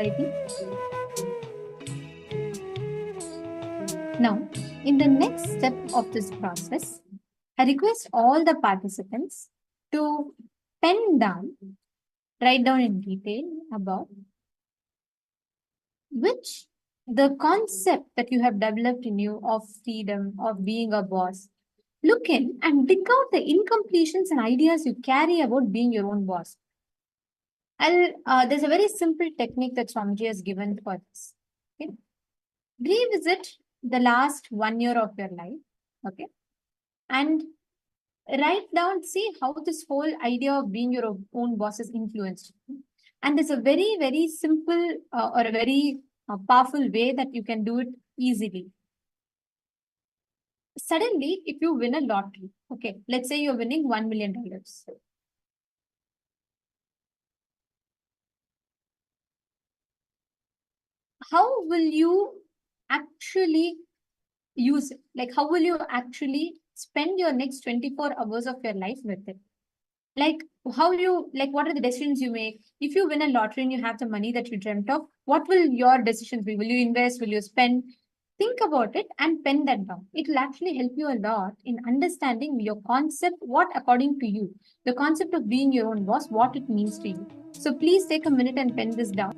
society. Now, in the next step of this process, I request all the participants to pen down, write down in detail about which the concept that you have developed in you of freedom, of being a boss. Look in and dig out the incompletions and ideas you carry about being your own boss. There's a very simple technique that Swamiji has given for this. Okay? Revisit the last 1 year of your life. Okay. And write down, see how this whole idea of being your own boss is influenced. And there's a very, very simple or a very powerful way that you can do it easily. Suddenly, if you win a lottery, okay, let's say you're winning $1 million. How will you actually use it? Like, how will you actually spend your next 24 hours of your life with it? Like, what are the decisions you make? If you win a lottery and you have the money that you dreamt of, what will your decisions be? Will you invest? Will you spend? Think about it and pen that down. It will actually help you a lot in understanding your concept, what according to you, the concept of being your own boss, what it means to you. So please take a minute and pen this down.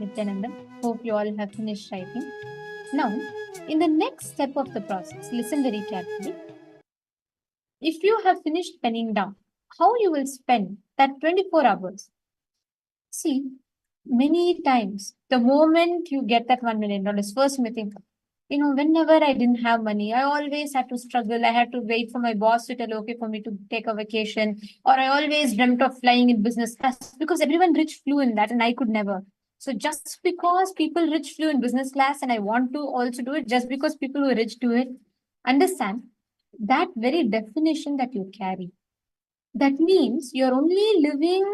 Nityanandam. Hope you all have finished writing. Now, in the next step of the process, listen very carefully. If you have finished penning down, how you will spend that 24 hours? See, many times, the moment you get that $1 million, first you may think, whenever I didn't have money, I always had to struggle. I had to wait for my boss to tell, okay, for me to take a vacation. Or I always dreamt of flying in business class because everyone rich flew in that and I could never. So just because people rich flew in business class and I want to also do it, just because people who are rich do it, understand that very definition that you carry. That means you're only living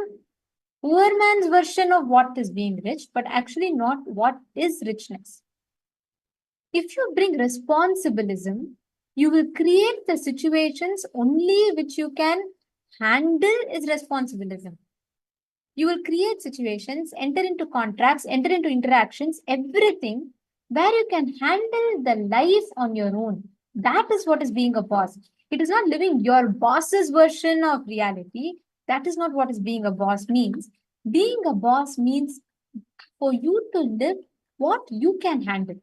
poor man's version of what is being rich, but actually not what is richness. If you bring responsibilism, you will create the situations only which you can handle is responsibilism. You will create situations, enter into contracts, enter into interactions, everything where you can handle the life on your own. That is what is being a boss. It is not living your boss's version of reality. That is not what is being a boss means. Being a boss means for you to live what you can handle.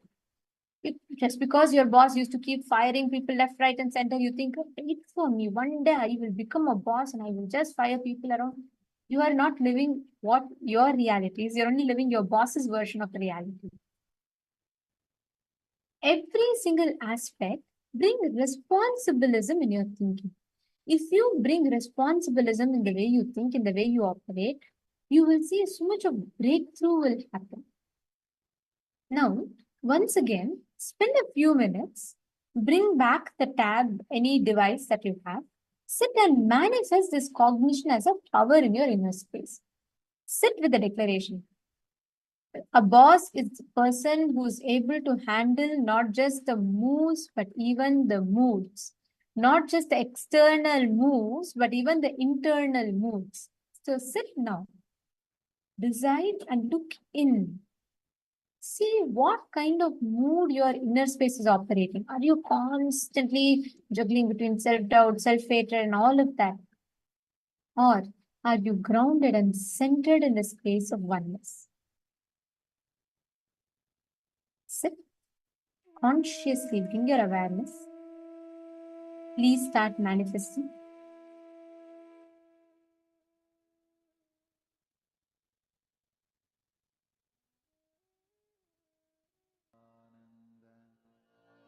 Just because your boss used to keep firing people left, right, and center, you think, wait for me, one day I will become a boss and I will just fire people around. You are not living what your reality is. You're only living your boss's version of the reality. Every single aspect bring responsibilism in your thinking. If you bring responsibilism in the way you think, in the way you operate, you will see so much of breakthrough will happen. Now, once again, spend a few minutes, bring back the tab, any device that you have, sit and manifest this cognition as a power in your inner space. Sit with the declaration. A boss is a person who's able to handle not just the moves, but even the moods. Not just the external moves, but even the internal moods. So sit now, decide and look in. See what kind of mood your inner space is operating. Are you constantly juggling between self-doubt, self-hatred, and all of that? Or are you grounded and centered in the space of oneness? Sit. Consciously bring your awareness. Please start manifesting.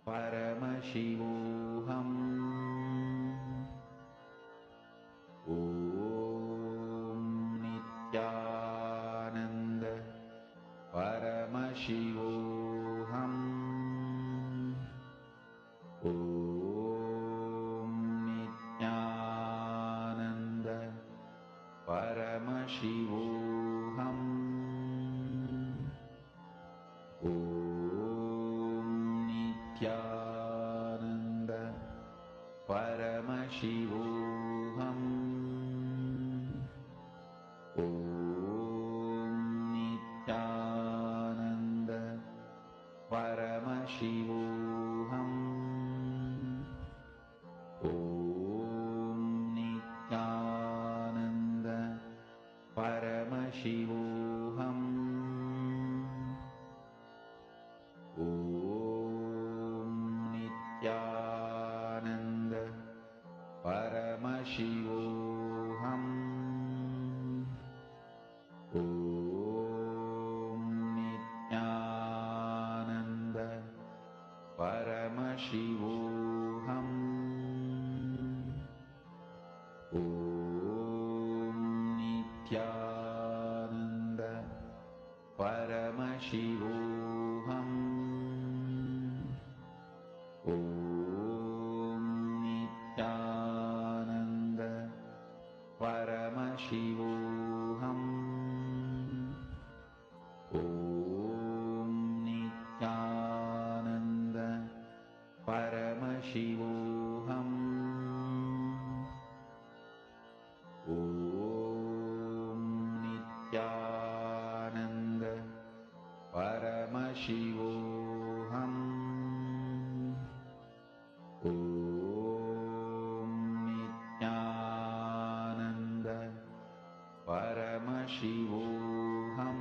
Paramashivoham Om Nityananda Paramashivoham Om Nityananda Paramashivoham Om Nityananda Paramashivoham Om Nityananda Paramashivoham Om Nityananda Paramashivoham Om Nityananda Paramashivoham Om Nityananda Paramashivoham Om Nityananda Paramashivoham Om Nityananda Paramashivoham Om Nityananda Paramashivoham Om Nityananda Paramashivoham Om Nityananda Paramashivoham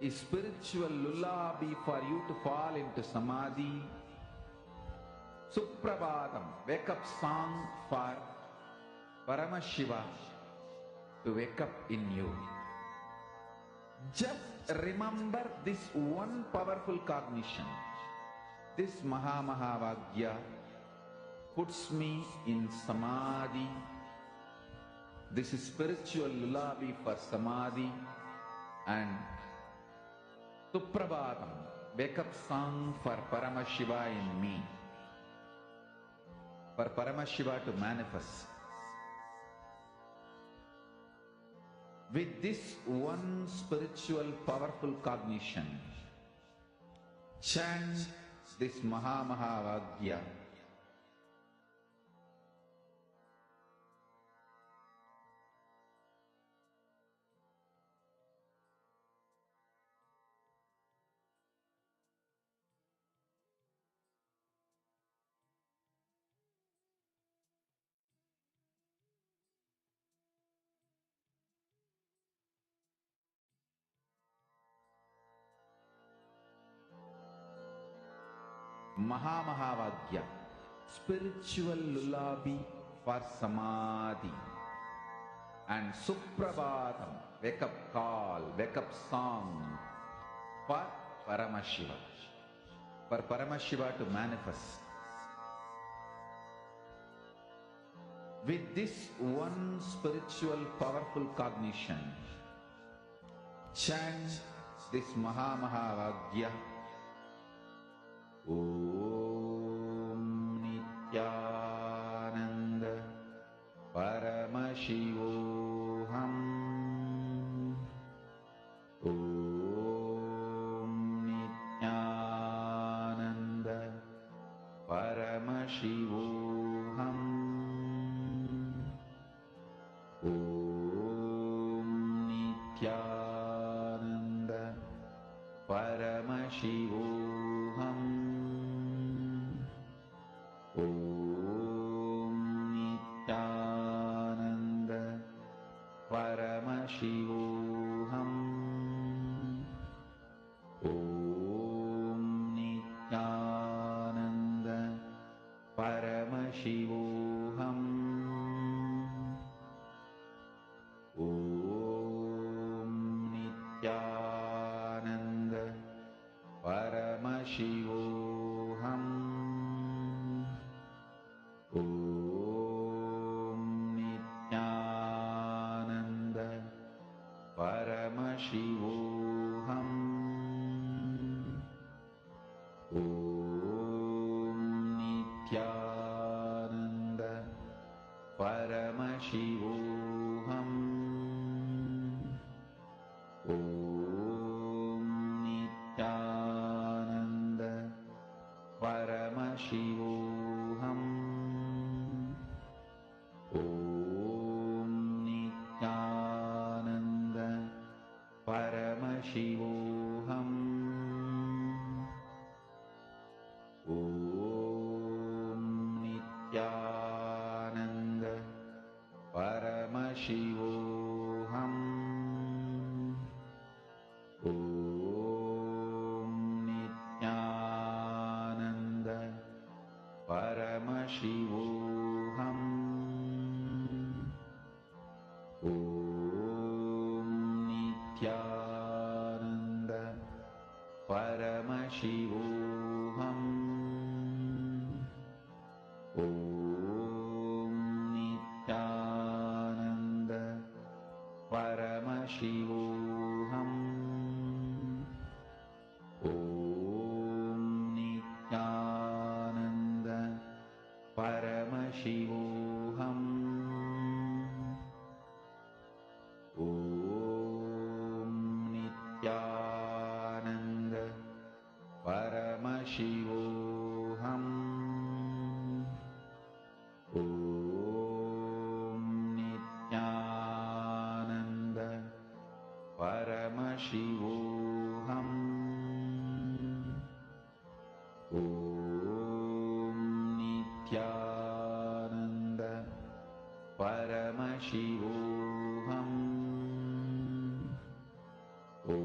a spiritual lullaby for you to fall into samadhi. Suprabhatam, wake up song for Paramashiva to wake up in you. Just remember this one powerful cognition. This Mahavagyya puts me in samadhi. This is spiritual lullaby for samadhi. And Suprabhatam, wake up song for Paramashiva in me. For Paramashiva to manifest. With this one spiritual powerful cognition, chant this Mahavagyya. Mahavagyya, spiritual lullaby for samadhi. And Suprabhatam, wake up call, wake up song for Paramashiva. For Paramashiva to manifest. With this one spiritual powerful cognition, chant this Mahavagyya. Om Nityananda Paramashivoham. Om Nityananda Paramashivoham. Om Nityananda Paramashivoham. Om Nityananda Paramashivoham. Om Nityananda Paramashivoham. Om Nityananda Paramashivoham. Om Nityananda Paramashivoham. Om Nityananda Paramashivoham. Om Nityananda Paramashivoham. Om Nityananda Paramashivoham. Om Nityananda Paramashivoham. Om Nityananda Paramashivoham. Om Nityananda Paramashivoham. Om Nityananda Paramashivoham. Om Nityananda Paramashivoham. Om Nityananda Paramashivoham. Om Nityananda Paramashivoham. Om Nityananda Paramashivoham. Om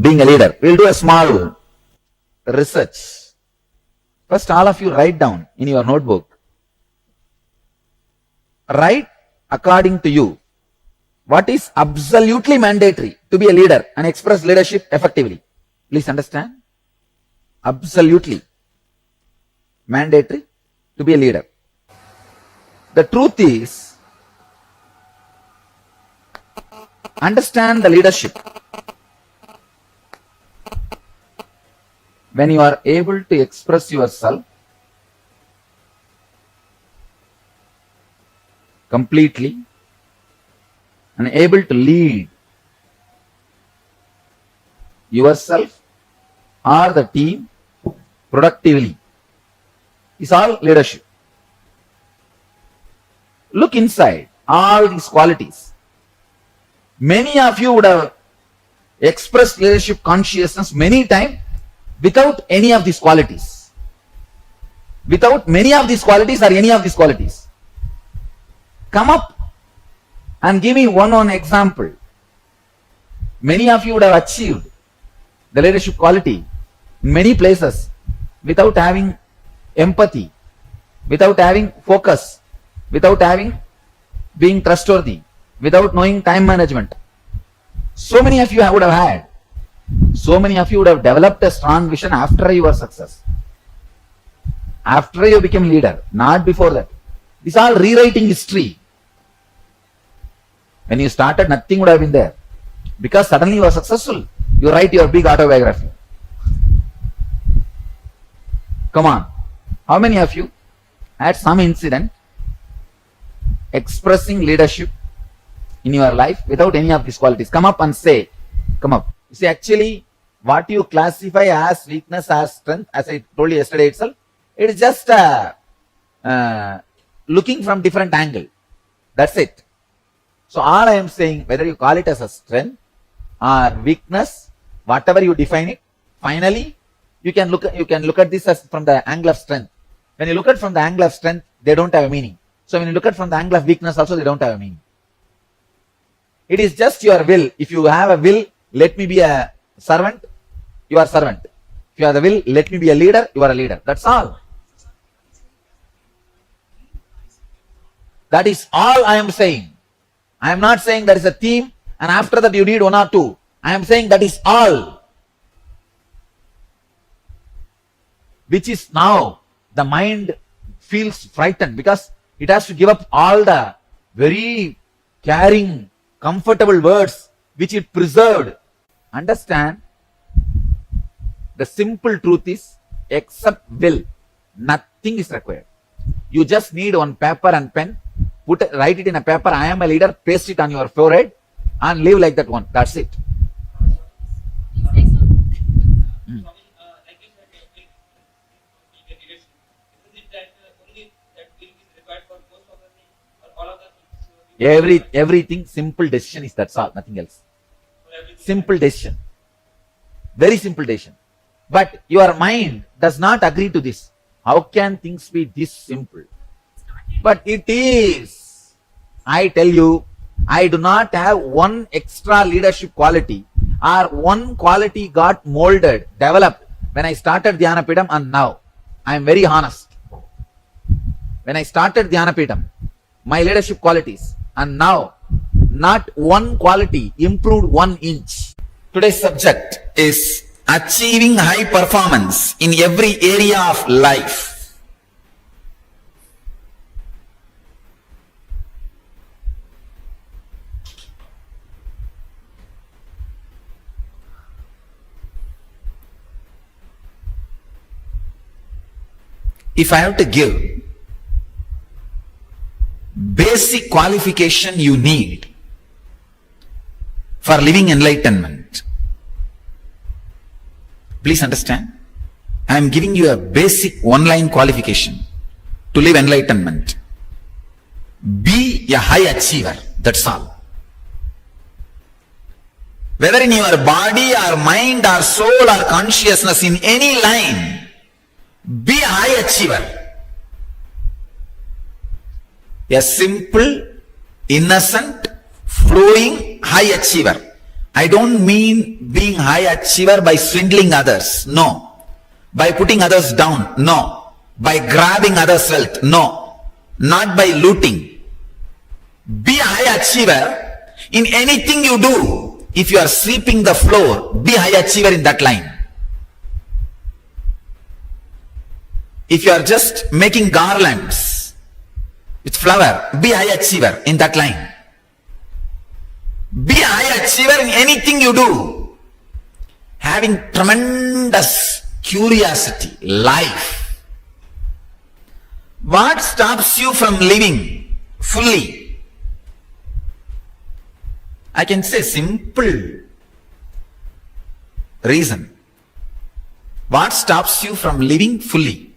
being a leader. We'll do a small research. First, all of you write down in your notebook. Write according to you what is absolutely mandatory to be a leader and express leadership effectively. Please understand. Absolutely mandatory to be a leader. The truth is, understand the leadership. When you are able to express yourself completely and able to lead yourself or the team productively, is all leadership. Look inside all these qualities. Many of you would have expressed leadership consciousness many times without any of these qualities. Without many of these qualities or any of these qualities. Come up and give me one example. Many of you would have achieved the leadership quality in many places without having empathy, without having focus, without being trustworthy, without knowing time management. So many of you would have had. So many of you would have developed a strong vision after your success. After you became leader, not before that. This is all rewriting history. When you started, nothing would have been there. Because suddenly you are successful, you write your big autobiography. Come on. How many of you had some incident expressing leadership in your life without any of these qualities? Come up and say, come up. You see, actually, what you classify as weakness, as strength, as I told you yesterday itself, it is just looking from different angle. That's it. So all I am saying, whether you call it as a strength or weakness, whatever you define it, finally you can look at this as from the angle of strength. When you look at from the angle of strength, they don't have a meaning. So when you look at from the angle of weakness also, they don't have a meaning. It is just your will. If you have a will, let me be a servant, you are servant. If you have the will, let me be a leader, you are a leader. That's all. That is all I am saying. I am not saying there is a theme and after that you need one or two. I am saying that is all. Which is now the mind feels frightened because it has to give up all the very caring, comfortable words which it preserved. Understand, the simple truth is, except will, nothing is required. You just need one paper and pen, write it in a paper, I am a leader, paste it on your forehead and live like that one. That's it. Everything simple decision is, that's all, nothing else. Simple decision. Very simple decision. But your mind does not agree to this. How can things be this simple? But it is. I tell you, I do not have one extra leadership quality or one quality got molded, developed when I started Dhyanapidam and now. I am very honest. When I started Dhyanapidam, my leadership qualities, and now not one quality improved 1 inch. Today's subject is achieving high performance in every area of life. If I have to give basic qualification you need for living enlightenment, please understand, I am giving you a basic one-line qualification to live enlightenment. Be a high achiever, that's all. Whether in your body or mind or soul or consciousness, in any line, be a high achiever. A simple, innocent, flowing high achiever. I don't mean being high achiever by swindling others. No. By putting others down. No. By grabbing others' wealth. No. Not by looting. Be a high achiever in anything you do. If you are sweeping the floor, be high achiever in that line. If you are just making garlands with flower, be high achiever in that line. Be a high achiever in anything you do. Having tremendous curiosity, life. What stops you from living fully? I can say simple reason. What stops you from living fully?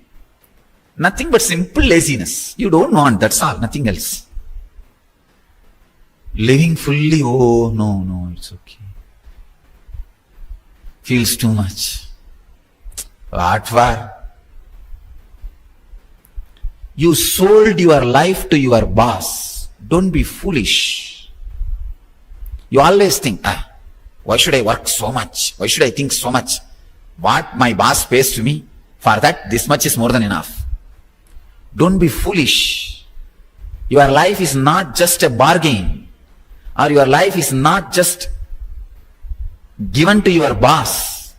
Nothing but simple laziness. You don't want, that's all, nothing else. Living fully, oh no, it's okay. Feels too much. What for? You sold your life to your boss. Don't be foolish. You always think, why should I work so much? Why should I think so much? What my boss pays to me, for that this much is more than enough. Don't be foolish. Your life is not just a bargain, or your life is not just given to your boss.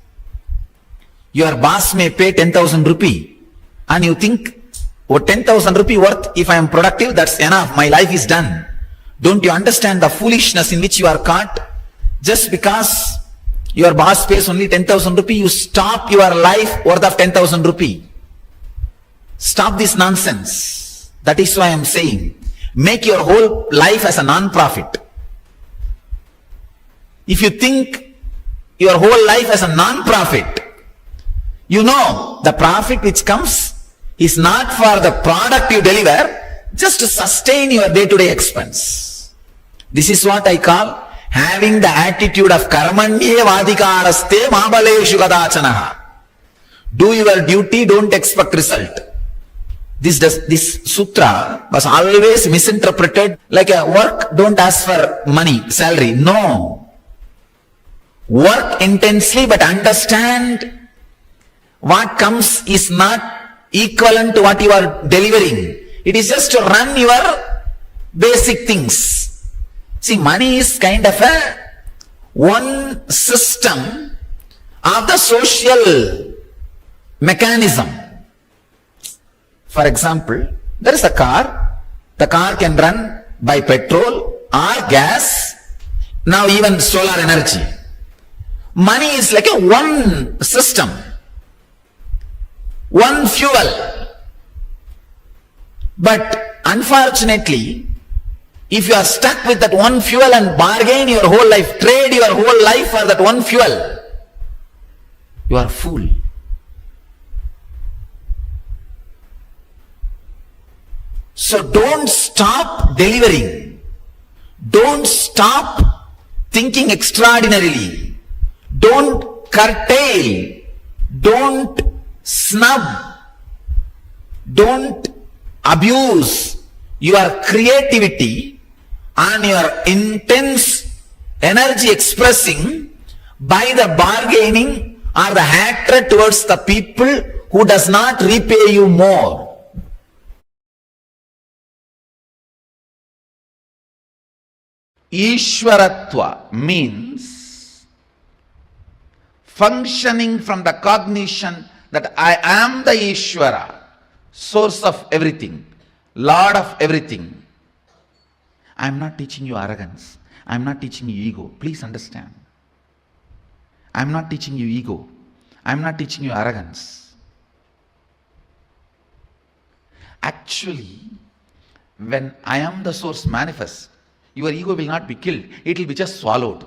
Your boss may pay 10,000 rupee and you think, oh, 10,000 rupee worth, if I am productive, that's enough, my life is done. Don't you understand the foolishness in which you are caught? Just because your boss pays only 10,000 rupee, you stop your life worth of 10,000 rupee. Stop this nonsense. That is why I am saying, make your whole life as a non-profit. If you think your whole life as a non-profit, you know the profit which comes is not for the product you deliver, just to sustain your day-to-day expense. This is what I call having the attitude of karmanye vadikaraste mabaleshu kadachanaha. Do your duty, don't expect result. This sutra was always misinterpreted like a work, don't ask for money, salary. No. Work intensely, but understand what comes is not equivalent to what you are delivering. It is just to run your basic things. See, money is kind of a one system of the social mechanism. For example, there is a car. The car can run by petrol or gas, now even solar energy. Money is like a one system, one fuel. But unfortunately, if you are stuck with that one fuel and bargain your whole life, trade your whole life for that one fuel, you are a fool. So don't stop delivering. Don't stop thinking extraordinarily. Don't curtail. Don't snub. Don't abuse your creativity and your intense energy expressing by the bargaining or the hatred towards the people who does not repay you more. Ishwaratva means functioning from the cognition that I am the Ishvara, source of everything, Lord of everything. I am not teaching you arrogance. I am not teaching you ego. Please understand. I am not teaching you ego. I am not teaching you arrogance. Actually, when I am the source manifests, your ego will not be killed. It will be just swallowed.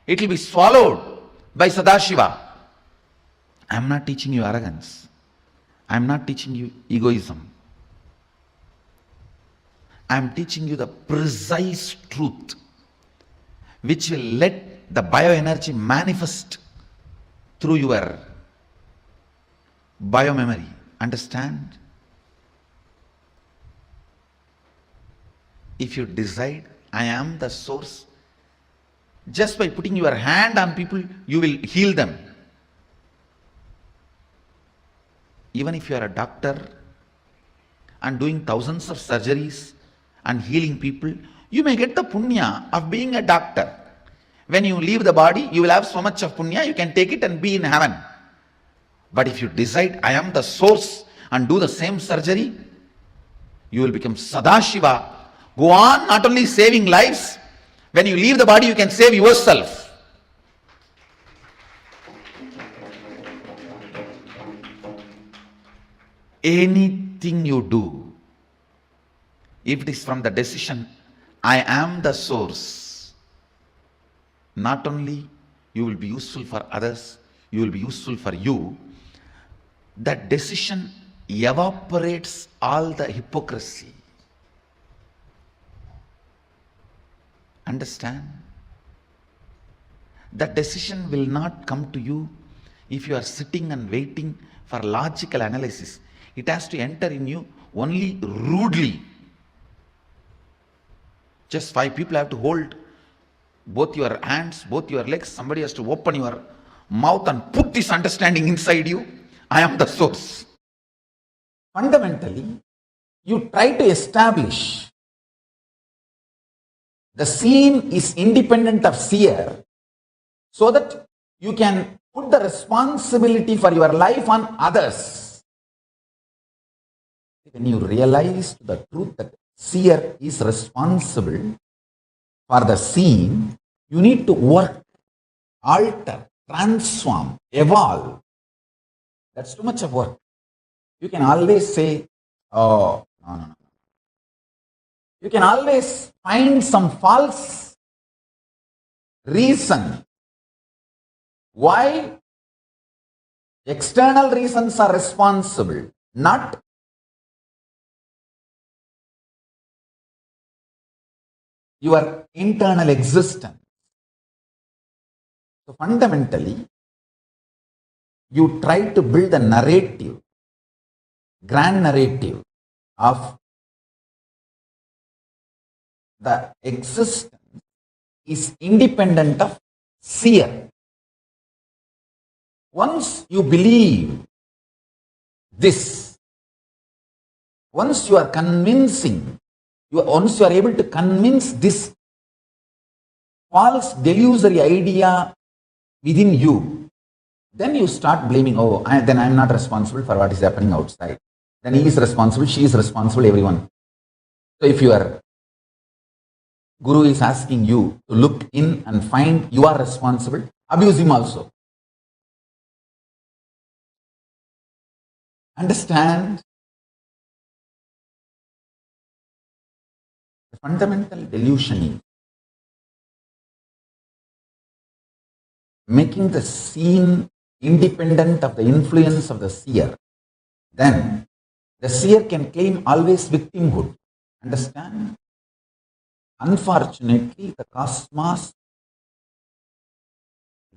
It will be swallowed by Sadashiva. I am not teaching you arrogance. I am not teaching you egoism. I am teaching you the precise truth which will let the bioenergy manifest through your biomemory. Understand? If you decide, I am the source Just by putting your hand on people, you will heal them. Even if you are a doctor and doing thousands of surgeries and healing people, you may get the punya of being a doctor. When you leave the body, you will have so much of punya, you can take it and be in heaven. But if you decide, I am the source, and do the same surgery, you will become Sadashiva. Go on not only saving lives, when you leave the body, you can save yourself. Anything you do, if it is from the decision, I am the source, not only you will be useful for others, you will be useful for you. That decision evaporates all the hypocrisy. Understand? That decision will not come to you if you are sitting and waiting for logical analysis. It has to enter in you only rudely. Just 5 people have to hold both your hands, both your legs. Somebody has to open your mouth and put this understanding inside you. I am the source. Fundamentally, you try to establish the seen is independent of seer, so that you can put the responsibility for your life on others. When you realize the truth that seer is responsible for the seen, you need to work, alter, transform, evolve. That's too much of work. You can always say, oh, no. You can always find some false reason why external reasons are responsible, not your internal existence. So fundamentally, you try to build a narrative, grand narrative of the existence is independent of seer. Once you believe this, once you are convincing, once you are able to convince this false delusory idea within you, then you start blaming, then I am not responsible for what is happening outside. Then he is responsible, she is responsible, everyone. So if your Guru is asking you to look in and find you are responsible, abuse him also. Understand? The fundamental delusion is making the seen independent of the influence of the seer. Then the seer can claim always victimhood. Understand? Unfortunately, the cosmos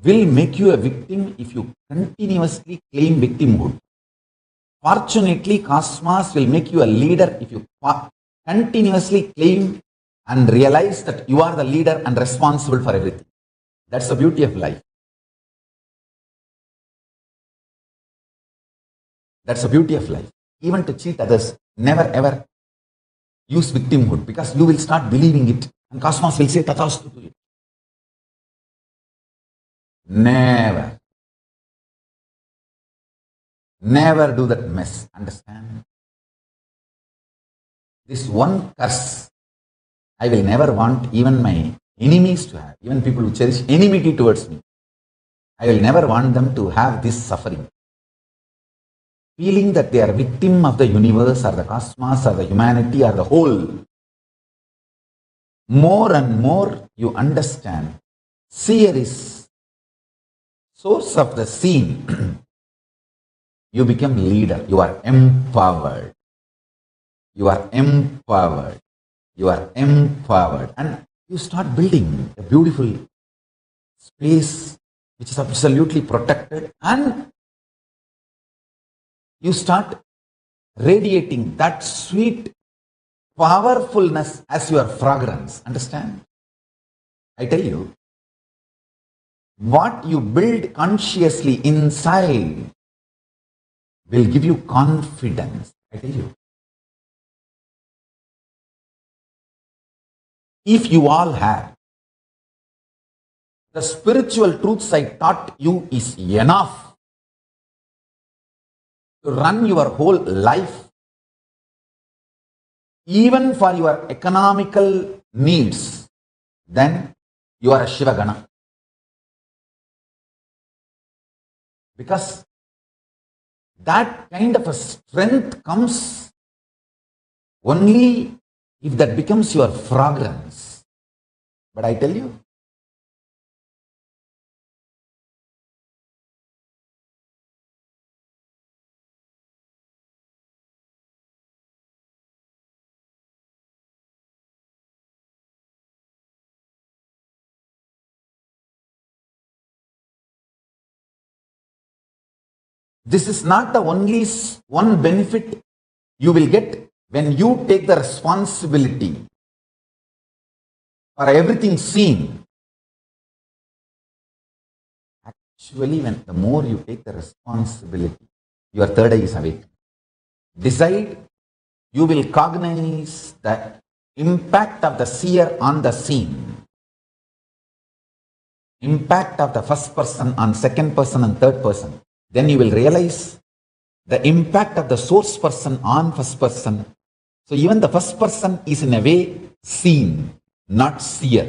will make you a victim if you continuously claim victimhood. Fortunately, cosmos will make you a leader if you continuously claim and realize that you are the leader and responsible for everything. That's the beauty of life. That's the beauty of life. Even to cheat others, never ever use victimhood, because you will start believing it and cosmos will say tathastu to it. Never. Never do that mess. Understand? This one curse I will never want even my enemies to have, even people who cherish enmity towards me. I will never want them to have this suffering. Feeling that they are victim of the universe or the cosmos or the humanity or the whole. More and more you understand, seer is source of the seen. You become leader. You are empowered. You are empowered. You are empowered. And you start building a beautiful space which is absolutely protected, and you start radiating that sweet powerfulness as your fragrance. Understand? I tell you, What you build consciously inside will give you confidence. I tell you. If you all have the spiritual truths I taught you is enough to run your whole life, even for your economical needs, then you are a Shivagana. Because that kind of a strength comes only if that becomes your fragrance. But I tell you, this is not the only one benefit you will get when you take the responsibility for everything seen. Actually, when the more you take the responsibility, your third eye is awake. Decide, you will cognize the impact of the seer on the seen. Impact of the first person on second person and third person. Then you will realize the impact of the source person on first person. So even the first person is in a way seen, not seer.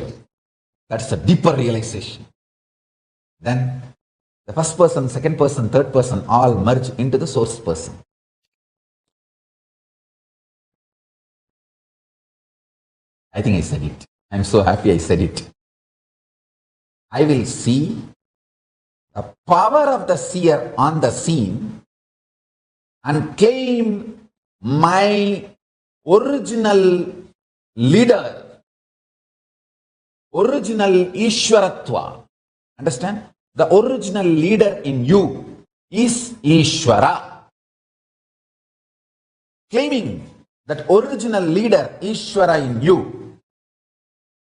That's a deeper realization. Then the first person, second person, third person all merge into the source person. I think I said it. I'm so happy I said it. I will see the power of the seer on the scene and claim my original leader, original Ishwaratva. Understand? The original leader in you is Ishwara. Claiming that original leader, Ishwara, in you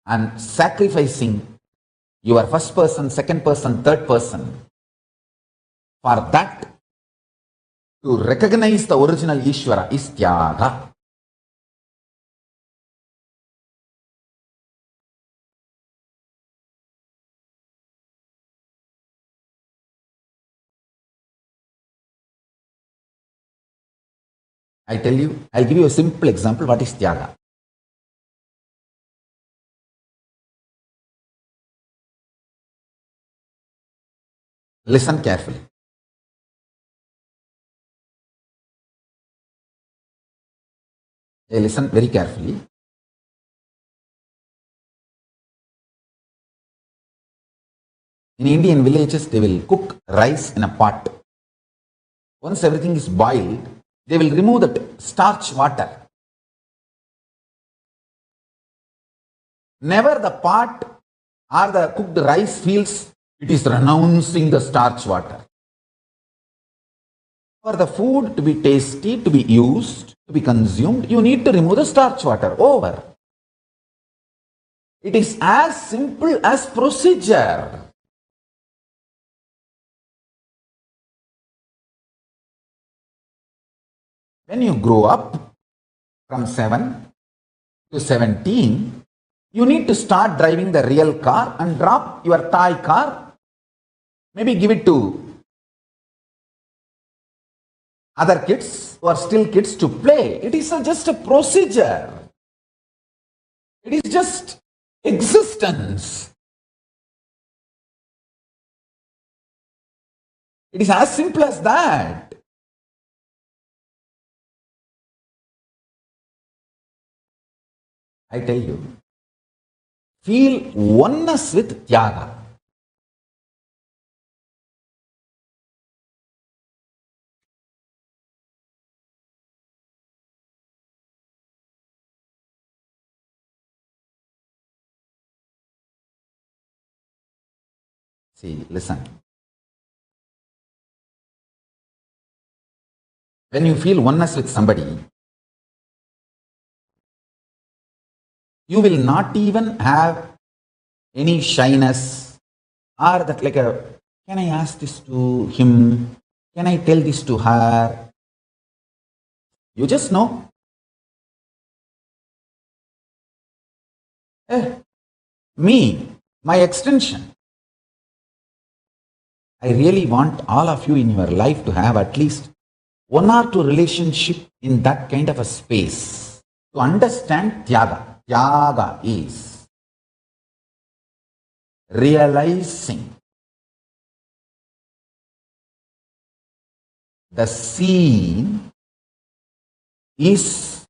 and sacrificing your first person, second person, third person for that to recognize the original Ishwara is Tyaga. I tell you, I'll give you a simple example. What is Tyaga? Listen carefully. Listen very carefully. In Indian villages, they will cook rice in a pot. Once everything is boiled, they will remove that starch water. Never the pot or the cooked rice feels it is renouncing the starch water. For the food to be tasty, to be used, to be consumed, you need to remove the starch water. Over. It is as simple as procedure. When you grow up from 7 to 17, you need to start driving the real car and drop your toy car. Maybe give it to other kids who are still kids to play. It is just a procedure. It is just existence. It is as simple as that. I tell you, feel oneness with Tyaga. See, listen. When you feel oneness with somebody, you will not even have any shyness Or that like a, can I ask this to him? Can I tell this to her? You just know. Me, my extension. I really want all of you in your life to have at least one or two relationship in that kind of a space to understand Tyaga. Tyaga is realizing the scene is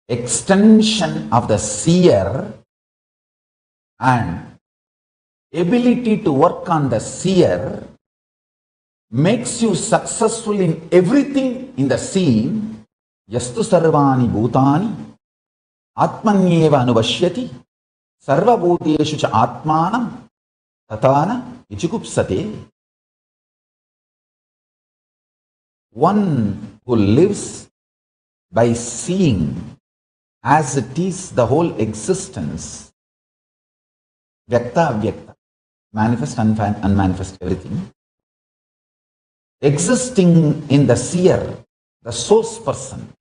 extension of the seer, and ability to work on the seer makes you successful in everything in the scene. Yastu sarvani bhutani atmanyeva anuvashyati sarva bhuteshu cha atmanam tatana vichukupsate. One who lives by seeing as it is the whole existence, vyakta avyakta, manifest, unmanifest, everything, existing in the seer, the source person,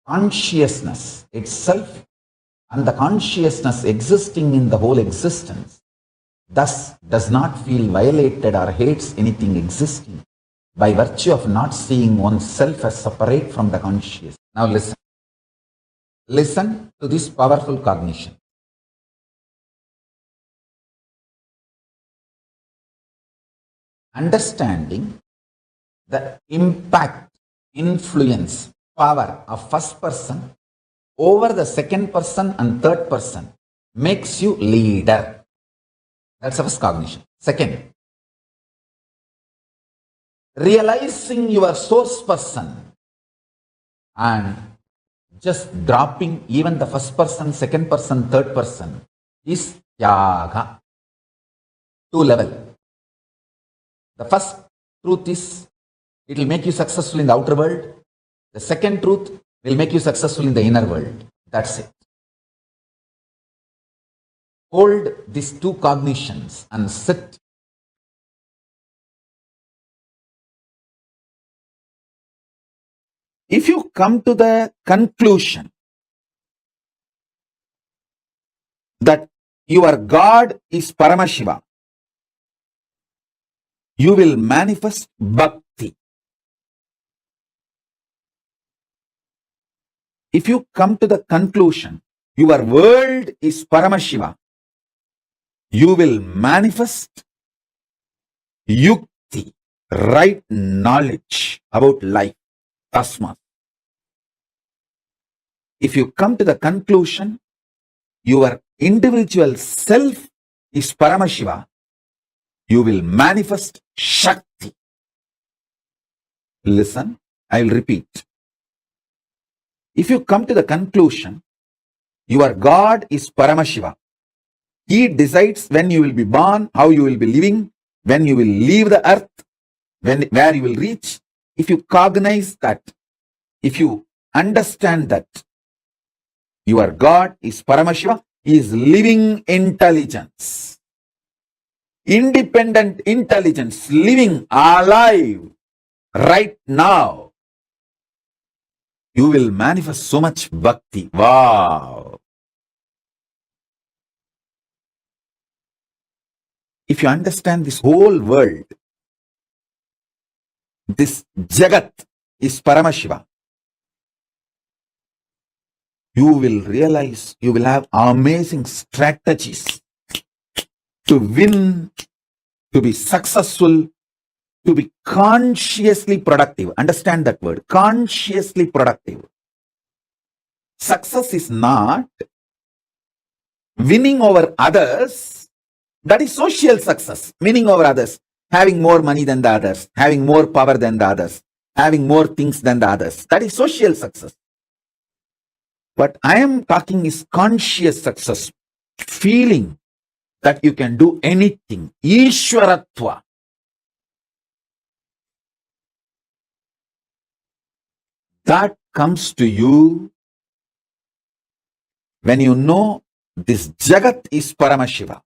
consciousness itself, and the consciousness existing in the whole existence, thus does not feel violated or hates anything existing by virtue of not seeing oneself as separate from the conscious. Now listen. Listen to this powerful cognition. Understanding the impact, influence, power of first person over the second person and third person makes you leader. That's the first cognition. Second, realizing your source person and just dropping even the first person, second person, third person is Tyaga. Two level. The first truth is, it will make you successful in the outer world. The second truth will make you successful in the inner world. That's it. Hold these two cognitions and sit. If you come to the conclusion that your God is Paramashiva, you will manifest bhakti. If you come to the conclusion your world is Paramashiva, you will manifest yukti, right knowledge about life, tasma. If you come to the conclusion your individual self is Paramashiva, you will manifest Shakti. Listen, I will repeat. If you come to the conclusion your God is Paramashiva, He decides when you will be born, how you will be living, when you will leave the earth, where you will reach. If you cognize that, if you understand that your God is Paramashiva, He is living intelligence. Independent intelligence, living alive right now, you will manifest so much bhakti. Wow! If you understand this whole world, this Jagat is Paramashiva, you will realize you will have amazing strategies to win, to be successful, to be consciously productive. Understand that word, consciously productive. Success is not winning over others. That is social success, winning over others, having more money than the others, having more power than the others, having more things than the others. That is social success. What I am talking is conscious success, feeling that you can do anything. Ishwaratva. That comes to you when you know this Jagat is Paramashiva.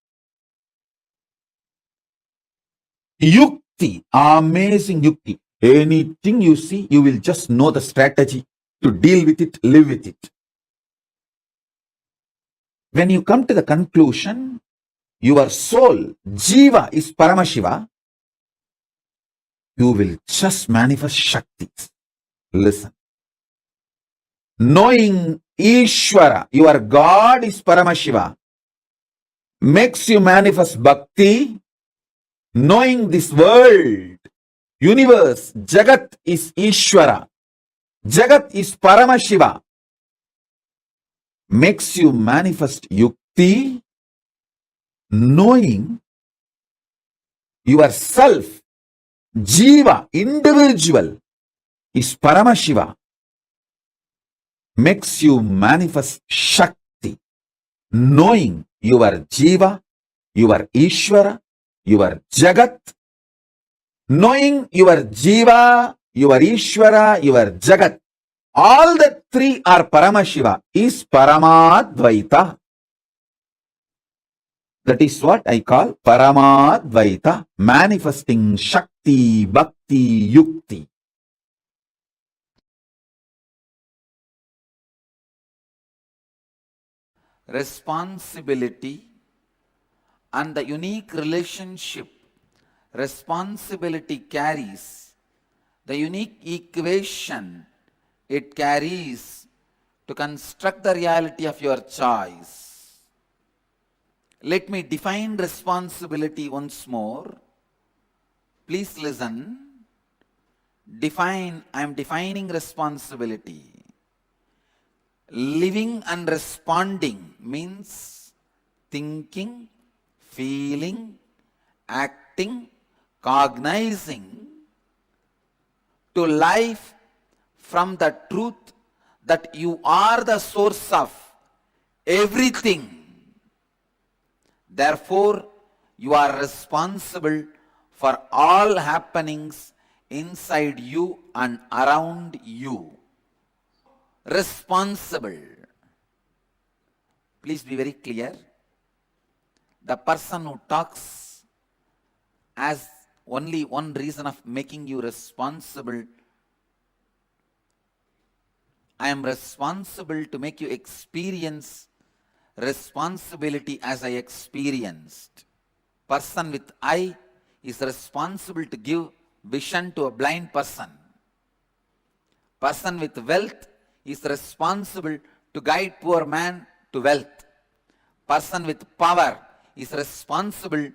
Yukti, amazing yukti. Anything you see, you will just know the strategy to deal with it, live with it. When you come to the conclusion, your soul, Jiva, is Paramashiva, you will just manifest Shaktis. Listen. Knowing Ishvara, your God is Paramashiva, makes you manifest Bhakti. Knowing this world, universe, Jagat is Ishvara, Jagat is Paramashiva, makes you manifest Yukti. Knowing yourself, Jiva, individual, is Paramashiva, makes you manifest Shakti. Knowing your Jiva, your Ishvara, your Jagat, knowing your Jiva, your Ishvara, your Jagat, all the three are Paramashiva, is Paramadvaita. That is what I call Paramadvaita, manifesting Shakti, Bhakti, Yukti. Responsibility and the unique relationship responsibility carries, the unique equation it carries to construct the reality of your choice. Let me define responsibility once more. Please listen. I am defining responsibility. Living and responding means thinking, feeling, acting, cognizing to life from the truth that you are the source of everything. Therefore, you are responsible for all happenings inside you and around you. Responsible. Please be very clear. The person who talks as only one reason of making you responsible, I am responsible to make you experience responsibility as I experienced. Person with eye is responsible to give vision to a blind person. Person with wealth is responsible to guide poor man to wealth. Person with power is responsible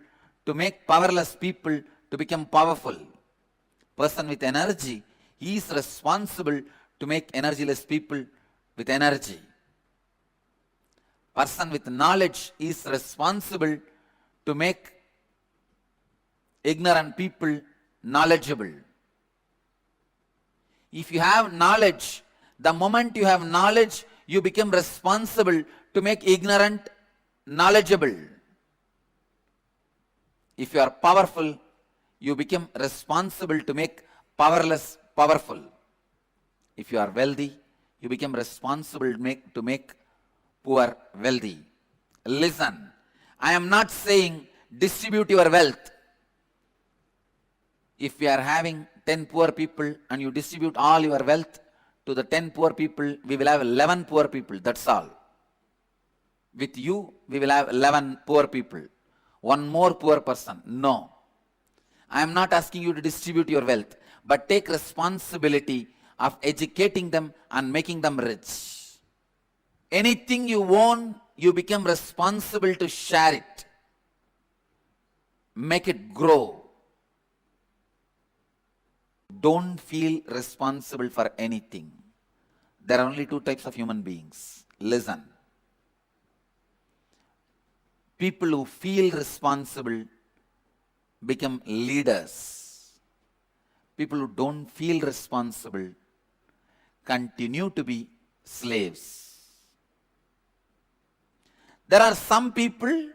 to make powerless people to become powerful. Person with energy, he is responsible to make energyless people with energy. Person with knowledge is responsible to make ignorant people knowledgeable. If you have knowledge, the moment you have knowledge, you become responsible to make ignorant knowledgeable. If you are powerful, you become responsible to make powerless powerful. If you are wealthy, you become responsible to make poor wealthy. Listen, I am not saying distribute your wealth. If we are having 10 poor people and you distribute all your wealth to the 10 poor people, we will have 11 poor people, that's all. With you, we will have 11 poor people. One more poor person. No. I am not asking you to distribute your wealth, but take responsibility of educating them and making them rich. Anything you own, you become responsible to share it. Make it grow. Don't feel responsible for anything. There are only two types of human beings. Listen. People who feel responsible become leaders. People who don't feel responsible continue to be slaves. There are some people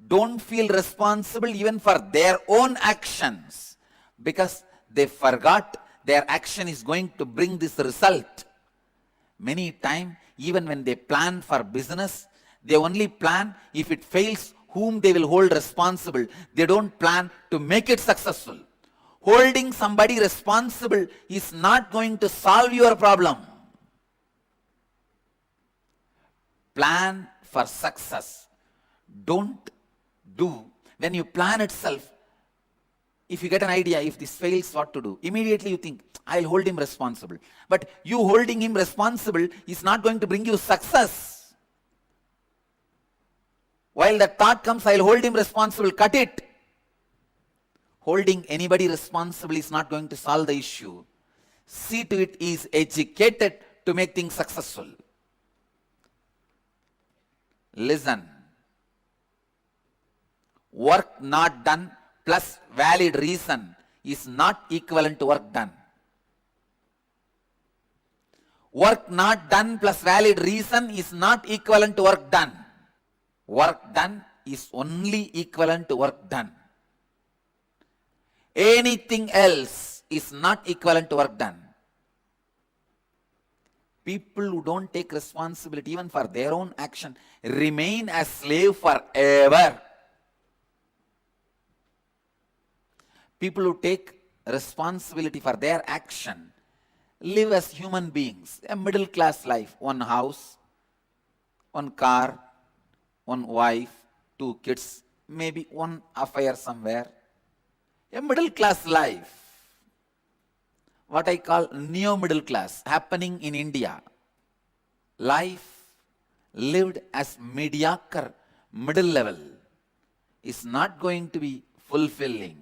don't feel responsible even for their own actions because they forgot their action is going to bring this result. Many times, even when they plan for business, they only plan if it fails, whom they will hold responsible, they don't plan to make it successful. Holding somebody responsible is not going to solve your problem. Plan for success. Don't do, when you plan itself, if you get an idea, if this fails, what to do? Immediately you think, I'll hold him responsible. But you holding him responsible is not going to bring you success. While that thought comes, I'll hold him responsible, cut it. Holding anybody responsible is not going to solve the issue. See to it he is educated to make things successful. Listen. Work not done plus valid reason is not equivalent to work done. Work not done plus valid reason is not equivalent to work done. Work done is only equivalent to work done. Anything else is not equivalent to work done. People who don't take responsibility even for their own action remain as slave forever. People who take responsibility for their action live as human beings, a middle class life, one house, one car, one wife, 2 kids, maybe one affair somewhere. A middle class life, what I call neo-middle class, happening in India. Life lived as mediocre, middle level, is not going to be fulfilling.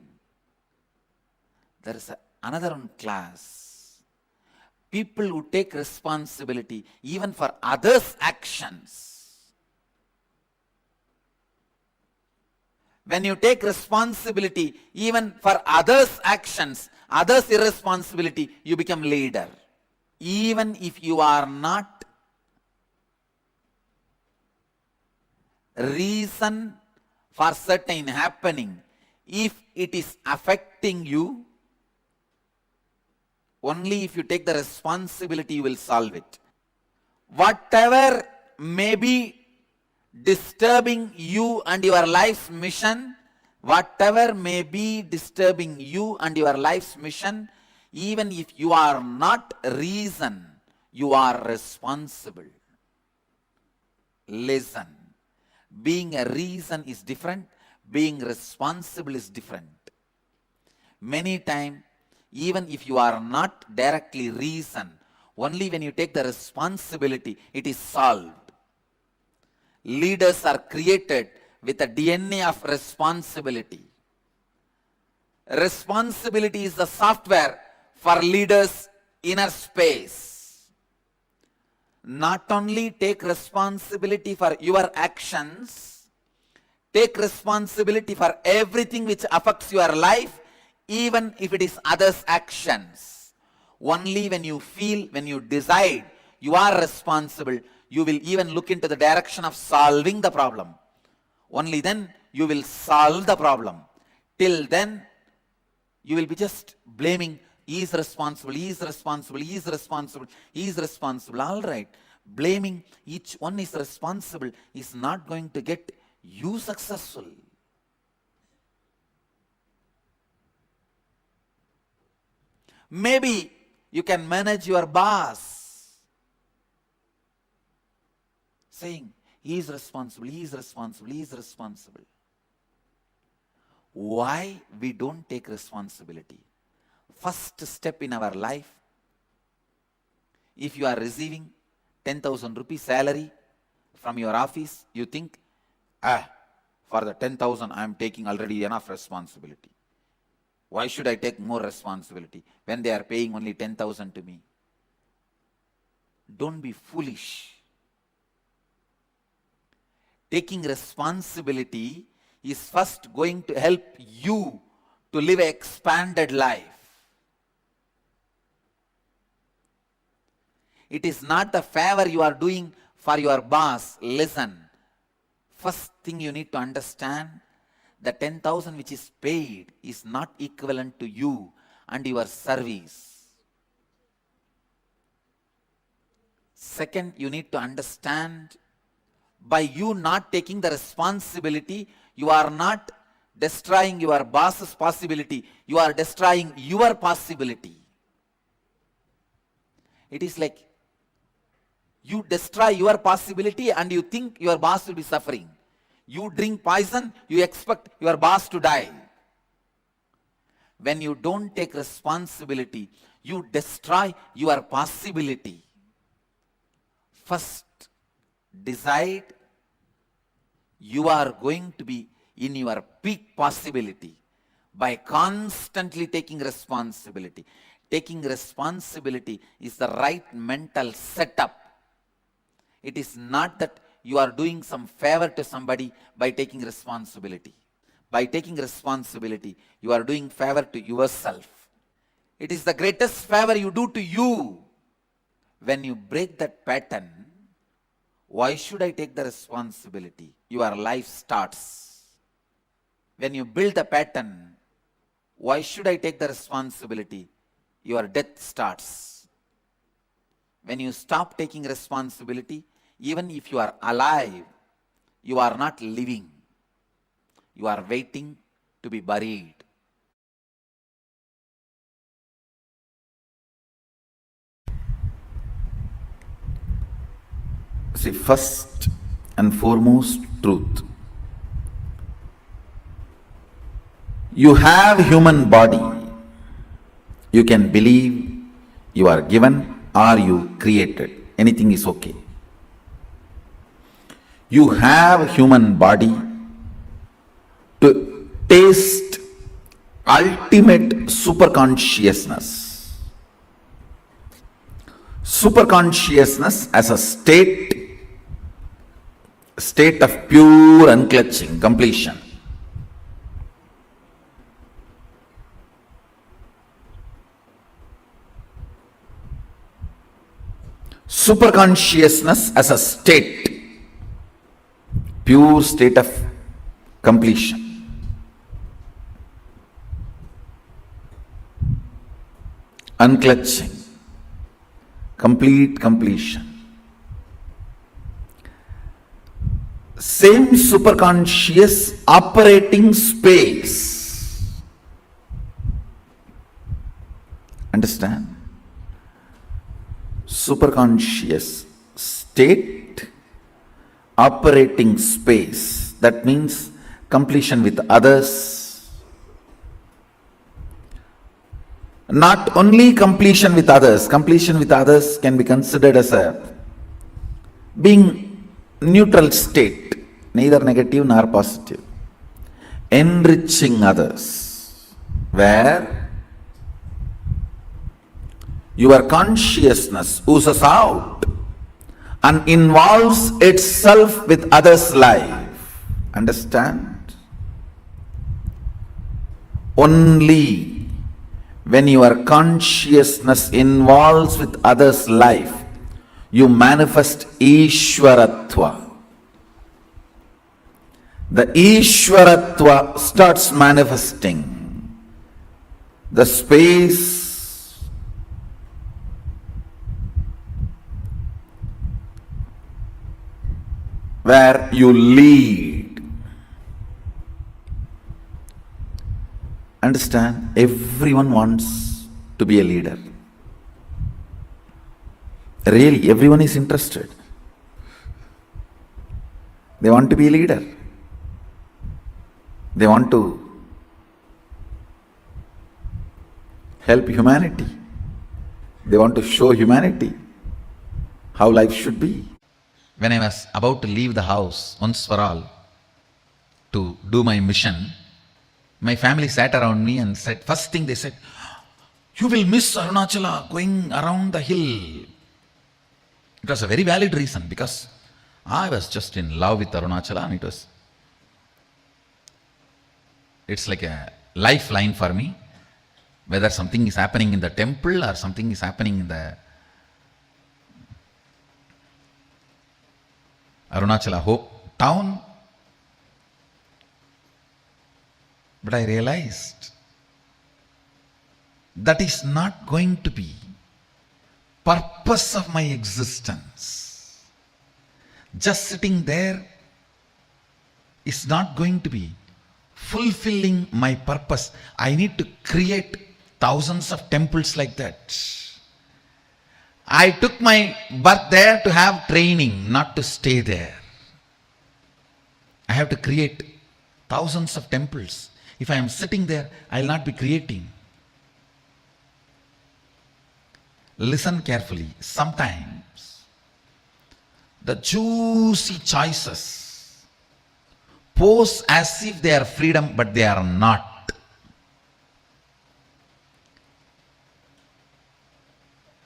There is another one class. People who take responsibility even for others' actions. When you take responsibility even for others' actions, others' irresponsibility, you become leader. Even if you are not reason for certain happening, if it is affecting you, only if you take the responsibility you will solve it. Whatever may be disturbing you and your life's mission, whatever may be disturbing you and your life's mission, even if you are not reason, you are responsible. Listen. Being a reason is different. Being responsible is different. Many times, even if you are not directly reason, only when you take the responsibility, it is solved. Leaders are created with a DNA of responsibility. Responsibility is the software for leaders' inner space. Not only take responsibility for your actions, take responsibility for everything which affects your life, even if it is others' actions. Only when you feel, when you decide you are responsible, you will even look into the direction of solving the problem. Only then you will solve the problem. Till then, you will be just blaming, he is responsible, he is responsible, he is responsible, he is responsible. All right. Blaming each one is responsible is not going to get you successful. Maybe you can manage your boss, saying, he is responsible, he is responsible, he is responsible. Why we don't take responsibility? First step in our life, if you are receiving 10,000 rupees salary from your office, you think, for the 10,000 I am taking already enough responsibility. Why should I take more responsibility when they are paying only 10,000 to me? Don't be foolish. Taking responsibility is first going to help you to live an expanded life. It is not the favor you are doing for your boss. Listen. First thing you need to understand, the 10,000 which is paid is not equivalent to you and your service. Second, you need to understand, by you not taking the responsibility, You are not destroying your boss's possibility. You are destroying your possibility. It is like you destroy your possibility and you think your boss will be suffering. You drink poison, you expect your boss to die. When you don't take responsibility, you destroy your possibility. First, decide you are going to be in your peak possibility by constantly taking responsibility. Taking responsibility is the right mental setup. It is not that you are doing some favor to somebody by taking responsibility. By taking responsibility, you are doing favor to yourself. It is the greatest favor you do to you. When you break that pattern, why should I take the responsibility? Your life starts. When you build the pattern, why should I take the responsibility? Your death starts. When you stop taking responsibility, even if you are alive, you are not living. You are waiting to be buried. See, first and foremost truth. You have human body. You can believe you are given or you created. Anything is okay. You have human body to taste ultimate superconsciousness. Superconsciousness as a state of pure unclutching, completion. Superconsciousness as a pure state of completion. Unclutching, complete completion. Same superconscious operating space. Understand? Superconscious state, operating space. That means completion with others. Not only completion with others can be considered as a being neutral state, neither negative nor positive. Enriching others, where your consciousness oozes out and involves itself with others' life. Understand? Only when your consciousness involves with others' life, you manifest Ishwaratva. The Ishwaratva starts manifesting. The space where you lead. Understand? Everyone wants to be a leader. Really, everyone is interested. They want to be a leader. They want to help humanity. They want to show humanity how life should be. When I was about to leave the house once for all to do my mission, my family sat around me and said, first thing they said, you will miss Arunachala going around the hill. It was a very valid reason because I was just in love with Arunachala and it's like a lifeline for me. Whether something is happening in the temple or something is happening in the Arunachala Hope town. But I realized that is not going to be purpose of my existence. Just sitting there is not going to be fulfilling my purpose. I need to create thousands of temples like that. I took my birth there to have training, not to stay there. I have to create thousands of temples. If I am sitting there, I will not be creating. Listen carefully. Sometimes the juicy choices pose as if they are freedom, but they are not.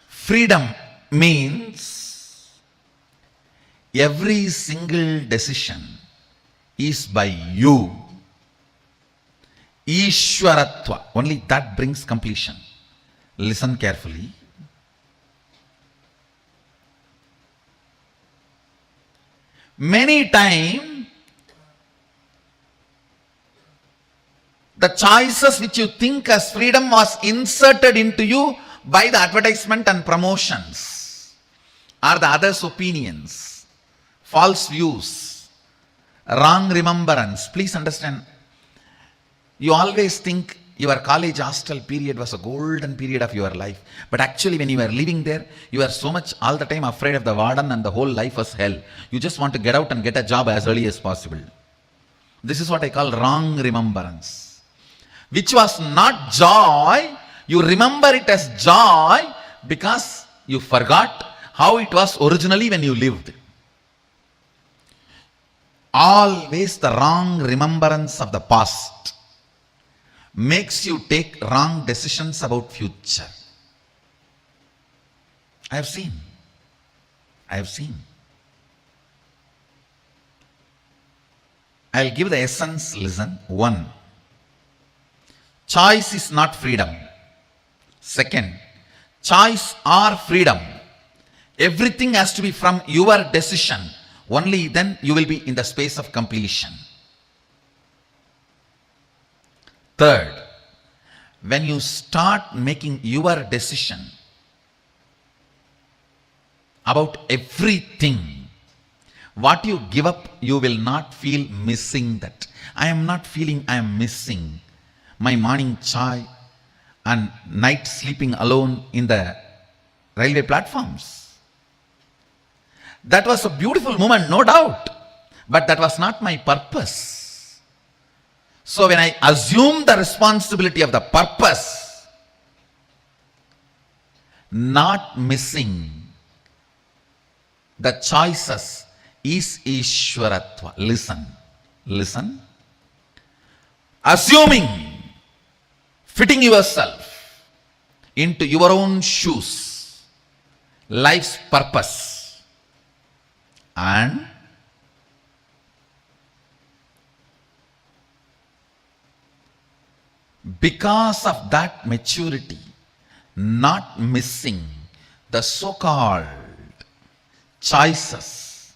Freedom means every single decision is by you. Ishwaratva, only that brings completion. Listen carefully. Many times, the choices which you think as freedom was inserted into you by the advertisement and promotions, or the others' opinions, false views, wrong remembrance. Please understand, you always think your college hostel period was a golden period of your life. But actually when you are living there, you are so much all the time afraid of the warden and the whole life was hell. You just want to get out and get a job as early as possible. This is what I call wrong remembrance. Which was not joy, you remember it as joy because you forgot how it was originally when you lived. Always the wrong remembrance of the past makes you take wrong decisions about future. I have seen. I'll give the essence, listen. 1. Choice is not freedom. 2nd, choice or freedom. Everything has to be from your decision. Only then you will be in the space of completion. 3rd, when you start making your decision about everything, what you give up, you will not feel missing that. I am not feeling I am missing my morning chai and night sleeping alone in the railway platforms. That was a beautiful moment, no doubt, but that was not my purpose. So when I assume the responsibility of the purpose, not missing the choices is Ishwaratva. Listen. Assuming, fitting yourself into your own shoes, life's purpose, and because of that maturity, not missing the so-called choices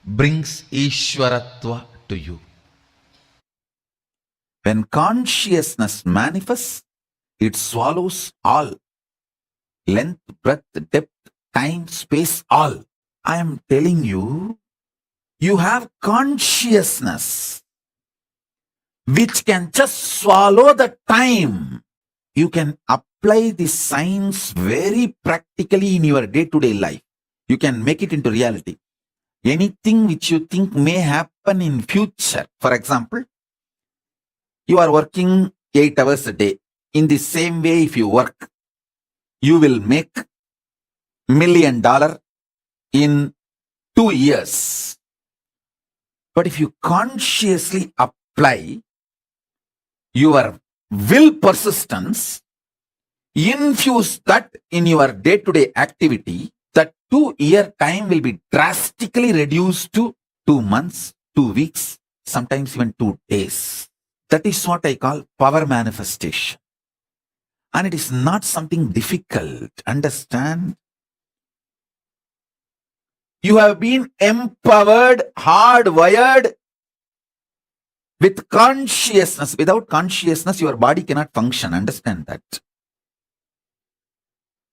brings Ishwaratva to you. When consciousness manifests, it swallows all. Length, breadth, depth, time, space, all. I am telling you, you have consciousness which can just swallow the time. You can apply this science very practically in your day-to-day life. You can make it into reality. Anything which you think may happen in future, for example, you are working 8 hours a day. In the same way, if you work, you will make $1 million in 2 years. But if you consciously apply your will persistence, infuse that in your day-to-day activity, that 2-year time will be drastically reduced to 2 months, 2 weeks, sometimes even 2 days. That is what I call power manifestation. And it is not something difficult. Understand? You have been empowered, hardwired with consciousness. Without consciousness, your body cannot function. Understand that.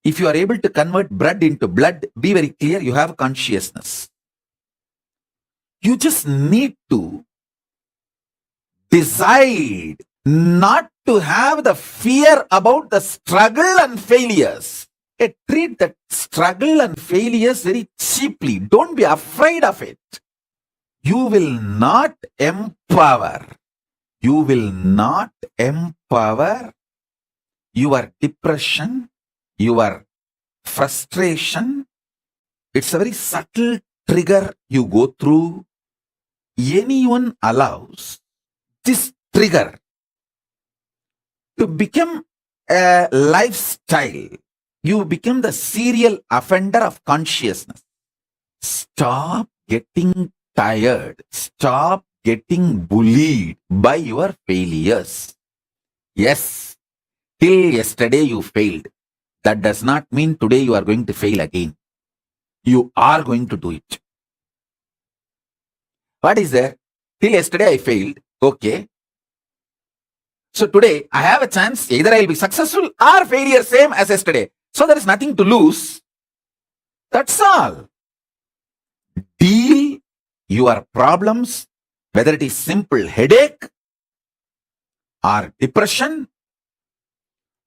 If you are able to convert bread into blood, be very clear, you have consciousness. You just need to Decide not to have the fear about the struggle and failures. Treat that struggle and failures very cheaply. Don't be afraid of it. You will not empower. You will not empower your depression, your frustration. It's a very subtle trigger you go through. Anyone allows this trigger to become a lifestyle. You become the serial offender of consciousness. Stop getting tired. Stop getting bullied by your failures. Yes, till yesterday you failed. That does not mean today you are going to fail again. You are going to do it. What is there? Till yesterday I failed. Okay. So today I have a chance. Either I will be successful or failure, same as yesterday. So there is nothing to lose. That's all. Deal your problems, whether it is simple headache or depression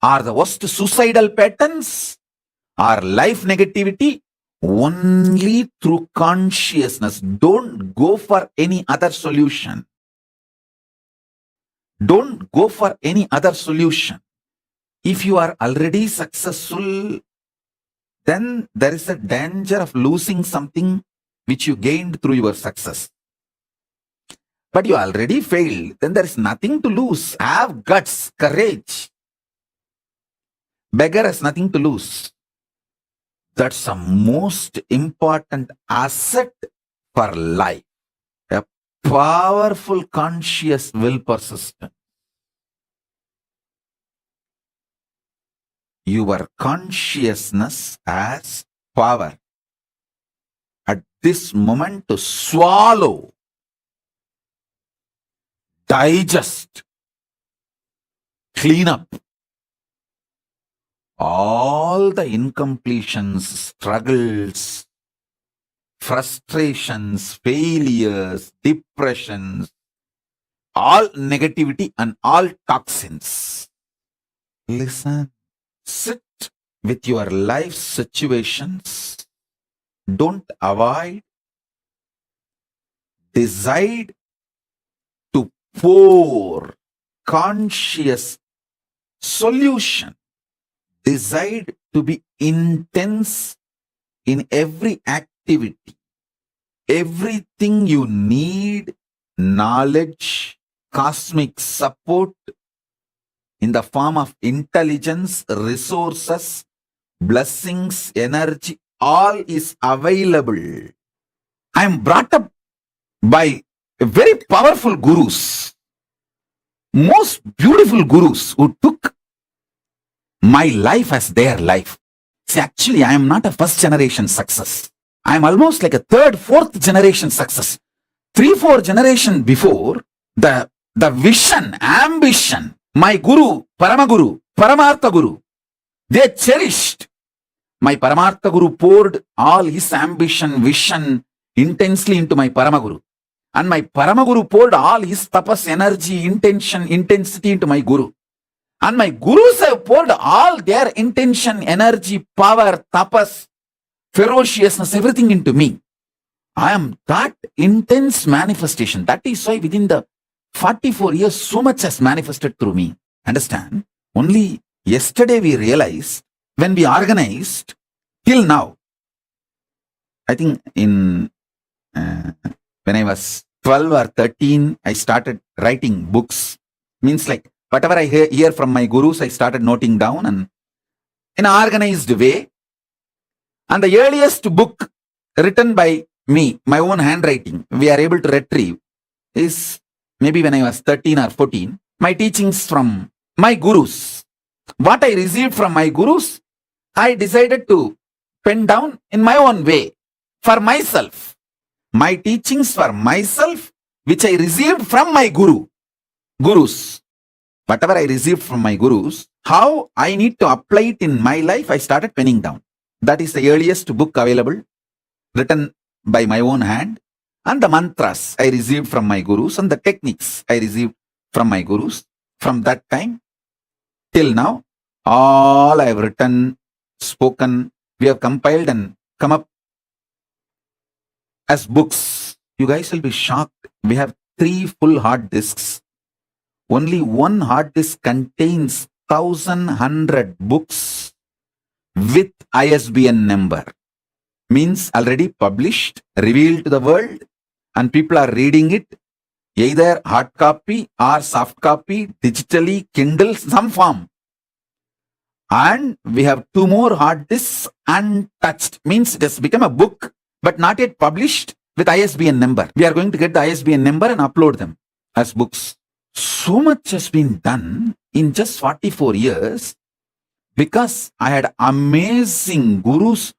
or the worst suicidal patterns or life negativity, only through consciousness. Don't go for any other solution. Don't go for any other solution. If you are already successful, then there is a danger of losing something which you gained through your success. But you already failed, then there is nothing to lose. Have guts, courage. Beggar has nothing to lose. That's the most important asset for life. A powerful conscious will persistent. Your consciousness has power at this moment to swallow, digest, clean up all the incompletions, struggles, frustrations, failures, depressions, all negativity and all toxins. Listen. Sit with your life situations. Don't avoid. Decide to pour conscious solution. Decide to be intense in every activity. Everything you need, knowledge, cosmic support, in the form of intelligence, resources, blessings, energy, all is available. I am brought up by very powerful gurus, most beautiful gurus who took my life as their life. See, actually, I am not a first generation success. I am almost like a third, fourth generation success. 3-4 generations before, the vision, ambition, my guru, Paramaguru, Paramartha Guru, they cherished. My Paramartha Guru poured all his ambition, vision intensely into my Paramaguru. And my Paramaguru poured all his tapas, energy, intention, intensity into my Guru. And my Gurus have poured all their intention, energy, power, tapas, ferociousness, everything into me. I am that intense manifestation. That is why within the 44 years, so much has manifested through me. Understand? Only yesterday we realized, when we organized, till now, I think in when I was 12 or 13, I started writing books. Means like, whatever I hear from my gurus, I started noting down and in an organized way. And the earliest book written by me, my own handwriting, we are able to retrieve, is maybe when I was 13 or 14, my teachings from my gurus. What I received from my gurus, I decided to pen down in my own way, for myself. My teachings for myself, which I received from my gurus. Whatever I received from my gurus, how I need to apply it in my life, I started penning down. That is the earliest book available, written by my own hand. And the mantras I received from my gurus and the techniques I received from my gurus. From that time till now, all I have written, spoken, we have compiled and come up as books. You guys will be shocked. We have 3 full hard disks. Only one hard disk contains 1,100 books with ISBN number. Means already published, revealed to the world, and people are reading it, either hard copy or soft copy, digitally, Kindle, some form. And we have 2 more hard disks untouched. Means it has become a book, but not yet published with ISBN number. We are going to get the ISBN number and upload them as books. So much has been done in just 44 years because I had amazing gurus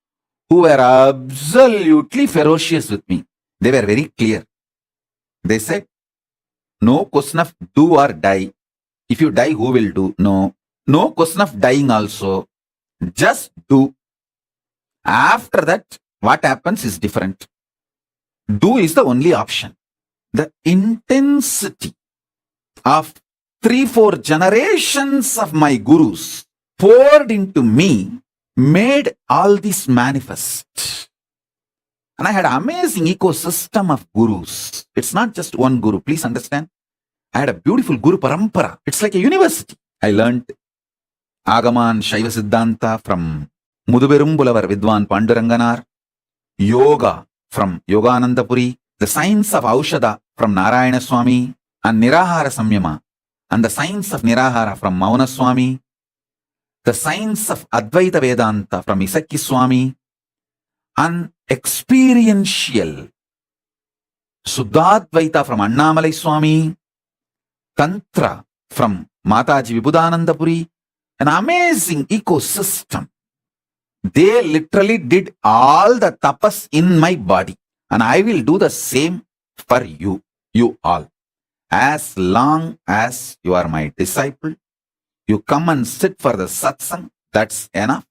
who were absolutely ferocious with me. They were very clear. They said, no question of do or die. If you die, who will do? No. No question of dying also. Just do. After that, what happens is different. Do is the only option. The intensity of 3-4 generations of my gurus poured into me made all this manifest. And I had an amazing ecosystem of gurus. It's not just one guru, please understand. I had a beautiful guru parampara. It's like a university. I learned Agama and Shaiva Siddhanta from Muduberumbulavar Vidwan Panduranganar, Yoga from Yoganandapuri, the science of Aushada from Narayana Swami, and Nirahara Samyama, and the science of Nirahara from Mauna Swami, the science of Advaita Vedanta from Isakki Swami, and experiential Suddhadvaita from Annamalai Swami, Tantra from Mataji Vibhudanandapuri, an amazing ecosystem. They literally did all the tapas in my body, and I will do the same for you all. As long as you are my disciple, you come and sit for the satsang, that's enough.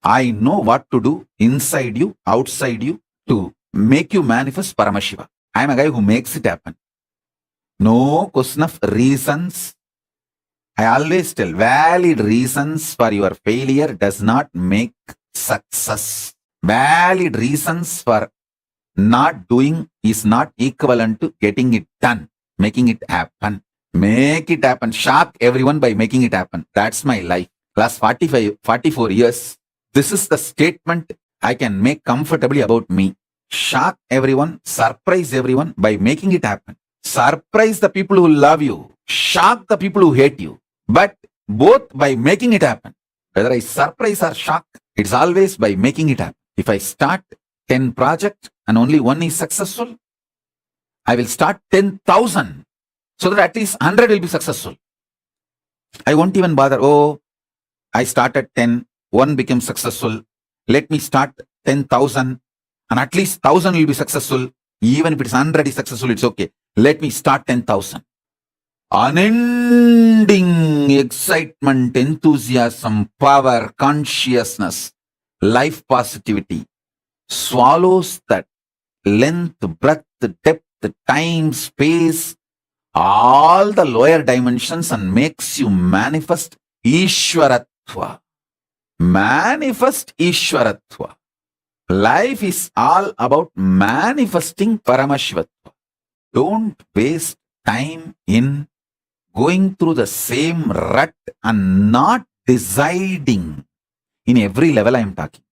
I know what to do inside you, outside you, to make you manifest Paramashiva. I am a guy who makes it happen. No question of reasons. I always tell, valid reasons for your failure does not make success. Valid reasons for not doing is not equivalent to getting it done, making it happen. Make it happen. Shock everyone by making it happen. That's my life. Last 44 years, this is the statement I can make comfortably about me. Shock everyone, surprise everyone by making it happen. Surprise the people who love you. Shock the people who hate you. But both by making it happen. Whether I surprise or shock, it's always by making it happen. If I start 10 projects and only one is successful, I will start 10,000 so that at least 100 will be successful. I won't even bother, oh, I started 10, one became successful. Let me start 10,000 and at least 1,000 will be successful. Even if it's 100 is successful, it's okay. Let me start 10,000. Unending excitement, enthusiasm, power, consciousness, life positivity swallows that length, breadth, depth, time, space, all the lower dimensions and makes you manifest Ishwaratva. Manifest Ishwaratva. Life is all about manifesting Paramashivatva. Don't waste time in going through the same rut and not deciding in every level I am talking.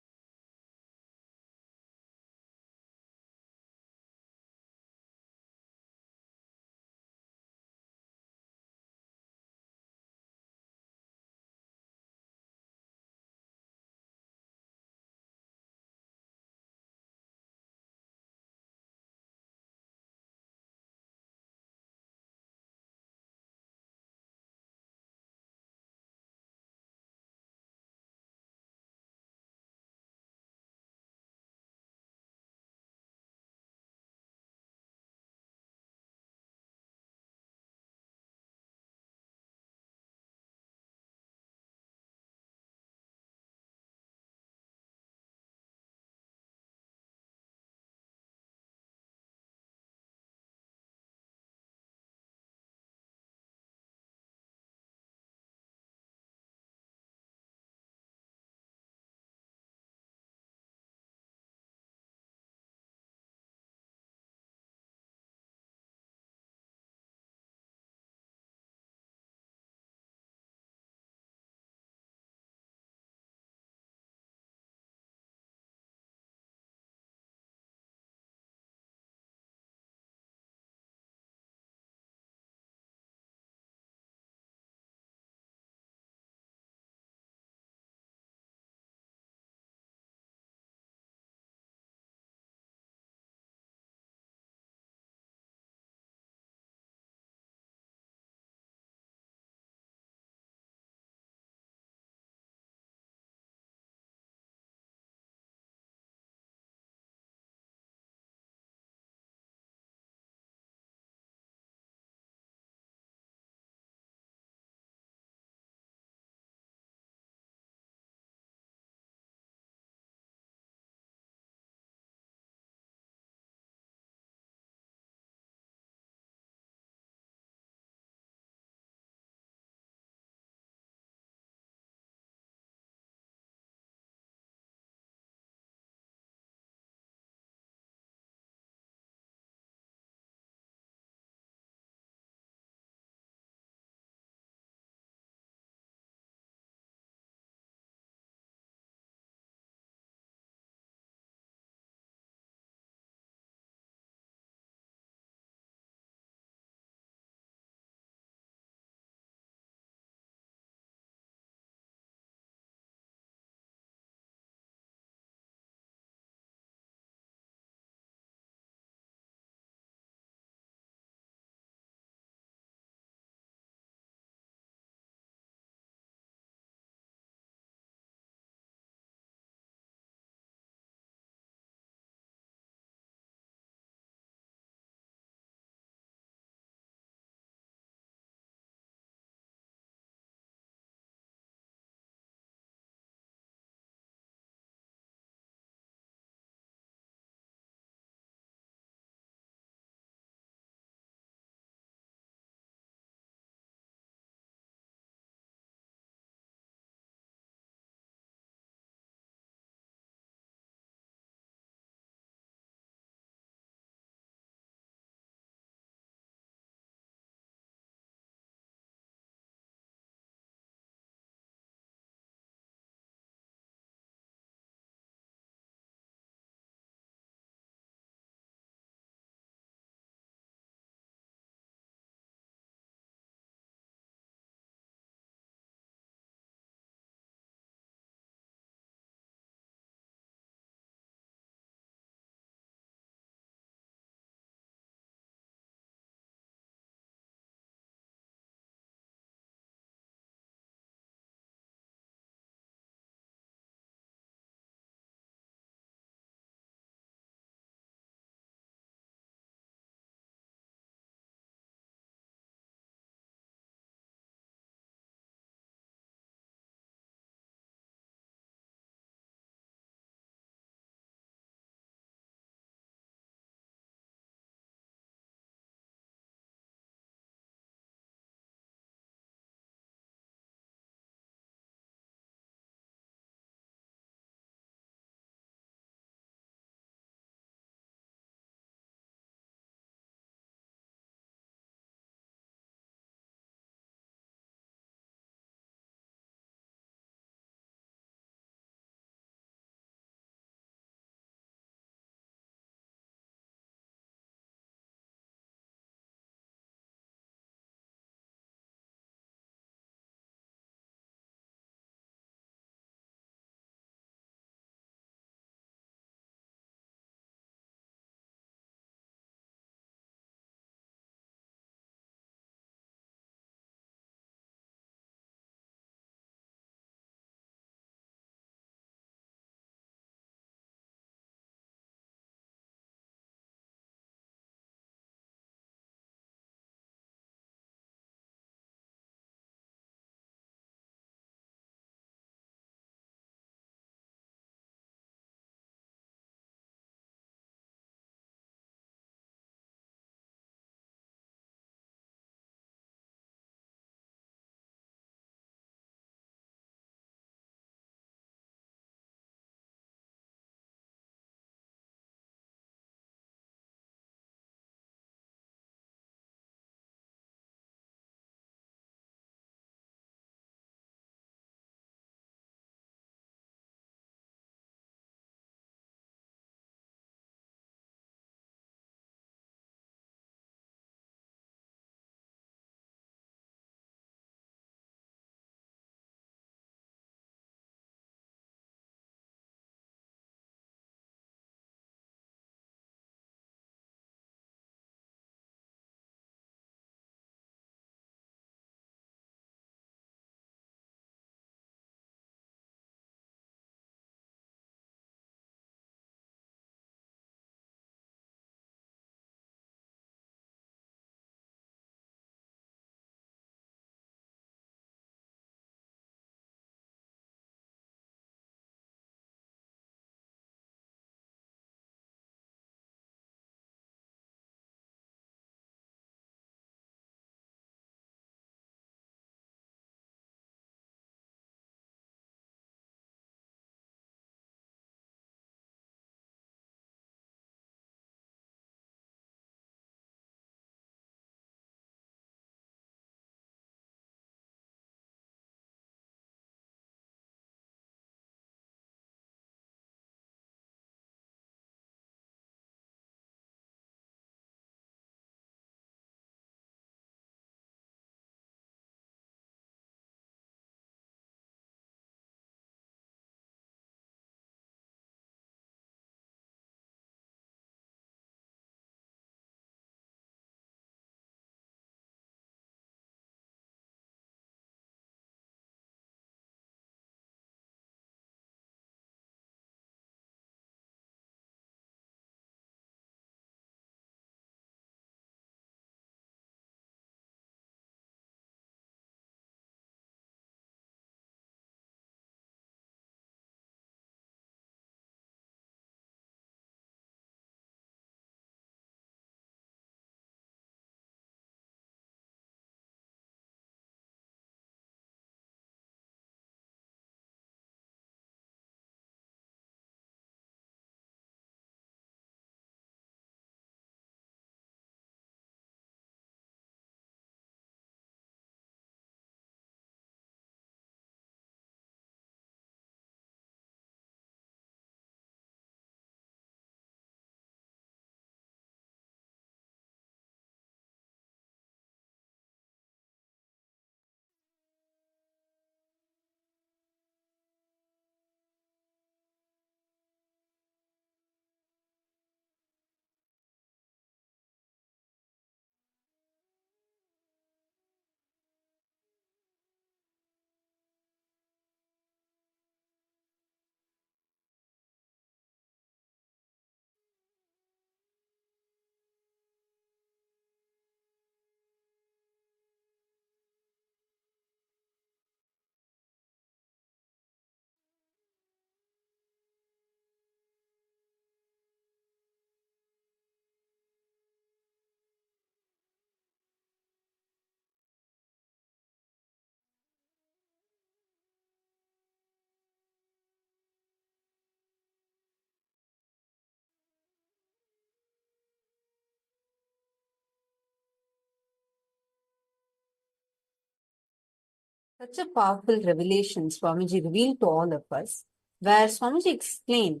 Such a powerful revelation Swamiji revealed to all of us, where Swamiji explained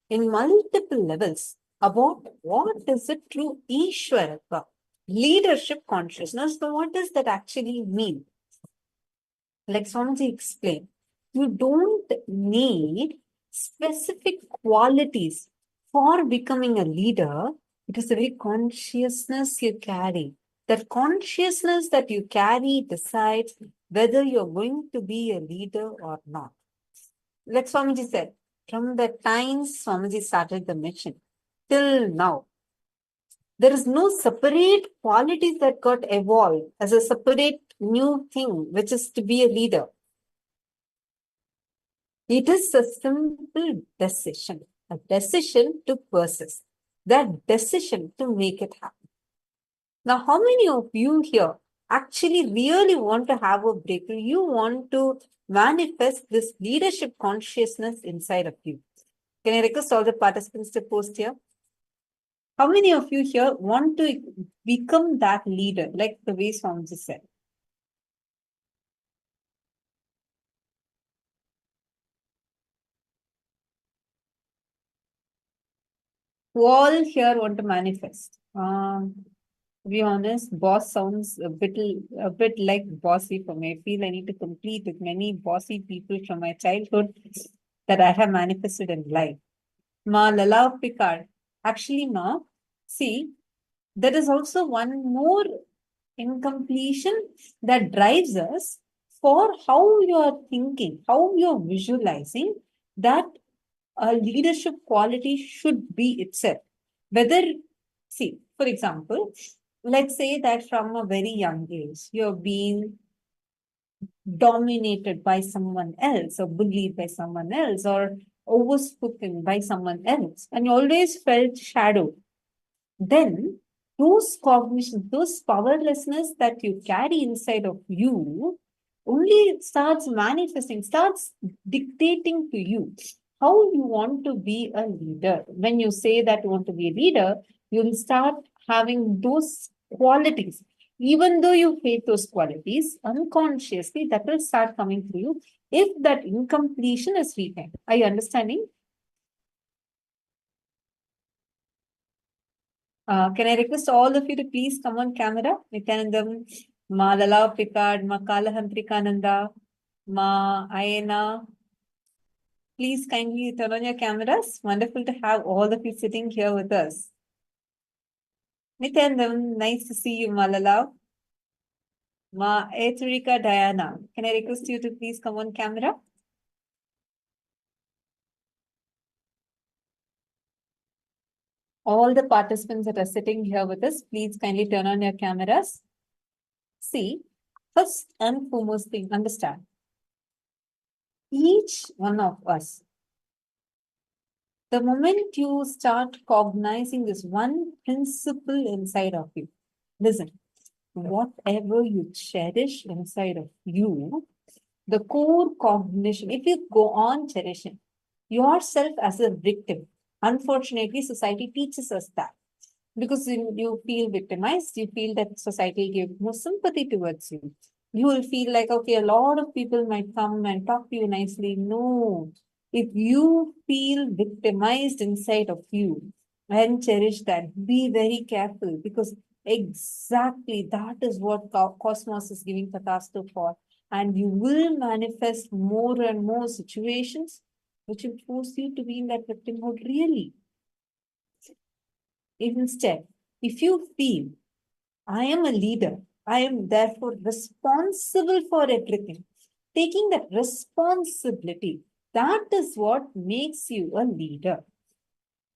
in multiple levels about what is the true Ishwaraka, leadership consciousness. So what does that actually mean? Like Swamiji explained, you don't need specific qualities for becoming a leader. It is the very consciousness you carry. That consciousness that you carry decides whether you're going to be a leader or not. Like Swamiji said, from the time Swamiji started the mission till now, there is no separate qualities that got evolved as a separate new thing, which is to be a leader. It is a simple decision to persist, that decision to make it happen. Now, how many of you here actually really want to have a breakthrough? You want to manifest this leadership consciousness inside of you. Can I request all the participants to post here? How many of you here want to become that leader, like the way Swamiji said? Who all here want to manifest? To be honest, boss sounds a bit like bossy for me. I feel I need to compete with many bossy people from my childhood that I have manifested in life. Ma Lala Picard. Actually, Ma, see, there is also one more incompletion that drives us for how you are thinking, how you are visualizing that a leadership quality should be itself. Whether, see, for example, let's say that from a very young age, you're being dominated by someone else or bullied by someone else or overspoken by someone else, and you always felt shadowed. Then those cognitions, those powerlessness that you carry inside of you only starts manifesting, starts dictating to you how you want to be a leader. When you say that you want to be a leader, you'll start having those qualities. Even though you hate those qualities, unconsciously that will start coming through you if that incompletion is retained. Are you understanding? Can I request all of you to please come on camera? Nityanandam, Ma Lala Picard, Ma Kalahantrikananda, Ma Ayana. Please kindly turn on your cameras. Wonderful to have all of you sitting here with us. Nityanandam, nice to see you, Ma Lala. Ma Eturika Diana. Can I request you to please come on camera? All the participants that are sitting here with us, please kindly turn on your cameras. See, first and foremost thing, understand. Each one of us, the moment you start cognizing this one principle inside of you, listen, whatever you cherish inside of you, the core cognition, if you go on cherishing yourself as a victim, unfortunately, society teaches us that. Because you feel victimized, you feel that society gives no sympathy towards you. You will feel like, okay, a lot of people might come and talk to you nicely. No, if you feel victimized inside of you and cherish that, be very careful, because exactly that is what cosmos is giving catastrophe for. And you will manifest more and more situations which will force you to be in that victimhood really. Instead, if you feel, I am a leader, I am therefore responsible for everything, taking that responsibility, that is what makes you a leader.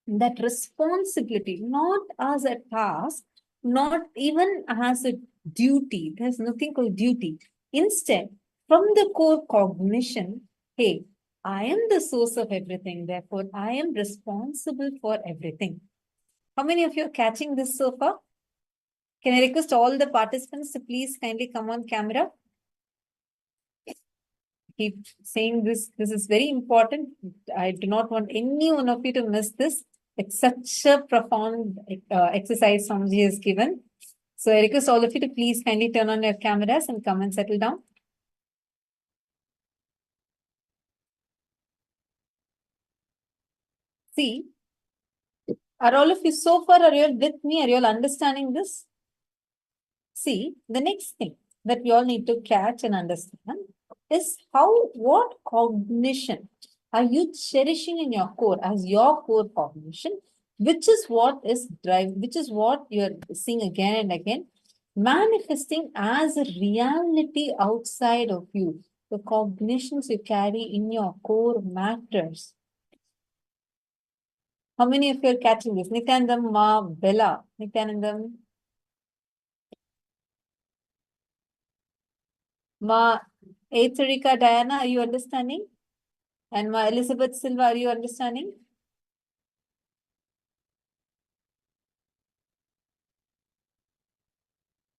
That responsibility, not as a task, not even as a duty. There's nothing called duty. Instead, from the core cognition, hey, I am the source of everything, therefore I am responsible for everything. How many of you are catching this so far? Can I request all the participants to please kindly come on camera? Keep saying this. This is very important. I do not want any one of you to miss this. It's such a profound exercise Swamiji has given. So I request all of you to please kindly turn on your cameras and come and settle down. See, are all of you so far, are you all with me? Are you all understanding this? See, the next thing that we all need to catch and understand is what cognition are you cherishing in your core as your core cognition, which is what you're seeing again and again, manifesting as a reality outside of you. The cognitions you carry in your core matters. How many of you are catching this? Nityanandam, Ma, Bella, Nityanandam, Ma, Eithurika, Diana, are you understanding? And Ma, Elizabeth Silva, are you understanding?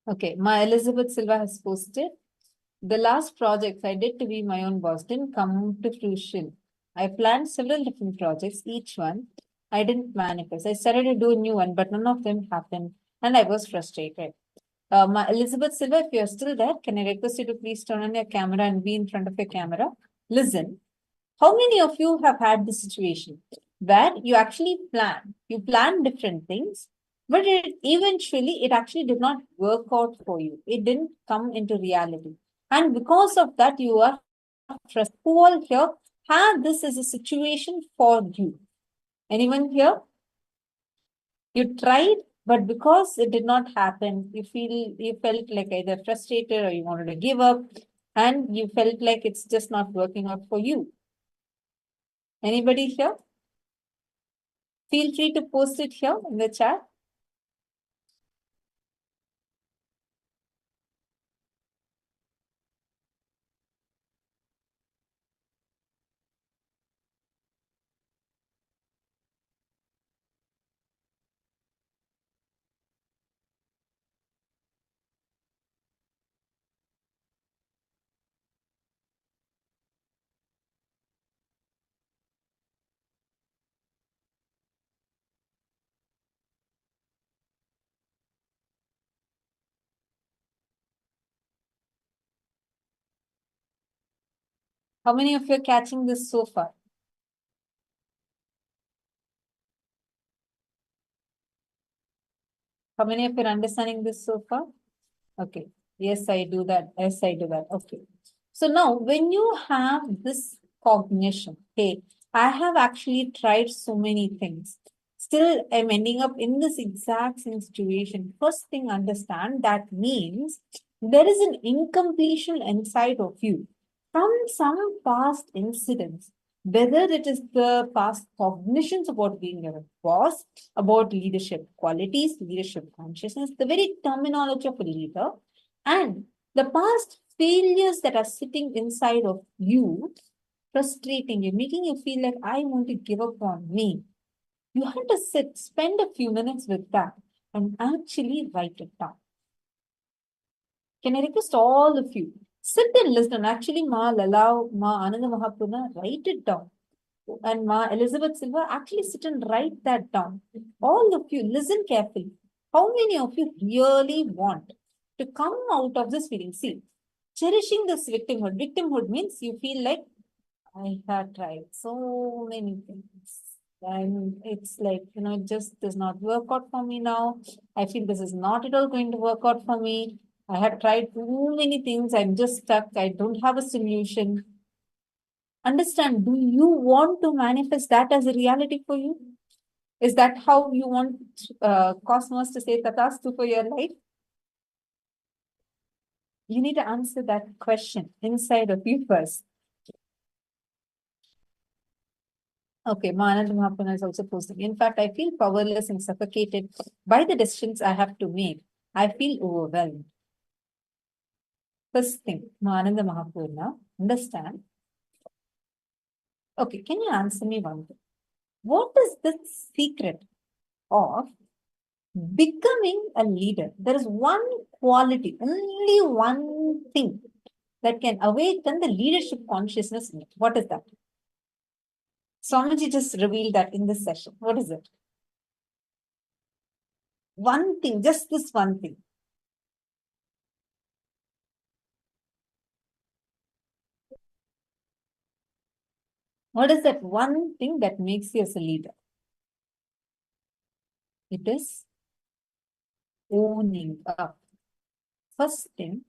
Okay, Ma, Elizabeth Silva has posted. The last projects I did to be my own boss didn't come to fruition. I planned several different projects, each one I didn't manifest. I started to do a new one, but none of them happened, and I was frustrated. Ma, Elizabeth Silva, if you're still there, can I request you to please turn on your camera and be in front of your camera? Listen, how many of you have had this situation where you actually plan different things, but it actually did not work out for you. It didn't come into reality. And because of that, you are frustrated. Who all here had this as a situation for you? Anyone here? You tried, but because it did not happen, you felt like either frustrated or you wanted to give up, and you felt like it's just not working out for you. Anybody here? Feel free to post it here in the chat. How many of you are catching this so far? How many of you are understanding this so far? Okay. Yes, I do that. Yes, I do that. Okay. So now when you have this cognition, hey, I have actually tried so many things. Still, I'm ending up in this exact same situation. First thing, understand that means there is an incompletion inside of you from some past incidents, whether it is the past cognitions about being a boss, about leadership qualities, leadership consciousness, the very terminology of a leader, and the past failures that are sitting inside of you, frustrating you, making you feel like I want to give up on me. You have to spend a few minutes with that and actually write it down. Can I request all of you? Sit and listen. Actually, Ma Lala, Ma Ananda Mahapurna, write it down. And Ma Elizabeth Silva, actually sit and write that down. All of you, listen carefully. How many of you really want to come out of this feeling? See, cherishing this victimhood. Victimhood means you feel like I have tried so many things. And it's like, it just does not work out for me now. I feel this is not at all going to work out for me. I have tried too many things. I'm just stuck. I don't have a solution. Understand, do you want to manifest that as a reality for you? Is that how you want Cosmos to say Tatastu for your life? You need to answer that question inside of you first. Okay, Manand Mahapana is also posting. In fact, I feel powerless and suffocated by the decisions I have to make. I feel overwhelmed. First thing, Mananda Mahapurna, understand. Okay, can you answer me one thing? What is the secret of becoming a leader? There is one quality, only one thing that can awaken the leadership consciousness. What is that? Swamiji just revealed that in this session. What is it? One thing, just this one thing. What is that one thing that makes you as a leader? It is owning up. First thing,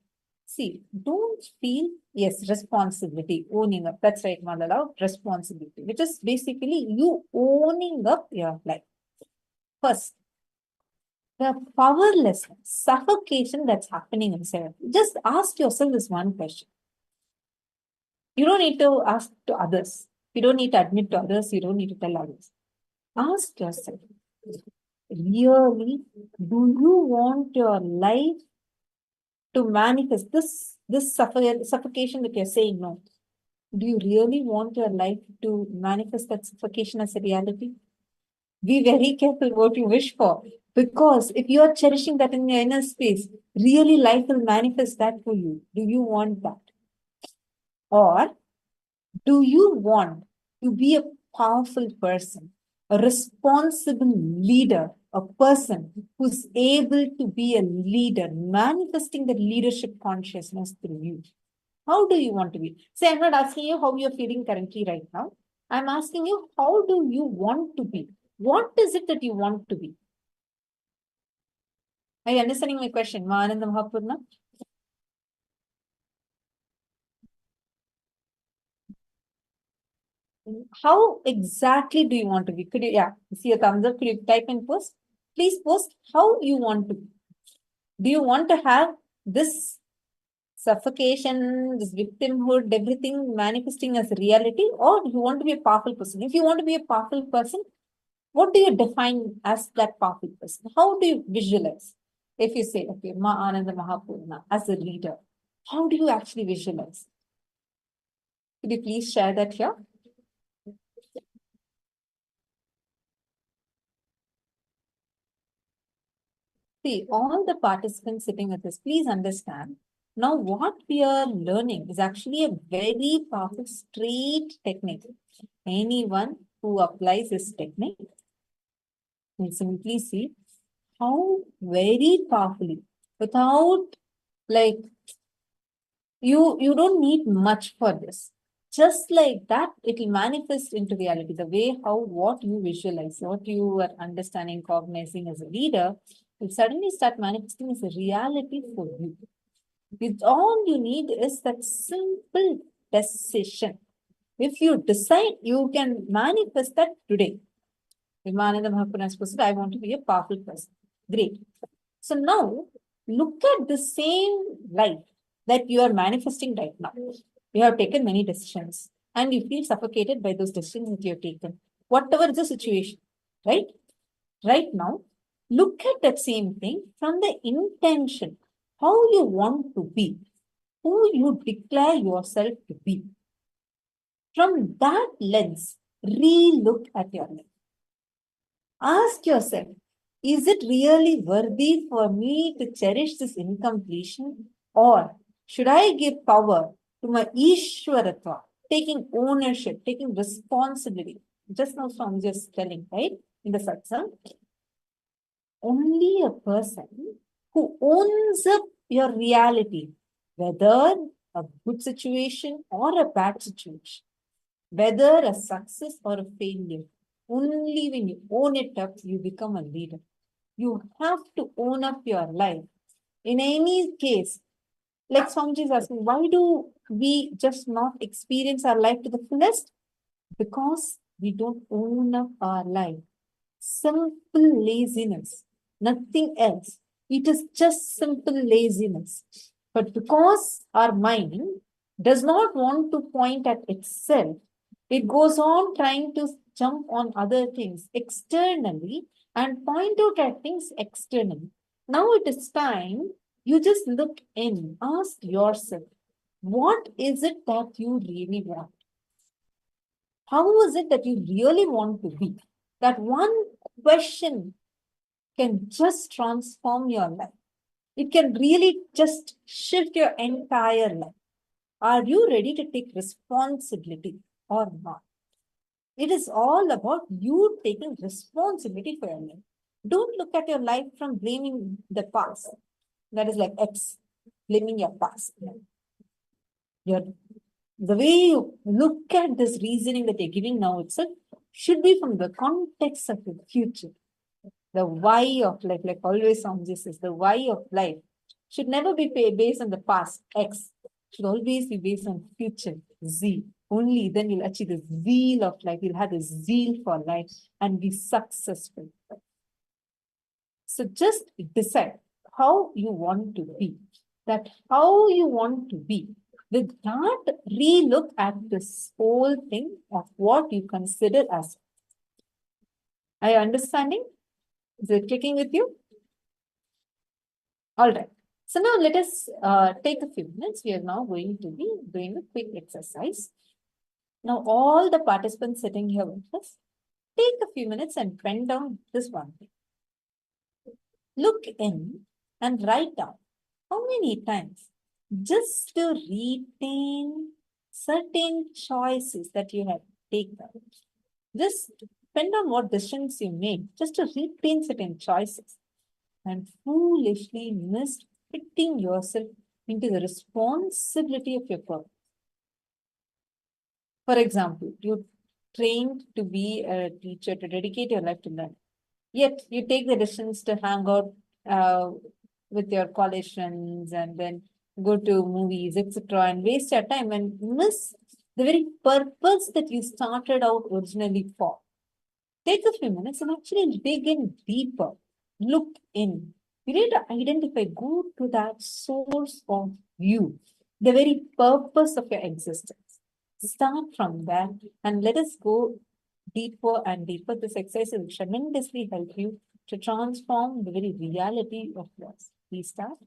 see, don't feel, yes, responsibility, owning up. That's right, Malala, responsibility, which is basically you owning up your life. First, the powerlessness, suffocation that's happening inside. Just ask yourself this one question. You don't need to ask to others. You don't need to admit to others. You don't need to tell others. Ask yourself, really, do you want your life to manifest this suffocation that you're saying no? Do you really want your life to manifest that suffocation as a reality? Be very careful what you wish for. Because if you are cherishing that in your inner space, really life will manifest that for you. Do you want that? Or do you want to be a powerful person, a responsible leader, a person who's able to be a leader, manifesting the leadership consciousness through you? How do you want to be? Say, I'm not asking you how you're feeling currently right now. I'm asking you, how do you want to be? What is it that you want to be? Are you understanding my question, Mahananda Mahapurna? How exactly do you want to be? Could you, yeah, see a thumbs up, could you type and post? Please post how you want to be. Do you want to have this suffocation, this victimhood, everything manifesting as reality, or do you want to be a powerful person? If you want to be a powerful person, what do you define as that powerful person? How do you visualize? If you say, okay, Ma Ananda Mahapurna as a leader, how do you actually visualize? Could you please share that here? See, all the participants sitting with us, please understand. Now, what we are learning is actually a very powerful straight technique. Anyone who applies this technique will simply see how very powerfully, without like, you don't need much for this. Just like that, it will manifest into reality. The way how what you visualize, what you are understanding, cognizing as a leader, will suddenly start manifesting as a reality for you. It's all you need is that simple decision. If you decide, you can manifest that today. Vimananda Mahapurna has posted, I want to be a powerful person. Great. So now, look at the same life that you are manifesting right now. You have taken many decisions and you feel suffocated by those decisions that you have taken. Whatever is the situation, right? Right now, look at that same thing from the intention, how you want to be, who you declare yourself to be. From that lens, re-look at your life. Ask yourself, is it really worthy for me to cherish this incompletion? Or should I give power to my Ishwaratva, taking ownership, taking responsibility? Just now, I'm just telling, right? In the Satsang, only a person who owns up your reality, whether a good situation or a bad situation, whether a success or a failure, only when you own it up, you become a leader. You have to own up your life. In any case, like Swamiji is asking, why do we just not experience our life to the fullest? Because we don't own up our life. Simple laziness, nothing else. It is just simple laziness. But because our mind does not want to point at itself, it goes on trying to jump on other things externally and point out at things externally. Now it is time you just look in, ask yourself, what is it that you really want? How is it that you really want to be? That one question can just transform your life. It can really just shift your entire life. Are you ready to take responsibility or not? It is all about you taking responsibility for your life. Don't look at your life from blaming the past. That is like X, blaming your past. The way you look at this reasoning that you're giving now itself should be from the context of the future. The why of life, like always Swamiji says, the why of life should never be based on the past, X. Should always be based on future, Z. Only then you'll achieve the zeal of life. You'll have the zeal for life and be successful. So just decide how you want to be. That how you want to be. With that, relook at this whole thing of what you consider as. Are you understanding? Is it clicking with you? All right. So now let us take a few minutes. We are now going to be doing a quick exercise. Now all the participants sitting here with us, take a few minutes and pen down this one thing. Look in and write down how many times just to retain certain choices that you have taken. Just depend on what decisions you made, just to retain certain choices and foolishly missed fitting yourself into the responsibility of your purpose. For example, you trained to be a teacher, to dedicate your life to learn. Yet you take the decisions to hang out with your college friends and then go to movies, etc., and waste your time and miss the very purpose that you started out originally for. Take a few minutes and actually dig in deeper. Look in. You need to identify, go to that source of you, the very purpose of your existence. Start from there and let us go deeper and deeper. This exercise will tremendously help you to transform the very reality of yours. Please start.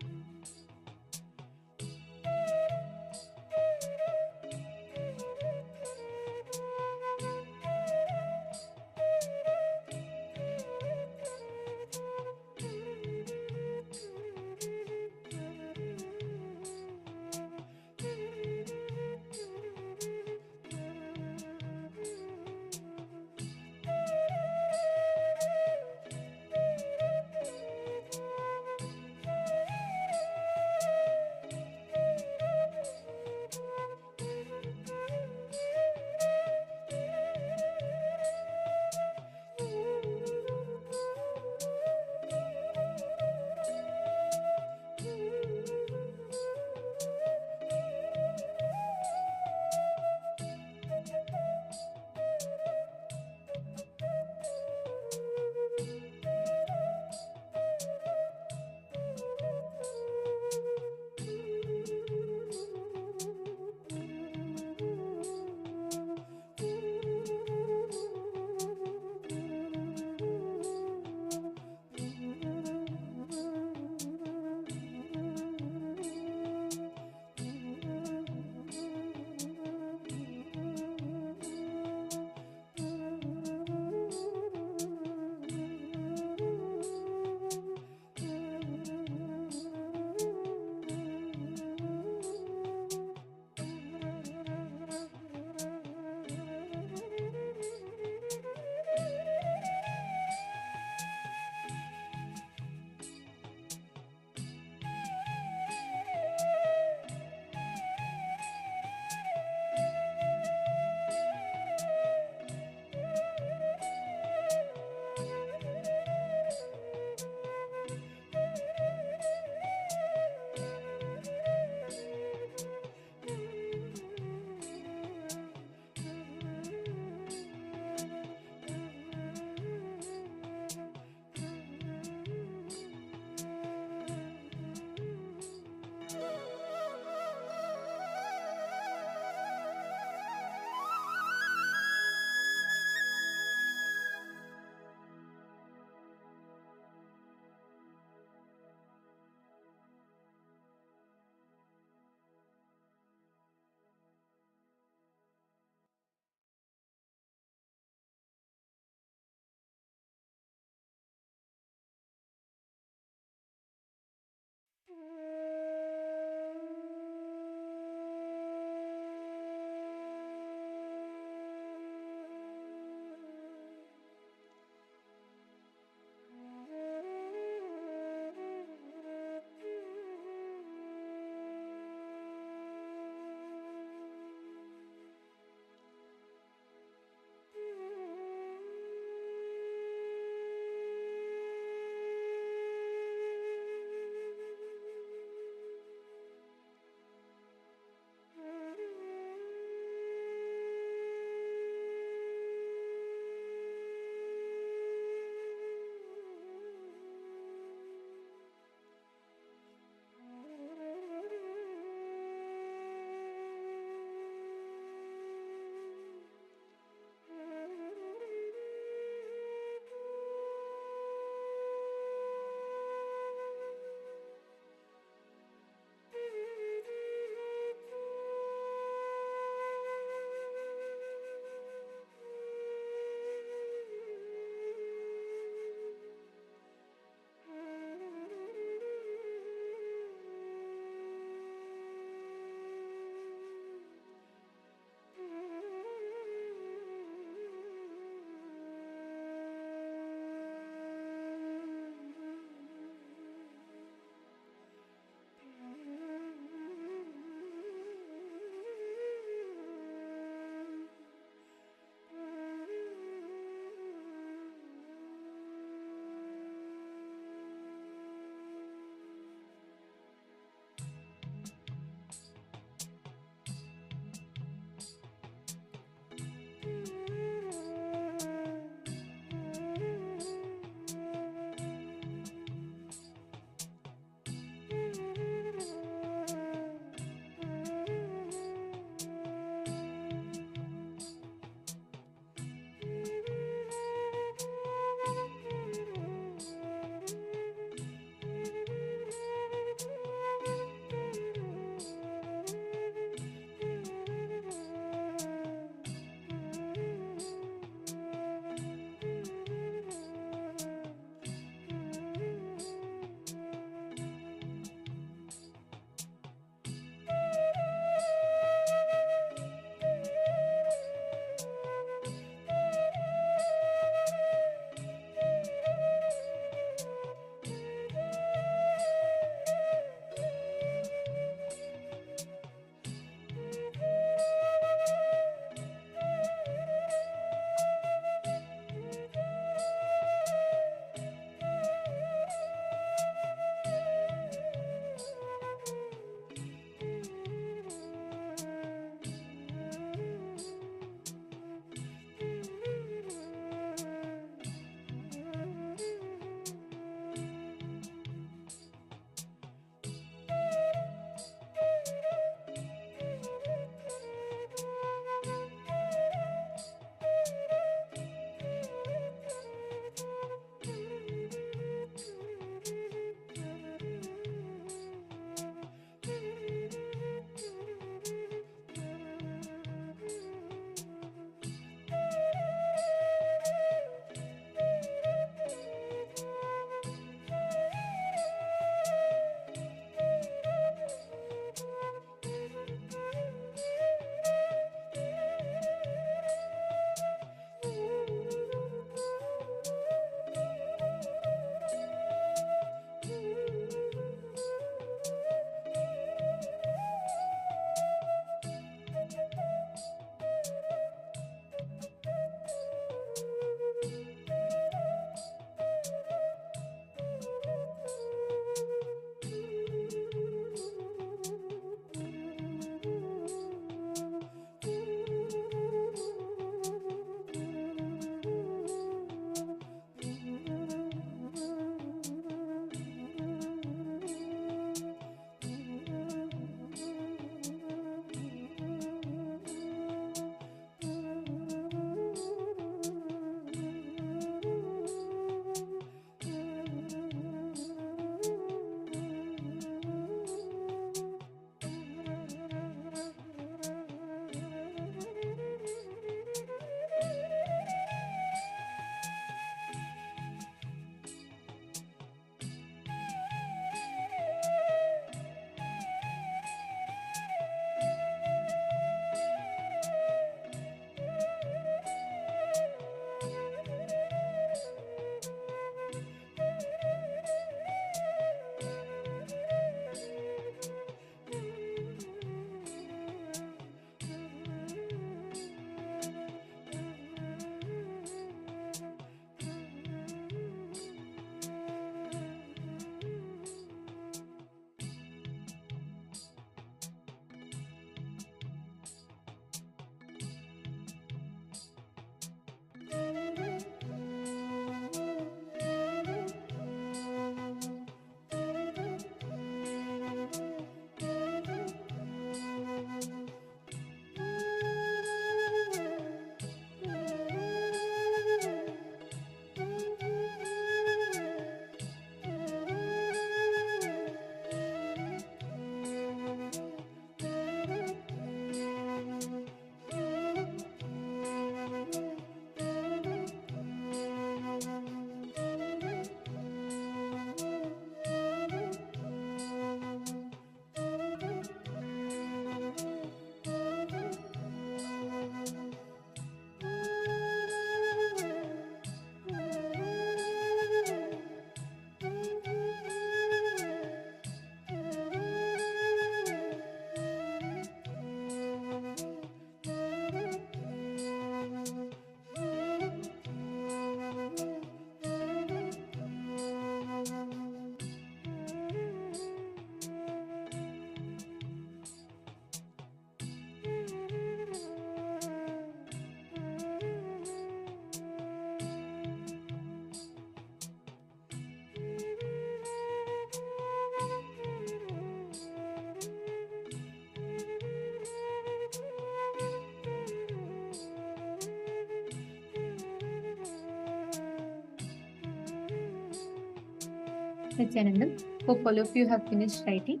Nityanandam. Hope all of you have finished writing.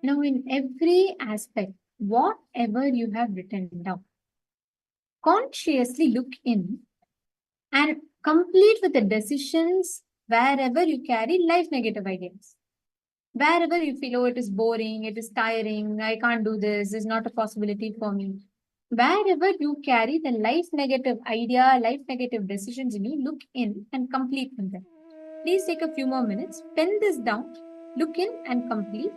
Now, in every aspect, whatever you have written down, consciously look in and complete with the decisions wherever you carry life negative ideas. Wherever you feel, oh, it is boring, it is tiring, I can't do this is not a possibility for me. Wherever you carry the life negative idea, life negative decisions in you, look in and complete with them. Please take a few more minutes, pen this down, look in and complete.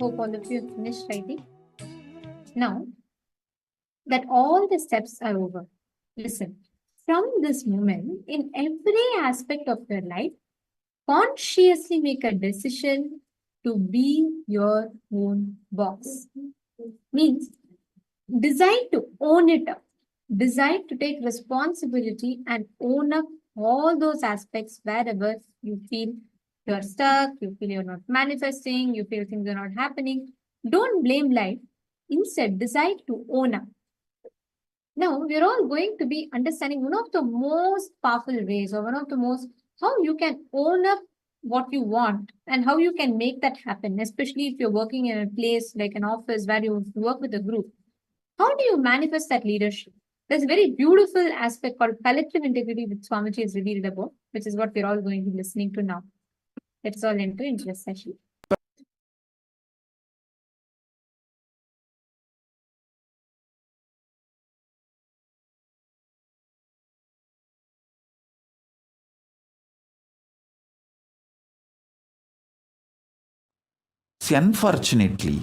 Hope all of you have finished writing. Now that all the steps are over, listen. From this moment, in every aspect of your life, consciously make a decision to be your own boss. Means decide to own it up. Decide to take responsibility and own up all those aspects wherever you feel you're stuck, you feel you're not manifesting, you feel things are not happening. Don't blame life. Instead, decide to own up. Now, we're all going to be understanding one of the most powerful ways, or one of the most, how you can own up what you want and how you can make that happen, especially if you're working in a place like an office where you work with a group. How do you manifest that leadership? There's a very beautiful aspect called collective integrity, which Swamiji has revealed about, which is what we're all going to be listening to now. Let's all enter into this session. See, unfortunately,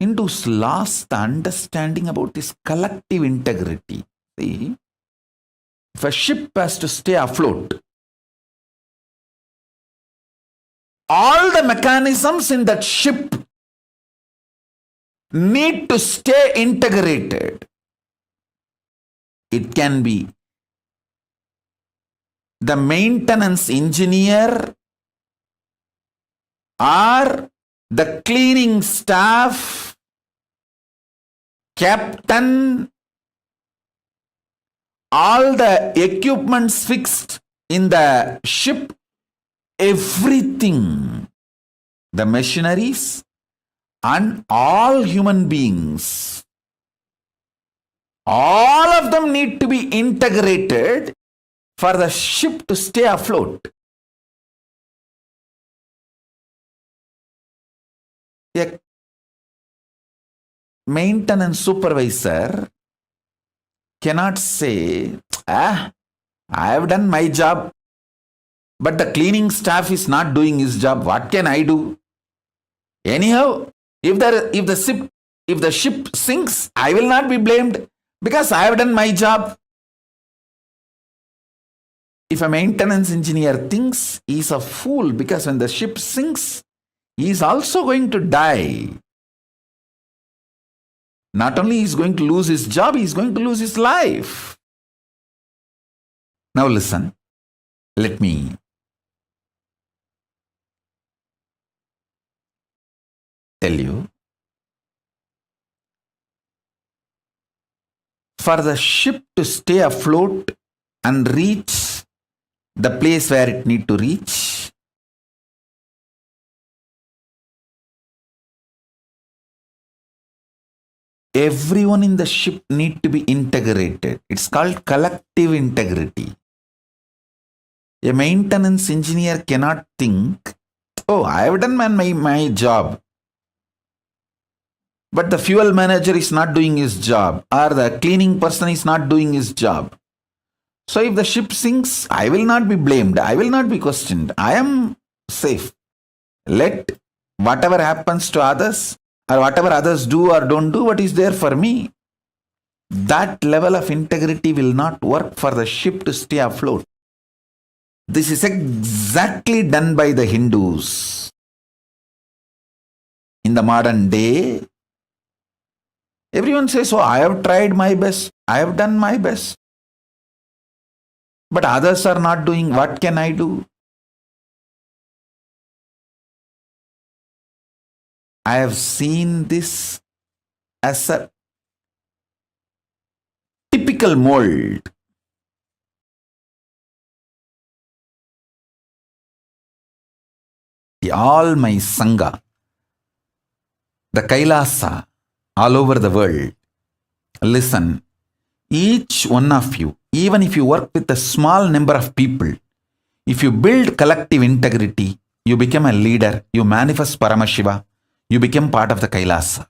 Hindus lost the understanding about this collective integrity. See, if a ship has to stay afloat, all the mechanisms in that ship need to stay integrated. It can be the maintenance engineer or the cleaning staff, captain, all the equipments fixed in the ship, everything, the machineries and all human beings, all of them need to be integrated for the ship to stay afloat. A maintenance supervisor cannot say, I have done my job, but the cleaning staff is not doing his job. What can I do? Anyhow, if the ship sinks, I will not be blamed because I have done my job. If a maintenance engineer thinks he is a fool because when the ship sinks, he is also going to die. Not only is going to lose his job, he is going to lose his life. Now listen, let me tell you. For the ship to stay afloat and reach the place where it need to reach, everyone in the ship need to be integrated. It's called collective integrity. A maintenance engineer cannot think, oh, I have done my job, but the fuel manager is not doing his job, or the cleaning person is not doing his job. So if the ship sinks, I will not be blamed. I will not be questioned. I am safe. Let whatever happens to others, or whatever others do or don't do, what is there for me. That level of integrity will not work for the ship to stay afloat. This is exactly done by the Hindus. In the modern day, everyone says, oh, I have tried my best. I have done my best. But others are not doing. What can I do? I have seen this as a typical mold. All my Sangha, the Kailasa, all over the world, listen, each one of you, even if you work with a small number of people, if you build collective integrity, you become a leader, you manifest Paramashiva, you become part of the Kailasa.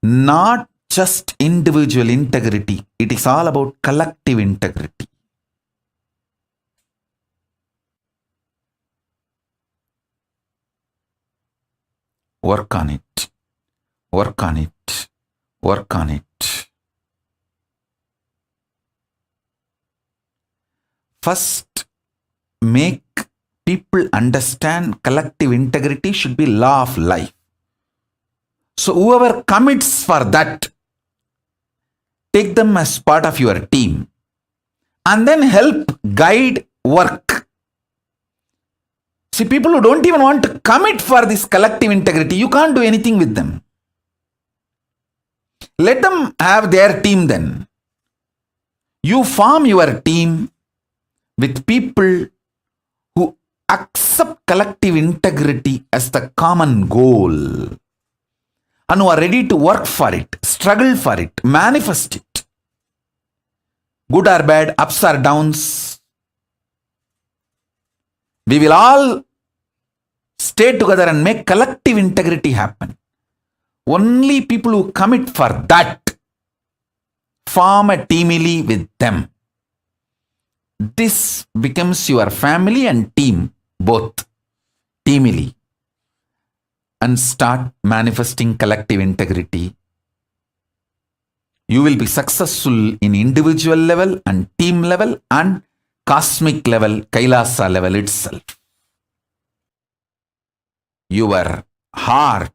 Not just individual integrity, it is all about collective integrity. Work on it. Work on it. Work on it. First, make people understand collective integrity should be law of life. So whoever commits for that, take them as part of your team and then help guide work. See, people who don't even want to commit for this collective integrity, you can't do anything with them. Let them have their team then. You form your team with people who accept collective integrity as the common goal and who are ready to work for it, struggle for it, manifest it. Good or bad, ups or downs, we will all stay together and make collective integrity happen. Only people who commit for that form a teamily with them. This becomes your family and team, both teamily, and start manifesting collective integrity. You will be successful in individual level and team level and cosmic level, Kailasa level itself. Your heart,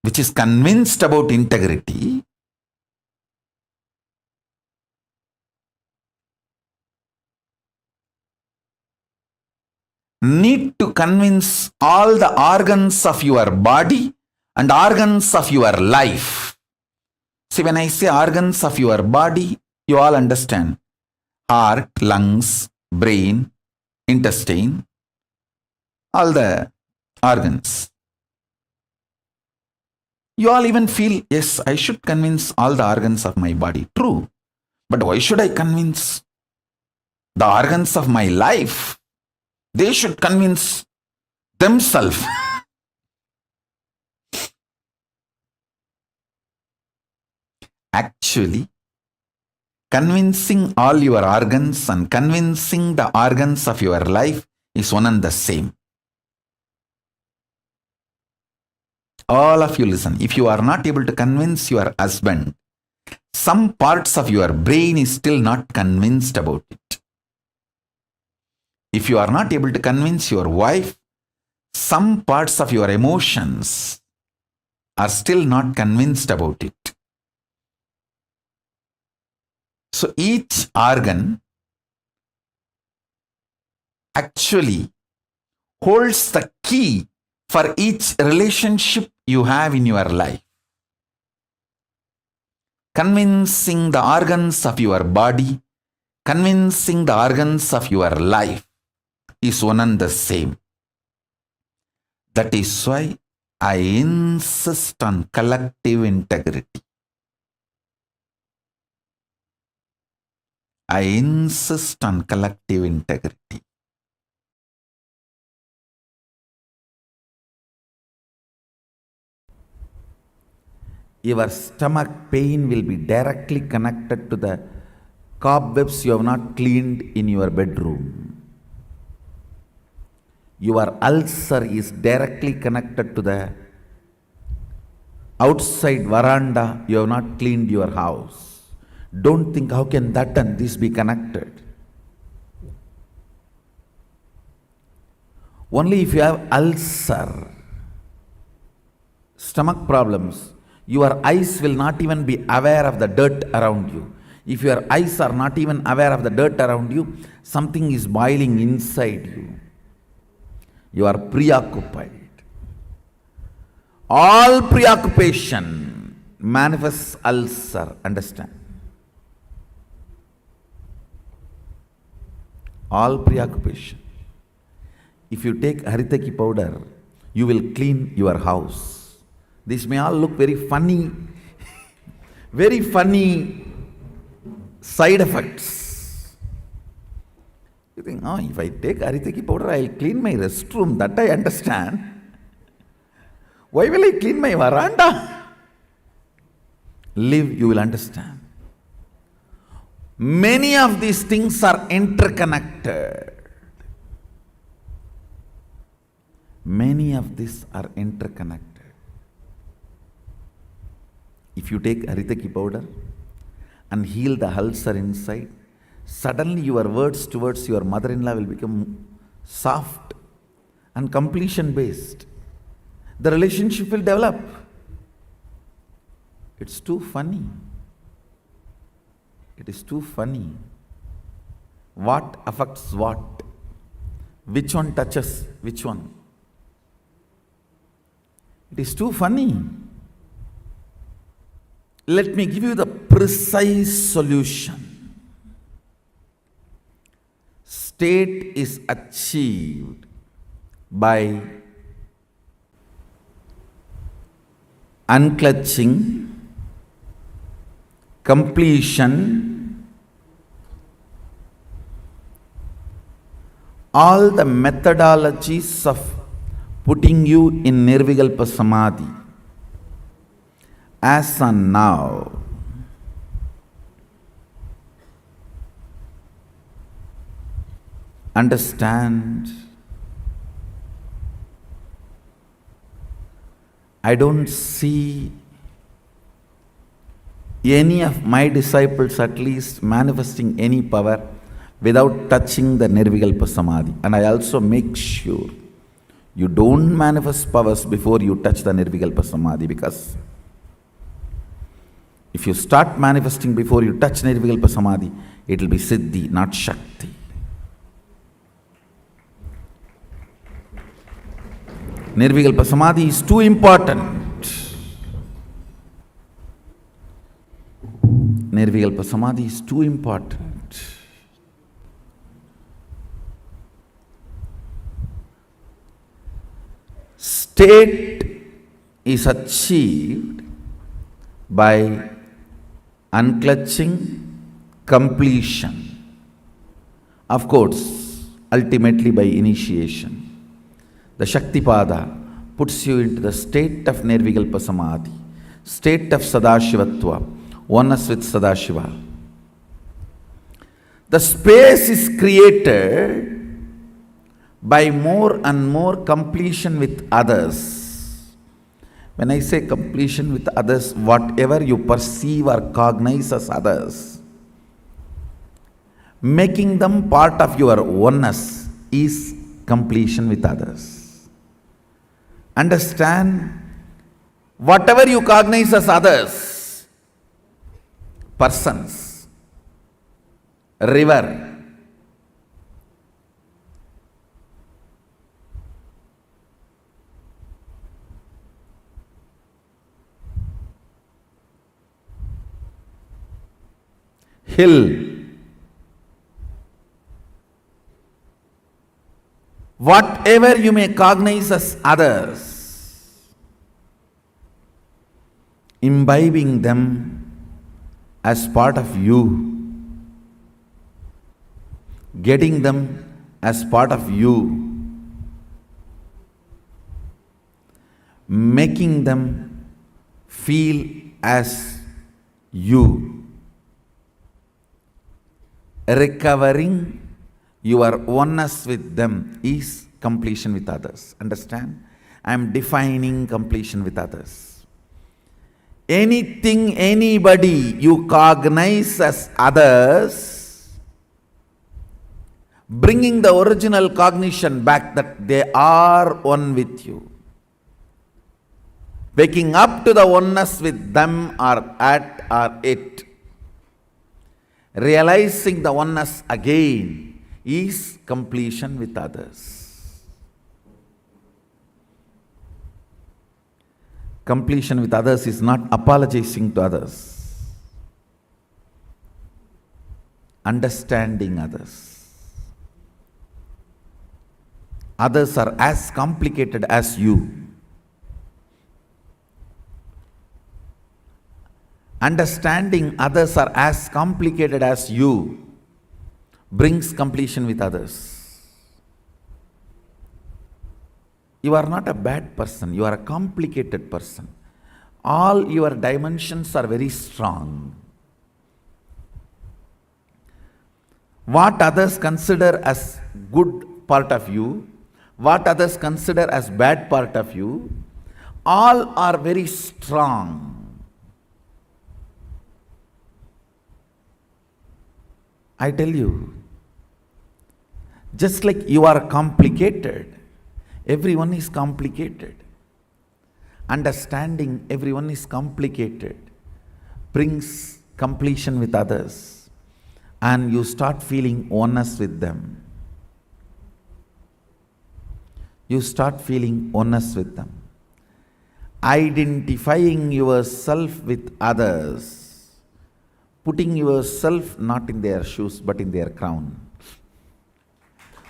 which is convinced about integrity, need to convince all the organs of your body and organs of your life. See, when I say organs of your body, you all understand. Heart, lungs, brain, intestine, all the organs. You all even feel, yes, I should convince all the organs of my body. True. But why should I convince the organs of my life? They should convince themselves. Actually, convincing all your organs and convincing the organs of your life is one and the same. All of you listen. If you are not able to convince your husband, some parts of your brain is still not convinced about it. If you are not able to convince your wife, some parts of your emotions are still not convinced about it. So each organ actually holds the key for each relationship you have in your life. Convincing the organs of your body, convincing the organs of your life is one and the same. That is why I insist on collective integrity. I insist on collective integrity. Your stomach pain will be directly connected to the cobwebs you have not cleaned in your bedroom. Your ulcer is directly connected to the outside veranda you have not cleaned your house. Don't think how can that and this be connected. Only if you have ulcer, stomach problems, your eyes will not even be aware of the dirt around you. If your eyes are not even aware of the dirt around you, something is boiling inside you. You are preoccupied. All preoccupation manifests ulcer, understand? All preoccupation. If you take haritaki powder, you will clean your house. This may all look very funny, very funny side effects. You think, oh, if I take haritaki powder, I'll clean my restroom. That I understand. Why will I clean my veranda? Live, you will understand. Many of these things are interconnected. Many of these are interconnected. If you take Aritaki powder and heal the ulcer inside, suddenly your words towards your mother-in-law will become soft and completion based. The relationship will develop. It's too funny. It is too funny. What affects what? Which one touches which one? It is too funny. Let me give you the precise solution. State is achieved by unclutching, completion, all the methodologies of putting you in Nirvikalpa Samadhi. As and now, understand, I don't see any of my disciples at least manifesting any power without touching the Nirvikalpa Samadhi. And I also make sure you don't manifest powers before you touch the Nirvikalpa Samadhi, because if you start manifesting before you touch Nirvikalpa Samadhi, it will be Siddhi, not Shakti. Nirvikalpa Samadhi is too important. Nirvikalpa Samadhi is too important. State is achieved by unclutching, completion. Of course, ultimately by initiation. The Shaktipada puts you into the state of Nirvikalpa Samadhi, state of Sadashivatva, oneness with Sadashiva. The space is created by more and more completion with others. When I say completion with others, whatever you perceive or cognize as others, making them part of your oneness is completion with others. Understand, whatever you cognize as others, persons, river, hill, whatever you may cognize as others, imbibing them as part of you, getting them as part of you, making them feel as you, recovering your oneness with them is completion with others. Understand? I am defining completion with others. Anything, anybody you cognize as others, bringing the original cognition back that they are one with you, waking up to the oneness with them or at or it, realizing the oneness again is completion with others. Completion with others is not apologizing to others, understanding others. Others are as complicated as you. Understanding others are as complicated as you brings completion with others. You are not a bad person, you are a complicated person. All your dimensions are very strong. What others consider as good part of you, what others consider as bad part of you, all are very strong. I tell you, just like you are complicated, everyone is complicated. Understanding everyone is complicated brings completion with others, and you start feeling oneness with them. You start feeling oneness with them. Identifying yourself with others, putting yourself not in their shoes but in their crown.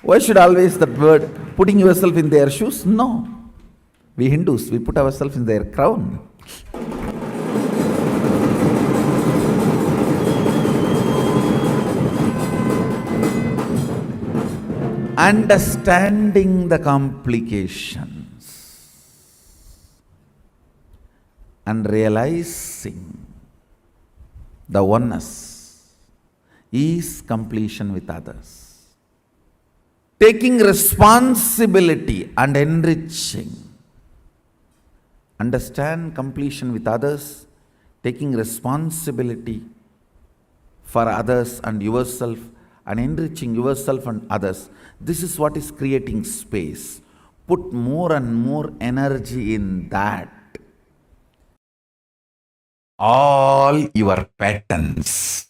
Why should always that word, putting yourself in their shoes? No. We Hindus, we put ourselves in their crown. Understanding the complications and realizing the oneness is completion with others. Taking responsibility and enriching. Understand completion with others, taking responsibility for others and yourself, and enriching yourself and others. This is what is creating space. Put more and more energy in that. All your patterns,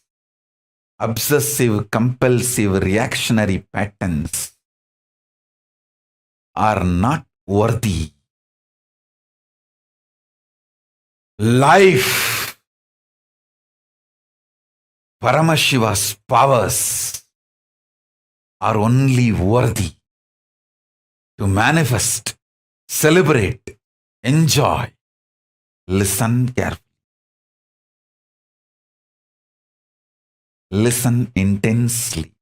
obsessive, compulsive, reactionary patterns, are not worthy. Life, Paramashiva's powers are only worthy to manifest, celebrate, enjoy. Listen carefully. Listen intensely.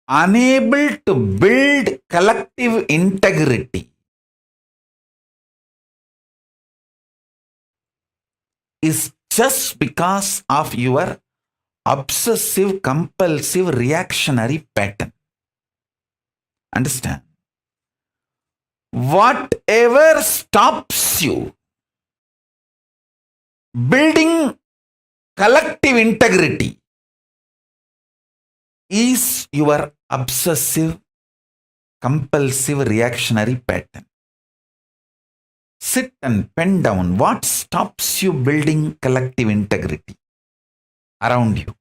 Unable to build collective integrity is just because of your obsessive, compulsive, reactionary pattern. Understand? Whatever stops you building collective integrity is your obsessive, compulsive, reactionary pattern. Sit and pen down what stops you building collective integrity around you.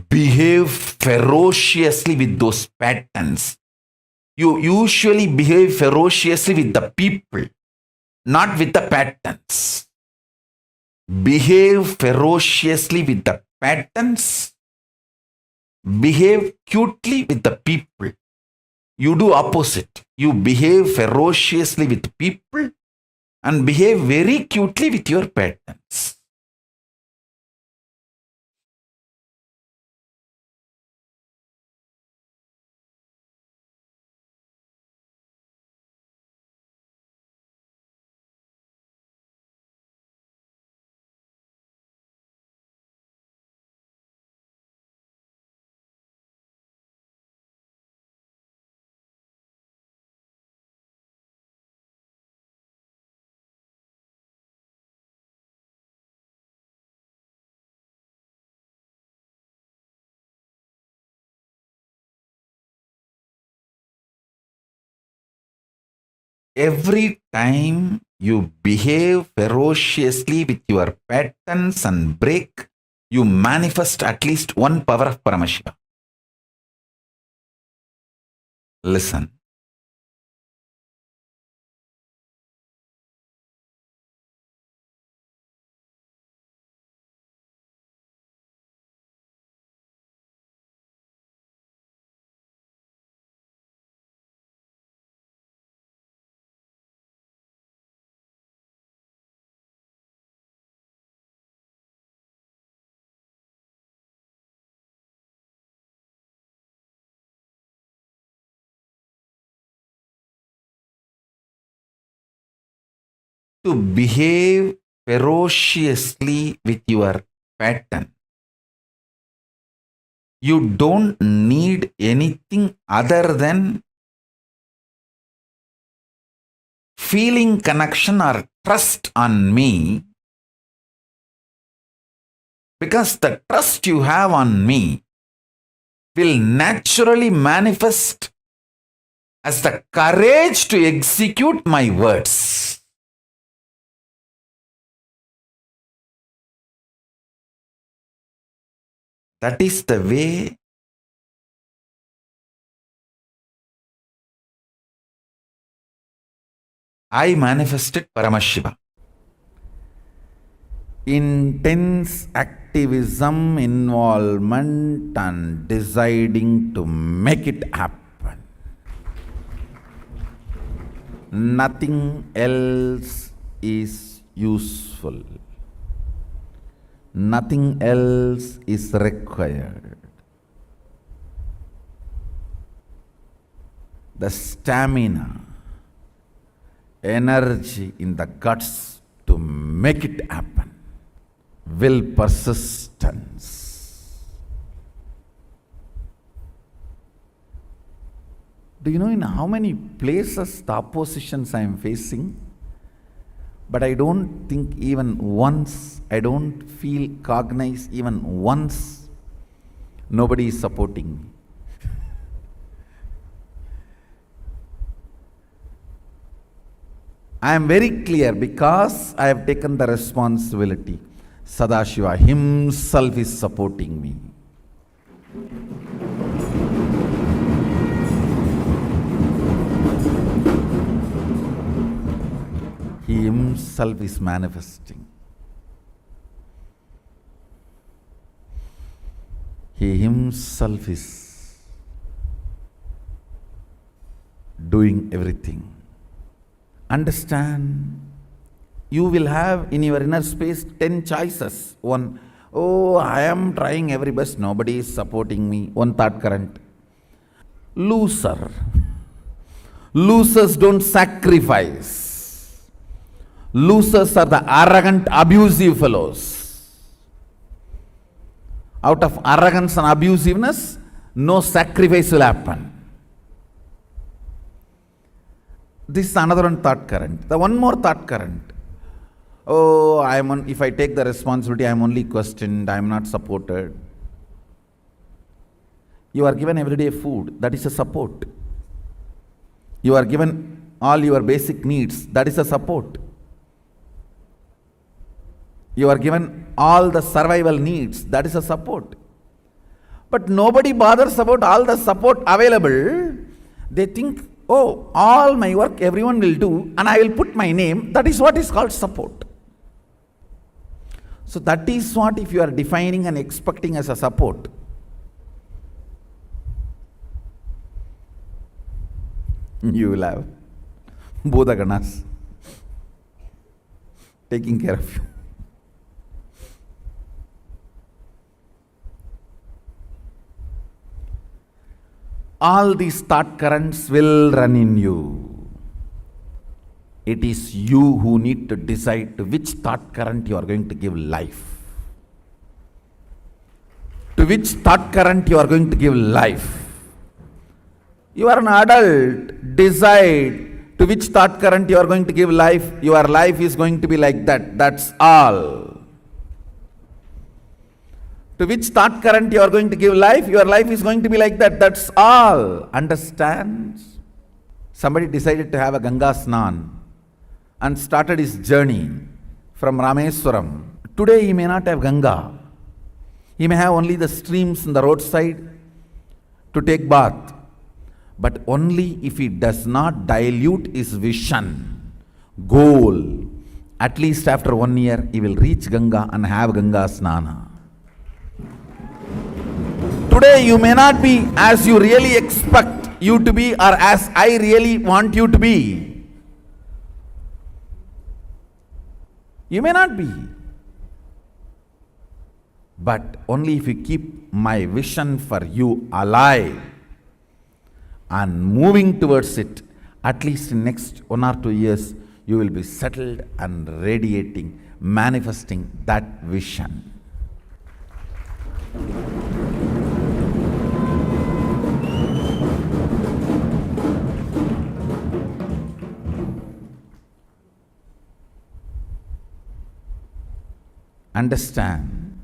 Behave ferociously with those patterns. You usually behave ferociously with the people, not with the patterns. Behave ferociously with the patterns. Behave cutely with the people. You do opposite. You behave ferociously with people and behave very cutely with your patterns. Every time you behave ferociously with your patterns and break, you manifest at least one power of Paramashiva. Listen. to behave ferociously with your pattern. You don't need anything other than feeling connection or trust on me, because the trust you have on me will naturally manifest as the courage to execute my words. That is the way I manifested Paramashiva. Intense activism, involvement, and deciding to make it happen. Nothing else is useful. Nothing else is required. The stamina, energy in the guts to make it happen. Will, persistence. Do you know in how many places the oppositions I am facing? But I don't think even once, I don't feel cognized even once, nobody is supporting me. I am very clear because I have taken the responsibility. Sadashiva himself is supporting me. He himself is manifesting. He himself is doing everything. Understand, you will have in your inner space 10 choices. One, oh, I am trying every best, nobody is supporting me. One thought current. Loser. Losers don't sacrifice. Losers are the arrogant, abusive fellows. Out of arrogance and abusiveness, no sacrifice will happen. This is another one thought current. The one more thought current. Oh, if I take the responsibility, I am only questioned, I am not supported. You are given everyday food, that is a support. You are given all your basic needs, that is a support. You are given all the survival needs, that is a support. But nobody bothers about all the support available. They think, oh, all my work everyone will do and I will put my name, that is what is called support. So that is what if you are defining and expecting as a support. You will have Bodhaganas taking care of you. All these thought currents will run in you. It is you who need to decide to which thought current you are going to give life. To which thought current you are going to give life. You are an adult. Decide to which thought current you are going to give life. Your life is going to be like that. That's all. To which thought current you are going to give life, your life is going to be like that. That's all. Understand? Somebody decided to have a Ganga Snan and started his journey from Rameswaram. Today he may not have Ganga. He may have only the streams on the roadside to take bath. But only if he does not dilute his vision, goal, at least after 1 year, he will reach Ganga and have Ganga Snana. Today you may not be as you really expect you to be or as I really want you to be. You may not be. But only if you keep my vision for you alive and moving towards it, at least in next 1 or 2 years, you will be settled and radiating, manifesting that vision. Understand,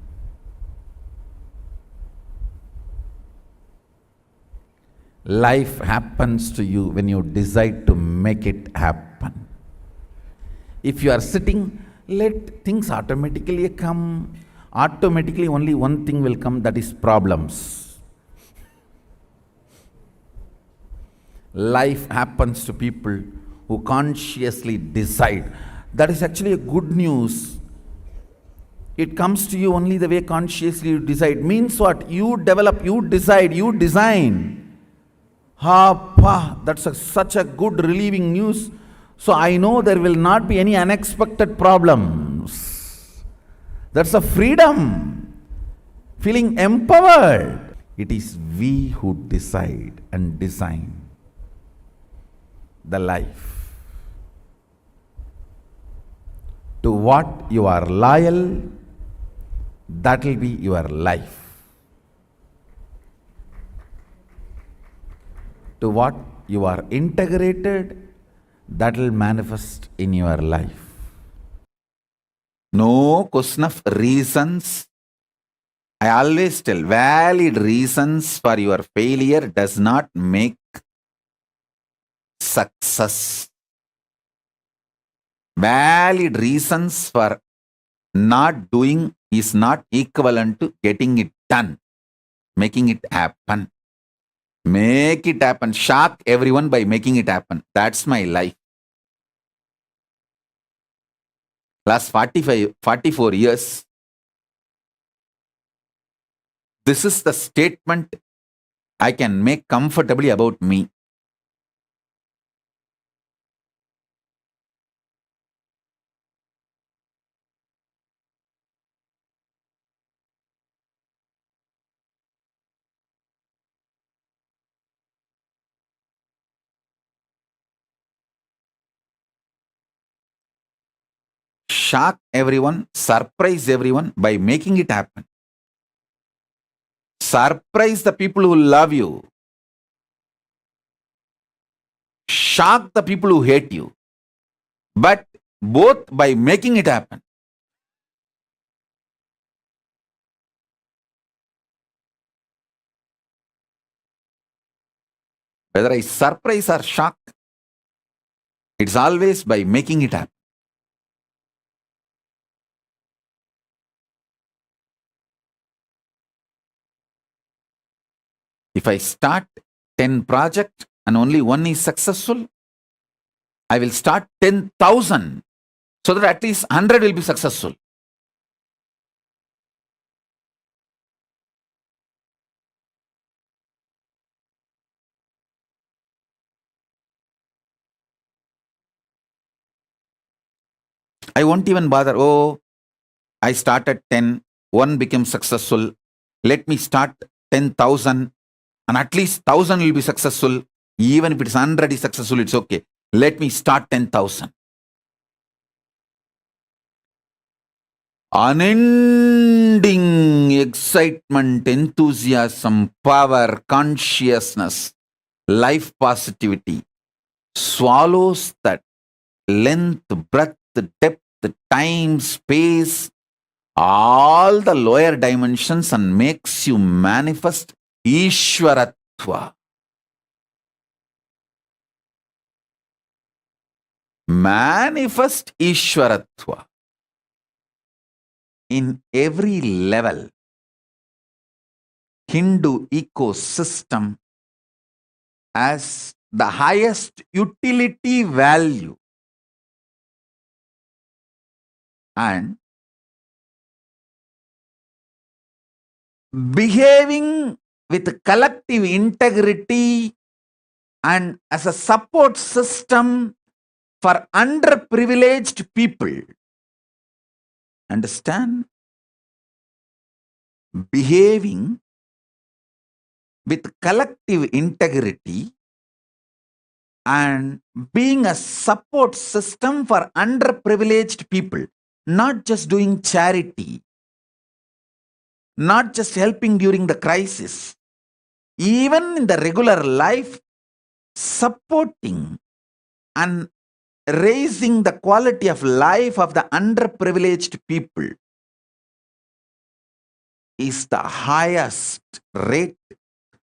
life happens to you when you decide to make it happen. If you are sitting, let things automatically come. Automatically only one thing will come, that is problems. Life happens to people who consciously decide. That is actually a good news. It comes to you only the way consciously you decide. Means what? You develop, you decide, you design. That's such a good relieving news. So I know there will not be any unexpected problems. That's a freedom. Feeling empowered. It is we who decide and design the life. To what you are loyal, that will be your life. To what you are integrated, that will manifest in your life. No question of reasons. I always tell, valid reasons for your failure does not make success. Valid reasons for not doing is not equivalent to getting it done, making it happen. Make it happen. Shock everyone by making it happen. That's my life. Last 44 years, this is the statement I can make comfortably about me. Shock everyone, surprise everyone by making it happen. Surprise the people who love you. Shock the people who hate you. But both by making it happen. Whether I surprise or shock, it's always by making it happen. If I start 10 projects and only one is successful, I will start 10,000 so that at least 100 will be successful. I won't even bother, I started 10, one became successful. Let me start 10,000 and at least 1,000 will be successful. Even if it's 100 is successful, it's okay. Let me start 10,000. Unending excitement, enthusiasm, power, consciousness, life positivity swallows that length, breadth, depth, time, space, all the lower dimensions and makes you manifest Ishwaratva. Manifest Ishwaratva in every level. Hindu ecosystem as the highest utility value and behaving with collective integrity and as a support system for underprivileged people. Understand? Behaving with collective integrity and being a support system for underprivileged people, not just doing charity, not just helping during the crisis, even in the regular life, supporting and raising the quality of life of the underprivileged people is the highest rate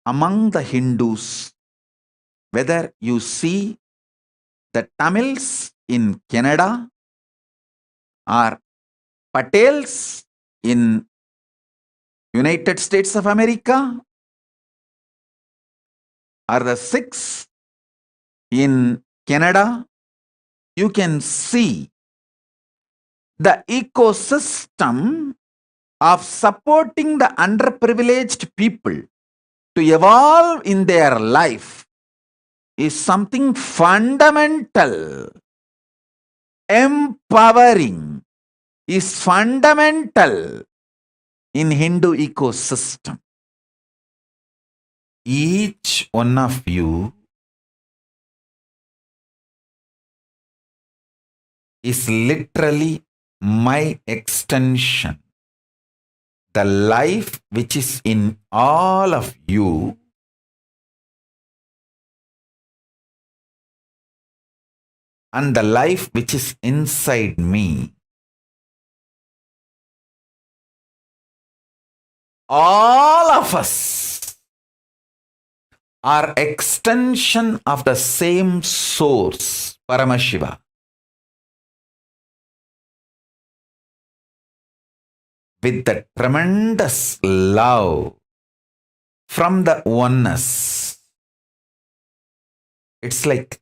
among the Hindus. Whether you see the Tamils in Canada or Patels in United States of America or the Sikhs in Canada, you can see the ecosystem of supporting the underprivileged people to evolve in their life is something fundamental. Empowering is fundamental in Hindu ecosystem. Each one of you is literally my extension. The life which is in all of you and the life which is inside me, all of us are extension of the same source, Paramashiva. With the tremendous love from the oneness. It's like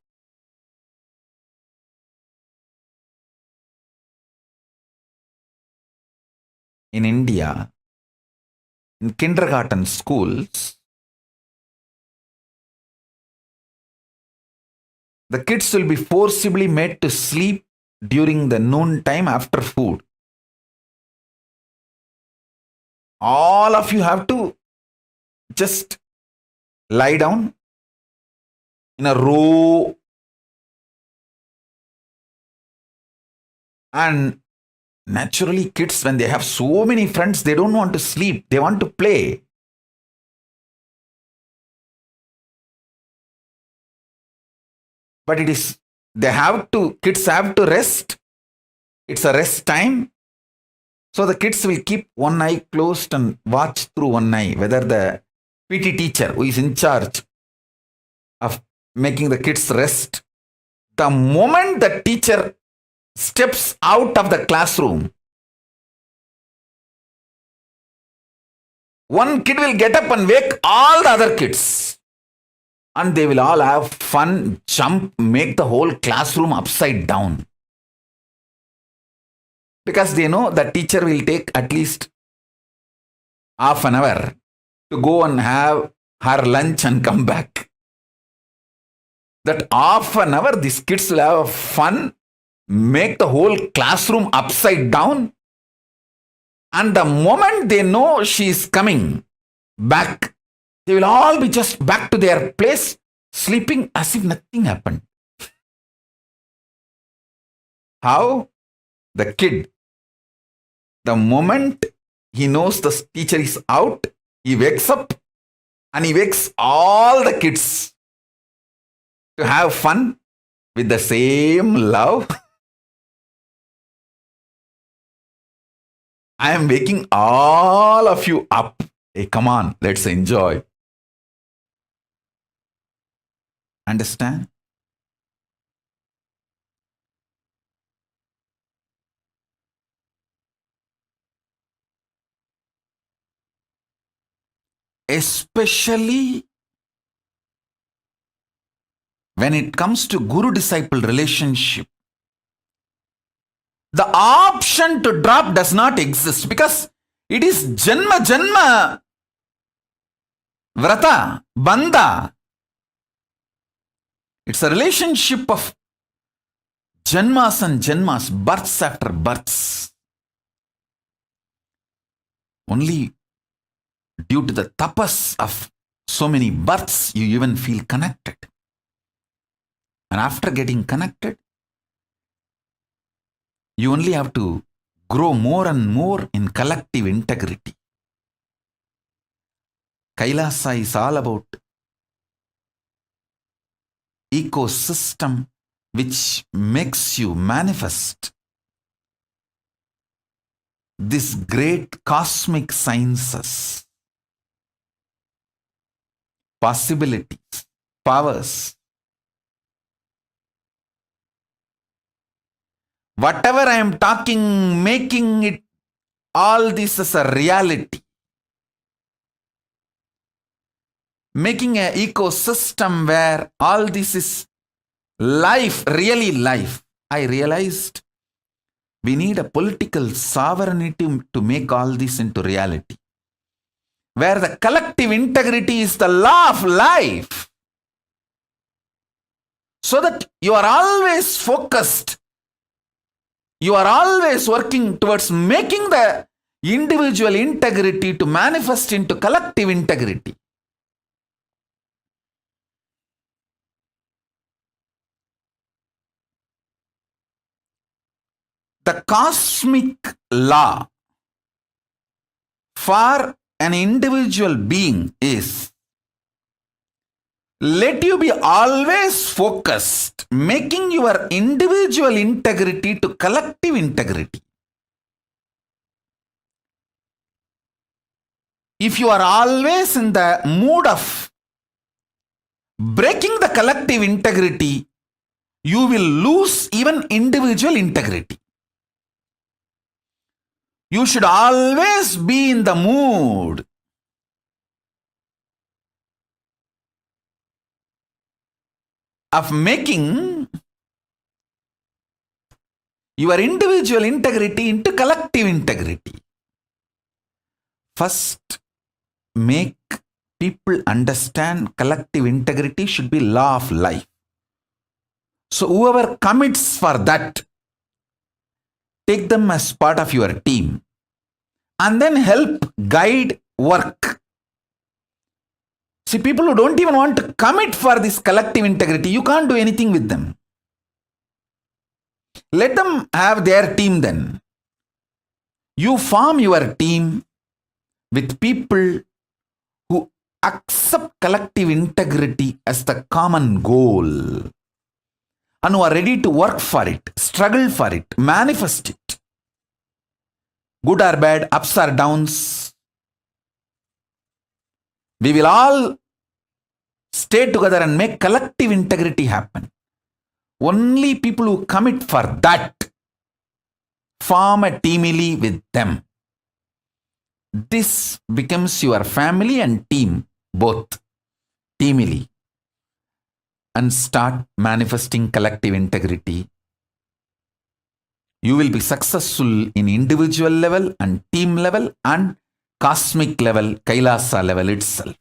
in India, in kindergarten schools, the kids will be forcibly made to sleep during the noon time after food. All of you have to just lie down in a row and naturally kids, when they have so many friends, they don't want to sleep, they want to play. But kids have to rest. It's a rest time. So the kids will keep one eye closed and watch through one eye whether the PT teacher who is in charge of making the kids rest, the moment the teacher steps out of the classroom, one kid will get up and wake all the other kids. And they will all have fun, jump, make the whole classroom upside down. Because they know the teacher will take at least half an hour to go and have her lunch and come back. That half an hour, these kids will have fun, make the whole classroom upside down. And the moment they know she is coming back, they will all be just back to their place, sleeping as if nothing happened. How? The kid, the moment he knows the teacher is out, he wakes up and he wakes all the kids to have fun with the same love. I am waking all of you up. Hey, come on, let's enjoy. Understand? Especially when it comes to guru-disciple relationship, the option to drop does not exist because it is janma vrata, bandha. It's a relationship of janmas and janmas, births after births. Only due to the tapas of so many births, you even feel connected. And after getting connected, you only have to grow more and more in collective integrity. Kailasa is all about ecosystem which makes you manifest this great cosmic sciences, possibilities, powers. Whatever I am talking, making it all this as a reality. Making an ecosystem where all this is life, really life. I realized we need a political sovereignty to make all this into reality. Where the collective integrity is the law of life. So that you are always focused. You are always working towards making the individual integrity to manifest into collective integrity. The cosmic law for an individual being is, let you be always focused, making your individual integrity to collective integrity. If you are always in the mood of breaking the collective integrity, you will lose even individual integrity. You should always be in the mood of making your individual integrity into collective integrity. First, make people understand collective integrity should be law of life. So whoever commits for that, take them as part of your team and then help guide work. See, people who don't even want to commit for this collective integrity, you can't do anything with them. Let them have their team then. You form your team with people who accept collective integrity as the common goal and who are ready to work for it, struggle for it, manifest it. Good or bad, ups or downs, we will all stay together and make collective integrity happen. Only people who commit for that form a teamily with them. This becomes your family and team, both teamily, and start manifesting collective integrity. You will be successful in individual level and team level and cosmic level, Kailasa level itself.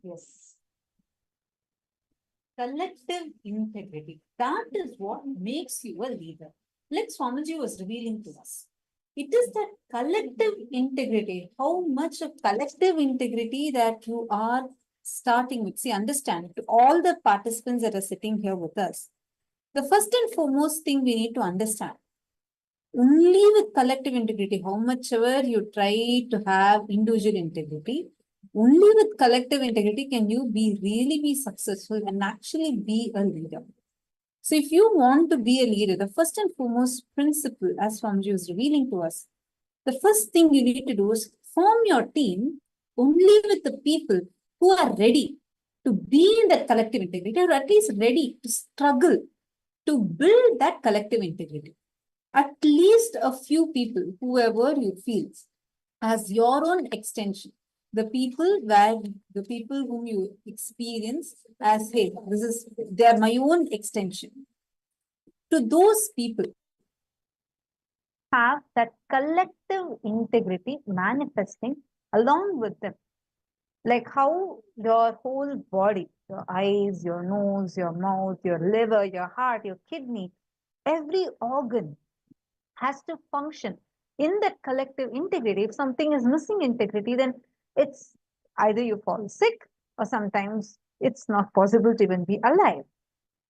Yes. Collective integrity. That is what makes you a leader. Like Swamiji was revealing to us. It is that collective integrity, how much of collective integrity that you are starting with. See, understand, to all the participants that are sitting here with us, the first and foremost thing we need to understand, only with collective integrity, how much ever you try to have individual integrity, only with collective integrity can you really be successful and actually be a leader. So if you want to be a leader, the first and foremost principle, as Swamiji was revealing to us, the first thing you need to do is form your team only with the people who are ready to be in that collective integrity, or at least ready to struggle to build that collective integrity. At least a few people, whoever you feel, as your own extension. The people whom you experience as, hey, they are my own extension. To those people, have that collective integrity manifesting along with them. Like how your whole body, your eyes, your nose, your mouth, your liver, your heart, your kidney, every organ has to function in that collective integrity. If something is missing integrity, then it's either you fall sick or sometimes it's not possible to even be alive.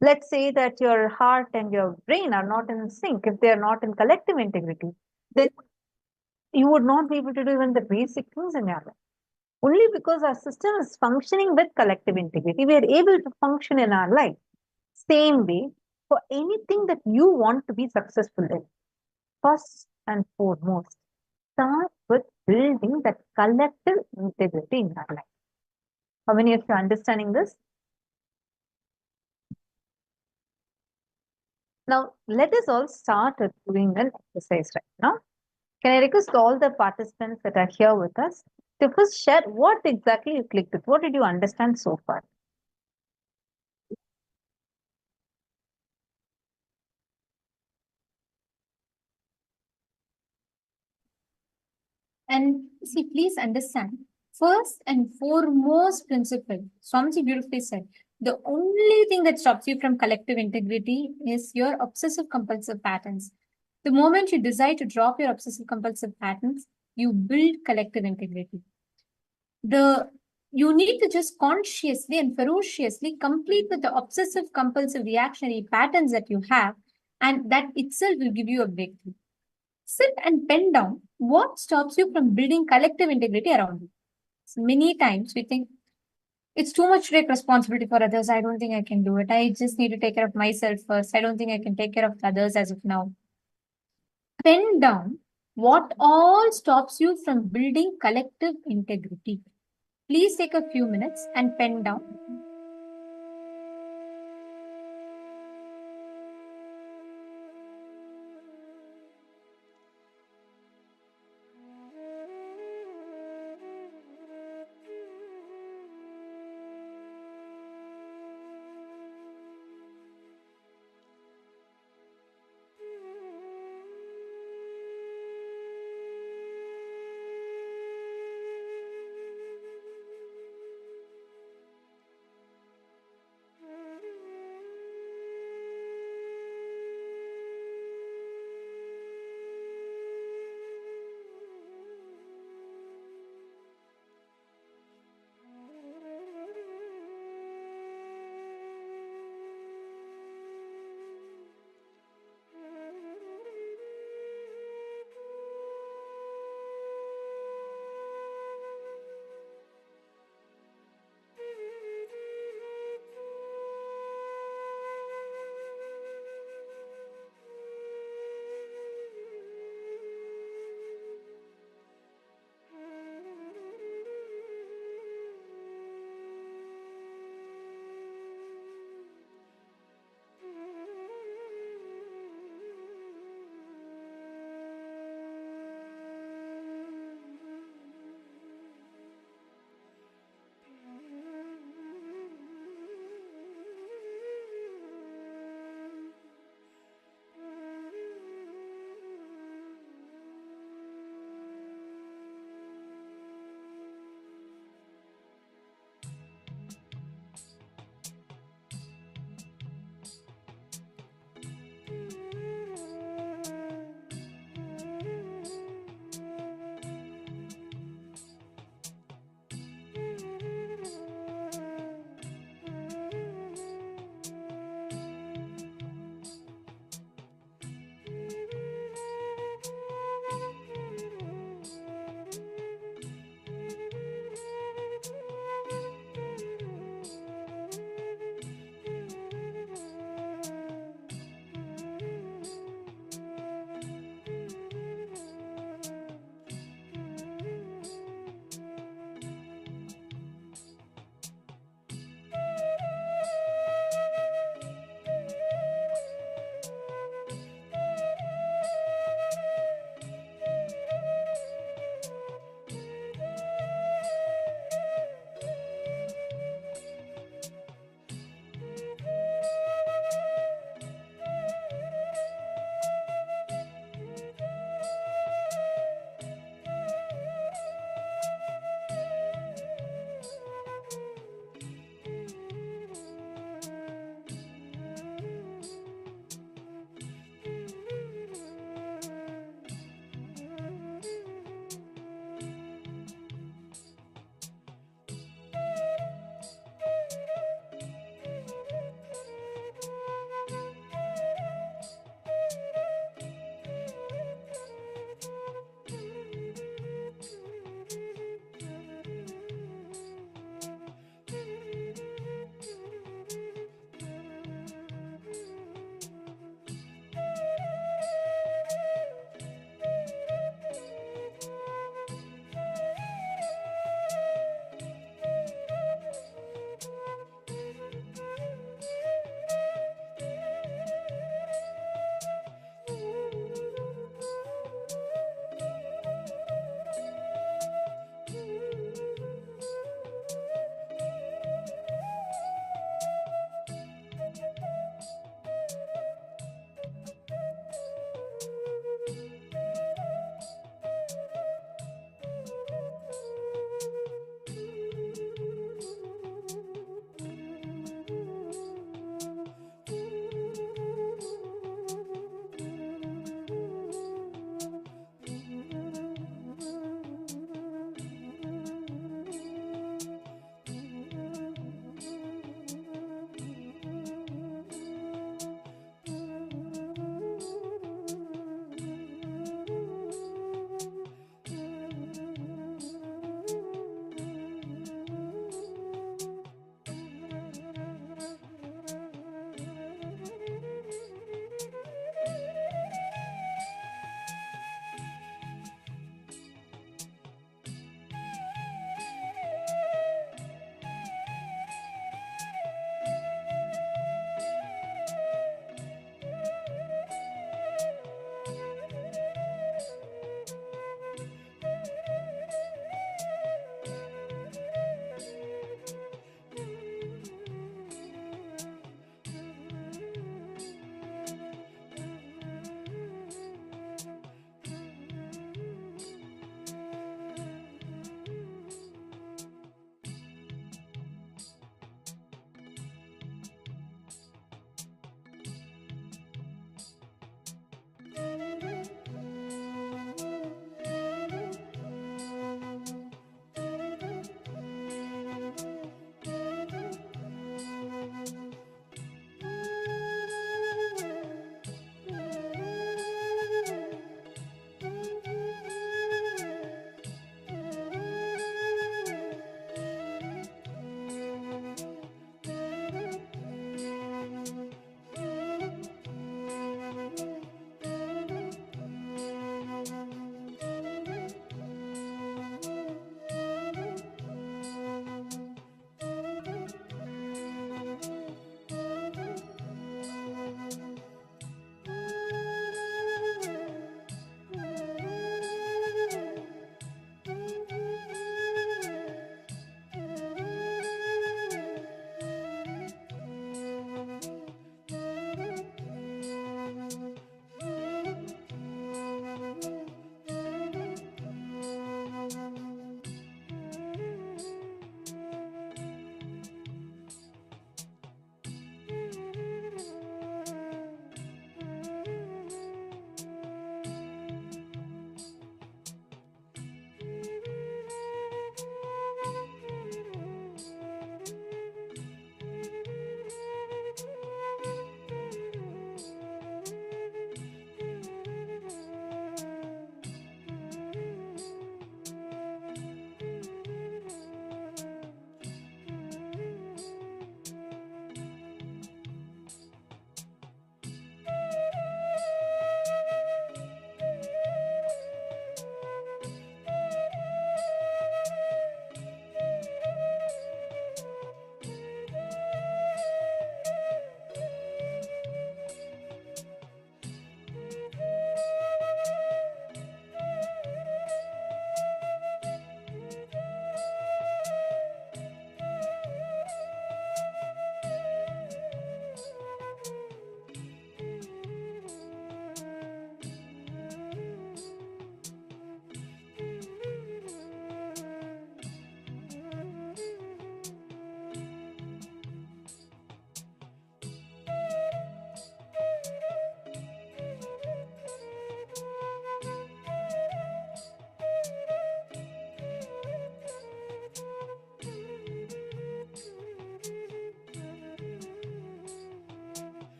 Let's say that your heart and your brain are not in sync. If they are not in collective integrity, then you would not be able to do even the basic things in your life. Only because our system is functioning with collective integrity, we are able to function in our life. Same way, for anything that you want to be successful in, first and foremost, start with building that collective integrity in our life. How many of you are understanding this? Now, let us all start with doing an exercise right now. Can I request all the participants that are here with us to first share what exactly you clicked with? What did you understand so far? And see, please understand, first and foremost principle, Swamiji beautifully said, the only thing that stops you from collective integrity is your obsessive compulsive patterns. The moment you decide to drop your obsessive compulsive patterns, you build collective integrity. You need to just consciously and ferociously complete with the obsessive compulsive reactionary patterns that you have, and that itself will give you a breakthrough. Sit and pen down what stops you from building collective integrity around you. So many times we think it's too much to take responsibility for others. I don't think I can do it. I just need to take care of myself first. I don't think I can take care of others as of now. Pen down what all stops you from building collective integrity. Please take a few minutes and pen down.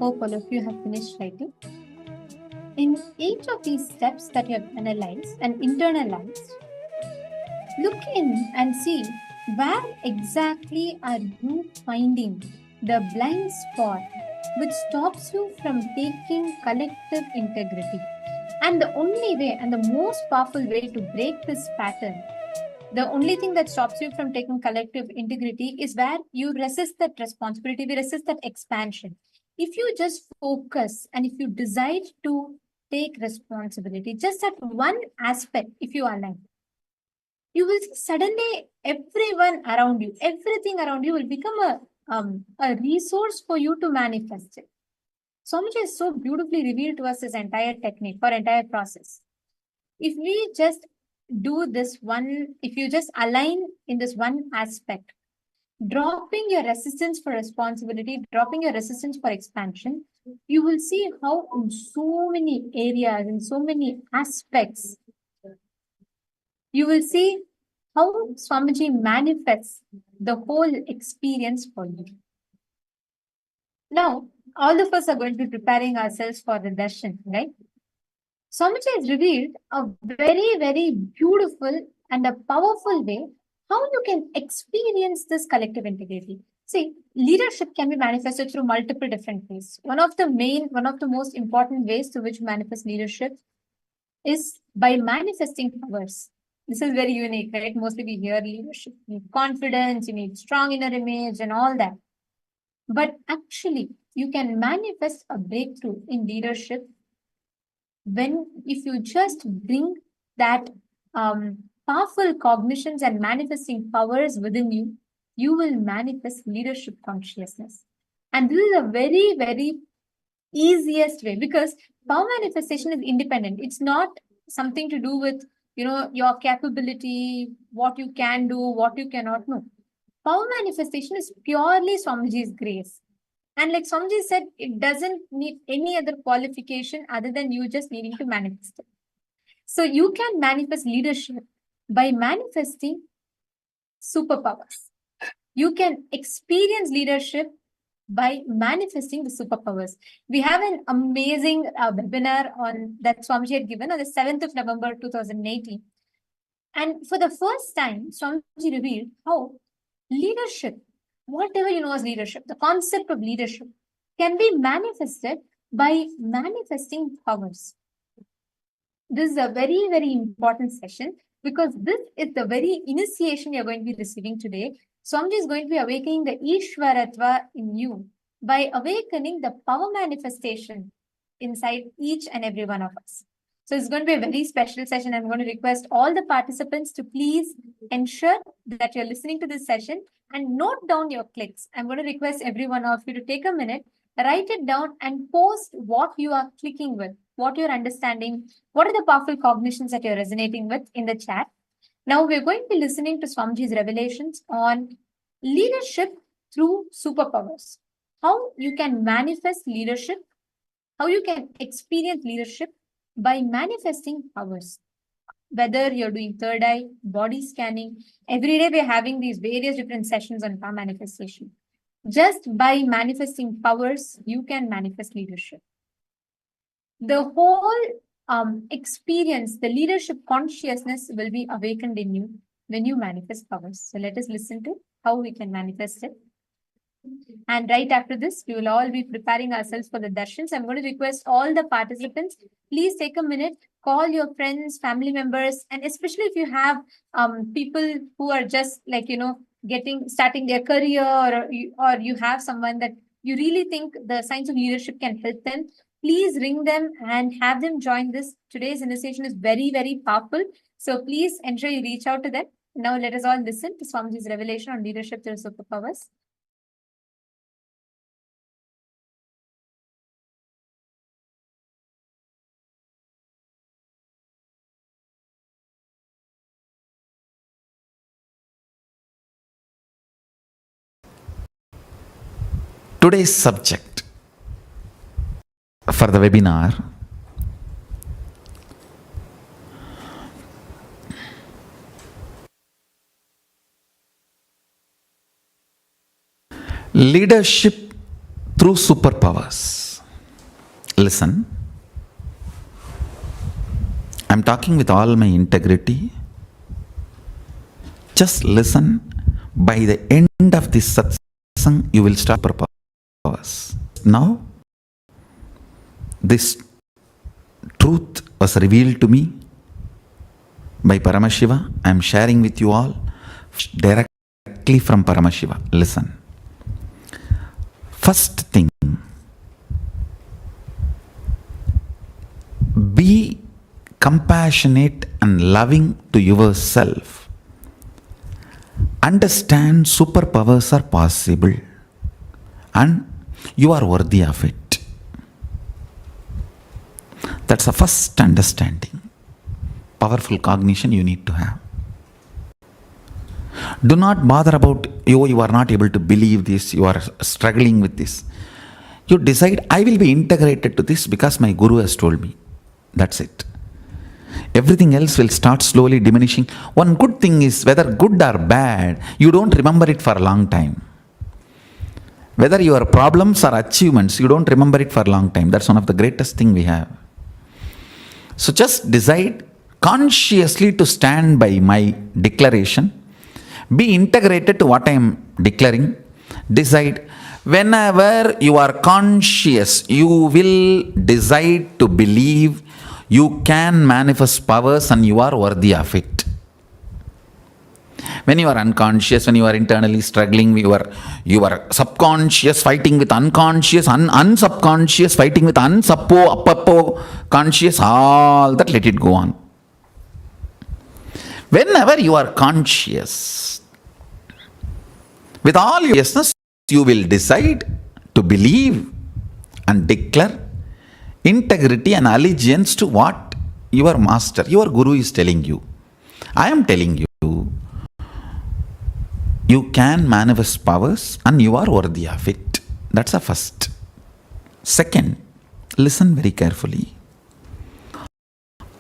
Hope all of you have finished writing. In each of these steps that you have analyzed and internalized, look in and see where exactly are you finding the blind spot which stops you from taking collective integrity. And the only way and the most powerful way to break this pattern, the only thing that stops you from taking collective integrity is where you resist that responsibility, we resist that expansion. If you just focus and if you decide to take responsibility, just at one aspect, if you align, you will see suddenly everyone around you, everything around you will become a resource for you to manifest it. Swamiji has so beautifully revealed to us this entire technique or entire process. If we just do this one, if you just align in this one aspect, dropping your resistance for responsibility, dropping your resistance for expansion, you will see how in so many areas, in so many aspects, you will see how Swamiji manifests the whole experience for you. Now, all of us are going to be preparing ourselves for the darshan, right? Swamiji has revealed a very, very beautiful and a powerful way how you can experience this collective integrity. See, leadership can be manifested through multiple different ways. One of the most important ways to which manifest leadership is by manifesting powers. This is very unique, right? Mostly we hear leadership. You need confidence, you need strong inner image and all that. But actually, you can manifest a breakthrough in leadership if you just bring that powerful cognitions and manifesting powers within you, you will manifest leadership consciousness. And this is a very, very easiest way because power manifestation is independent. It's not something to do with, your capability, what you can do, what you cannot know. Power manifestation is purely Swamiji's grace. And like Swamiji said, it doesn't need any other qualification other than you just needing to manifest it. So you can manifest leadership by manifesting superpowers. You can experience leadership by manifesting the superpowers. We have an amazing webinar on that Swamiji had given on the 7th of November 2018. And for the first time, Swamiji revealed how leadership, whatever you know as leadership, the concept of leadership can be manifested by manifesting powers. This is a very, very important session because this is the very initiation you're going to be receiving today. Swamiji is going to be awakening the Ishwaratva in you by awakening the power manifestation inside each and every one of us. So it's going to be a very special session. I'm going to request all the participants to please ensure that you're listening to this session and note down your clicks. I'm going to request every one of you to take a minute, write it down and post what you are clicking with, what you're understanding, what are the powerful cognitions that you're resonating with in the chat. Now we're going to be listening to Swamiji's revelations on leadership through superpowers. How you can manifest leadership, how you can experience leadership by manifesting powers. Whether you're doing third eye, body scanning, every day we're having these various different sessions on power manifestation. Just by manifesting powers, you can manifest leadership. The whole experience, the leadership consciousness will be awakened in you when you manifest powers. So let us listen to how we can manifest it. And right after this, we will all be preparing ourselves for the darshans. I'm going to request all the participants, please take a minute, call your friends, family members, and especially if you have people who are just like, starting their career or you have someone that you really think the science of leadership can help them, please ring them and have them join this. Today's initiation is very, very powerful. So please ensure you reach out to them. Now let us all listen to Swamiji's revelation on leadership through superpowers. Today's subject for the webinar leadership through superpowers. listen. I'm talking with all my integrity. Just listen. By the end of this satsang, you will start superpowers. Now, this truth was revealed to me by Paramashiva. I am sharing with you all directly from Paramashiva. Listen. First thing, be compassionate and loving to yourself. Understand superpowers are possible and you are worthy of it. That's the first understanding. Powerful cognition you need to have. Do not bother about, you are not able to believe this, you are struggling with this. You decide, I will be integrated to this because my Guru has told me. That's it. Everything else will start slowly diminishing. One good thing is, whether good or bad, you don't remember it for a long time. Whether your problems or achievements, you don't remember it for a long time. That's one of the greatest things we have. So just decide consciously to stand by my declaration. Be integrated to what I am declaring. Decide, whenever you are conscious, you will decide to believe you can manifest powers and you are worthy of it. When you are unconscious, when you are internally struggling, you are subconscious fighting with unconscious, unsubconscious fighting with unsuppo conscious, all that, let it go on. Whenever you are conscious, with all your consciousness, you will decide to believe and declare integrity and allegiance to what your master, your Guru is telling you. I am telling you, you can manifest powers and you are worthy of it. That's the first. Second, listen very carefully.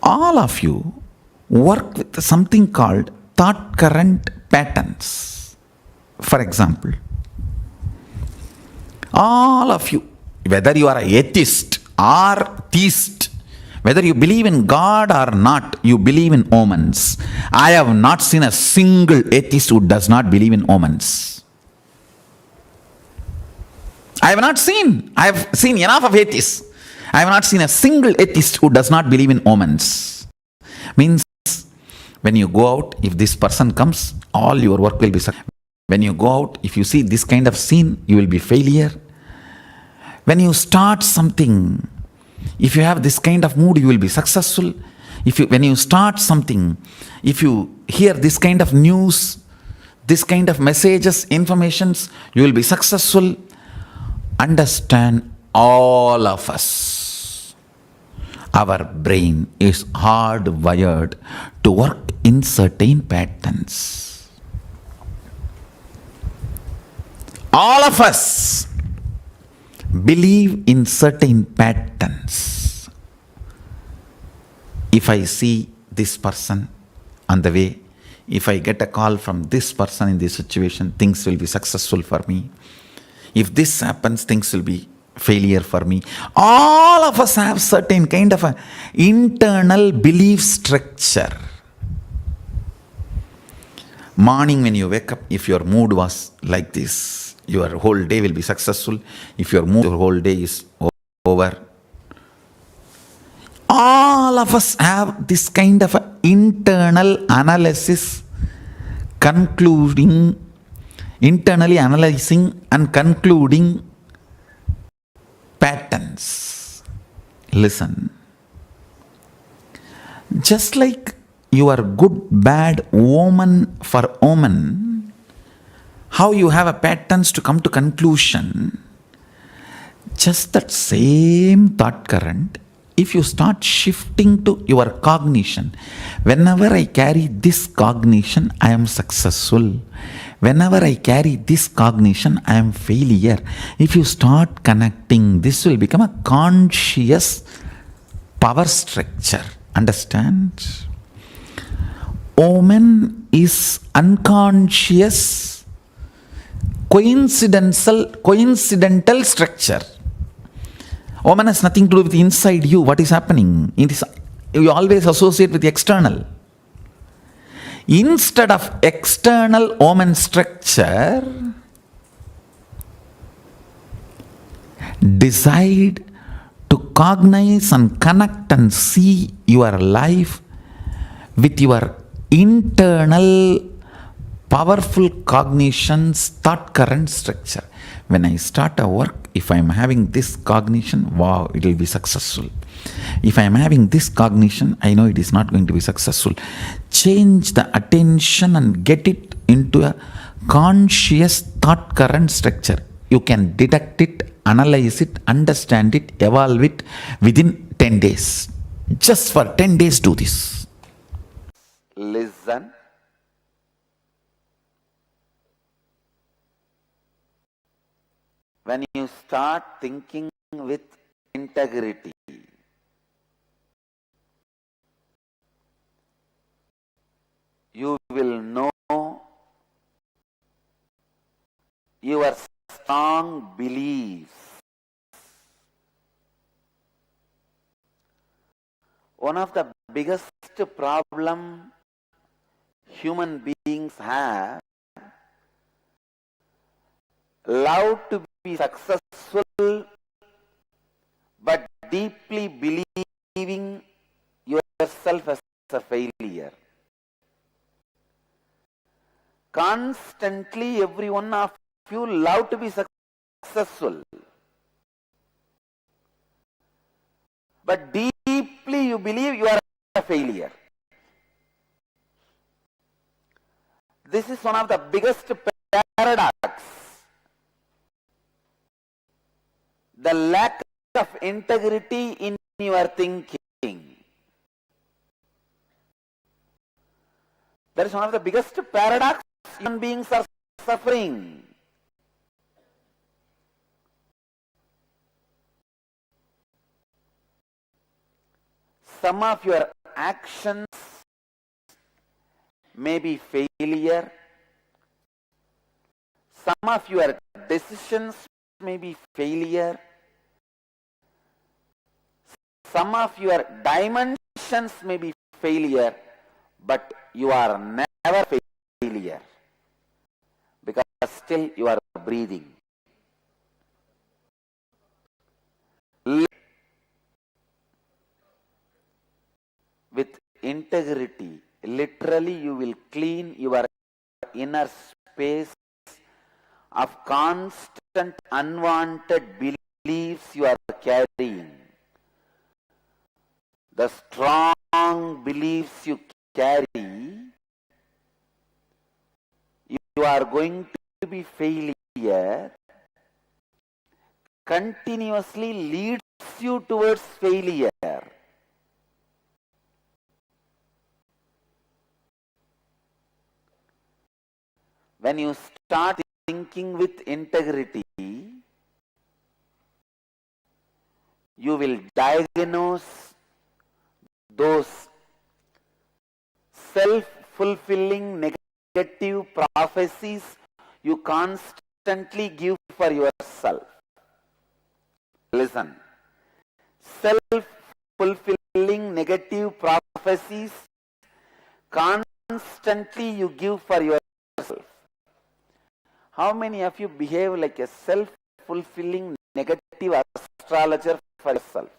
All of you work with something called thought current patterns. For example, all of you, whether you are an atheist or theist, whether you believe in God or not, you believe in omens. I have not seen a single atheist who does not believe in omens. I have seen enough of atheists. I have not seen a single atheist who does not believe in omens. Means, when you go out, if this person comes, all your work will be successful. When you go out, if you see this kind of scene, you will be failure. When you start something, if you have this kind of mood, you will be successful. When you start something, if you hear this kind of news, this kind of messages, informations, you will be successful. Understand, all of us, our brain is hardwired to work in certain patterns. All of us believe in certain patterns. If I see this person on the way, if I get a call from this person in this situation, things will be successful for me. If this happens, things will be failure for me. All of us have certain kind of a internal belief structure. Morning when you wake up, if your mood was like this, your whole day will be successful. If your mood, your whole day is over. All of us have this kind of internal analysis, internally analyzing and concluding patterns. Listen. Just like you are good, bad, omen for omen, how you have a patterns to come to conclusion, just that same thought current, if you start shifting to your cognition, whenever I carry this cognition, I am successful. Whenever I carry this cognition, I am failure. If you start connecting, this will become a conscious power structure. Understand? Omen is unconscious coincidental structure. Oman has nothing to do with inside you, what is happening. You always associate with the external. Instead of external Oman structure, decide to cognize and connect and see your life with your internal powerful cognitions, thought current structure. When I start a work, if I am having this cognition, wow, it will be successful. If I am having this cognition, I know it is not going to be successful. Change the attention and get it into a conscious thought current structure. You can detect it, analyze it, understand it, evolve it within 10 days. Just for 10 days do this. Listen. When you start thinking with integrity, you will know your strong beliefs. One of the biggest problem human beings have, love to be successful but deeply believing yourself as a failure. Constantly every one of you love to be successful, but deeply you believe you are a failure. This is one of the biggest paradox. The lack of integrity in your thinking. That is one of the biggest paradox human beings are suffering. Some of your actions may be failure. Some of your decisions may be failure. Some of your dimensions may be failure, but you are never failure because still you are breathing. With integrity, literally you will clean your inner space of constant unwanted beliefs you are carrying. The strong beliefs you carry, you are going to be failure, continuously leads you towards failure. When you start thinking with integrity, you will diagnose those self-fulfilling negative prophecies you constantly give for yourself. Listen. Self-fulfilling negative prophecies constantly you give for yourself. How many of you behave like a self-fulfilling negative astrologer for yourself?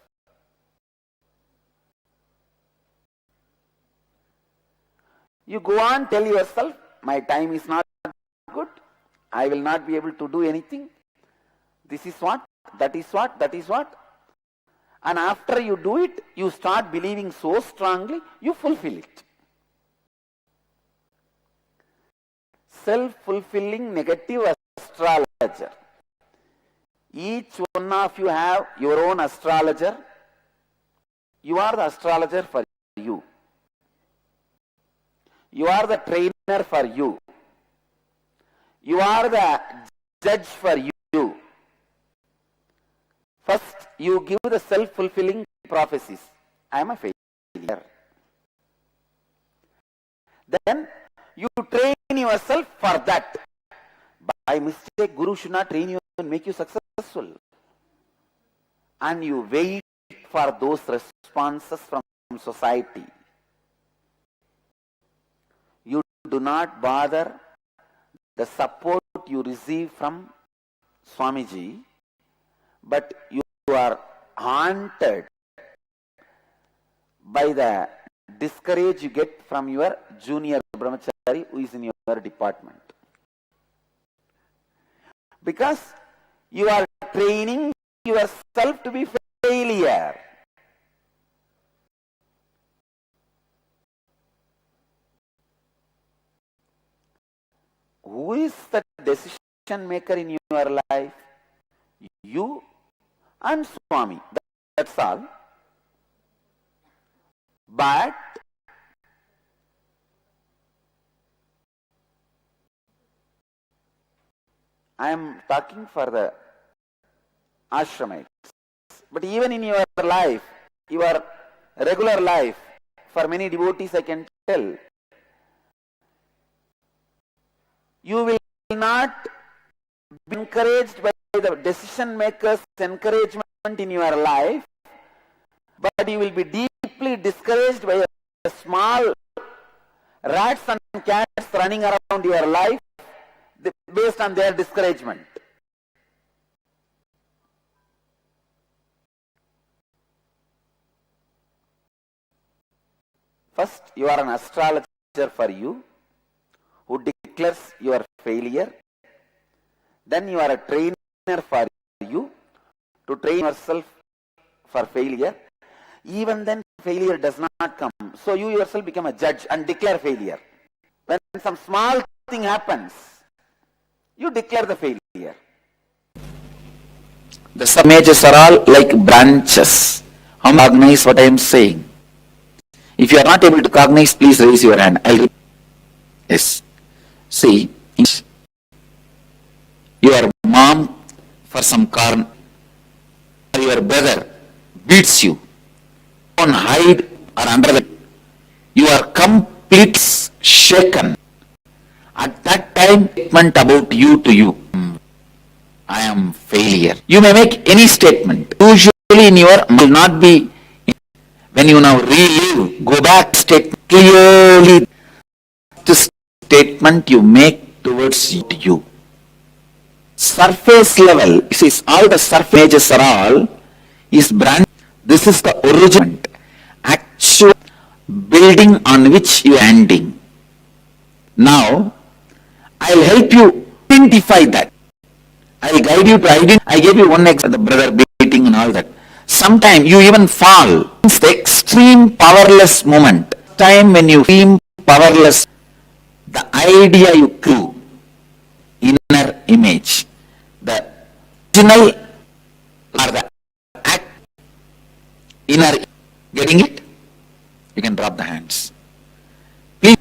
You go on, tell yourself, my time is not good, I will not be able to do anything, this is what, that is what, that is what. And after you do it, you start believing so strongly, you fulfill it. Self-fulfilling negative astrologer. Each one of you have your own astrologer. You are the astrologer for you. You are the trainer for you. You are the judge for you. First, you give the self-fulfilling prophecies. I am a failure. Then, you train yourself for that. By mistake, Guru should not train you and make you successful. and you wait for those responses from society. You do not bother the support you receive from Swamiji, but you are haunted by the discourage you get from your junior brahmachari who is in your department. Because you are training yourself to be failure. Who is the decision maker in your life? You and Swami. That's all. But I am talking for the ashramites. But even in your life, your regular life, for many devotees I can tell, you will not be encouraged by the decision makers' encouragement in your life, but you will be deeply discouraged by the small rats and cats running around your life based on their discouragement. First, you are an astrologer for you, who declares your failure. Then you are a trainer for you, to train yourself for failure. Even then failure does not come. So you yourself become a judge and declare failure. When some small thing happens, you declare the failure. The sub-images are all like branches. How many recognize what I am saying? If you are not able to cognize, please raise your hand. Yes. See, your mom for some car, or your brother beats you, don't hide or under the, you are completely shaken. At that time, statement about you to you, I am failure. You may make any statement. Usually in your will not be. When you now relive, go back, state clearly the statement you make towards you. Surface level, this all the surface images are all is brand. This is the original, actual building on which you are ending. Now, I will help you identify that. I will guide you to identify. I gave you one example, the brother beating and all that. Sometimes you even fall. It's the extreme powerless moment. Time when you feel powerless, the idea you grew, inner image, the original or the act, inner, getting it? You can drop the hands. Please.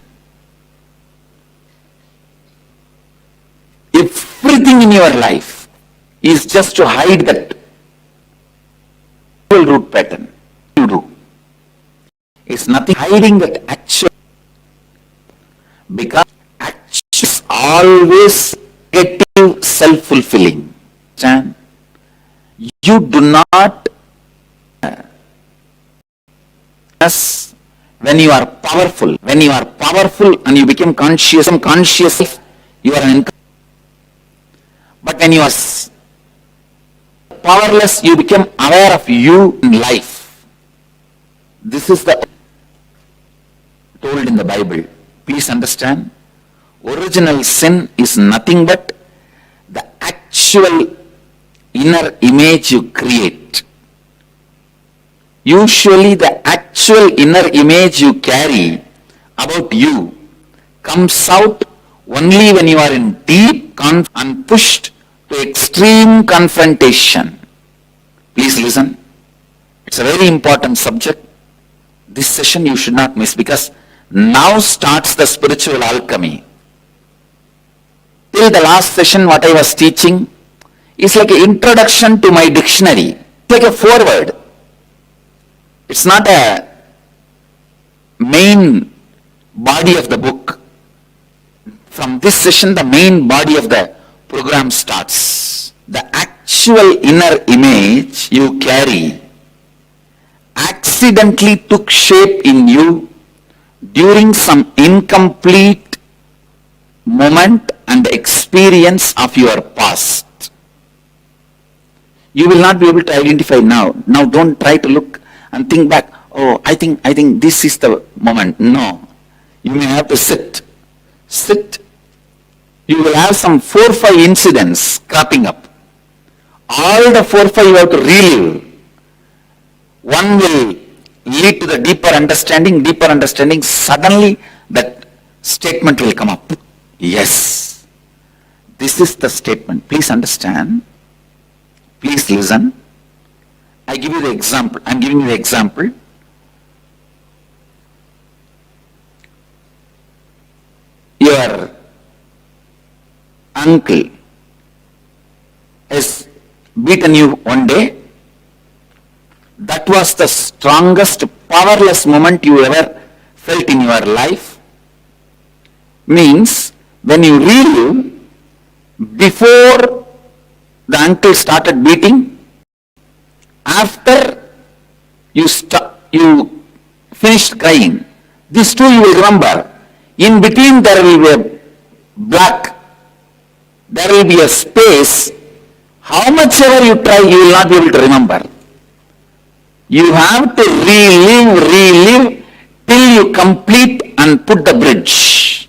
Everything in your life is just to hide that root pattern. You do. It's nothing hiding that actual, because actual is always negative, self-fulfilling. You do not, when you are powerful and you become conscious, you are an. But when you are powerless, you become aware of you in life. This is the told in the Bible. Please understand, original sin is nothing but the actual inner image you create. Usually the actual inner image you carry about you comes out only when you are in deep and pushed to extreme confrontation. Please listen. It's a very important subject. This session you should not miss, because now starts the spiritual alchemy. Till the last session what I was teaching is like an introduction to my dictionary. It's like a foreword. It's not a main body of the book. From this session the main body of the program starts. The actual inner image you carry accidentally took shape in you during some incomplete moment and experience of your past. You will not be able to identify now. Now don't try to look and think back, oh, I think this is the moment. No. You may have to sit. You will have some 4 or 5 incidents cropping up. All the 4 or 5 you have to relive. One will lead to the deeper understanding, suddenly that statement will come up. Yes, this is the statement. Please understand. Please listen. I give you the example. I'm giving you the example. Your uncle has beaten you one day. That was the strongest, powerless moment you ever felt in your life. Means when you relive, before the uncle started beating, after you finished crying, these two you will remember. In between there will be a black, there will be a space. How much ever you try, you will not be able to remember. You have to relive till you complete and put the bridge.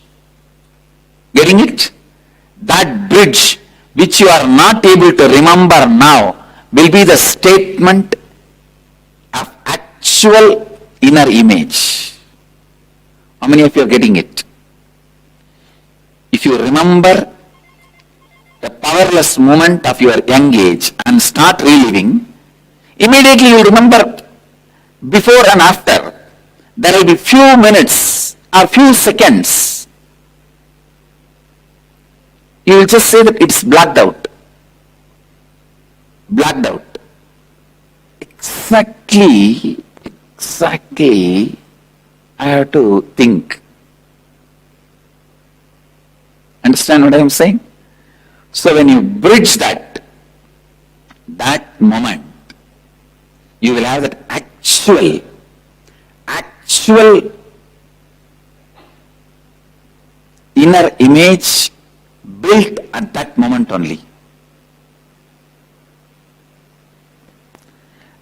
Getting it? That bridge which you are not able to remember now will be the statement of actual inner image. How many of you are getting it? If you remember the powerless moment of your young age and start reliving, immediately you will remember before and after. There will be few minutes or few seconds. You will just say that it's blacked out. Blacked out. Exactly, I have to think. Understand what I am saying? So when you bridge that moment, you will have that actual inner image built at that moment only.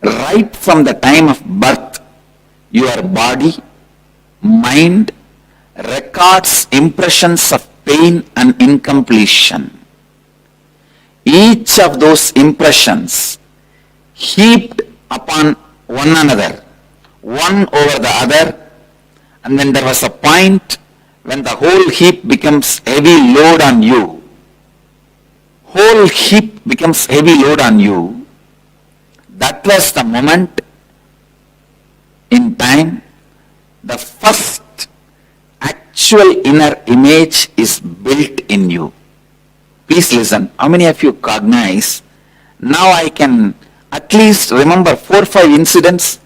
Right from the time of birth, your body, mind records impressions of pain and incompletion. Each of those impressions heaped upon one another, one over the other, and then there was a point when the whole heap becomes heavy load on you. Whole heap becomes heavy load on you. That was the moment in time the first actual inner image is built in you. Please listen. How many of you cognize? Now I can at least remember 4 or 5 incidents.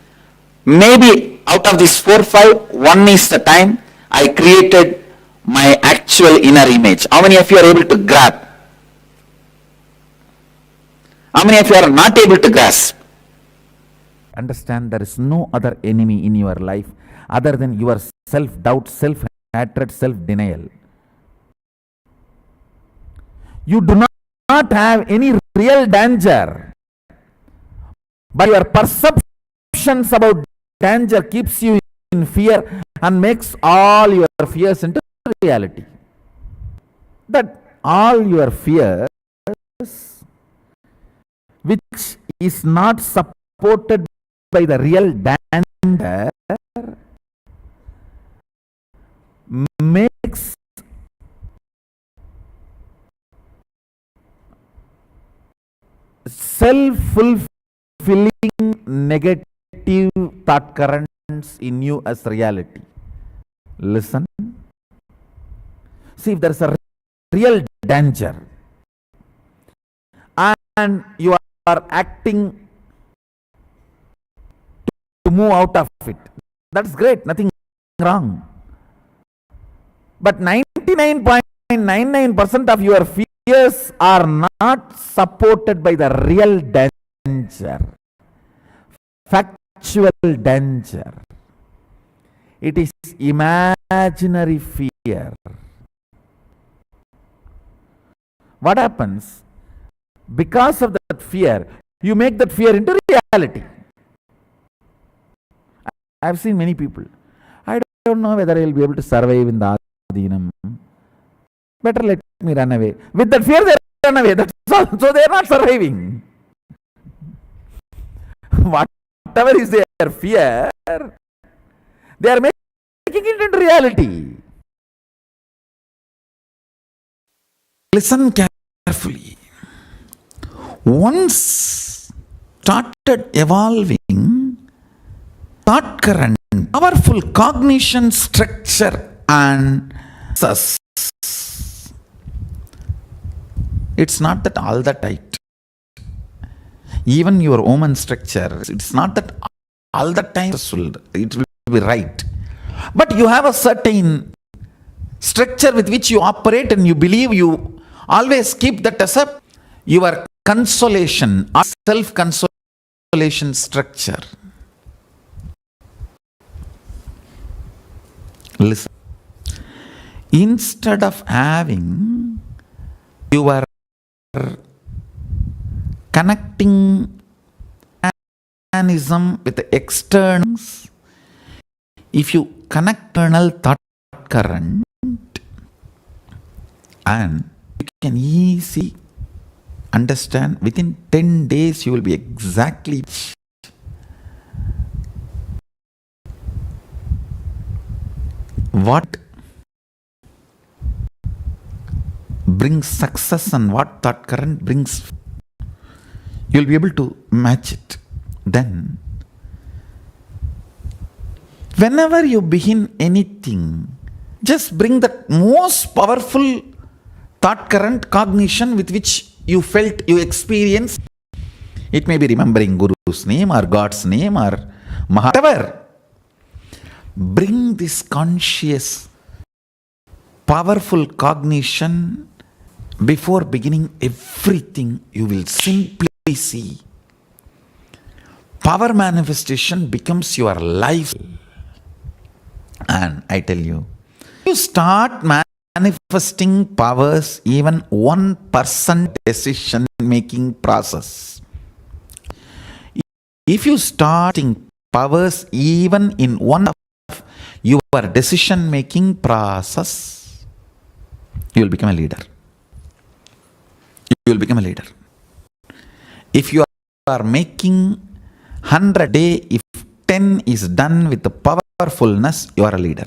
Maybe out of these 4 or 5, one is the time I created my actual inner image. How many of you are able to grasp? How many of you are not able to grasp? Understand there is no other enemy in your life other than your self-doubt, self-hatred, self-denial. You do not have any real danger, but your perceptions about danger keeps you in fear and makes all your fears into reality. That all your fears, which is not supported by the real danger, makes self-fulfilling negative thought currents in you as reality. Listen. See, if there is a real danger and you are acting to move out of it, that's great, nothing wrong. But 99.99% of your fears are not supported by the real danger, factual danger. It is imaginary fear. What happens? Because of that fear, you make that fear into reality. I have seen many people. I don't know whether I will be able to survive in the Adhinam. Better let me run away. With that fear, they run away. That's all. So they are not surviving. Whatever is their fear, they are making it into reality. Listen carefully. Once started evolving thought current, powerful cognition structure and process. It's not that all the tight. Even your Oman structure, it's not that all the time it will be right. But you have a certain structure with which you operate, and you believe you always keep that as a your consolation or self-consolation structure. Listen. Instead of having your connecting mechanism with the externals, if you connect internal thought current, and you can easily understand, within 10 days you will be exactly what brings success and what thought current brings. You will be able to match it. Then whenever you begin anything, just bring the most powerful thought current cognition with which you felt, you experienced. It may be remembering Guru's name or God's name or whatever. Bring this conscious, powerful cognition before beginning everything. You will simply see power manifestation becomes your life. And I tell you, you start manifesting powers, even 1% decision making process. If you start powers even in one of your decision making process, you will become a leader. You will become a leader. If you are making 100 a day, if 10 is done with the powerfulness, you are a leader.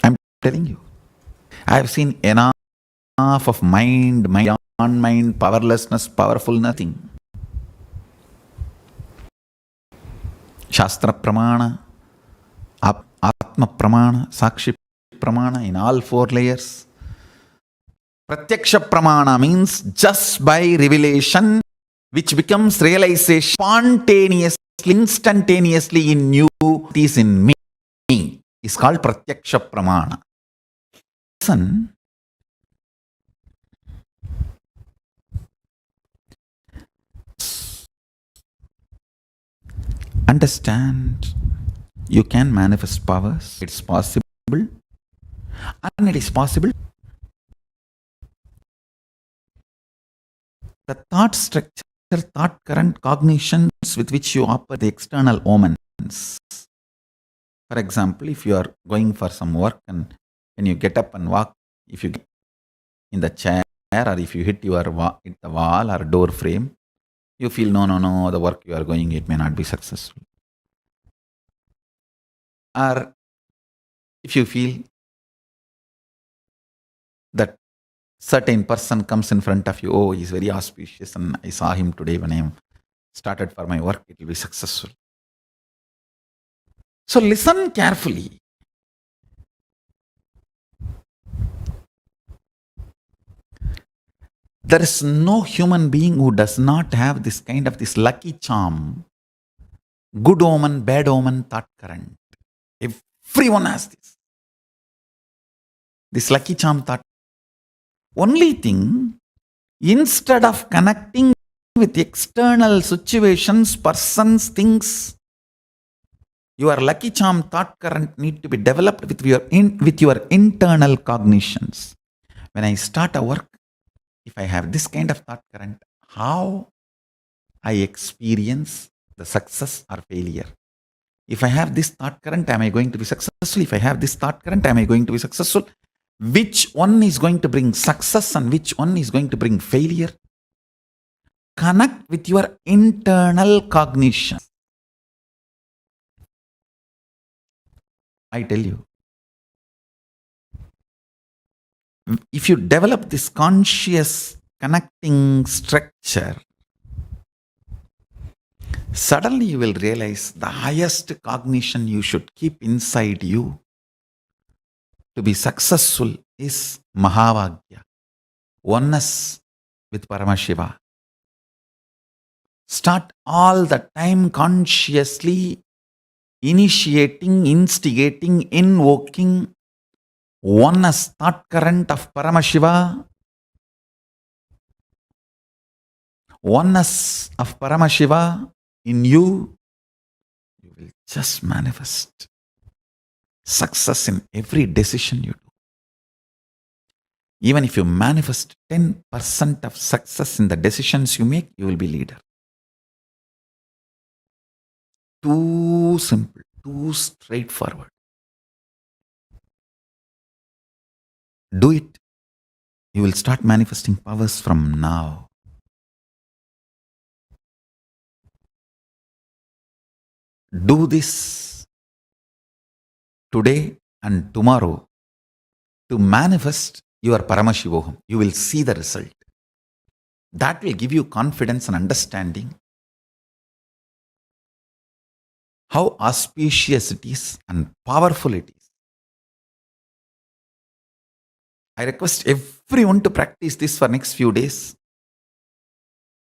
I'm telling you. I have seen enough of mind, non-mind, powerlessness, powerful nothing. Shastra pramana, Atma pramana, Sakshi pramana in all 4 layers. Pratyaksha pramana means just by revelation, which becomes realization spontaneously, instantaneously in you, it is in me. It's called Pratyaksha pramana. Listen. Understand, you can manifest powers. It's possible. And it is possible. The thought structure, thought current cognitions with which you operate the external omens. For example, if you are going for some work and when you get up and walk, if you get in the chair or if you hit the wall or door frame, you feel no, the work you are going, it may not be successful. Or if you feel that certain person comes in front of you, oh, he's very auspicious and I saw him today when I started for my work, it will be successful. So listen carefully. There is no human being who does not have this kind of this lucky charm, good omen, bad omen, thought current. Everyone has this. This lucky charm thought Only thing, instead of connecting with external situations, persons, things, your lucky charm thought current need to be developed with your internal cognitions. When I start a work, if I have this kind of thought current, how I experience the success or failure. If I have this thought current, am I going to be successful? If I have this thought current, am I going to be successful? Which one is going to bring success and which one is going to bring failure? Connect with your internal cognition. I tell you, if you develop this conscious connecting structure, suddenly you will realize the highest cognition you should keep inside you to be successful is Mahavagya, oneness with Paramashiva. Start all the time consciously initiating, instigating, invoking oneness thought current of Paramashiva, oneness of Paramashiva in you, you will just manifest success in every decision you do. Even if you manifest 10% of success in the decisions you make, you will be leader. Too simple, too straightforward. Do it. You will start manifesting powers from now. Do this today and tomorrow to manifest your Paramashivoham. You will see the result. That will give you confidence and understanding how auspicious it is and powerful it is. I request everyone to practice this for next few days.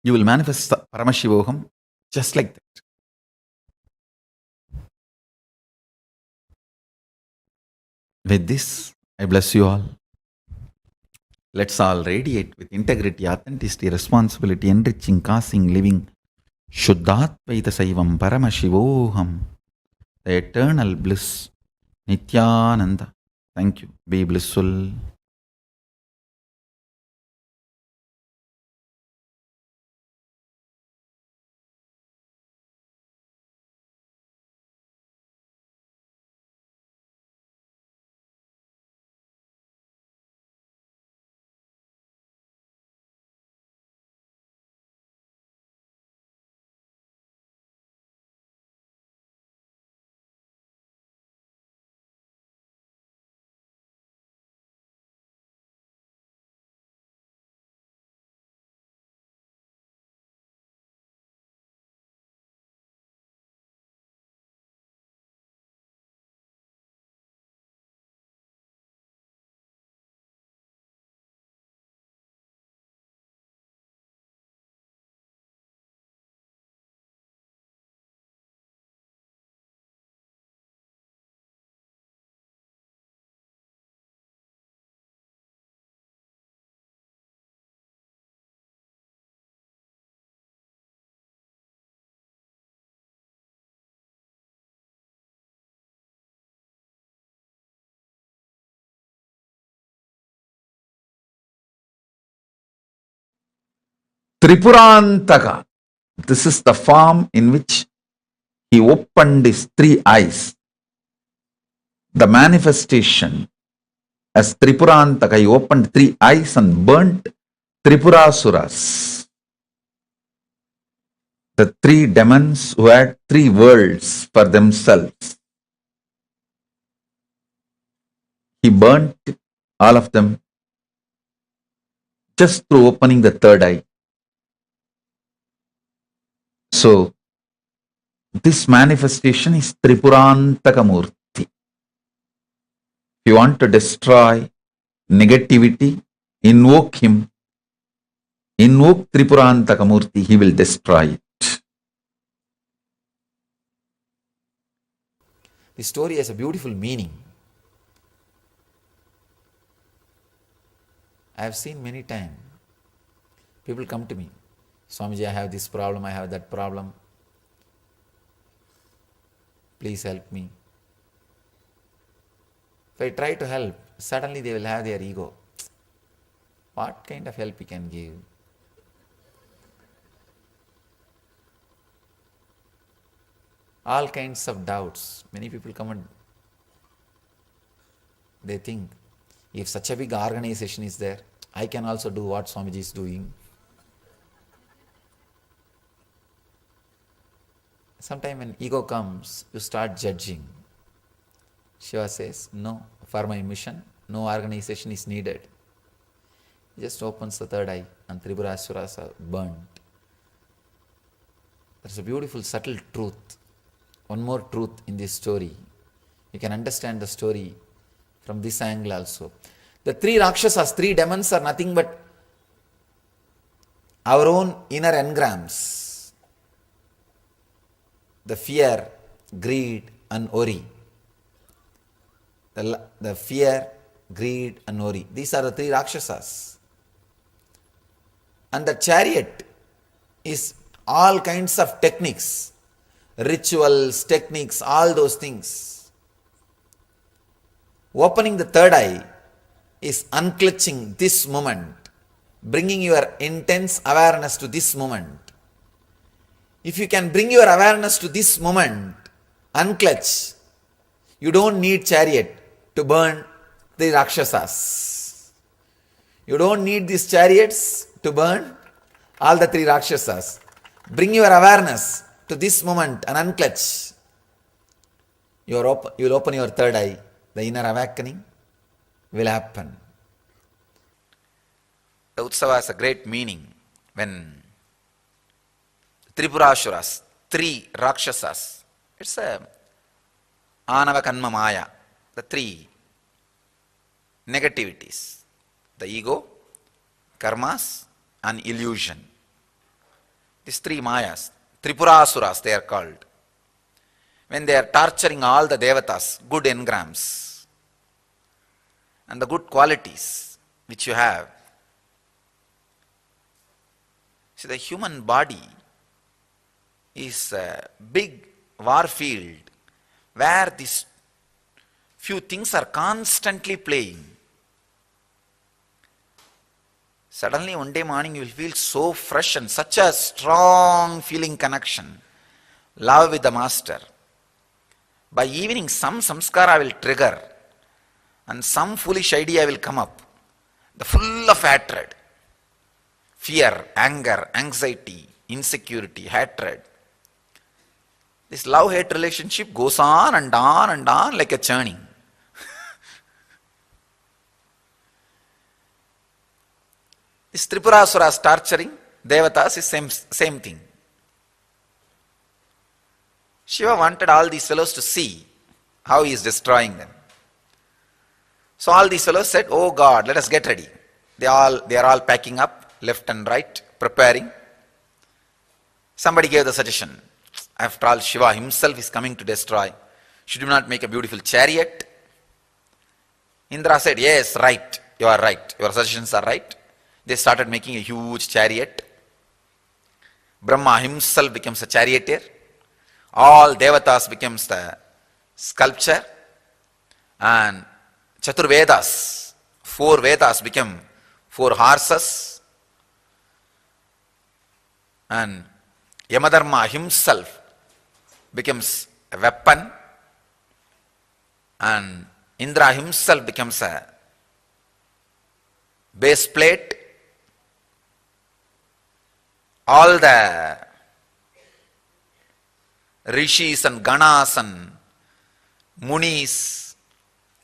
You will manifest the Paramashivoham just like that. With this, I bless you all. Let's all radiate with integrity, authenticity, responsibility, enriching, causing, living. Shuddhatvaita Saivam Paramashivoham. The eternal bliss. Nityananda. Thank you. Be blissful. Tripurantaka. This is the form in which he opened his three eyes. The manifestation as Tripurantaka, he opened three eyes and burnt Tripurasuras. The three demons who had three worlds for themselves. He burnt all of them just through opening the third eye. So, this manifestation is Tripurantaka Murti. If you want to destroy negativity, invoke him. Invoke Tripurantaka Murti, he will destroy it. The story has a beautiful meaning. I have seen many times. People come to me, Swamiji, I have this problem, I have that problem. Please help me. If I try to help, suddenly they will have their ego. What kind of help we can give? All kinds of doubts. Many people come and they think, if such a big organization is there, I can also do what Swamiji is doing. Sometimes when ego comes, you start judging. Shiva says, no, for my mission, no organization is needed. He just opens the third eye and Tripurasuras are burnt. There's a beautiful, subtle truth. One more truth in this story. You can understand the story from this angle also. The three Rakshasas, three demons are nothing but our own inner engrams. The fear, greed and worry. The fear, greed and worry. These are the three Rakshasas. And the chariot is all kinds of techniques, rituals, techniques, all those things. Opening the third eye is unclutching this moment, bringing your intense awareness to this moment. If you can bring your awareness to this moment, unclutch, you don't need chariot to burn the Rakshasas. You don't need these chariots to burn all the three Rakshasas. Bring your awareness to this moment and unclutch. You will open your third eye. The inner awakening will happen. The Utsava has a great meaning when Tripurasuras, three Rakshasas, it's a Anava Kanma Maya, the three negativities, the ego, karmas and illusion. These three Mayas, Tripurasuras they are called. When they are torturing all the devatas, good engrams and the good qualities which you have. See, the human body is a big war field where these few things are constantly playing. Suddenly one day morning you will feel so fresh and such a strong feeling connection, love with the master. By evening some samskara will trigger and some foolish idea will come up, the full of hatred, fear, anger, anxiety, insecurity, hatred. This love-hate relationship goes on and on and on like a churning. This Tripurasuras torturing devatas is same thing. Shiva wanted all these fellows to see how he is destroying them. So all these fellows said, oh God, let us get ready. They are all packing up left and right, preparing. Somebody gave the suggestion, after all Shiva himself is coming to destroy, should we not make a beautiful chariot? Indra said, yes, right, you are right, your suggestions are right. They started making a huge chariot. Brahma himself becomes a charioteer. All devatas becomes the sculpture. And Chaturvedas, 4 Vedas become 4 horses. And Yamadharma himself becomes a weapon. And Indra himself becomes a base plate. All the rishis and ganas and munis,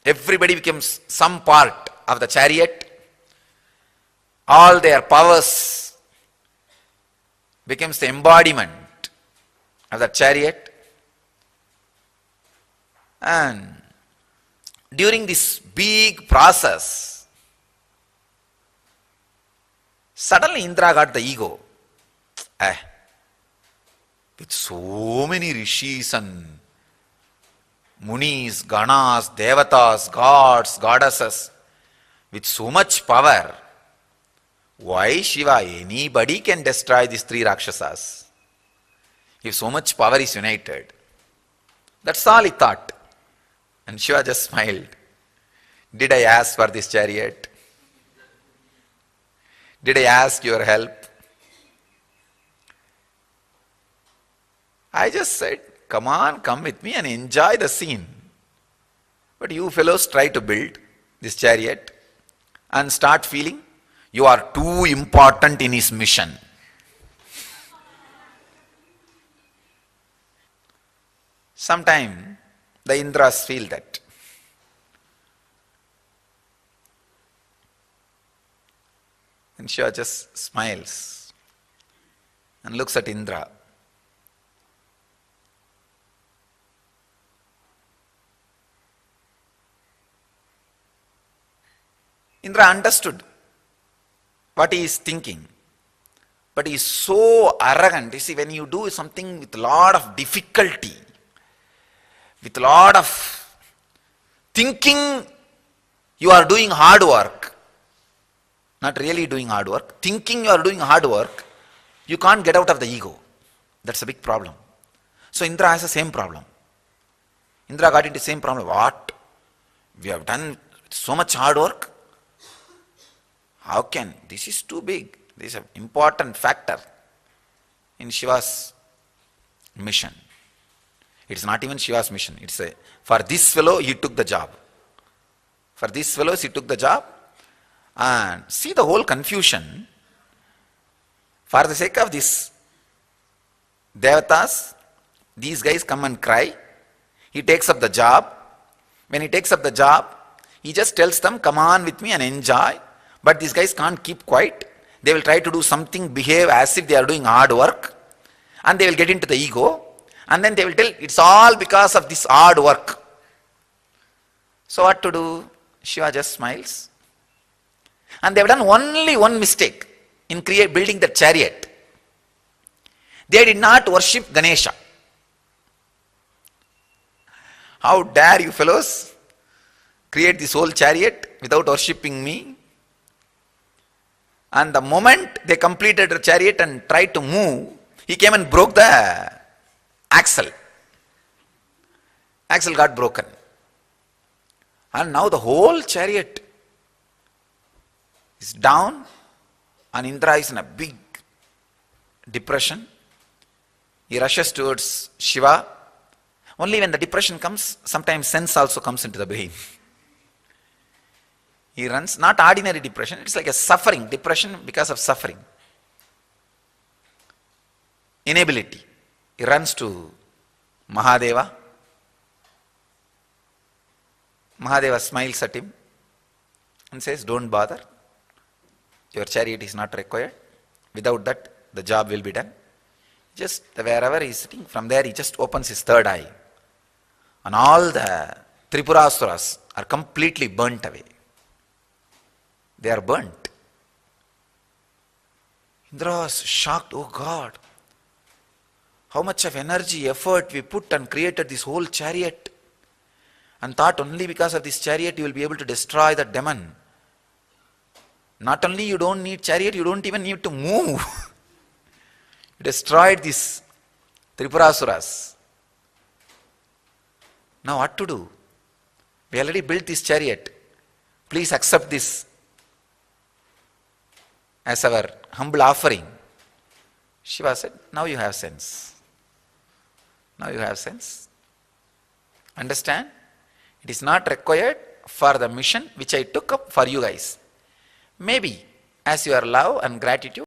everybody becomes some part of the chariot. All their powers becomes the embodiment of the chariot. And during this big process, suddenly Indra got the ego. With so many rishis and munis, ganas, devatas, gods, goddesses, with so much power, Why Shiva? Anybody can destroy these three Rakshasas if so much power is united. That's all he thought. And Shiva just smiled. Did I ask for this chariot? Did I ask your help? I just said, come on, come with me and enjoy the scene. But you fellows try to build this chariot and start feeling you are too important in his mission. Sometimes the Indras feel that. And Shiva just smiles and looks at Indra. Indra understood what he is thinking. But he is so arrogant. You see, when you do something with a lot of difficulty, with a lot of thinking, you are doing hard work. Not really doing hard work. Thinking you are doing hard work, you can't get out of the ego. That's a big problem. So Indra has the same problem. Indra got into the same problem. What? We have done so much hard work. How can? This is too big. This is an important factor in Shiva's mission. It's not even Shiva's mission. It's for this fellow, he took the job. For these fellows, he took the job. And see the whole confusion. For the sake of this Devatas, these guys come and cry. He takes up the job. When he takes up the job, he just tells them, come on with me and enjoy. But these guys can't keep quiet. They will try to do something, behave as if they are doing hard work. And they will get into the ego. And then they will tell, it's all because of this hard work. So what to do? Shiva just smiles. And they have done only one mistake in building the chariot. They did not worship Ganesha. How dare you fellows create this whole chariot without worshipping me? And the moment they completed the chariot and tried to move, he came and broke the axle. Axle got broken. And now the whole chariot is down and Indra is in a big depression. He rushes towards Shiva. Only when the depression comes, sometimes sense also comes into the brain. He runs, not ordinary depression, it's like a suffering, depression because of suffering. Inability. He runs to Mahadeva. Mahadeva smiles at him and says, don't bother. Your chariot is not required. Without that, the job will be done. Just wherever he is sitting, from there he just opens his third eye. And all the Tripurasuras are completely burnt away. They are burnt. Indra was shocked. Oh God, how much of energy, effort we put and created this whole chariot. And thought only because of this chariot you will be able to destroy the demon. Not only you don't need chariot, you don't even need to move. You destroyed these Tripurasuras. Now what to do? We already built this chariot. Please accept this as our humble offering. Shiva said, now you have sense. Now you have sense. Understand? It is not required for the mission which I took up for you guys. Maybe as your love and gratitude,